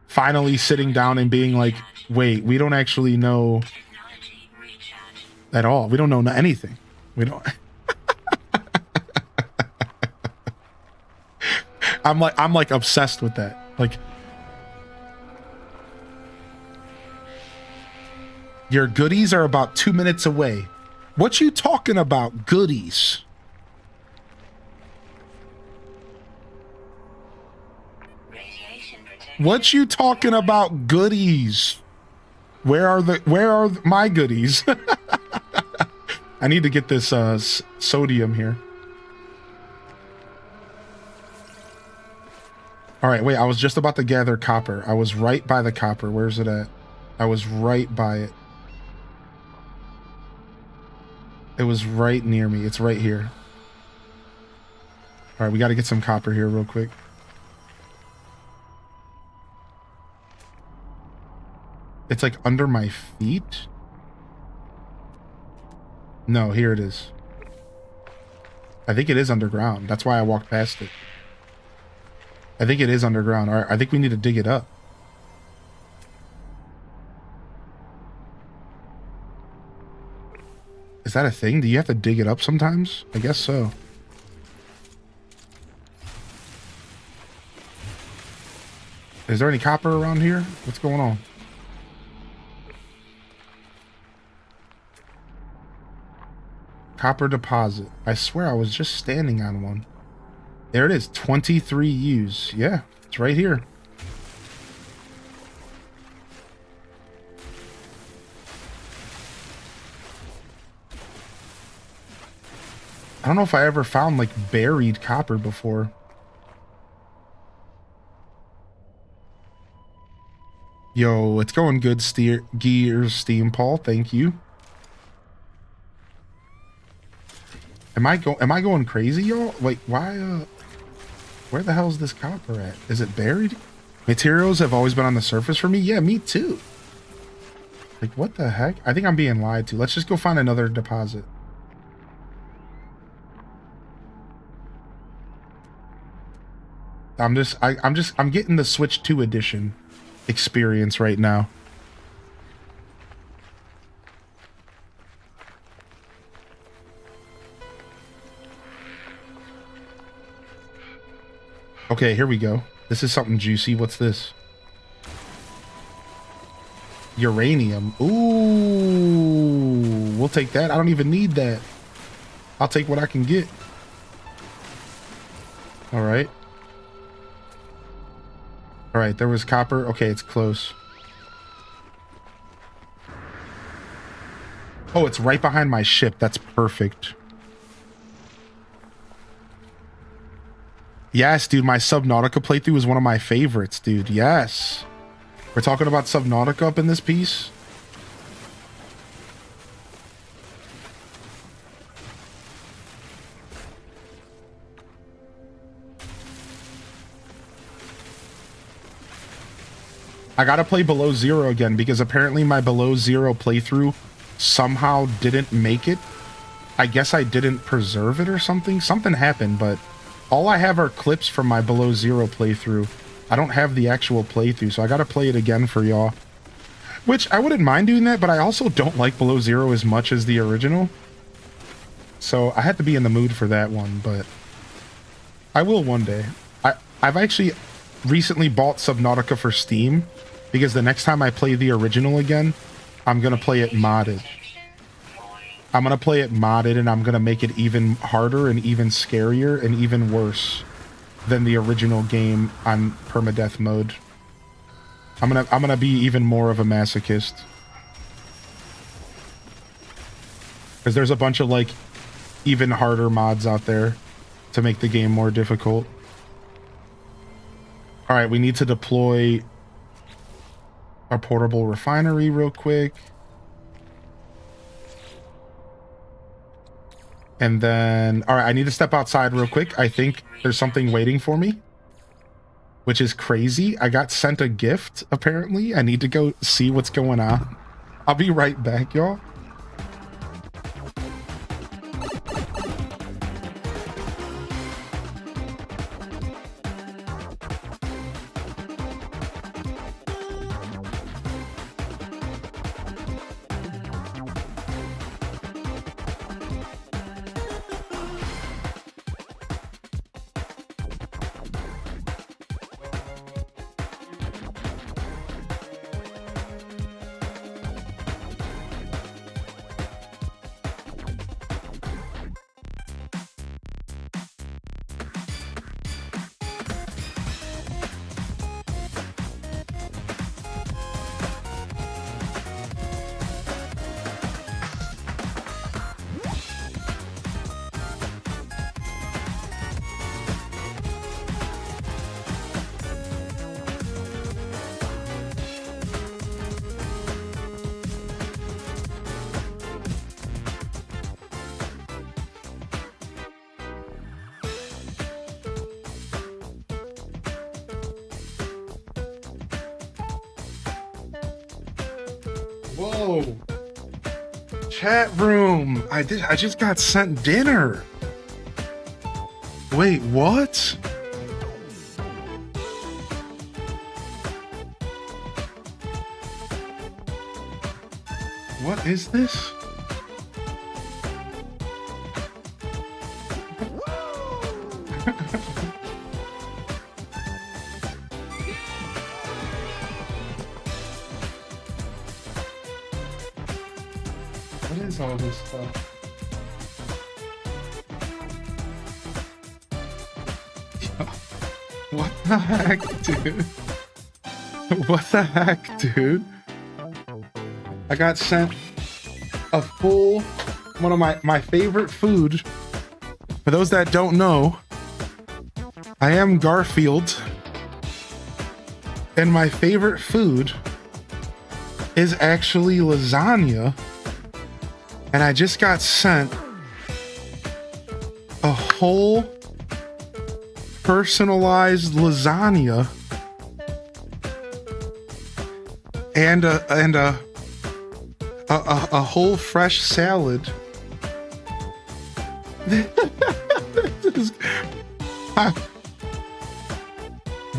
finally sitting down and being like, wait, we don't actually know at all. We don't know anything. We don't. I'm like obsessed with that. Like, your goodies are about 2 minutes away. What you talking about, goodies? What you talking about, goodies? Where are my goodies? I need to get this sodium here. All right, wait, I was just about to gather copper. I was right by the copper. Where's it at? I was right by it. It was right near me. It's right here. All right, we got to get some copper here real quick. It's like under my feet. No, here it is. I think it is underground. That's why I walked past it. I think it is underground. All right, I think we need to dig it up. Is that a thing? Do you have to dig it up sometimes? I guess so. Is there any copper around here? What's going on? Copper deposit. I swear I was just standing on one. There it is. 23 U's. Yeah, it's right here. I don't know if I ever found like buried copper before. Yo, it's going good, Gears Steam Paul. Thank you. Am I going crazy, y'all? Wait, why where the hell is this copper at? Is it buried? Materials have always been on the surface for me. Yeah, me too. Like, what the heck? I think I'm being lied to. Let's just go find another deposit. I'm getting the Switch 2 edition experience right now. Okay, here we go. This is something juicy. What's this? Uranium. Ooh, we'll take that. I don't even need that. I'll take what I can get. All right. All right, there was copper. Okay, it's close. Oh, it's right behind my ship. That's perfect. Yes, dude, my Subnautica playthrough is one of my favorites, dude. Yes. We're talking about Subnautica up in this piece. I gotta play Below Zero again because apparently my Below Zero playthrough somehow didn't make it. I guess I didn't preserve it or something. Something happened, but all I have are clips from my Below Zero playthrough. I don't have the actual playthrough, so I gotta play it again for y'all. Which, I wouldn't mind doing that, but I also don't like Below Zero as much as the original. So I had to be in the mood for that one, but I will one day. I've actually recently bought Subnautica for Steam because the next time I play the original again, I'm gonna play it modded. I'm gonna play it modded and I'm gonna make it even harder and even scarier and even worse than the original game on permadeath mode. I'm gonna be even more of a masochist. Because there's a bunch of like even harder mods out there to make the game more difficult. All right, we need to deploy our portable refinery real quick. And then, all right, I need to step outside real quick. I think there's something waiting for me, which is crazy. I got sent a gift, apparently. I need to go see what's going on. I'll be right back, y'all. Whoa. Chat room. I just got sent dinner. Wait, what? What is this? What is all this stuff? What the heck, dude? What the heck, dude? I got sent a full, one of my favorite food. For those that don't know, I am Garfield. And my favorite food is actually lasagna. And I just got sent a whole personalized lasagna and a whole fresh salad.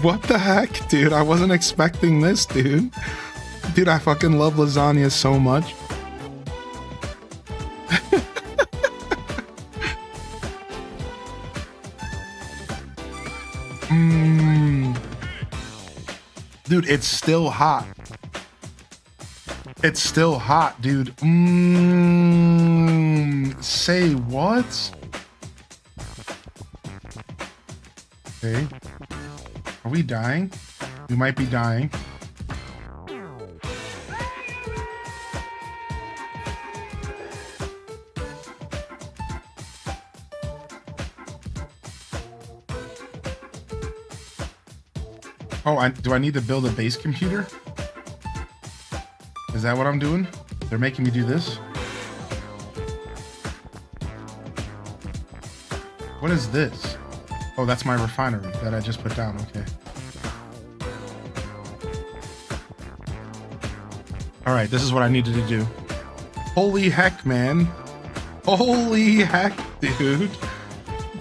What the heck, dude? I wasn't expecting this, dude. Dude, I fucking love lasagna so much. Dude, it's still hot. It's still hot, dude. Say what? Okay. Are we dying? We might be dying. Oh, do I need to build a base computer? Is that what I'm doing? They're making me do this? What is this? Oh, that's my refinery that I just put down. Okay. All right, this is what I needed to do. Holy heck, man. Holy heck, dude.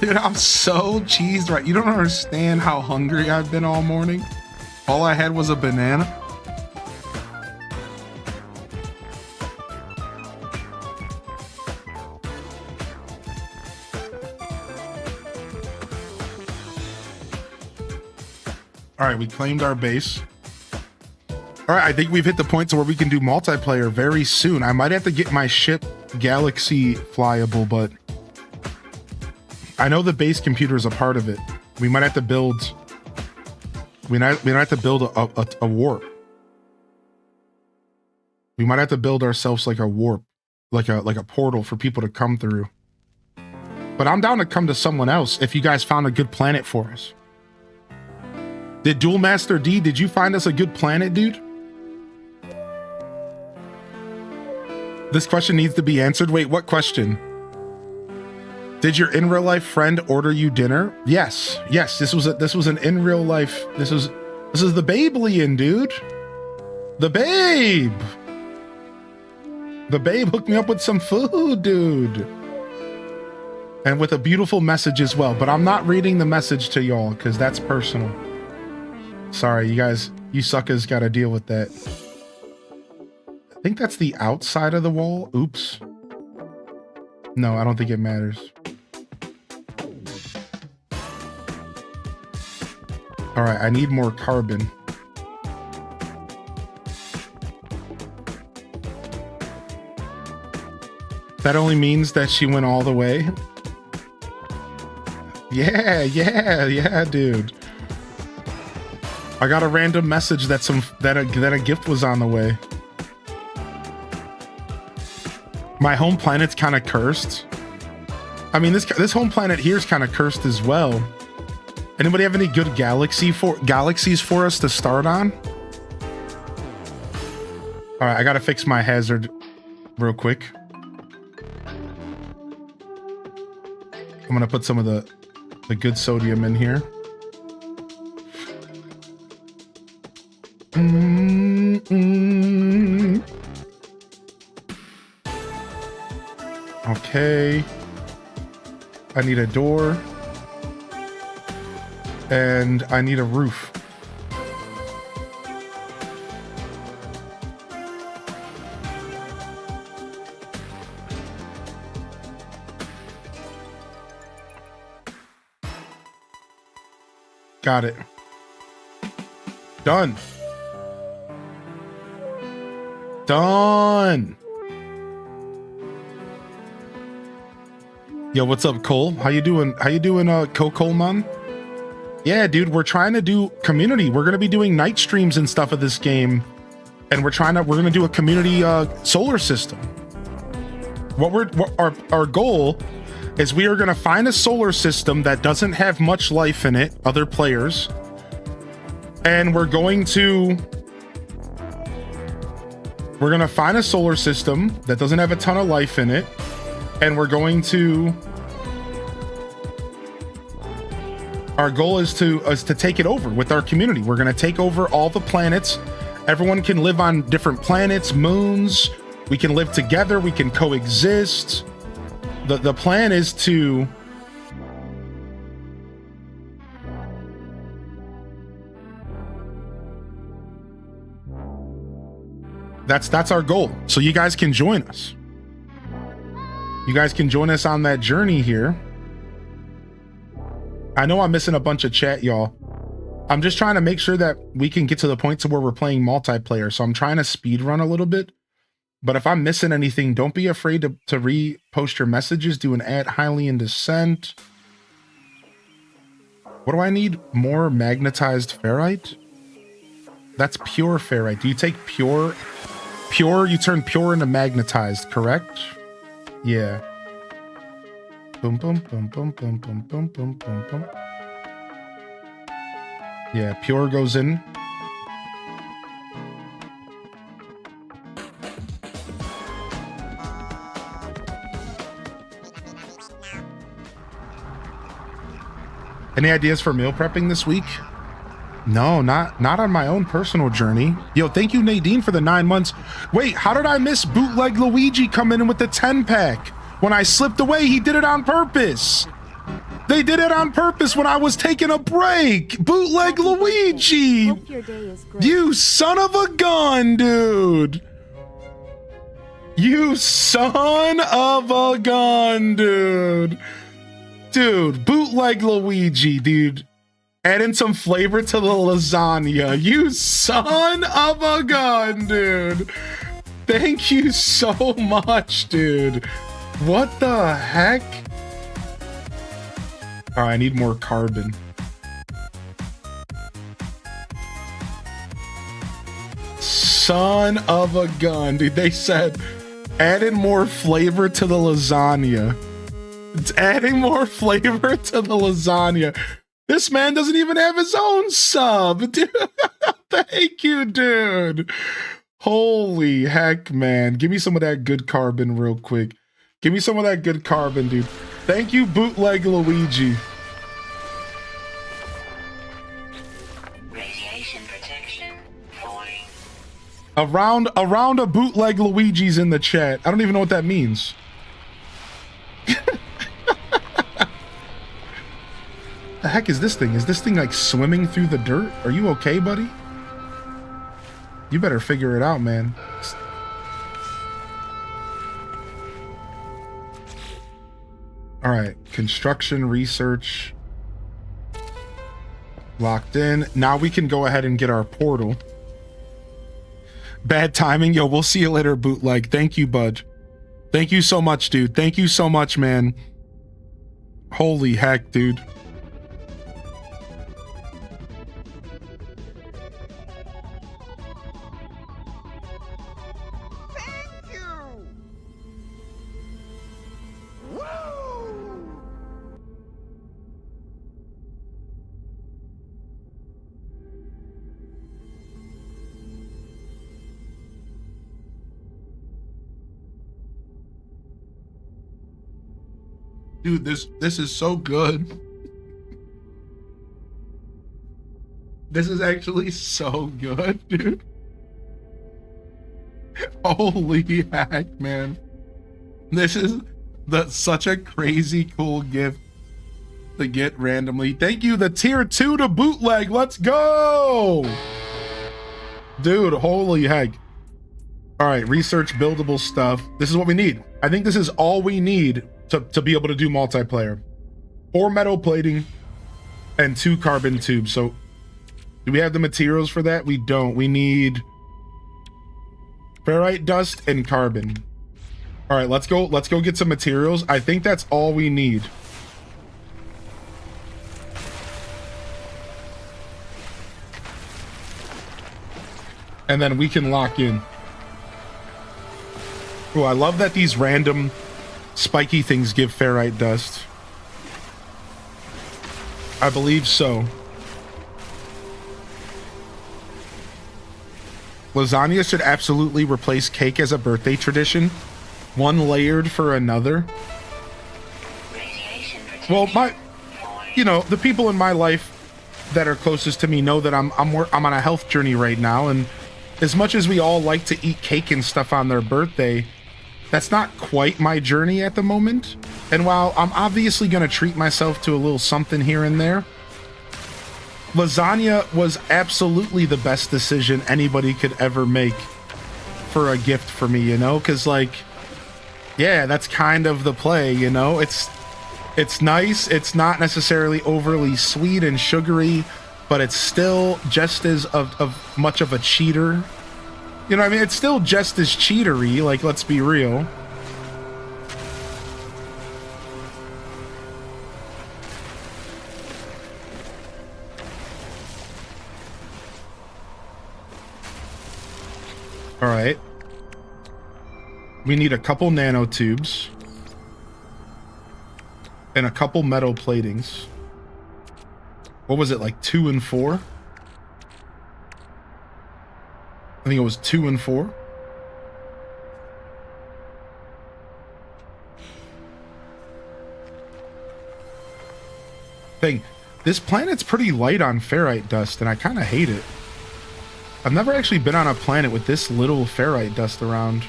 Dude, I'm so cheesed right. You don't understand how hungry I've been all morning. All I had was a banana. All right, we claimed our base. All right, I think we've hit the point to where we can do multiplayer very soon. I might have to get my ship Galaxy flyable, but I know the base computer is a part of it. We might have to build. We might have to build a warp. We might have to build ourselves like a warp, like a portal for people to come through. But I'm down to come to someone else if you guys found a good planet for us. Did Duel Master D? Did you find us a good planet, dude? This question needs to be answered. Wait, what question? Did your in real life friend order you dinner? Yes. Yes, this was an in real life. This is the Babelian, dude. The Babe. The Babe hooked me up with some food, dude. And with a beautiful message as well, but I'm not reading the message to y'all because that's personal. Sorry, you guys, you suckers got to deal with that. I think that's the outside of the wall. Oops. No, I don't think it matters. All right, I need more carbon. That only means that she went all the way. Yeah, dude. I got a random message that a gift was on the way. My home planet's kind of cursed. I mean, this home planet here is kind of cursed as well. Anybody have any good galaxies for us to start on? All right, I gotta fix my hazard real quick. I'm gonna put some of the good sodium in here. Okay. I need a door. And I need a roof. Got it. Done. Done. Yo, what's up, Cole? How you doing? Coleman? Yeah, dude, we're trying to do community. We're gonna be doing night streams and stuff of this game, and we're gonna do a community solar system. Our goal is we are gonna find a solar system that doesn't have much life in it, other players, and we're gonna find a solar system that doesn't have a ton of life in it, and our goal is to take it over with our community. We're going to take over all the planets. Everyone can live on different planets, moons. We can live together. We can coexist. The plan is to that's our goal. So you guys can join us. You guys can join us on that journey here. I know I'm missing a bunch of chat, y'all. I'm just trying to make sure that we can get to the point to where we're playing multiplayer. So I'm trying to speed run a little bit. But if I'm missing anything, don't be afraid to repost your messages. Do an @Hylian Descent. What do I need? More magnetized ferrite? That's pure ferrite. Do you take pure? You turn pure into magnetized, correct? Yeah. Boom, boom, boom, boom, boom, boom, boom, boom, boom, boom. Yeah, pure goes in. Any ideas for meal prepping this week? No, not on my own personal journey. Yo, thank you, Nadine, for the 9 months. Wait, how did I miss Bootleg Luigi coming in with the 10-pack? When I slipped away, he did it on purpose. They did it on purpose when I was taking a break. Bootleg Luigi. Hope your day is great. You son of a gun, dude. You son of a gun, dude. Dude, Bootleg Luigi, dude. Adding some flavor to the lasagna. You son of a gun, dude. Thank you so much, dude. What the heck? All right, I need more carbon. Son of a gun, dude. They said adding more flavor to the lasagna. It's adding more flavor to the lasagna. This man doesn't even have his own sub, dude. Thank you, dude. Holy heck, man. Give me some of that good carbon real quick. Give me some of that good carbon, dude. Thank you, Bootleg Luigi. Radiation protection falling. A round of Bootleg Luigi's in the chat. I don't even know what that means. The heck is this thing? Is this thing like swimming through the dirt? Are you okay, buddy? You better figure it out, man. All right, construction research locked in. Now we can go ahead and get our portal. Bad timing. Yo, we'll see you later, Bootleg. Thank you, bud. Thank you so much, dude. Thank you so much, man. Holy heck, dude. Dude, this is so good. This is actually so good, dude. Holy heck, man. This is such a crazy cool gift to get randomly. Thank you, the tier 2 to Bootleg. Let's go. Dude, holy heck. All right, research buildable stuff. This is what we need. I think this is all we need to be able to do multiplayer. 4 metal plating and 2 carbon tubes. So do we have the materials for that? We don't. We need ferrite dust and carbon. All right, let's go get some materials. I think that's all we need. And then we can lock in. Oh, I love that these random spiky things give ferrite dust. I believe so. Lasagna should absolutely replace cake as a birthday tradition. One layered for another. Well, the people in my life that are closest to me know that I'm on a health journey right now, and as much as we all like to eat cake and stuff on their birthday, that's not quite my journey at the moment. And while I'm obviously going to treat myself to a little something here and there, lasagna was absolutely the best decision anybody could ever make for a gift for me, you know? Because, like, yeah, that's kind of the play, you know? It's nice. It's not necessarily overly sweet and sugary, but it's still just as of much of a cheater. You know what I mean? It's still just as cheatery, like, let's be real. All right. We need a couple nanotubes and a couple metal platings. What was it, like 2 and 4? I think it was 2 and 4. Thing, this planet's pretty light on ferrite dust, and I kind of hate it. I've never actually been on a planet with this little ferrite dust around.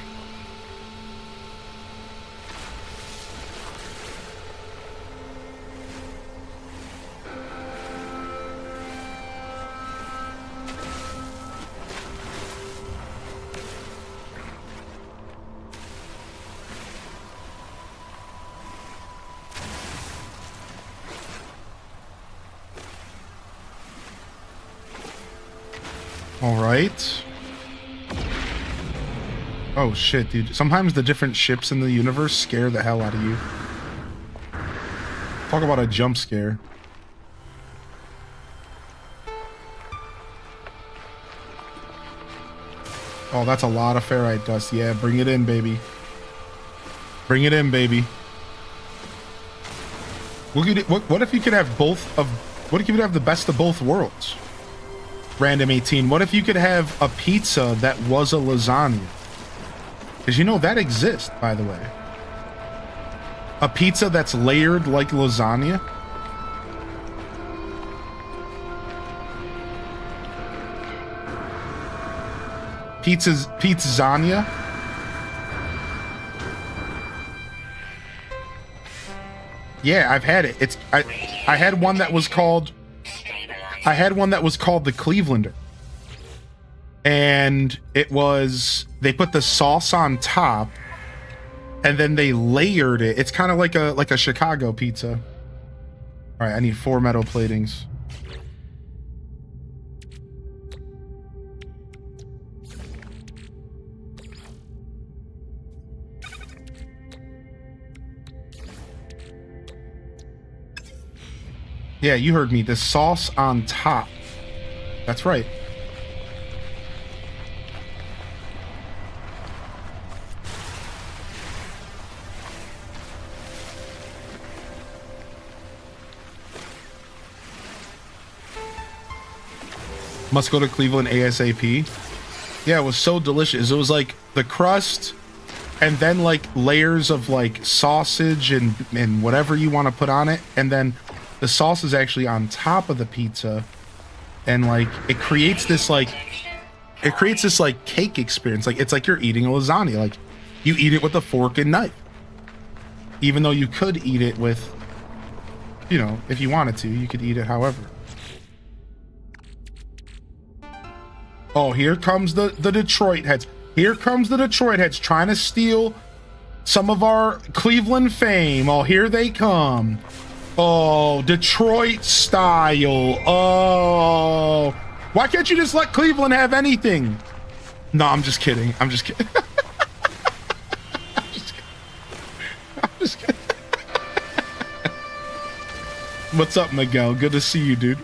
All right. Oh shit, dude. Sometimes the different ships in the universe scare the hell out of you. Talk about a jump scare. Oh, that's a lot of ferrite dust. Yeah, bring it in, baby. Bring it in, baby. What if you could have both of... What if you could have the best of both worlds? Random 18. What if you could have a pizza that was a lasagna? Because you know that exists, by the way. A pizza that's layered like lasagna. Pizzania. Yeah, I've had it. I had one that was called... I had one that was called the Clevelander. And it was... They put the sauce on top, and then they layered it. It's kind of like a Chicago pizza. All right, I need 4 metal platings. Yeah, you heard me. The sauce on top. That's right. Must go to Cleveland ASAP. Yeah, it was so delicious. It was like the crust and then like layers of like sausage and whatever you want to put on it, and then the sauce is actually on top of the pizza, and like it creates this like cake experience. Like it's like you're eating a lasagna. Like you eat it with a fork and knife, even though you could eat it with, you know, if you wanted to, you could eat it however. Oh, here comes the Detroit heads. Here comes the Detroit heads trying to steal some of our Cleveland fame. Oh, here they come. Oh, Detroit style. Oh, why can't you just let Cleveland have anything? No, I'm just kidding. I'm just kidding. I'm just kidding. What's up, Miguel? Good to see you, dude.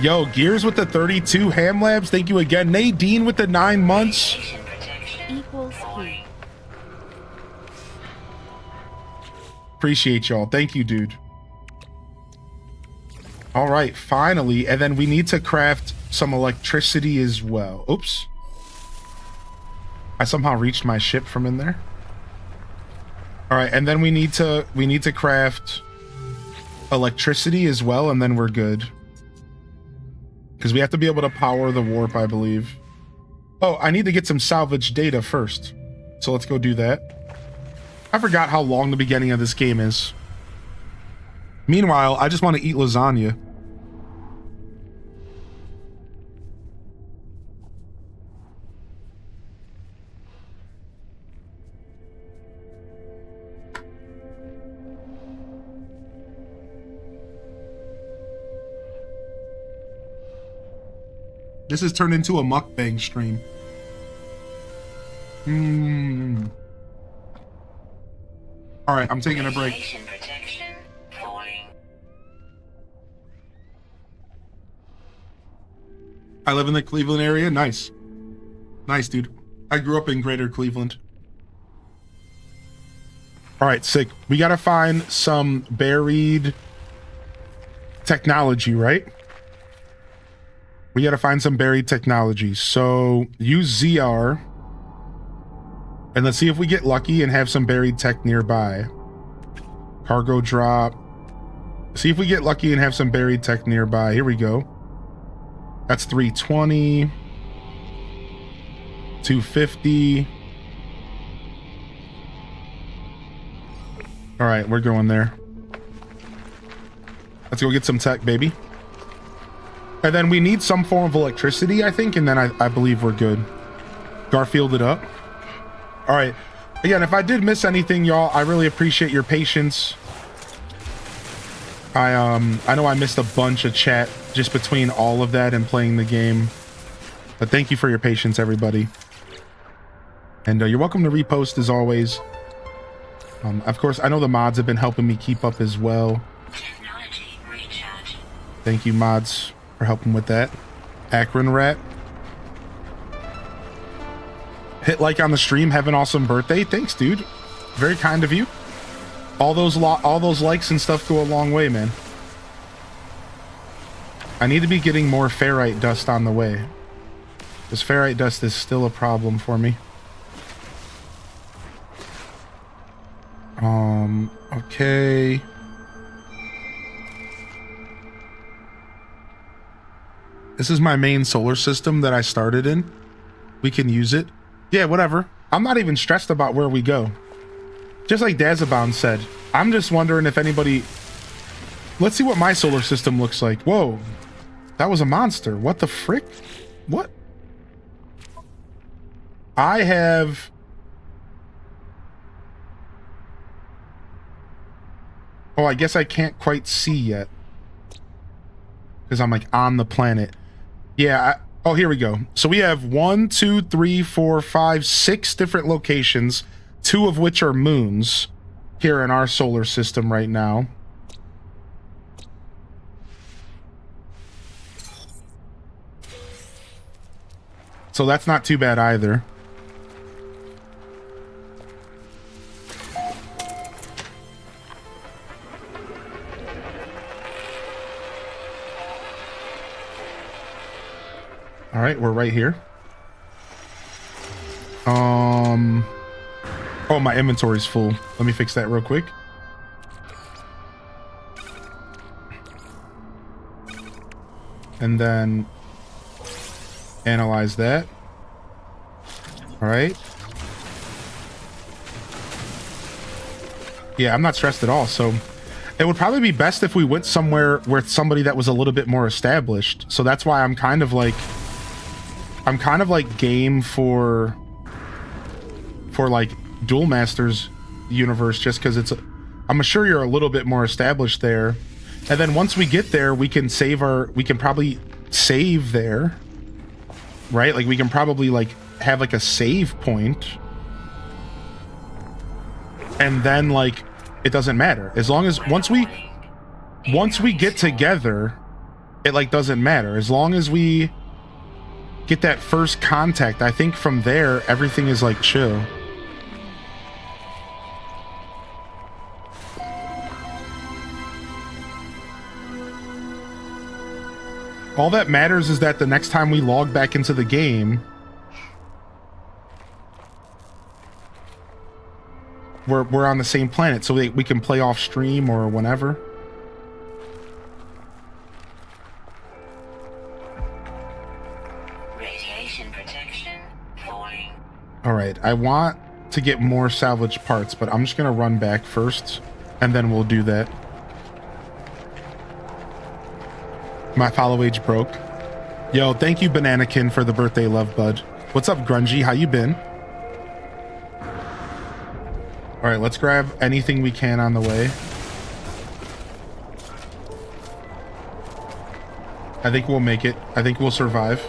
Yo, Gears with the 32 Ham Labs. Thank you again. Nadine with the 9 months. Equals he. Appreciate y'all. Thank you, dude. All right, finally. And then we need to craft some electricity as well. Oops. I somehow reached my ship from in there. All right, and then we need to craft electricity as well, and then we're good. Because we have to be able to power the warp, I believe. Oh, I need to get some salvage data first. So let's go do that. I forgot how long the beginning of this game is. Meanwhile, I just want to eat lasagna. This has turned into a mukbang stream. All right, I'm taking a break. Radiation protection falling. I live in the Cleveland area. Nice. Nice, dude. I grew up in Greater Cleveland. All right, sick. We got to find some buried technology, right? We got to find some buried technology. So use ZR. And let's see if we get lucky and have some buried tech nearby. Cargo drop. See if we get lucky and have some buried tech nearby. Here we go. That's 320. 250. All right, we're going there. Let's go get some tech, baby. And then we need some form of electricity, I think, and then I believe we're good. Garfield it up. All right. Again, if I did miss anything, y'all, I really appreciate your patience. I know I missed a bunch of chat just between all of that and playing the game. But thank you for your patience, everybody. And you're welcome to repost as always. Of course, I know the mods have been helping me keep up as well. Technology recharge. Thank you, mods, for helping with that. Akron Rat. Hit like on the stream. Have an awesome birthday. Thanks, dude. Very kind of you. All those likes and stuff go a long way, man. I need to be getting more ferrite dust on the way. This ferrite dust is still a problem for me. Okay. This is my main solar system that I started in. We can use it. Yeah, whatever. I'm not even stressed about where we go. Just like Dazabound said, I'm just wondering if anybody... Let's see what my solar system looks like. Whoa. That was a monster. What the frick? What? I have... Oh, I guess I can't quite see yet. Because I'm like on the planet. Yeah, oh, here we go. So we have 1, 2, 3, 4, 5, 6 different locations, 2 of which are moons here in our solar system right now. So that's not too bad either. All right, we're right here. Oh, my inventory's full. Let me fix that real quick. And then analyze that. All right. Yeah, I'm not stressed at all. So it would probably be best if we went somewhere with somebody that was a little bit more established. So that's why I'm kind of like game for like Duel Masters universe, just because I'm sure you're a little bit more established there. And then once we get there, we can probably save there, right? Like we can probably like have like a save point, and then like it doesn't matter as long as once we get together, it like doesn't matter as long as we get that first contact. I think from there everything is like chill. All that matters is that the next time we log back into the game, we're on the same planet, so we can play off stream or whenever. Radiation protection falling. All right, I want to get more salvage parts, but I'm just gonna run back first, and then we'll do that. My follow age broke. Yo, thank you, Bananakin, for the birthday love, bud. What's up, Grungy? How you been? All right, let's grab anything we can on the way. I think we'll make it. I think we'll survive.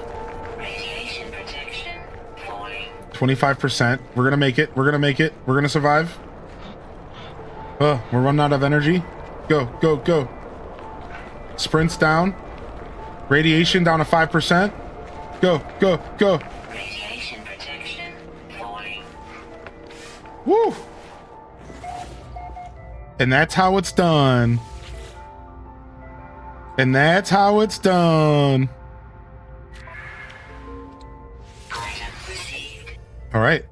Radiation protection falling. 25%. We're gonna make it. We're gonna make it. We're gonna survive. Oh, we're running out of energy. Go, go, go. Sprints down. Radiation down to 5%. Go, go, go. Radiation protection falling. Woo! And that's how it's done. And that's how it's done. All right.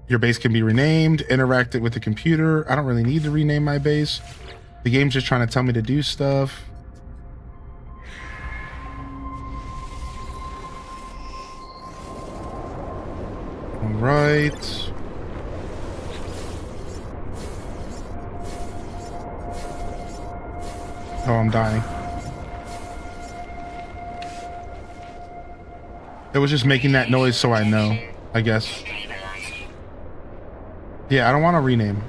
Your base can be renamed, interacted with the computer. I don't really need to rename my base. The game's just trying to tell me to do stuff. All right. Oh, I'm dying. It was just making that noise so I know, I guess. Yeah, I don't want to rename.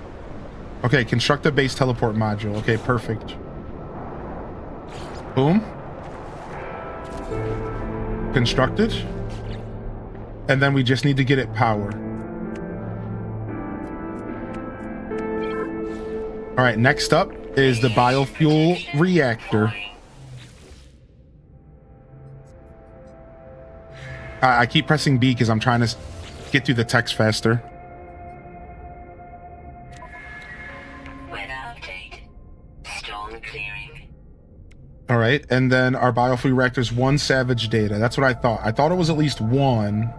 Okay, construct a base teleport module. Okay, perfect. Boom. Constructed. And then we just need to get it power. All right, next up is the biofuel reactor. I keep pressing B because I'm trying to get through the text faster. Weather update. Storm clearing. All right, and then our biofuel reactor's 1 savage data. That's what I thought. I thought it was at least 1.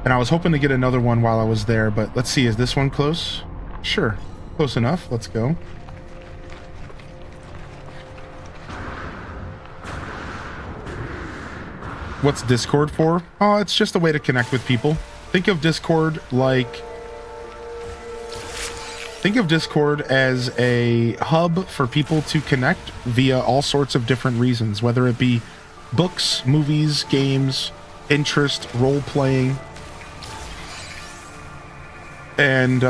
And I was hoping to get another one while I was there, but let's see, is this one close? Sure, close enough. Let's go. What's Discord for? Oh, it's just a way to connect with people. Think of Discord as a hub for people to connect via all sorts of different reasons, whether it be books, movies, games, interest, role-playing. And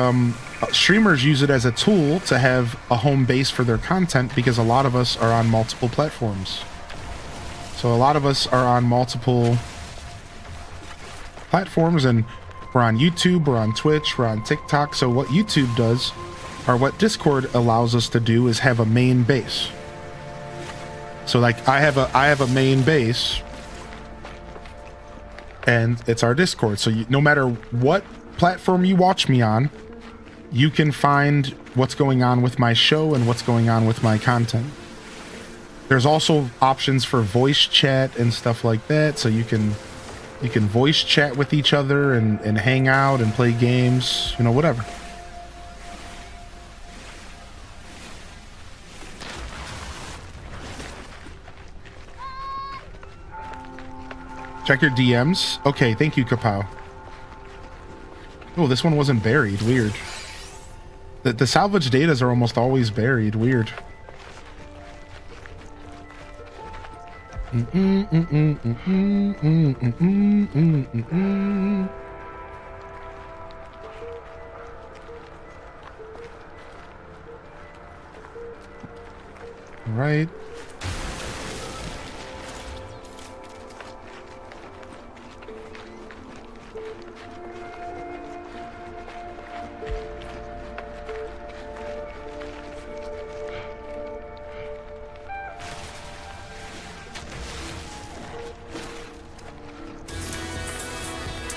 streamers use it as a tool to have a home base for their content because a lot of us are on multiple platforms. So a lot of us are on multiple platforms, and we're on YouTube, we're on Twitch, we're on TikTok. So what YouTube does, or what Discord allows us to do, is have a main base. So like I have a main base, and it's our Discord. So no matter what platform you watch me on, you can find what's going on with my show and what's going on with my content. There's also options for voice chat and stuff like that, so you can voice chat with each other and hang out and play games, you know, whatever. Check your DMs. Okay, thank you, Kapow. Oh, this one wasn't buried. Weird. The salvage datas are almost always buried. Weird. All right.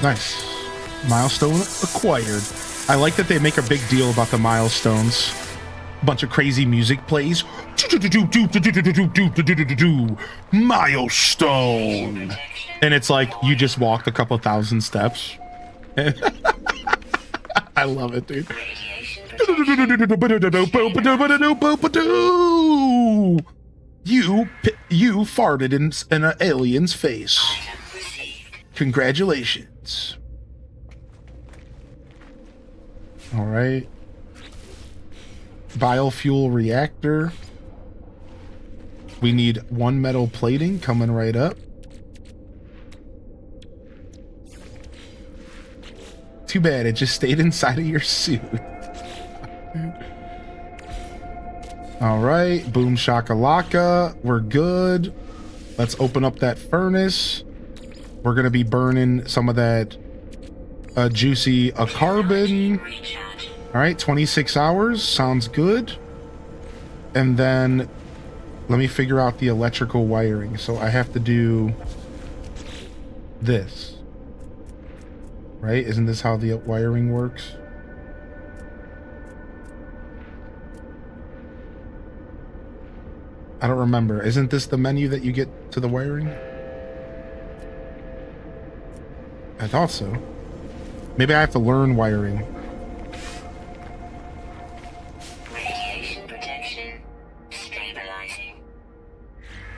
Nice. Milestone acquired. I like that they make a big deal about the milestones. Bunch of crazy music plays. Milestone. And it's like you just walked a couple thousand steps. I love it, dude. You farted in an alien's face. Congratulations. All right. Biofuel reactor. We need 1 metal plating coming right up. Too bad it just stayed inside of your suit. All right. Boom shakalaka. We're good. Let's open up that furnace. We're going to be burning some of that juicy carbon. All right, 26 hours. Sounds good. And then let me figure out the electrical wiring. So I have to do this. Right? Isn't this how the wiring works? I don't remember. Isn't this the menu that you get to the wiring? I thought so. Maybe I have to learn wiring. Radiation protection. Stabilizing.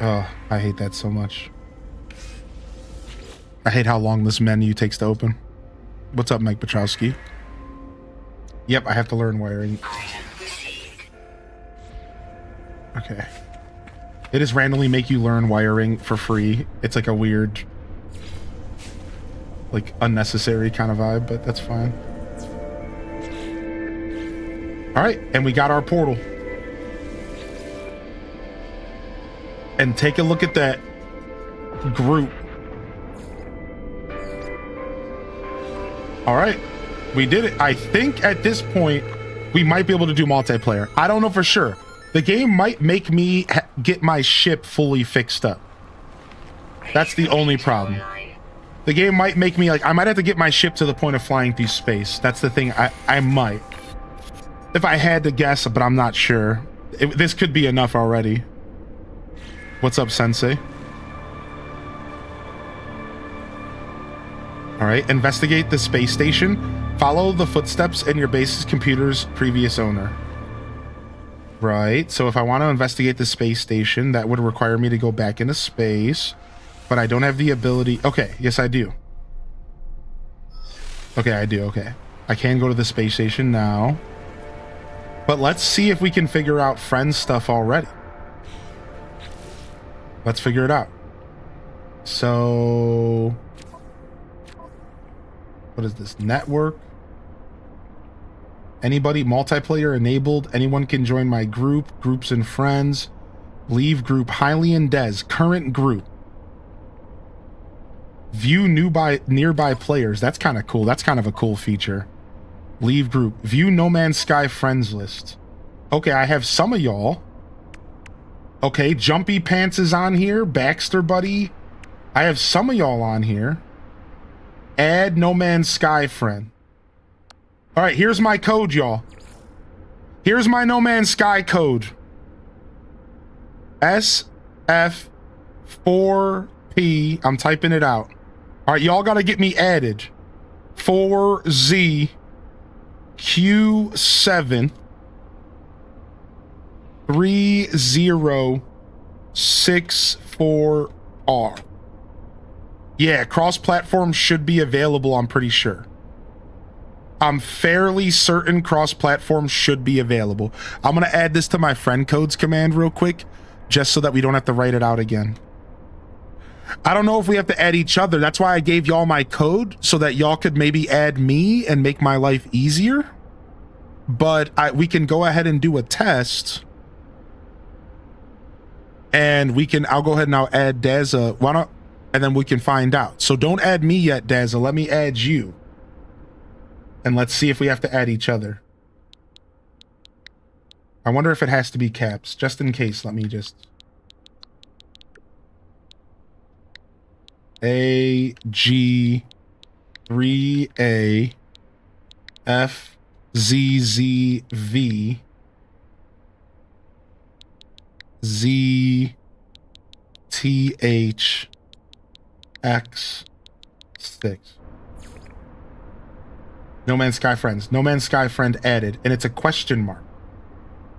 Oh, I hate that so much. I hate how long this menu takes to open. What's up, Mike Petrowski? Yep, I have to learn wiring. Item received. Okay. They just randomly make you learn wiring for free. It's like a weird, like, unnecessary kind of vibe, but that's fine. All right, and we got our portal. And take a look at that group. All right, we did it. I think at this point, we might be able to do multiplayer. I don't know for sure. The game might make me get my ship fully fixed up. That's the only problem. The game might make me, like, I might have to get my ship to the point of flying through space. That's the thing. I might. If I had to guess, but I'm not sure. This could be enough already. What's up, Sensei? All right, investigate the space station. Follow the footsteps in your base's computer's previous owner. Right, so if I want to investigate the space station, that would require me to go back into space, but I don't have the ability. Okay, yes, I do. Okay, I do, okay. I can go to the space station now, but let's see if we can figure out friend stuff already. Let's figure it out. So, what is this? Network. Anybody, multiplayer enabled. Anyone can join my group. Groups and friends. Leave group. Hylian and Dez. Current group. View nearby players. That's kind of cool. That's kind of a cool feature. Leave group. View No Man's Sky friends list. Okay, I have some of y'all. Okay, Jumpy Pants is on here. Baxter Buddy. I have some of y'all on here. Add No Man's Sky friend. All right, here's my code, y'all. Here's my No Man's Sky code. SF4P. I'm typing it out. All right, y'all got to get me added. 4ZQ7 3064R. Yeah, cross-platform should be available, I'm pretty sure. I'm fairly certain cross-platform should be available. I'm going to add this to my friend codes command real quick, just so that we don't have to write it out again. I don't know if we have to add each other. That's why I gave y'all my code, so that y'all could maybe add me and make my life easier. But we can go ahead and do a test. And I'll go ahead and I'll add Daza. Why not? And then we can find out. So don't add me yet, Daza. Let me add you. And let's see if we have to add each other. I wonder if it has to be caps. Just in case, let me just... AG3A FZZV ZTHX6. No Man's Sky friends. No Man's Sky friend added, and it's a question mark.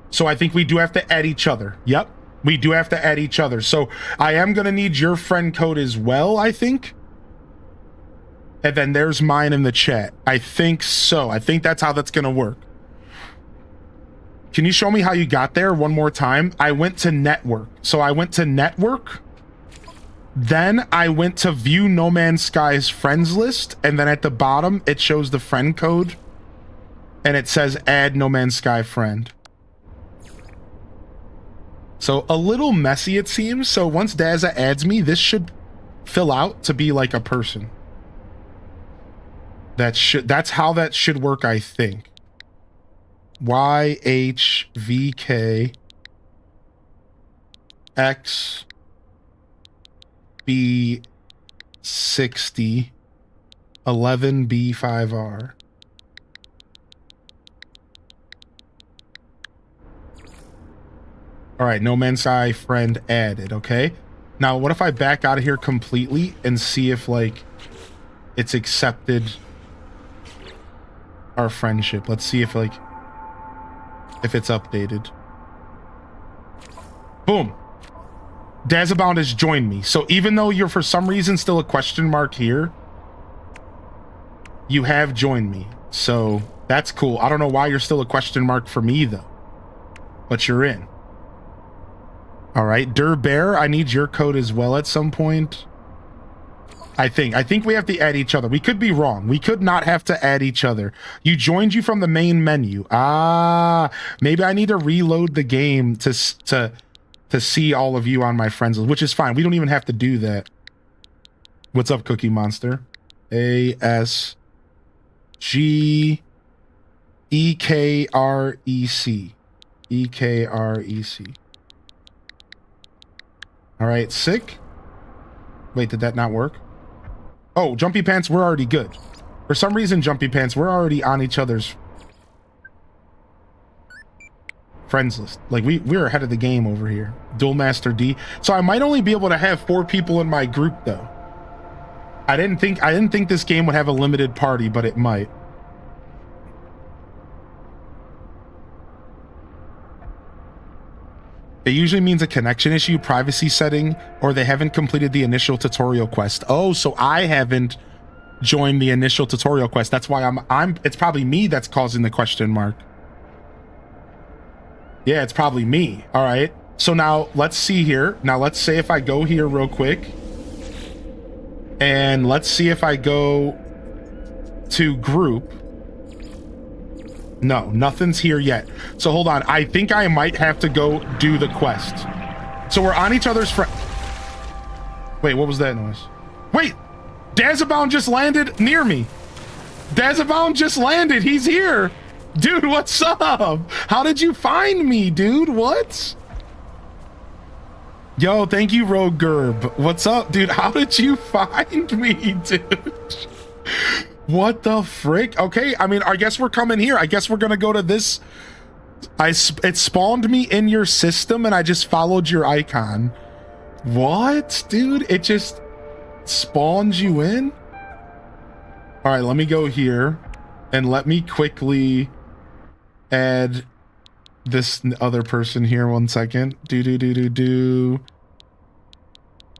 So I think we do have to add each other. Yep, we do have to add each other. So I am going to need your friend code as well, I think. And then there's mine in the chat. I think so. I think that's how that's going to work. Can you show me how you got there one more time? I went to network. So I went to network. Then I went to view No Man's Sky's friends list, and then at the bottom it shows the friend code, and it says add No Man's Sky friend. So a little messy it seems. So once Daza adds me, this should fill out to be like a person. That's how that should work, I think. YHVK X B60 11B5R. All right, No Man's Sky friend added, okay? Now, what if I back out of here completely and see if, like, it's accepted our friendship? Let's see if, like, if it's updated. Boom. Dazabound has joined me. So even though you're for some reason still a question mark here, you have joined me. So that's cool. I don't know why you're still a question mark for me, though. But you're in. All right, Bear, I need your code as well at some point. I think we have to add each other. We could be wrong. We could not have to add each other. You joined you from the main menu. Ah, maybe I need to reload the game to see all of you on my friends list, which is fine. We don't even have to do that. What's up, Cookie Monster? ASGEKREC. EKREC. All right, sick. Wait, did that not work? Oh, Jumpy Pants, we're already good. For some reason, Jumpy Pants, we're already on each other's friends list. Like, we're ahead of the game over here. Dual Master D. So I might only be able to have 4 people in my group, though. I didn't think this game would have a limited party, but it might. It usually means a connection issue, privacy setting, or they haven't completed the initial tutorial quest. Oh, so I haven't joined the initial tutorial quest. That's why it's probably me that's causing the question mark. Yeah, it's probably me. All right. So now let's see here. Now let's say if I go here real quick, and let's see if I go to group. No, nothing's here yet. So hold on. I think I might have to go do the quest. So we're on each other's friend. Wait, what was that noise? Wait, Dazabound just landed near me. Dazabound just landed. He's here. Dude, what's up? How did you find me, dude? What? Yo, thank you, Rogue Gerb. What's up, dude? How did you find me, dude? What the frick? Okay, I mean, I guess we're coming here. I guess we're gonna go to this. It spawned me in your system and I just followed your icon. What, dude? It just spawns you in? All right, let me go here and let me quickly add this other person here. 1 second. Do.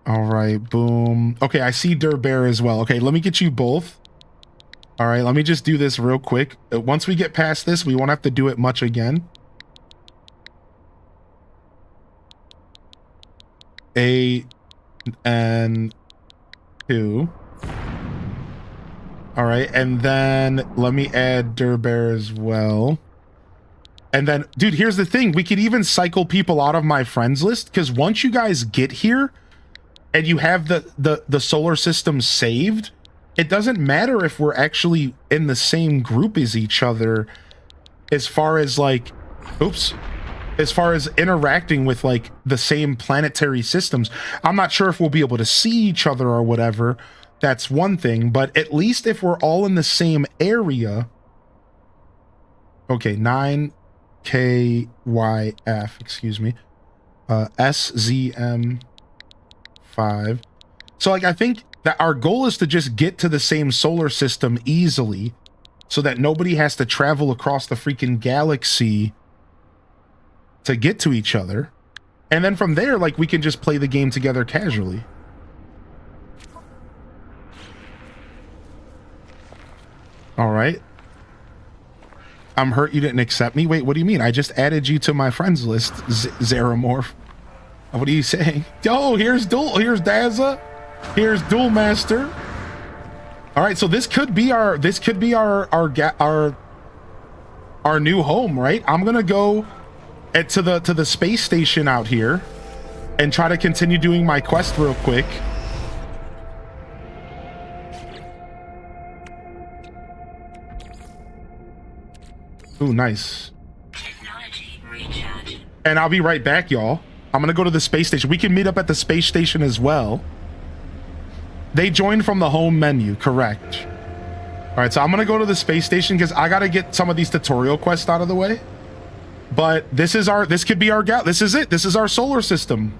All right, boom. Okay, I see Bear as well. Okay, let me get you both. All right, let me just do this real quick. Once we get past this, we won't have to do it much again. A and 2. All right, and then let me add Bear as well. And then, dude, here's the thing. We could even cycle people out of my friends list, because once you guys get here and you have the solar system saved, it doesn't matter if we're actually in the same group as each other as far as like, as far as interacting with like the same planetary systems. I'm not sure if we'll be able to see each other or whatever. That's one thing, but at least if we're all in the same area. Okay, 9KYF, excuse me. SZM5. So like, I think that our goal is to just get to the same solar system easily so that nobody has to travel across the freaking galaxy to get to each other. And then from there, like, we can just play the game together casually. All right. I'm hurt you didn't accept me. Wait, what do you mean? I just added you to my friends list, Zeramorph. What are you saying? Oh, here's Daza. Here's Dual Master. All right, so this could be our new home, right? I'm gonna go to the space station out here and try to continue doing my quest real quick. Ooh, nice. Technology recharge. And I'll be right back, y'all. I'm gonna go to the space station. We can meet up at the space station as well. They joined from the home menu, correct. All right, so I'm gonna go to the space station because I gotta get some of these tutorial quests out of the way. But this could be our this is it. This is our solar system.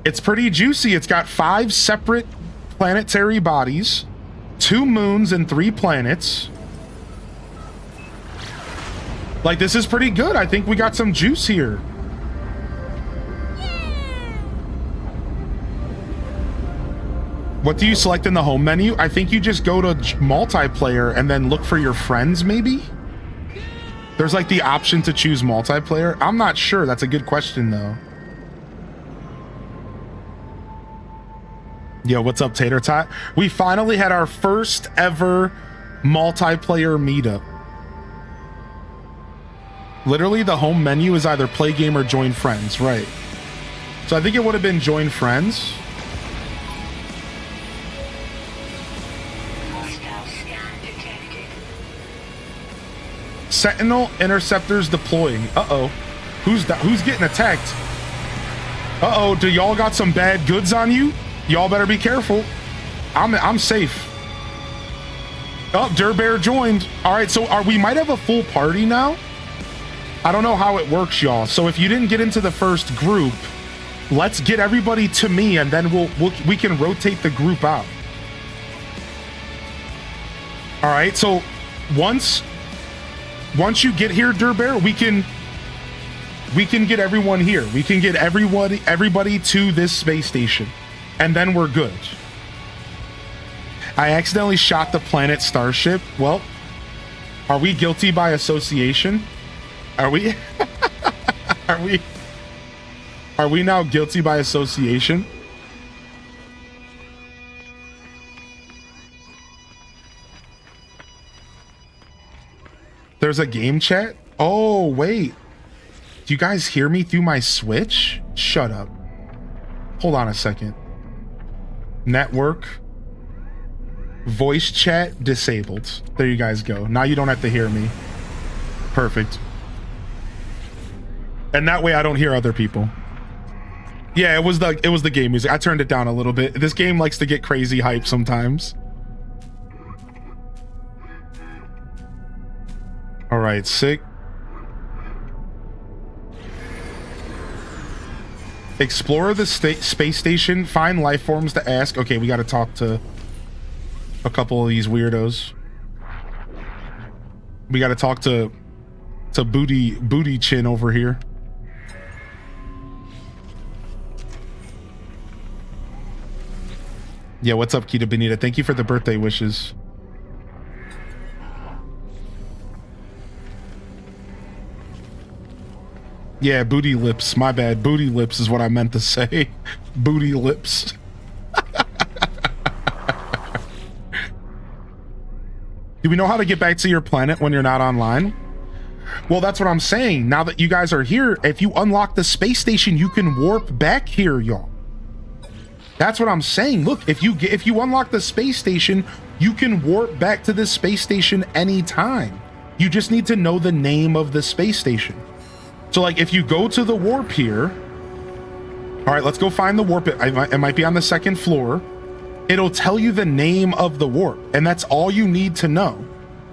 It's pretty juicy. It's got 5 separate planetary bodies, 2 moons and 3 planets. Like, this is pretty good. I think we got some juice here. What do you select in the home menu? I think you just go to multiplayer and then look for your friends, maybe? There's like the option to choose multiplayer. I'm not sure. That's a good question, though. Yo, what's up, Tater Tot? We finally had our first ever multiplayer meetup. Literally, the home menu is either play game or join friends, right? So I think it would have been join friends. Hostile scan detected. Sentinel interceptors deploying. Uh-oh. Who's getting attacked? Uh-oh, do y'all got some bad goods on you? Y'all better be careful. I'm safe. Oh, Durbear joined. All right, so we might have a full party now. I don't know how it works, y'all. So if you didn't get into the first group, let's get everybody to me, and then we can rotate the group out. All right, so once you get here, Durbear, we can get everyone here. We can get everybody to this space station, and then we're good. I accidentally shot the planet Starship. Well, are we guilty by association? Are we? Are we now guilty by association? There's a game chat? Oh, wait. Do you guys hear me through my Switch? Shut up. Hold on a second. Network. Voice chat disabled. There you guys go. Now you don't have to hear me. Perfect. And that way I don't hear other people. Yeah, it was the game music. I turned it down a little bit. This game likes to get crazy hype sometimes. All right, sick. Explore the space station. Find life forms to ask. Okay, we got to talk to a couple of these weirdos. We got to talk to Booty Chin over here. Yeah, what's up, Kita Benita? Thank you for the birthday wishes. Yeah, booty lips. My bad. Booty lips is what I meant to say. Booty lips. Do we know how to get back to your planet when you're not online? Well, that's what I'm saying. Now that you guys are here, if you unlock the space station, you can warp back here, y'all. That's what I'm saying. Look, if you unlock the space station, you can warp back to the space station anytime. You just need to know the name of the space station. So, like, if you go to the warp here, all right, let's go find the warp. It might be on the 2nd floor. It'll tell you the name of the warp, and that's all you need to know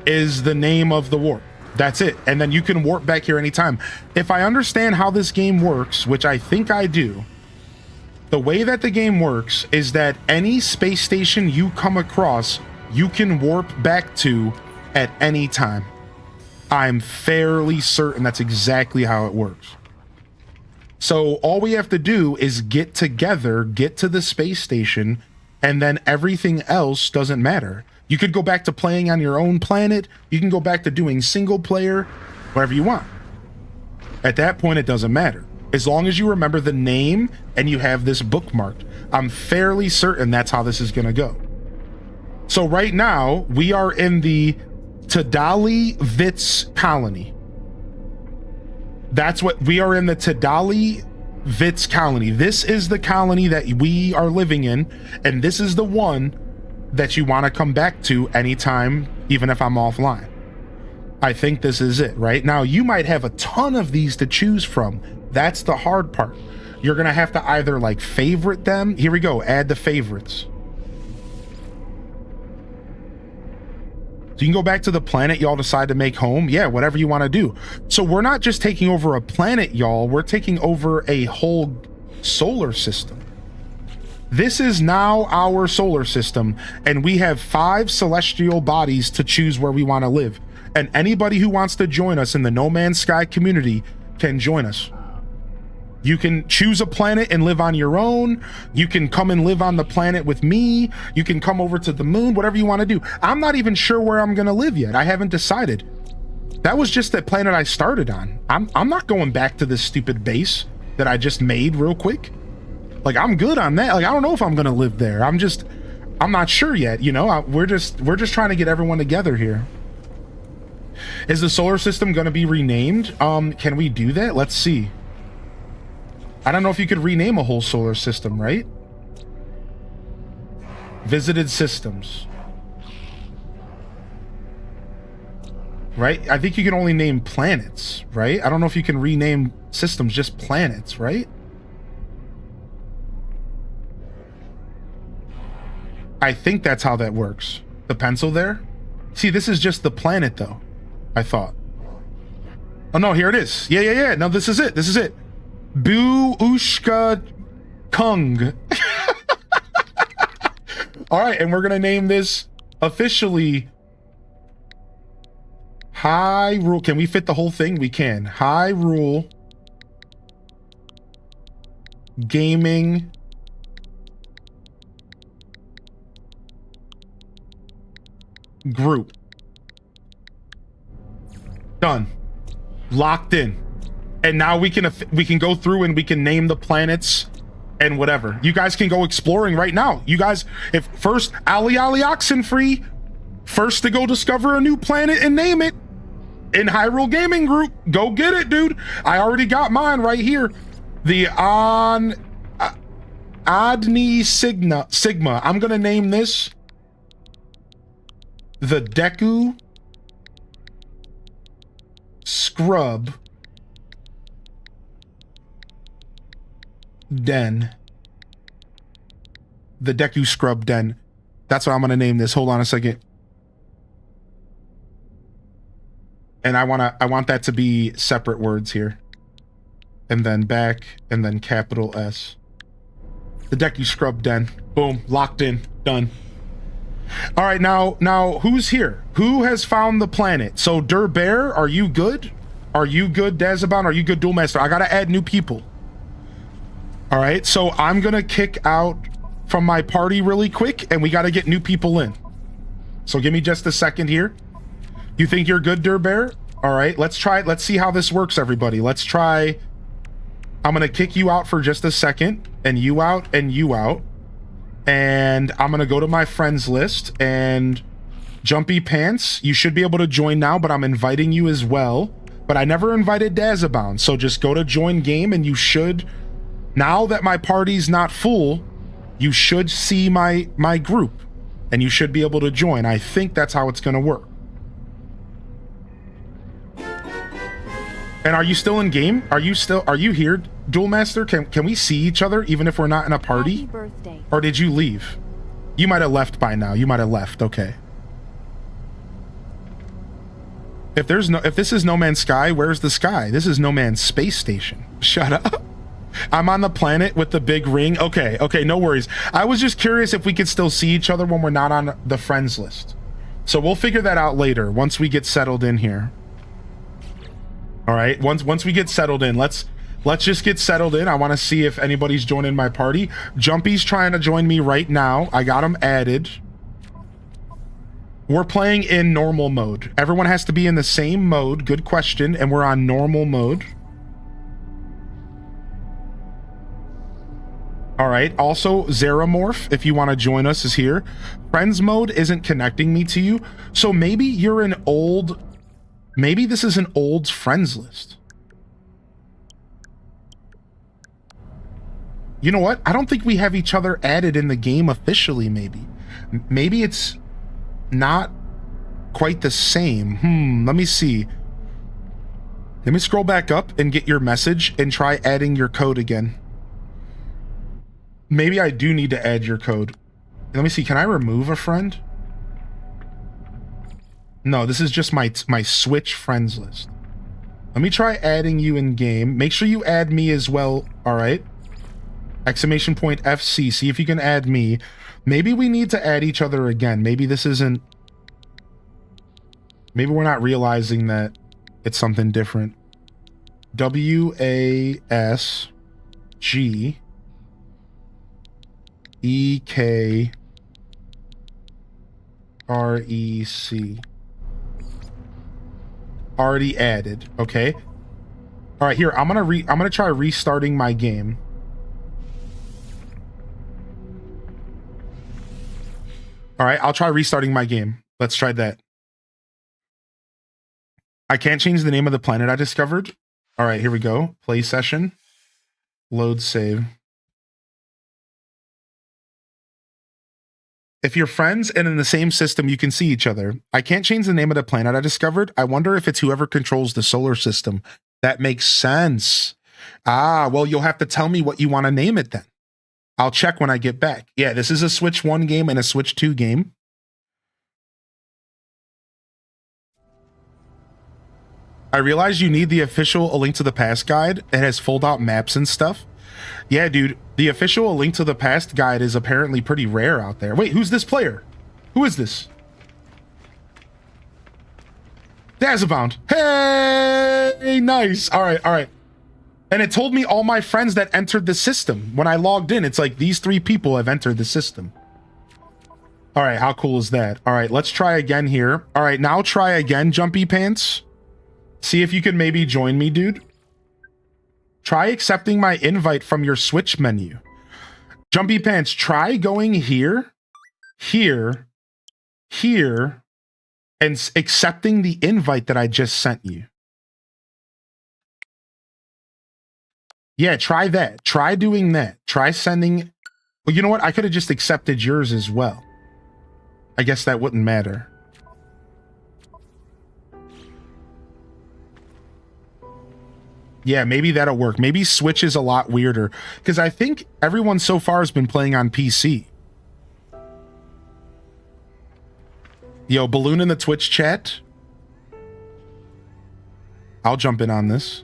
is the name of the warp. That's it. And then you can warp back here anytime. If I understand how this game works, which I think I do, the way that the game works is that any space station you come across, you can warp back to at any time. I'm fairly certain that's exactly how it works. So all we have to do is get together, get to the space station, and then everything else doesn't matter. You could go back to playing on your own planet. You can go back to doing single player, whatever you want. At that point, it doesn't matter. As long as you remember the name and you have this bookmarked. I'm fairly certain that's how this is going to go. So right now, we are in the Tadali Vits colony. That's what we are in, the Tadali Vits colony. This is the colony that we are living in, and this is the one that you want to come back to anytime, even if I'm offline. I think this is it. Right now, you might have a ton of these to choose from. That's the hard part. You're gonna have to either like favorite them. Here we go. Add the favorites. So you can go back to the planet y'all decide to make home. Yeah, whatever you want to do. So we're not just taking over a planet, y'all. We're taking over a whole solar system. This is now our solar system, and we have 5 celestial bodies to choose where we want to live. And anybody who wants to join us in the No Man's Sky community can join us. You can choose a planet and live on your own. You can come and live on the planet with me. You can come over to the moon, whatever you want to do. I'm not even sure where I'm going to live yet. I haven't decided. That was just the planet I started on. I'm not going back to this stupid base that I just made real quick. Like, I'm good on that. Like, I don't know if I'm going to live there. I'm not sure yet. You know, we're just trying to get everyone together here. Is the solar system going to be renamed? Can we do that? Let's see. I don't know if you could rename a whole solar system, right? Visited systems. Right? I think you can only name planets, right? I don't know if you can rename systems, just planets, right? I think that's how that works. The pencil there? See, this is just the planet, though, I thought. Oh, no, here it is. Yeah. No, this is it. This is it. Bu Ushka Kung. All right, and we're gonna name this officially Hyrule. Can we fit the whole thing? We can. Hyrule Gaming Group. Done. Locked in. And now we can go through and we can name the planets and whatever. You guys can go exploring right now. You guys, if first Ali Oxenfree, first to go discover a new planet and name it in Hyrule Gaming Group. Go get it, dude. I already got mine right here. The Adni Sigma. I'm gonna name this the Deku Scrub Den. The Deku Scrub Den. That's what I'm gonna name this. Hold on a second. And I want that to be separate words here. And then back, and then capital S. The Deku Scrub Den. Boom. Locked in. Done. All right, now who's here? Who has found the planet? So Durbear, are you good? Are you good, Dazabon? Are you good, Duelmaster? I gotta add new people. All right, so I'm gonna kick out from my party really quick, and we gotta get new people in. So give me just a second here. You think you're good, Durbear? All right, let's try it. Let's see how this works, everybody. Let's try. I'm gonna kick you out for just a second, and you out, and you out. And I'm gonna go to my friends list, and Jumpy Pants, you should be able to join now, but I'm inviting you as well. But I never invited Dazabound, so just go to join game, and you should, now that my party's not full, you should see my group, and you should be able to join. I think that's how it's gonna work. And are you still in game? Are you here, Duelmaster? Can we see each other even if we're not in a party? Happy birthday. Or did you leave? You might have left by now. You might have left. Okay. If this is No Man's Sky, where's the sky? This is No Man's Space Station. Shut up. I'm on the planet with the big ring. Okay, no worries. I was just curious if we could still see each other when we're not on the friends list. So we'll figure that out later once we get settled in here. All right, once we get settled in, let's just get settled in. I want to see if anybody's joining my party. Jumpy's trying to join me right now. I got him added. We're playing in normal mode. Everyone has to be in the same mode. Good question. And we're on normal mode. All right. Also, Zeramorph, if you want to join us, is here. Friends mode isn't connecting me to you. So maybe you're an old... Maybe this is an old friends list. You know what? I don't think we have each other added in the game officially, maybe. Maybe it's not quite the same. Let me see. Let me scroll back up and get your message and try adding your code again. Maybe I do need to add your code. Let me see. Can I remove a friend? No, this is just my Switch friends list. Let me try adding you in game. Make sure you add me as well. All right. Exclamation point FC. See if you can add me. Maybe we need to add each other again. Maybe this isn't. Maybe we're not realizing that it's something different. WASGEKREC. Already added. Okay. All right, here. I'm gonna try restarting my game. All right, I'll try restarting my game. Let's try that. I can't change the name of the planet I discovered. All right, here we go. Play session. Load save. If you're friends and in the same system, you can see each other. I can't change the name of the planet I discovered. I wonder if it's whoever controls the solar system. That makes sense. Ah, well, you'll have to tell me what you want to name it then. I'll check when I get back. Yeah, this is a Switch 1 game and a Switch 2 game. I realize you need the official A Link to the Past guide. It has fold-out maps and stuff. Yeah, dude, the official A Link to the Past guide is apparently pretty rare out there. Wait, who's this player? Who is this? Dazabound. Hey, nice. All right, all right. And it told me all my friends that entered the system. When I logged in, it's like these 3 people have entered the system. All right, how cool is that? All right, let's try again here. All right, now try again, Jumpy Pants. See if you can maybe join me, dude. Try accepting my invite from your Switch menu. Jumpy Pants, try going here, here, here, and accepting the invite that I just sent you. Yeah, try that. Try doing that. Try sending... Well, you know what? I could have just accepted yours as well. I guess that wouldn't matter. Yeah, maybe that'll work. Maybe Switch is a lot weirder. Because I think everyone so far has been playing on PC. Yo, Balloon in the Twitch chat. I'll jump in on this.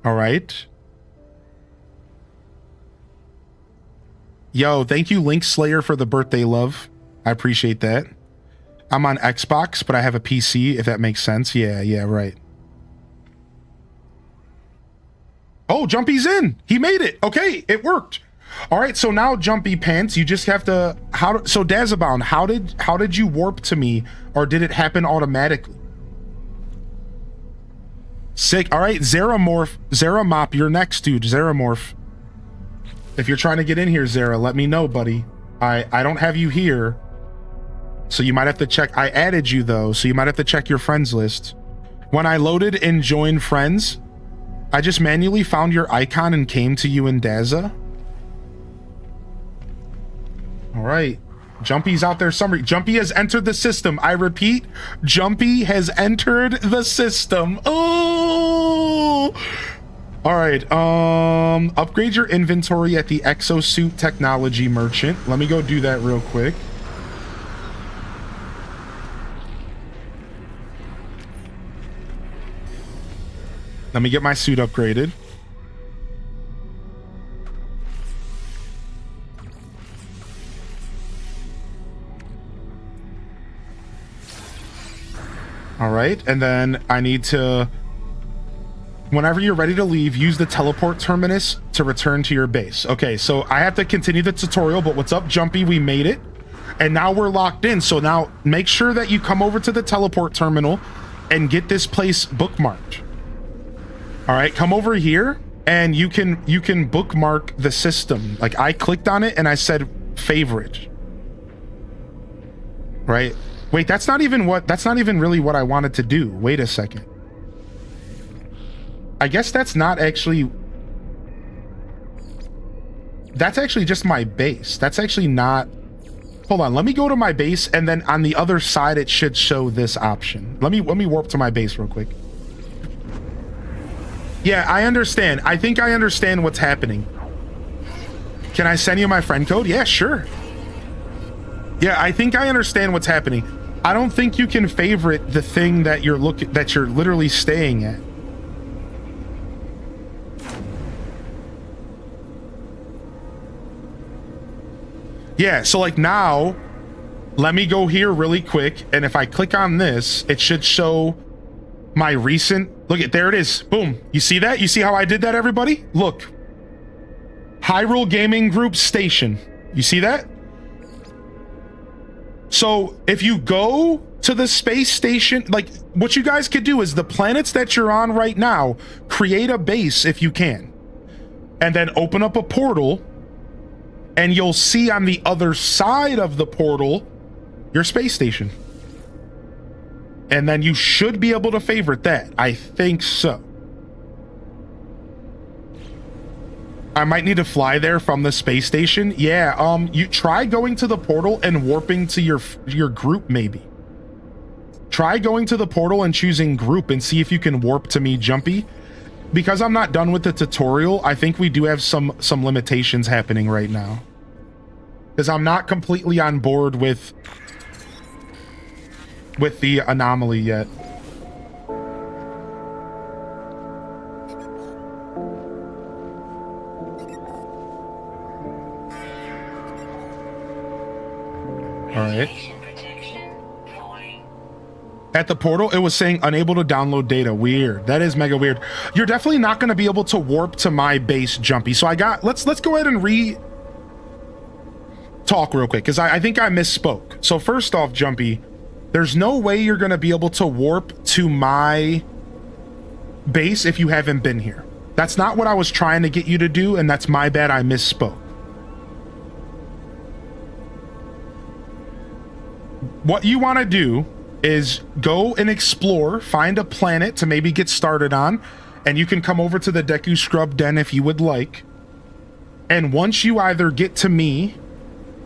All right. Yo, thank you, Link Slayer, for the birthday love. I appreciate that. I'm on Xbox, but I have a PC, if that makes sense. Yeah, yeah, right. Oh, Jumpy's in. He made it. Okay, it worked. All right, so now Jumpy Pants, you just have to... So Dazabound, how did you warp to me, or did it happen automatically? Sick. All right, Zeramop, you're next, dude. Zeramorph. If you're trying to get in here, Zara, let me know, buddy. I don't have you here, so you might have to check. I added you, though, so you might have to check your friends list. When I loaded and joined friends, I just manually found your icon and came to you in Daza. All right. Jumpy's out there somewhere. Jumpy has entered the system. I repeat, Jumpy has entered the system. Oh! All right. Upgrade your inventory at the Exosuit Technology Merchant. Let me go do that real quick. Let me get my suit upgraded. All right, and then I need to, whenever you're ready to leave, use the teleport terminus to return to your base. Okay, so I have to continue the tutorial, but what's up, Jumpy? We made it, and now we're locked in. So now make sure that you come over to the teleport terminal and get this place bookmarked. All right, come over here, and you can bookmark the system. Like, I clicked on it, and I said favorite. Right? Wait, that's not even really what I wanted to do. Wait a second. I guess that's not actually... That's actually just my base. That's actually not... Hold on, let me go to my base, and then on the other side it should show this option. Let me warp to my base real quick. Yeah, I understand. I think I understand what's happening. Can I send you my friend code? Yeah, sure. Yeah, I think I understand what's happening. I don't think you can favorite the thing that you're literally staying at. Yeah, so like now, let me go here really quick, and if I click on this, it should show my recent. Look at, there it is. Boom. You see that? You see how I did that, everybody? Look. Hyrule Gaming Group Station. You see that? So if you go to the space station, like what you guys could do is the planets that you're on right now, create a base if you can, and then open up a portal, and you'll see on the other side of the portal your space station. And then you should be able to favorite that. I think so. I might need to fly there from the space station. Yeah, you try going to the portal and warping to your group maybe. Try going to the portal and choosing group and see if you can warp to me, Jumpy. Because I'm not done with the tutorial, I think we do have some limitations happening right now. Because I'm not completely on board with the anomaly yet. All right. At the portal, it was saying unable to download data. Weird. That is mega weird. You're definitely not going to be able to warp to my base, Jumpy. So let's go ahead and talk real quick, because I think I misspoke. So first off, Jumpy, there's no way you're going to be able to warp to my base if you haven't been here. That's not what I was trying to get you to do, and that's my bad. I misspoke. What you want to do is go and explore, find a planet to maybe get started on, and you can come over to the Deku Scrub Den if you would like. And once you either get to me,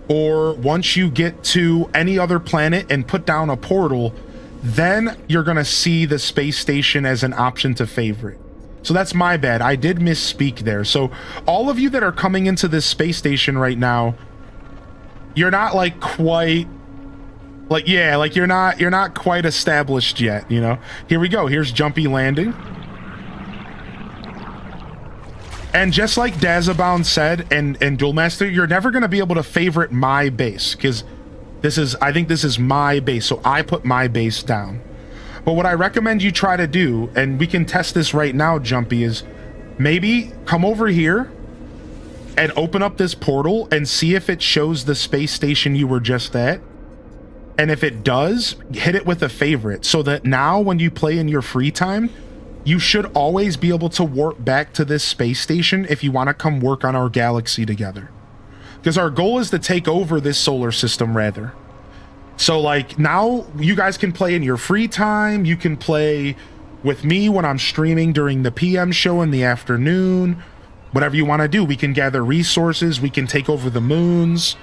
or once you get to any other planet and put down a portal, then you're going to see the space station as an option to favorite. So that's my bad. I did misspeak there. So all of you that are coming into this space station right now, you're not like quite... Like, yeah, like you're not quite established yet, you know? Here we go. Here's Jumpy landing. And just like Dazabound said and Duel Master, you're never going to be able to favorite my base, because I think this is my base, so I put my base down. But what I recommend you try to do, and we can test this right now, Jumpy, is maybe come over here and open up this portal and see if it shows the space station you were just at. And if it does, hit it with a favorite, so that now when you play in your free time, you should always be able to warp back to this space station if you want to come work on our galaxy together. Because our goal is to take over this solar system, rather. So like now you guys can play in your free time. You can play with me when I'm streaming during the PM show in the afternoon. Whatever you want to do. We can gather resources. We can take over the moons.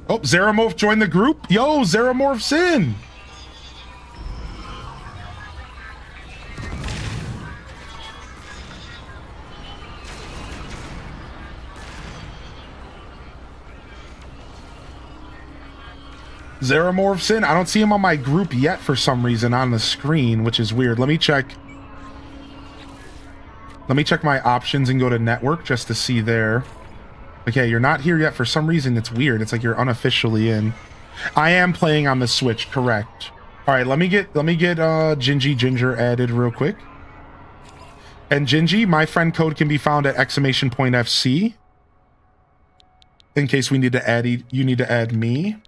Oh, Zeramorph joined the group. Yo, Zeramorph's in. Zeramorph's in. I don't see him on my group yet for some reason on the screen, which is weird. Let me check. Let me check my options and go to network just to see there. Okay, you're not here yet. For some reason, it's weird. It's like you're unofficially in. I am playing on the Switch, correct. All right, let me get Gingy Ginger added real quick. And Gingy, my friend code can be found at !FC. In case we need to add you need to add me.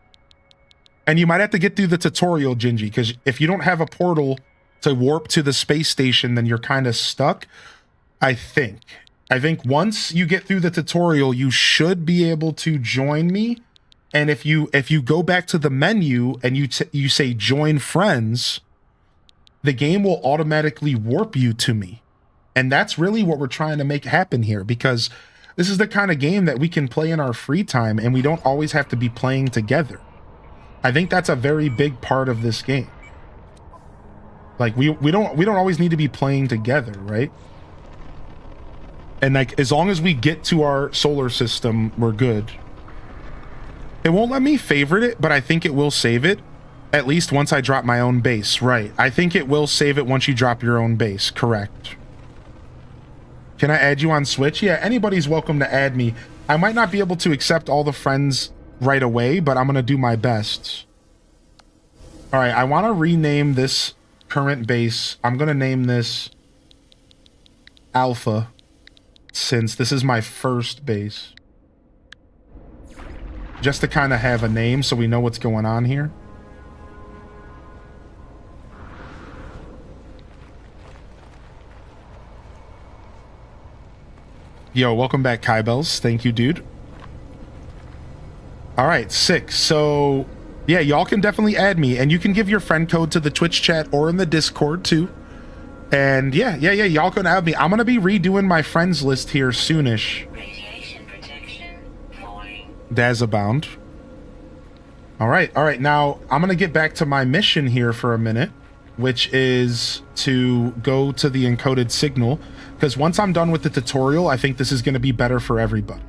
And you might have to get through the tutorial, Gingy, because if you don't have a portal to warp to the space station, then you're kind of stuck, I think. I think once you get through the tutorial, you should be able to join me. And if you go back to the menu and you say join friends, the game will automatically warp you to me. And that's really what we're trying to make happen here, because This is the kind of game that we can play in our free time, and we don't always have to be playing together. I think that's a very big part of this game. Like we don't always need to be playing together, right? And like as long as we get to our solar system, we're good. It won't let me favorite it, but I think it will save it. At least once I drop my own base, right? I think it will save it once you drop your own base, correct? Can I add you on Switch? Yeah, anybody's welcome to add me. I might not be able to accept all the friends right away, but I'm gonna do my best. All right, I want to rename this current base. I'm gonna name this Alpha, since this is my first base. Just to kind of have a name so we know what's going on here. Yo, welcome back, Kybells. Thank you, dude. All right, 6. So, yeah, y'all can definitely add me, and you can give your friend code to the Twitch chat or in the Discord, too. And yeah, y'all can add me. I'm going to be redoing my friends list here soonish. Radiation protection falling. Dazabound. All right. Now, I'm going to get back to my mission here for a minute, which is to go to the encoded signal. Because once I'm done with the tutorial, I think this is going to be better for everybody.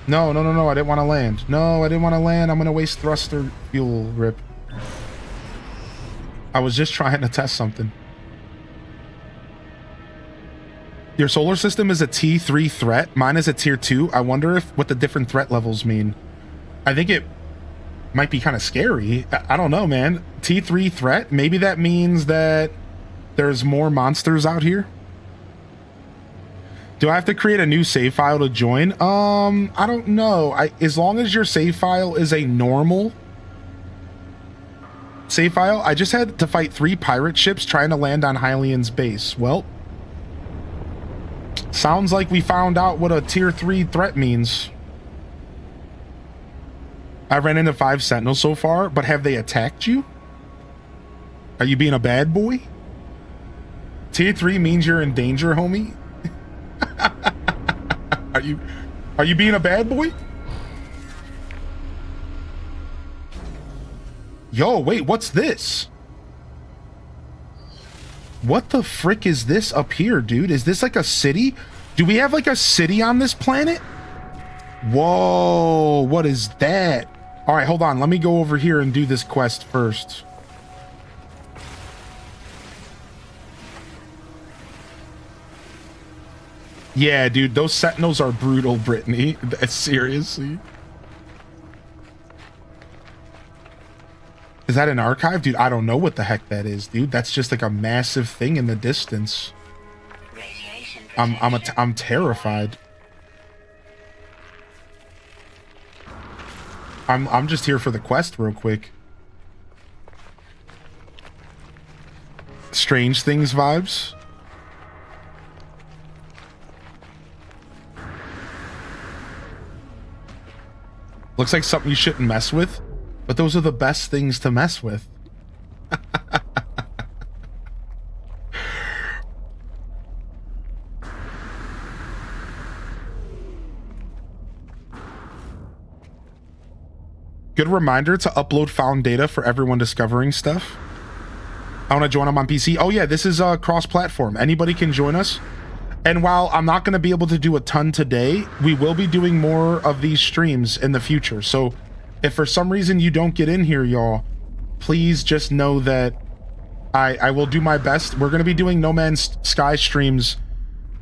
No, I didn't want to land. No, I didn't want to land. I'm going to waste thruster fuel, rip. I was just trying to test something. Your solar system is a T3 threat. Mine is a tier 2. I wonder what the different threat levels mean. I think it might be kind of scary. I don't know, man. T3 threat? Maybe that means that there's more monsters out here? Do I have to create a new save file to join? I don't know. As long as your save file is a normal save file. I just had to fight 3 pirate ships trying to land on Hylian's base. Well, sounds like we found out what a tier 3 threat means. I've ran into 5 sentinels so far, but have they attacked you? Are you being a bad boy? Tier 3 means you're in danger, homie? Are you being a bad boy? Yo, wait, what's this? What the frick is this up here, dude? Is this like a city? Do we have like a city on this planet? Whoa, what is that? All right, hold on. Let me go over here and do this quest first. Yeah, dude, those sentinels are brutal, Brittany. Seriously. Is that an archive? Dude, I don't know what the heck that is, dude. That's just like a massive thing in the distance. Radiation I'm terrified. I'm just here for the quest real quick. Strange Things vibes. Looks like something you shouldn't mess with, but those are the best things to mess with. Good reminder to upload found data for everyone discovering stuff. I want to join them on PC. Oh yeah, this is cross-platform. Anybody can join us. And while I'm not going to be able to do a ton today, we will be doing more of these streams in the future. So if for some reason you don't get in here, y'all, please just know that I will do my best. We're going to be doing No Man's Sky streams.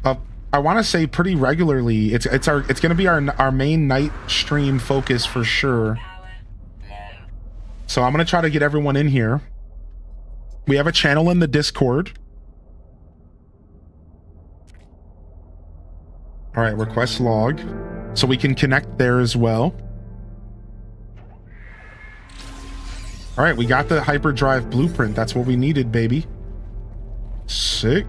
I want to say pretty regularly. It's going to be our main night stream focus for sure. So I'm going to try to get everyone in here. We have a channel in the Discord. All right, request log. So we can connect there as well. All right, we got the hyperdrive blueprint. That's what we needed, baby. Sick.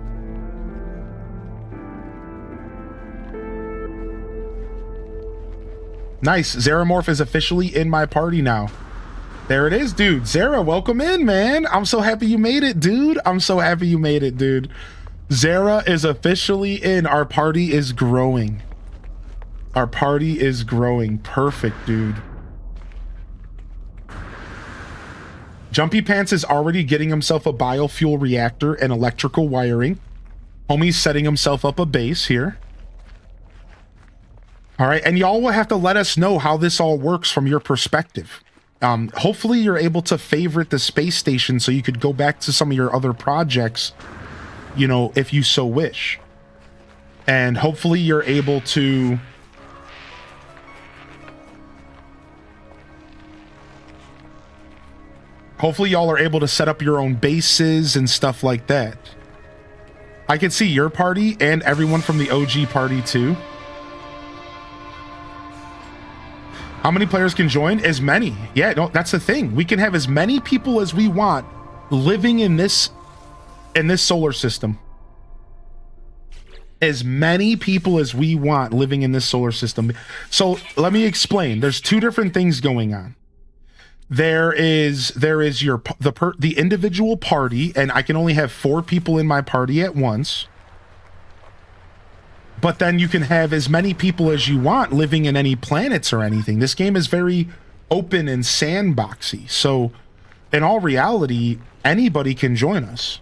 Nice. Xenomorph is officially in my party now. There it is, dude. Zara, welcome in, man. I'm so happy you made it, dude. I'm so happy you made it, dude. Zara is officially in. Our party is growing. Our party is growing. Perfect, dude. Jumpy Pants is already getting himself a biofuel reactor and electrical wiring. Homie's setting himself up a base here. All right, and y'all will have to let us know how this all works from your perspective. Hopefully you're able to favorite the space station so you could go back to some of your other projects, you know, if you so wish. And hopefully you're able to... Hopefully y'all are able to set up your own bases and stuff like that. I can see your party and everyone from the OG party too. How many players can join? As many. Yeah, no, that's the thing. We can have as many people as we want living in this solar system. As many people as we want living in this solar system. So let me explain. There's two different things going on. There is the individual party, and I can only have 4 people in my party at once. But then you can have as many people as you want living in any planets or anything. This game is very open and sandboxy. So in all reality, anybody can join us.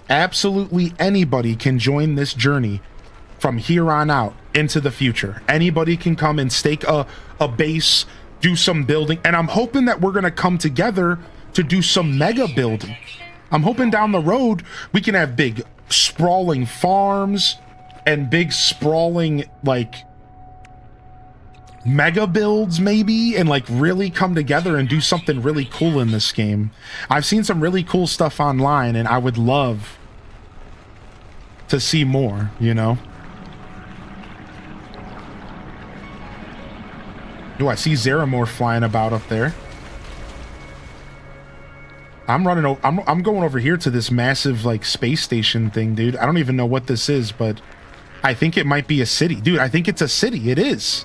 Absolutely anybody can join this journey from here on out into the future. Anybody can come and stake a base, do some building, and I'm hoping that we're going to come together to do some mega building. I'm hoping down the road we can have big sprawling farms and big sprawling like mega builds maybe, and like really come together and do something really cool in this game. I've seen some really cool stuff online and I would love to see more, you know. Oh, I see Zaramore flying about up there. I'm going over here to this massive like space station thing, dude. I don't even know what this is, but I think it might be a city. Dude, I think it's a city. It is.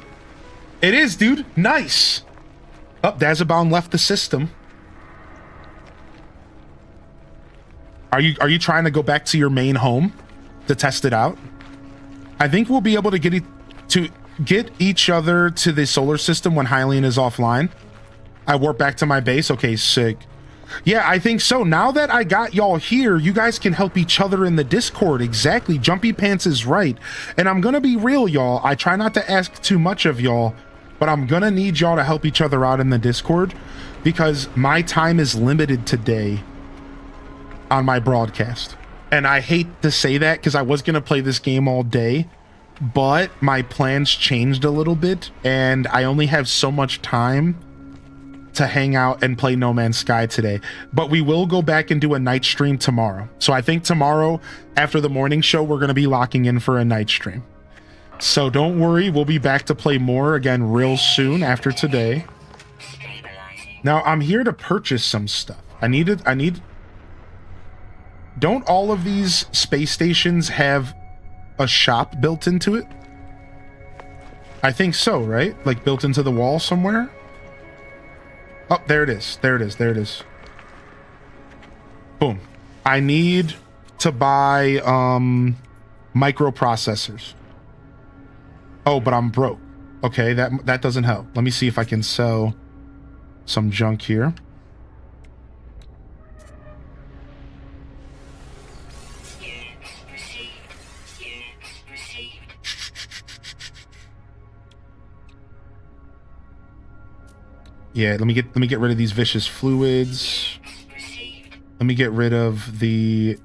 It is, dude. Nice. Oh, Dazabound left the system. Are you trying to go back to your main home to test it out? I think we'll be able to get each other to the solar system when Hylian is offline. I warp back to my base. Okay, sick. Yeah, I think so. Now that I got y'all here, you guys can help each other in the Discord. Exactly. Jumpy Pants is right. And I'm going to be real, y'all. I try not to ask too much of y'all, but I'm going to need y'all to help each other out in the Discord because my time is limited today on my broadcast. And I hate to say that because I was going to play this game all day, but my plans changed a little bit and I only have so much time to hang out and play No Man's Sky today. But we will go back and do a night stream tomorrow. So I think tomorrow after the morning show, we're going to be locking in for a night stream. So don't worry, we'll be back to play more again real soon after today. Now I'm here to purchase some stuff. Don't all of these space stations have a shop built into it? I think so, right? Like built into the wall somewhere? Oh, there it is. There it is. There it is. Boom. I need to buy microprocessors. Oh, but I'm broke. Okay, that doesn't help. Let me see if I can sell some junk here. Yeah, let me get rid of these vicious fluids. Let me get rid of the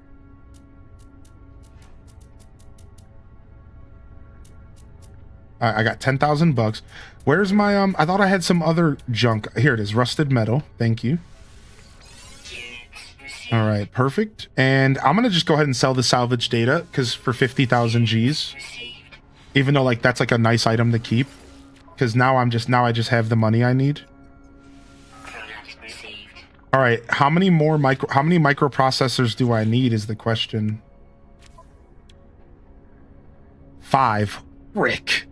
I got 10,000 bucks. Where's my I thought I had some other junk. Here it is, rusted metal. Thank you. All right, perfect. And I'm gonna just go ahead and sell the salvage data because for 50,000 G's, even though like that's like a nice item to keep, because now I just have the money I need. All right, how many microprocessors do I need is the question. 5. Rick.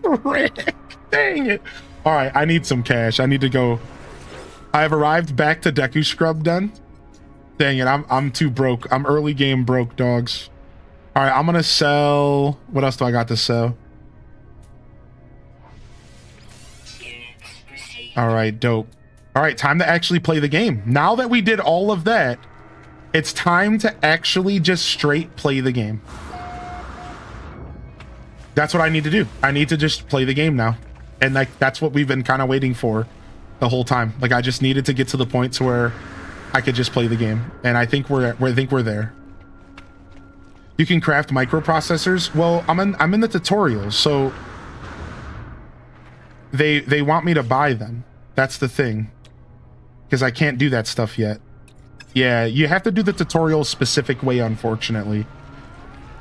Rick. Dang it. All right, I need some cash. I need to go I have arrived back to Deku Scrub Den. Dang it, I'm too broke. I'm early game broke, dogs. All right, I'm gonna sell. What else do I got to sell? All right, dope. All right, time to actually play the game. Now that we did all of that, it's time to actually just straight play the game. That's what I need to do. I need to just play the game now. And like that's what we've been kind of waiting for the whole time. Like I just needed to get to the point to where I could just play the game. And I think we're there. You can craft microprocessors. Well, I'm in the tutorials, so they want me to buy them. That's the thing. Because I can't do that stuff yet. Yeah, you have to do the tutorial specific way, unfortunately.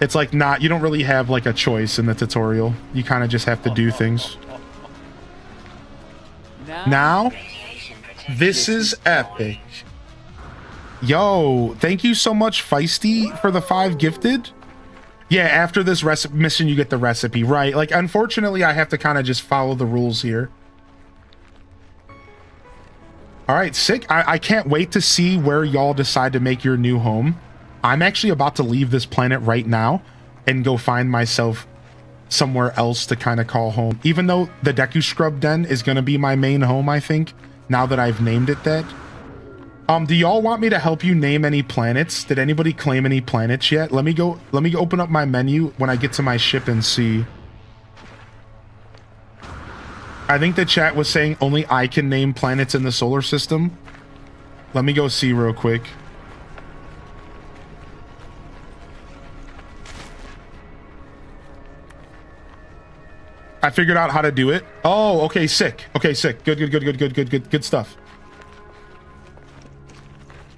It's like not, you don't really have like a choice in the tutorial. You kind of just have to do things. Now, this is epic. Yo, thank you so much, Feisty, for the 5 gifted. Yeah, after this mission, you get the recipe, right? Like, unfortunately, I have to kind of just follow the rules here. All right, sick. I can't wait to see where y'all decide to make your new home. I'm actually about to leave this planet right now and go find myself somewhere else to kind of call home. Even though the Deku Scrub Den is going to be my main home, I think, now that I've named it that. Do y'all want me to help you name any planets? Did anybody claim any planets yet? Let me go open up my menu when I get to my ship and see. I think the chat was saying only I can name planets in the solar system. Let me go see real quick. I figured out how to do it. Oh, okay, sick. Okay, sick. Good stuff.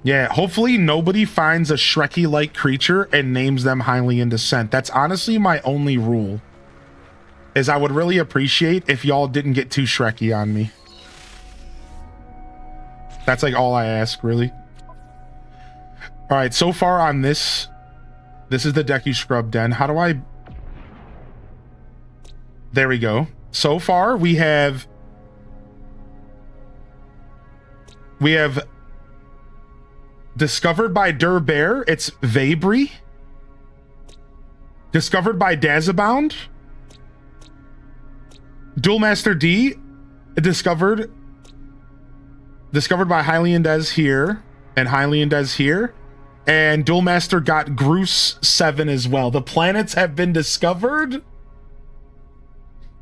Yeah, hopefully nobody finds a Shrekky-like creature and names them highly in descent. That's honestly my only rule. Is I would really appreciate if y'all didn't get too Shrekky on me. That's like all I ask, really. All right, so far on this is the Deku Scrub Den. How do I... There we go. So far, we have discovered by Durbear, it's Vabri. Discovered by Dazabound. Duelmaster D, discovered by Hylian Des here, and Hylian Des here, and Duelmaster got Groose 7 as well. The planets have been discovered.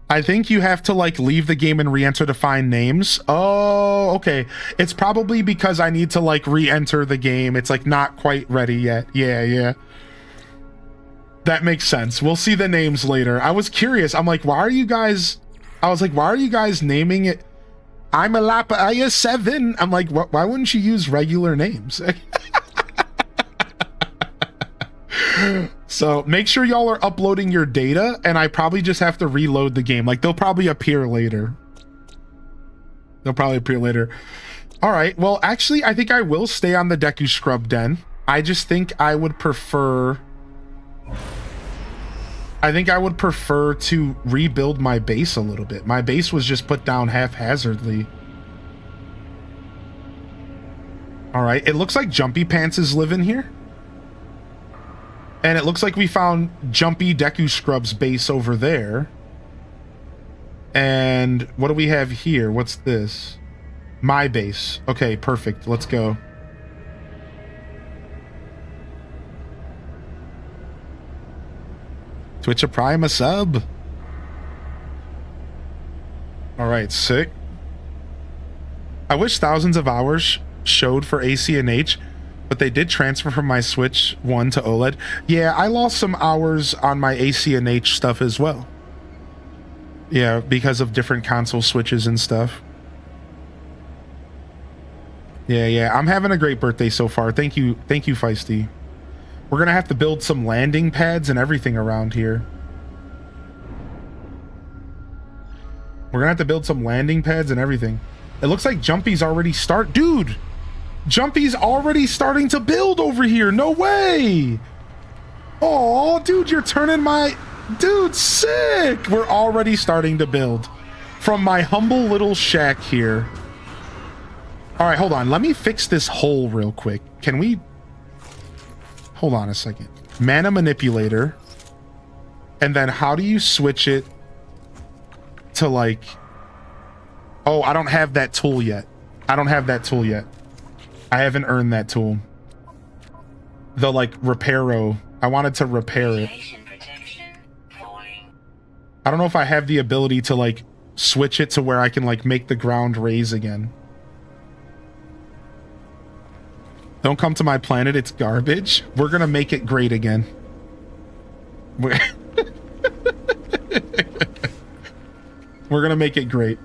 I think you have to like leave the game and re-enter to find names. Oh, okay. It's probably because I need to like re-enter the game. It's like not quite ready yet. Yeah. That makes sense. We'll see the names later. I was curious. I'm like, why are you guys naming it? I'm a Lapaya 7. I'm like, why wouldn't you use regular names? So make sure y'all are uploading your data, and I probably just have to reload the game. Like they'll probably appear later. All right. Well, actually, I think I will stay on the Deku Scrub Den. I just think I would prefer to rebuild my base a little bit. My base was just put down haphazardly. All right. It looks like Jumpy Pants is living here. And it looks like we found Jumpy Deku Scrub's base over there. And what do we have here? What's this? My base. Okay, perfect. Let's go. Twitch a Prime a sub. All right, sick. I wish Thousands of Hours showed for ACNH, but they did transfer from my Switch 1 to OLED. Yeah, I lost some hours on my ACNH stuff as well. Yeah, because of different console switches and stuff. Yeah. I'm having a great birthday so far. Thank you, Feisty. We're gonna have to build some landing pads and everything around here. It looks like Jumpy's already Dude! Jumpy's already starting to build over here. No way. Oh, dude, you're turning my... Dude, sick. We're already starting to build from my humble little shack here. All right, hold on. Let me fix this hole real quick. Can we... Hold on a second. Mana manipulator. And then how do you switch it to like... Oh, I don't have that tool yet. I don't have that tool yet. I haven't earned that tool. The like repairo. I wanted to repair it. I don't know if I have the ability to like switch it to where I can like make the ground raise again. Don't come to my planet, it's garbage. We're gonna make it great again. We're gonna make it great.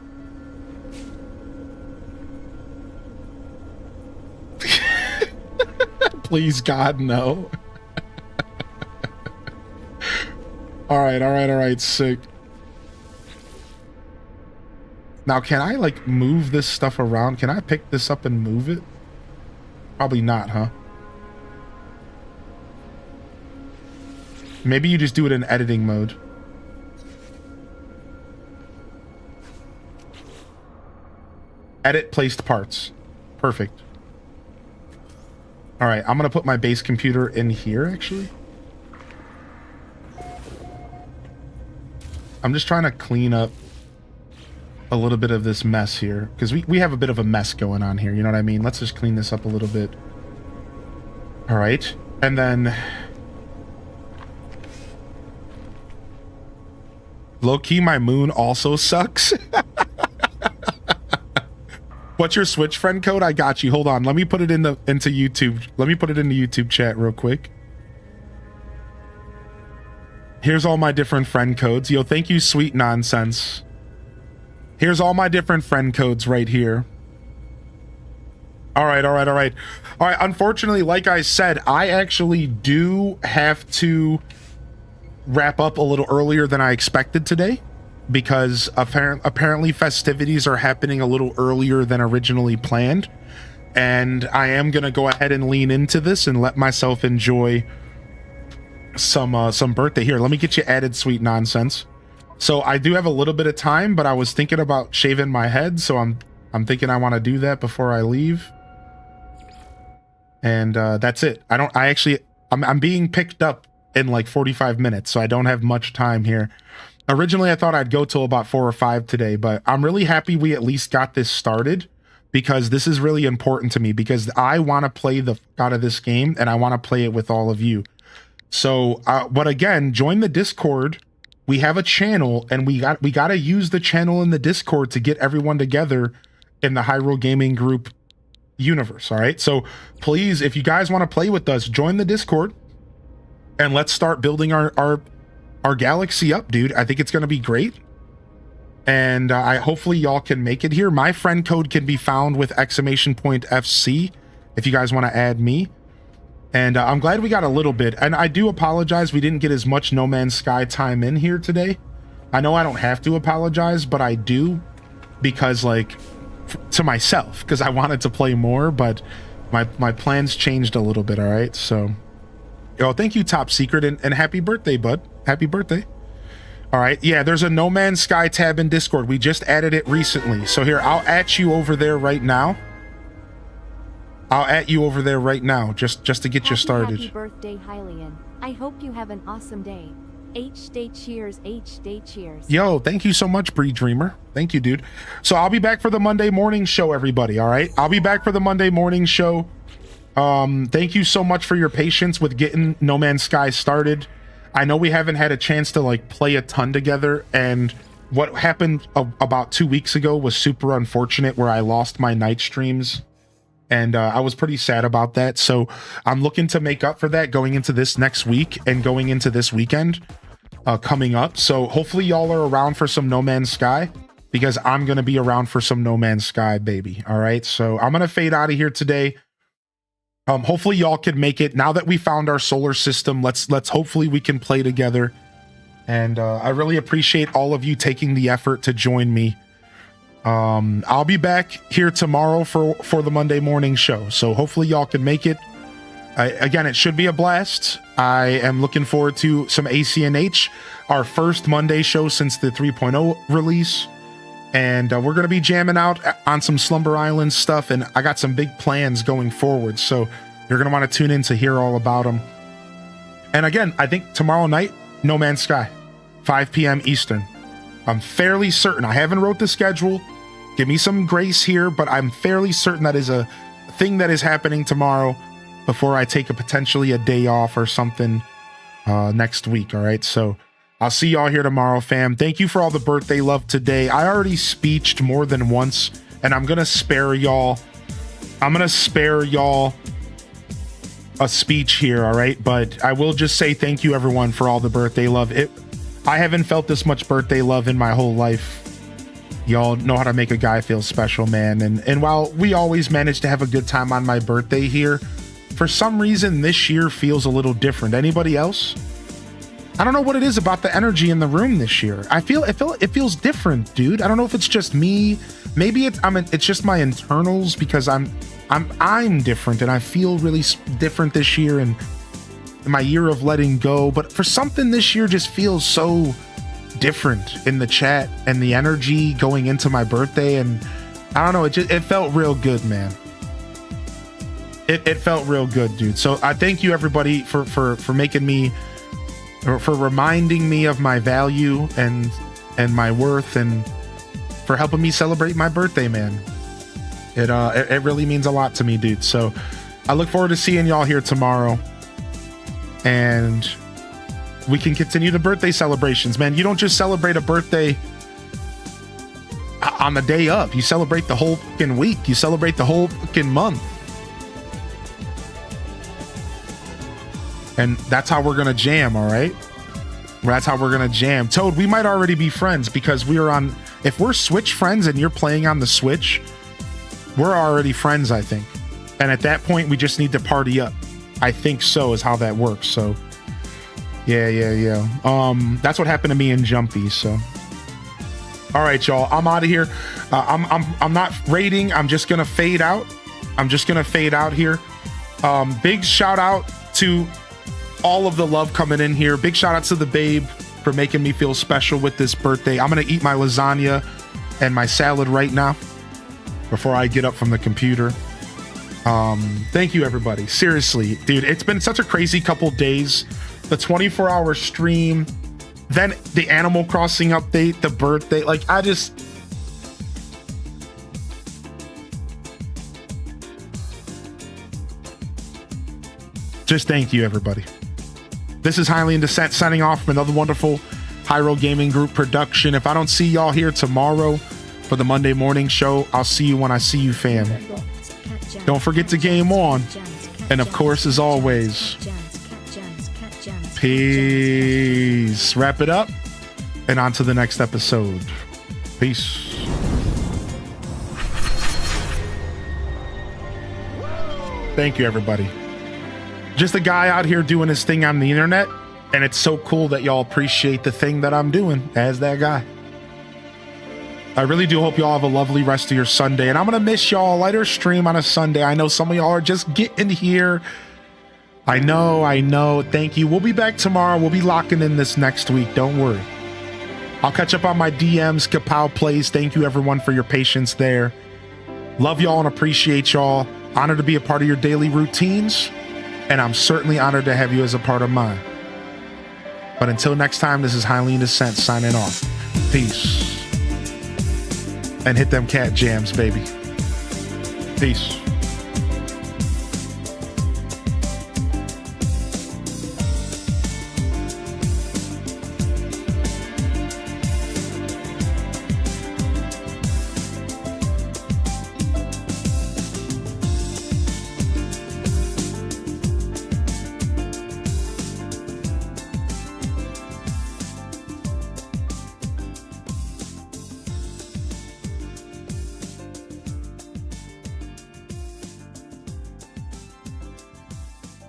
Please, God, no. All right, sick. Now, can I, like, move this stuff around? Can I pick this up and move it? Probably not, huh? Maybe you just do it in editing mode. Edit placed parts. Perfect. All right, I'm going to put my base computer in here, actually. I'm just trying to clean up a little bit of this mess here, because we have a bit of a mess going on here, you know what I mean? Let's just clean this up a little bit. All right, and then... Low-key, my moon also sucks. What's your Switch friend code? I got you. Hold on. Let me put it into YouTube. Let me put it in the YouTube chat real quick. Here's all my different friend codes. Yo, thank you, Sweet Nonsense. Here's all my different friend codes right here. All right. Unfortunately, like I said, I actually do have to wrap up a little earlier than I expected today, because apparently festivities are happening a little earlier than originally planned, and I am gonna go ahead and lean into this and let myself enjoy some birthday. Here, let me get you added, Sweet Nonsense. So I do have a little bit of time, but I was thinking about shaving my head, so I'm thinking I want to do that before I leave, and that's it. I'm being picked up in like 45 minutes, so I don't have much time here. Originally, I thought I'd go till about 4 or 5 today, but I'm really happy we at least got this started, because this is really important to me, because I want to play the out of this game, and I want to play it with all of you. So, but again, join the Discord. We have a channel, and we got to use the channel in the Discord to get everyone together in the Hyrule Gaming Group universe, all right? So please, if you guys want to play with us, join the Discord, and let's start building our galaxy up, dude. I think it's going to be great. And hopefully y'all can make it here. My friend code can be found with !FC if you guys want to add me. And I'm glad we got a little bit. And I do apologize we didn't get as much No Man's Sky time in here today. I know I don't have to apologize, but I do, because like to myself, because I wanted to play more, but my plans changed a little bit, all right? So... Oh, thank you, Top Secret, and happy birthday, bud. Happy birthday. All right, yeah, there's a No Man's Sky tab in Discord. We just added it recently. So here, I'll at you over there right now. Just to get you started. Happy birthday, Hylian. I hope you have an awesome day. H-Day cheers, H-Day cheers. Yo, thank you so much, Bree Dreamer. Thank you, dude. So I'll be back for the Monday morning show, everybody, all right? I'll be back for the Monday morning show. Thank you so much for your patience with getting No Man's Sky started. I know we haven't had a chance to like play a ton together, and what happened about 2 weeks ago was super unfortunate, where I lost my night streams, and I was pretty sad about that. So I'm looking to make up for that going into this next week and going into this weekend coming up. So hopefully y'all are around for some No Man's Sky, because I'm gonna be around for some No Man's Sky, baby. All right, so I'm gonna fade out of here today. Hopefully y'all can make it. Now that we found our solar system, let's hopefully we can play together. And I really appreciate all of you taking the effort to join me. I'll be back here tomorrow for the Monday morning show. So hopefully y'all can make it. Again, it should be a blast. I am looking forward to some ACNH, our first Monday show since the 3.0 release. And we're going to be jamming out on some Slumber Island stuff. And I got some big plans going forward. So you're going to want to tune in to hear all about them. And again, I think tomorrow night, No Man's Sky, 5 p.m. Eastern. I'm fairly certain. I haven't wrote the schedule. Give me some grace here, but I'm fairly certain that is a thing that is happening tomorrow before I take potentially a day off or something next week. All right. So I'll see y'all here tomorrow, fam. Thank you for all the birthday love today. I already speeched more than once, and I'm going to spare y'all. A speech here, all right? But I will just say thank you, everyone, for all the birthday love. I haven't felt this much birthday love in my whole life. Y'all know how to make a guy feel special, man. And while we always manage to have a good time on my birthday here, for some reason this year feels a little different. Anybody else? I don't know what it is about the energy in the room this year. It feels different, dude. I don't know if it's just me. Maybe it's just my internals, because I'm different and I feel really different this year and my year of letting go. But for something this year just feels so different in the chat and the energy going into my birthday. And I don't know, it felt real good, man. It felt real good, dude. So I thank you, everybody, for making me, or for reminding me of my value and my worth, and for helping me celebrate my birthday, man. It really means a lot to me, dude. So I look forward to seeing y'all here tomorrow, and we can continue the birthday celebrations, man. You don't just celebrate a birthday on the day of. You celebrate the whole fucking week. You celebrate the whole fucking month. And that's how we're gonna jam, all right? That's how we're gonna jam. Toad, we might already be friends, because if we're Switch friends and you're playing on the Switch, we're already friends, I think. And at that point, we just need to party up. I think so is how that works. So yeah. That's what happened to me in Jumpy. So all right, y'all, I'm out of here. I'm not raiding. I'm just gonna fade out. Here. Big shout out to all of the love coming in here. Big shout out to the babe for making me feel special with this birthday. I'm gonna eat my lasagna and my salad right now before I get up from the computer. Thank you, everybody. Seriously, dude, it's been such a crazy couple days. The 24-hour stream, then the Animal Crossing update, the birthday, like I just thank you, everybody. This is Highly in Descent signing off from another wonderful Hyro Gaming Group production. If I don't see y'all here tomorrow for the Monday morning show, I'll see you when I see you, fam. Don't forget to game on. And of course, as always, peace. Wrap it up and on to the next episode. Peace. Thank you, everybody. Just a guy out here doing his thing on the internet, and it's so cool that y'all appreciate the thing that I'm doing as that guy. I really do hope y'all have a lovely rest of your Sunday, and I'm gonna miss y'all. Lighter stream on a Sunday. I know some of y'all are just getting here. I know. Thank you. We'll be back tomorrow. We'll be locking in this next week. Don't worry. I'll catch up on my DMs. Kapow Plays. Thank you, everyone, for your patience there. Love y'all and appreciate y'all. Honored to be a part of your daily routines, and I'm certainly honored to have you as a part of mine. But until next time, this is Highly in Descent signing off. Peace. And hit them cat jams, baby. Peace.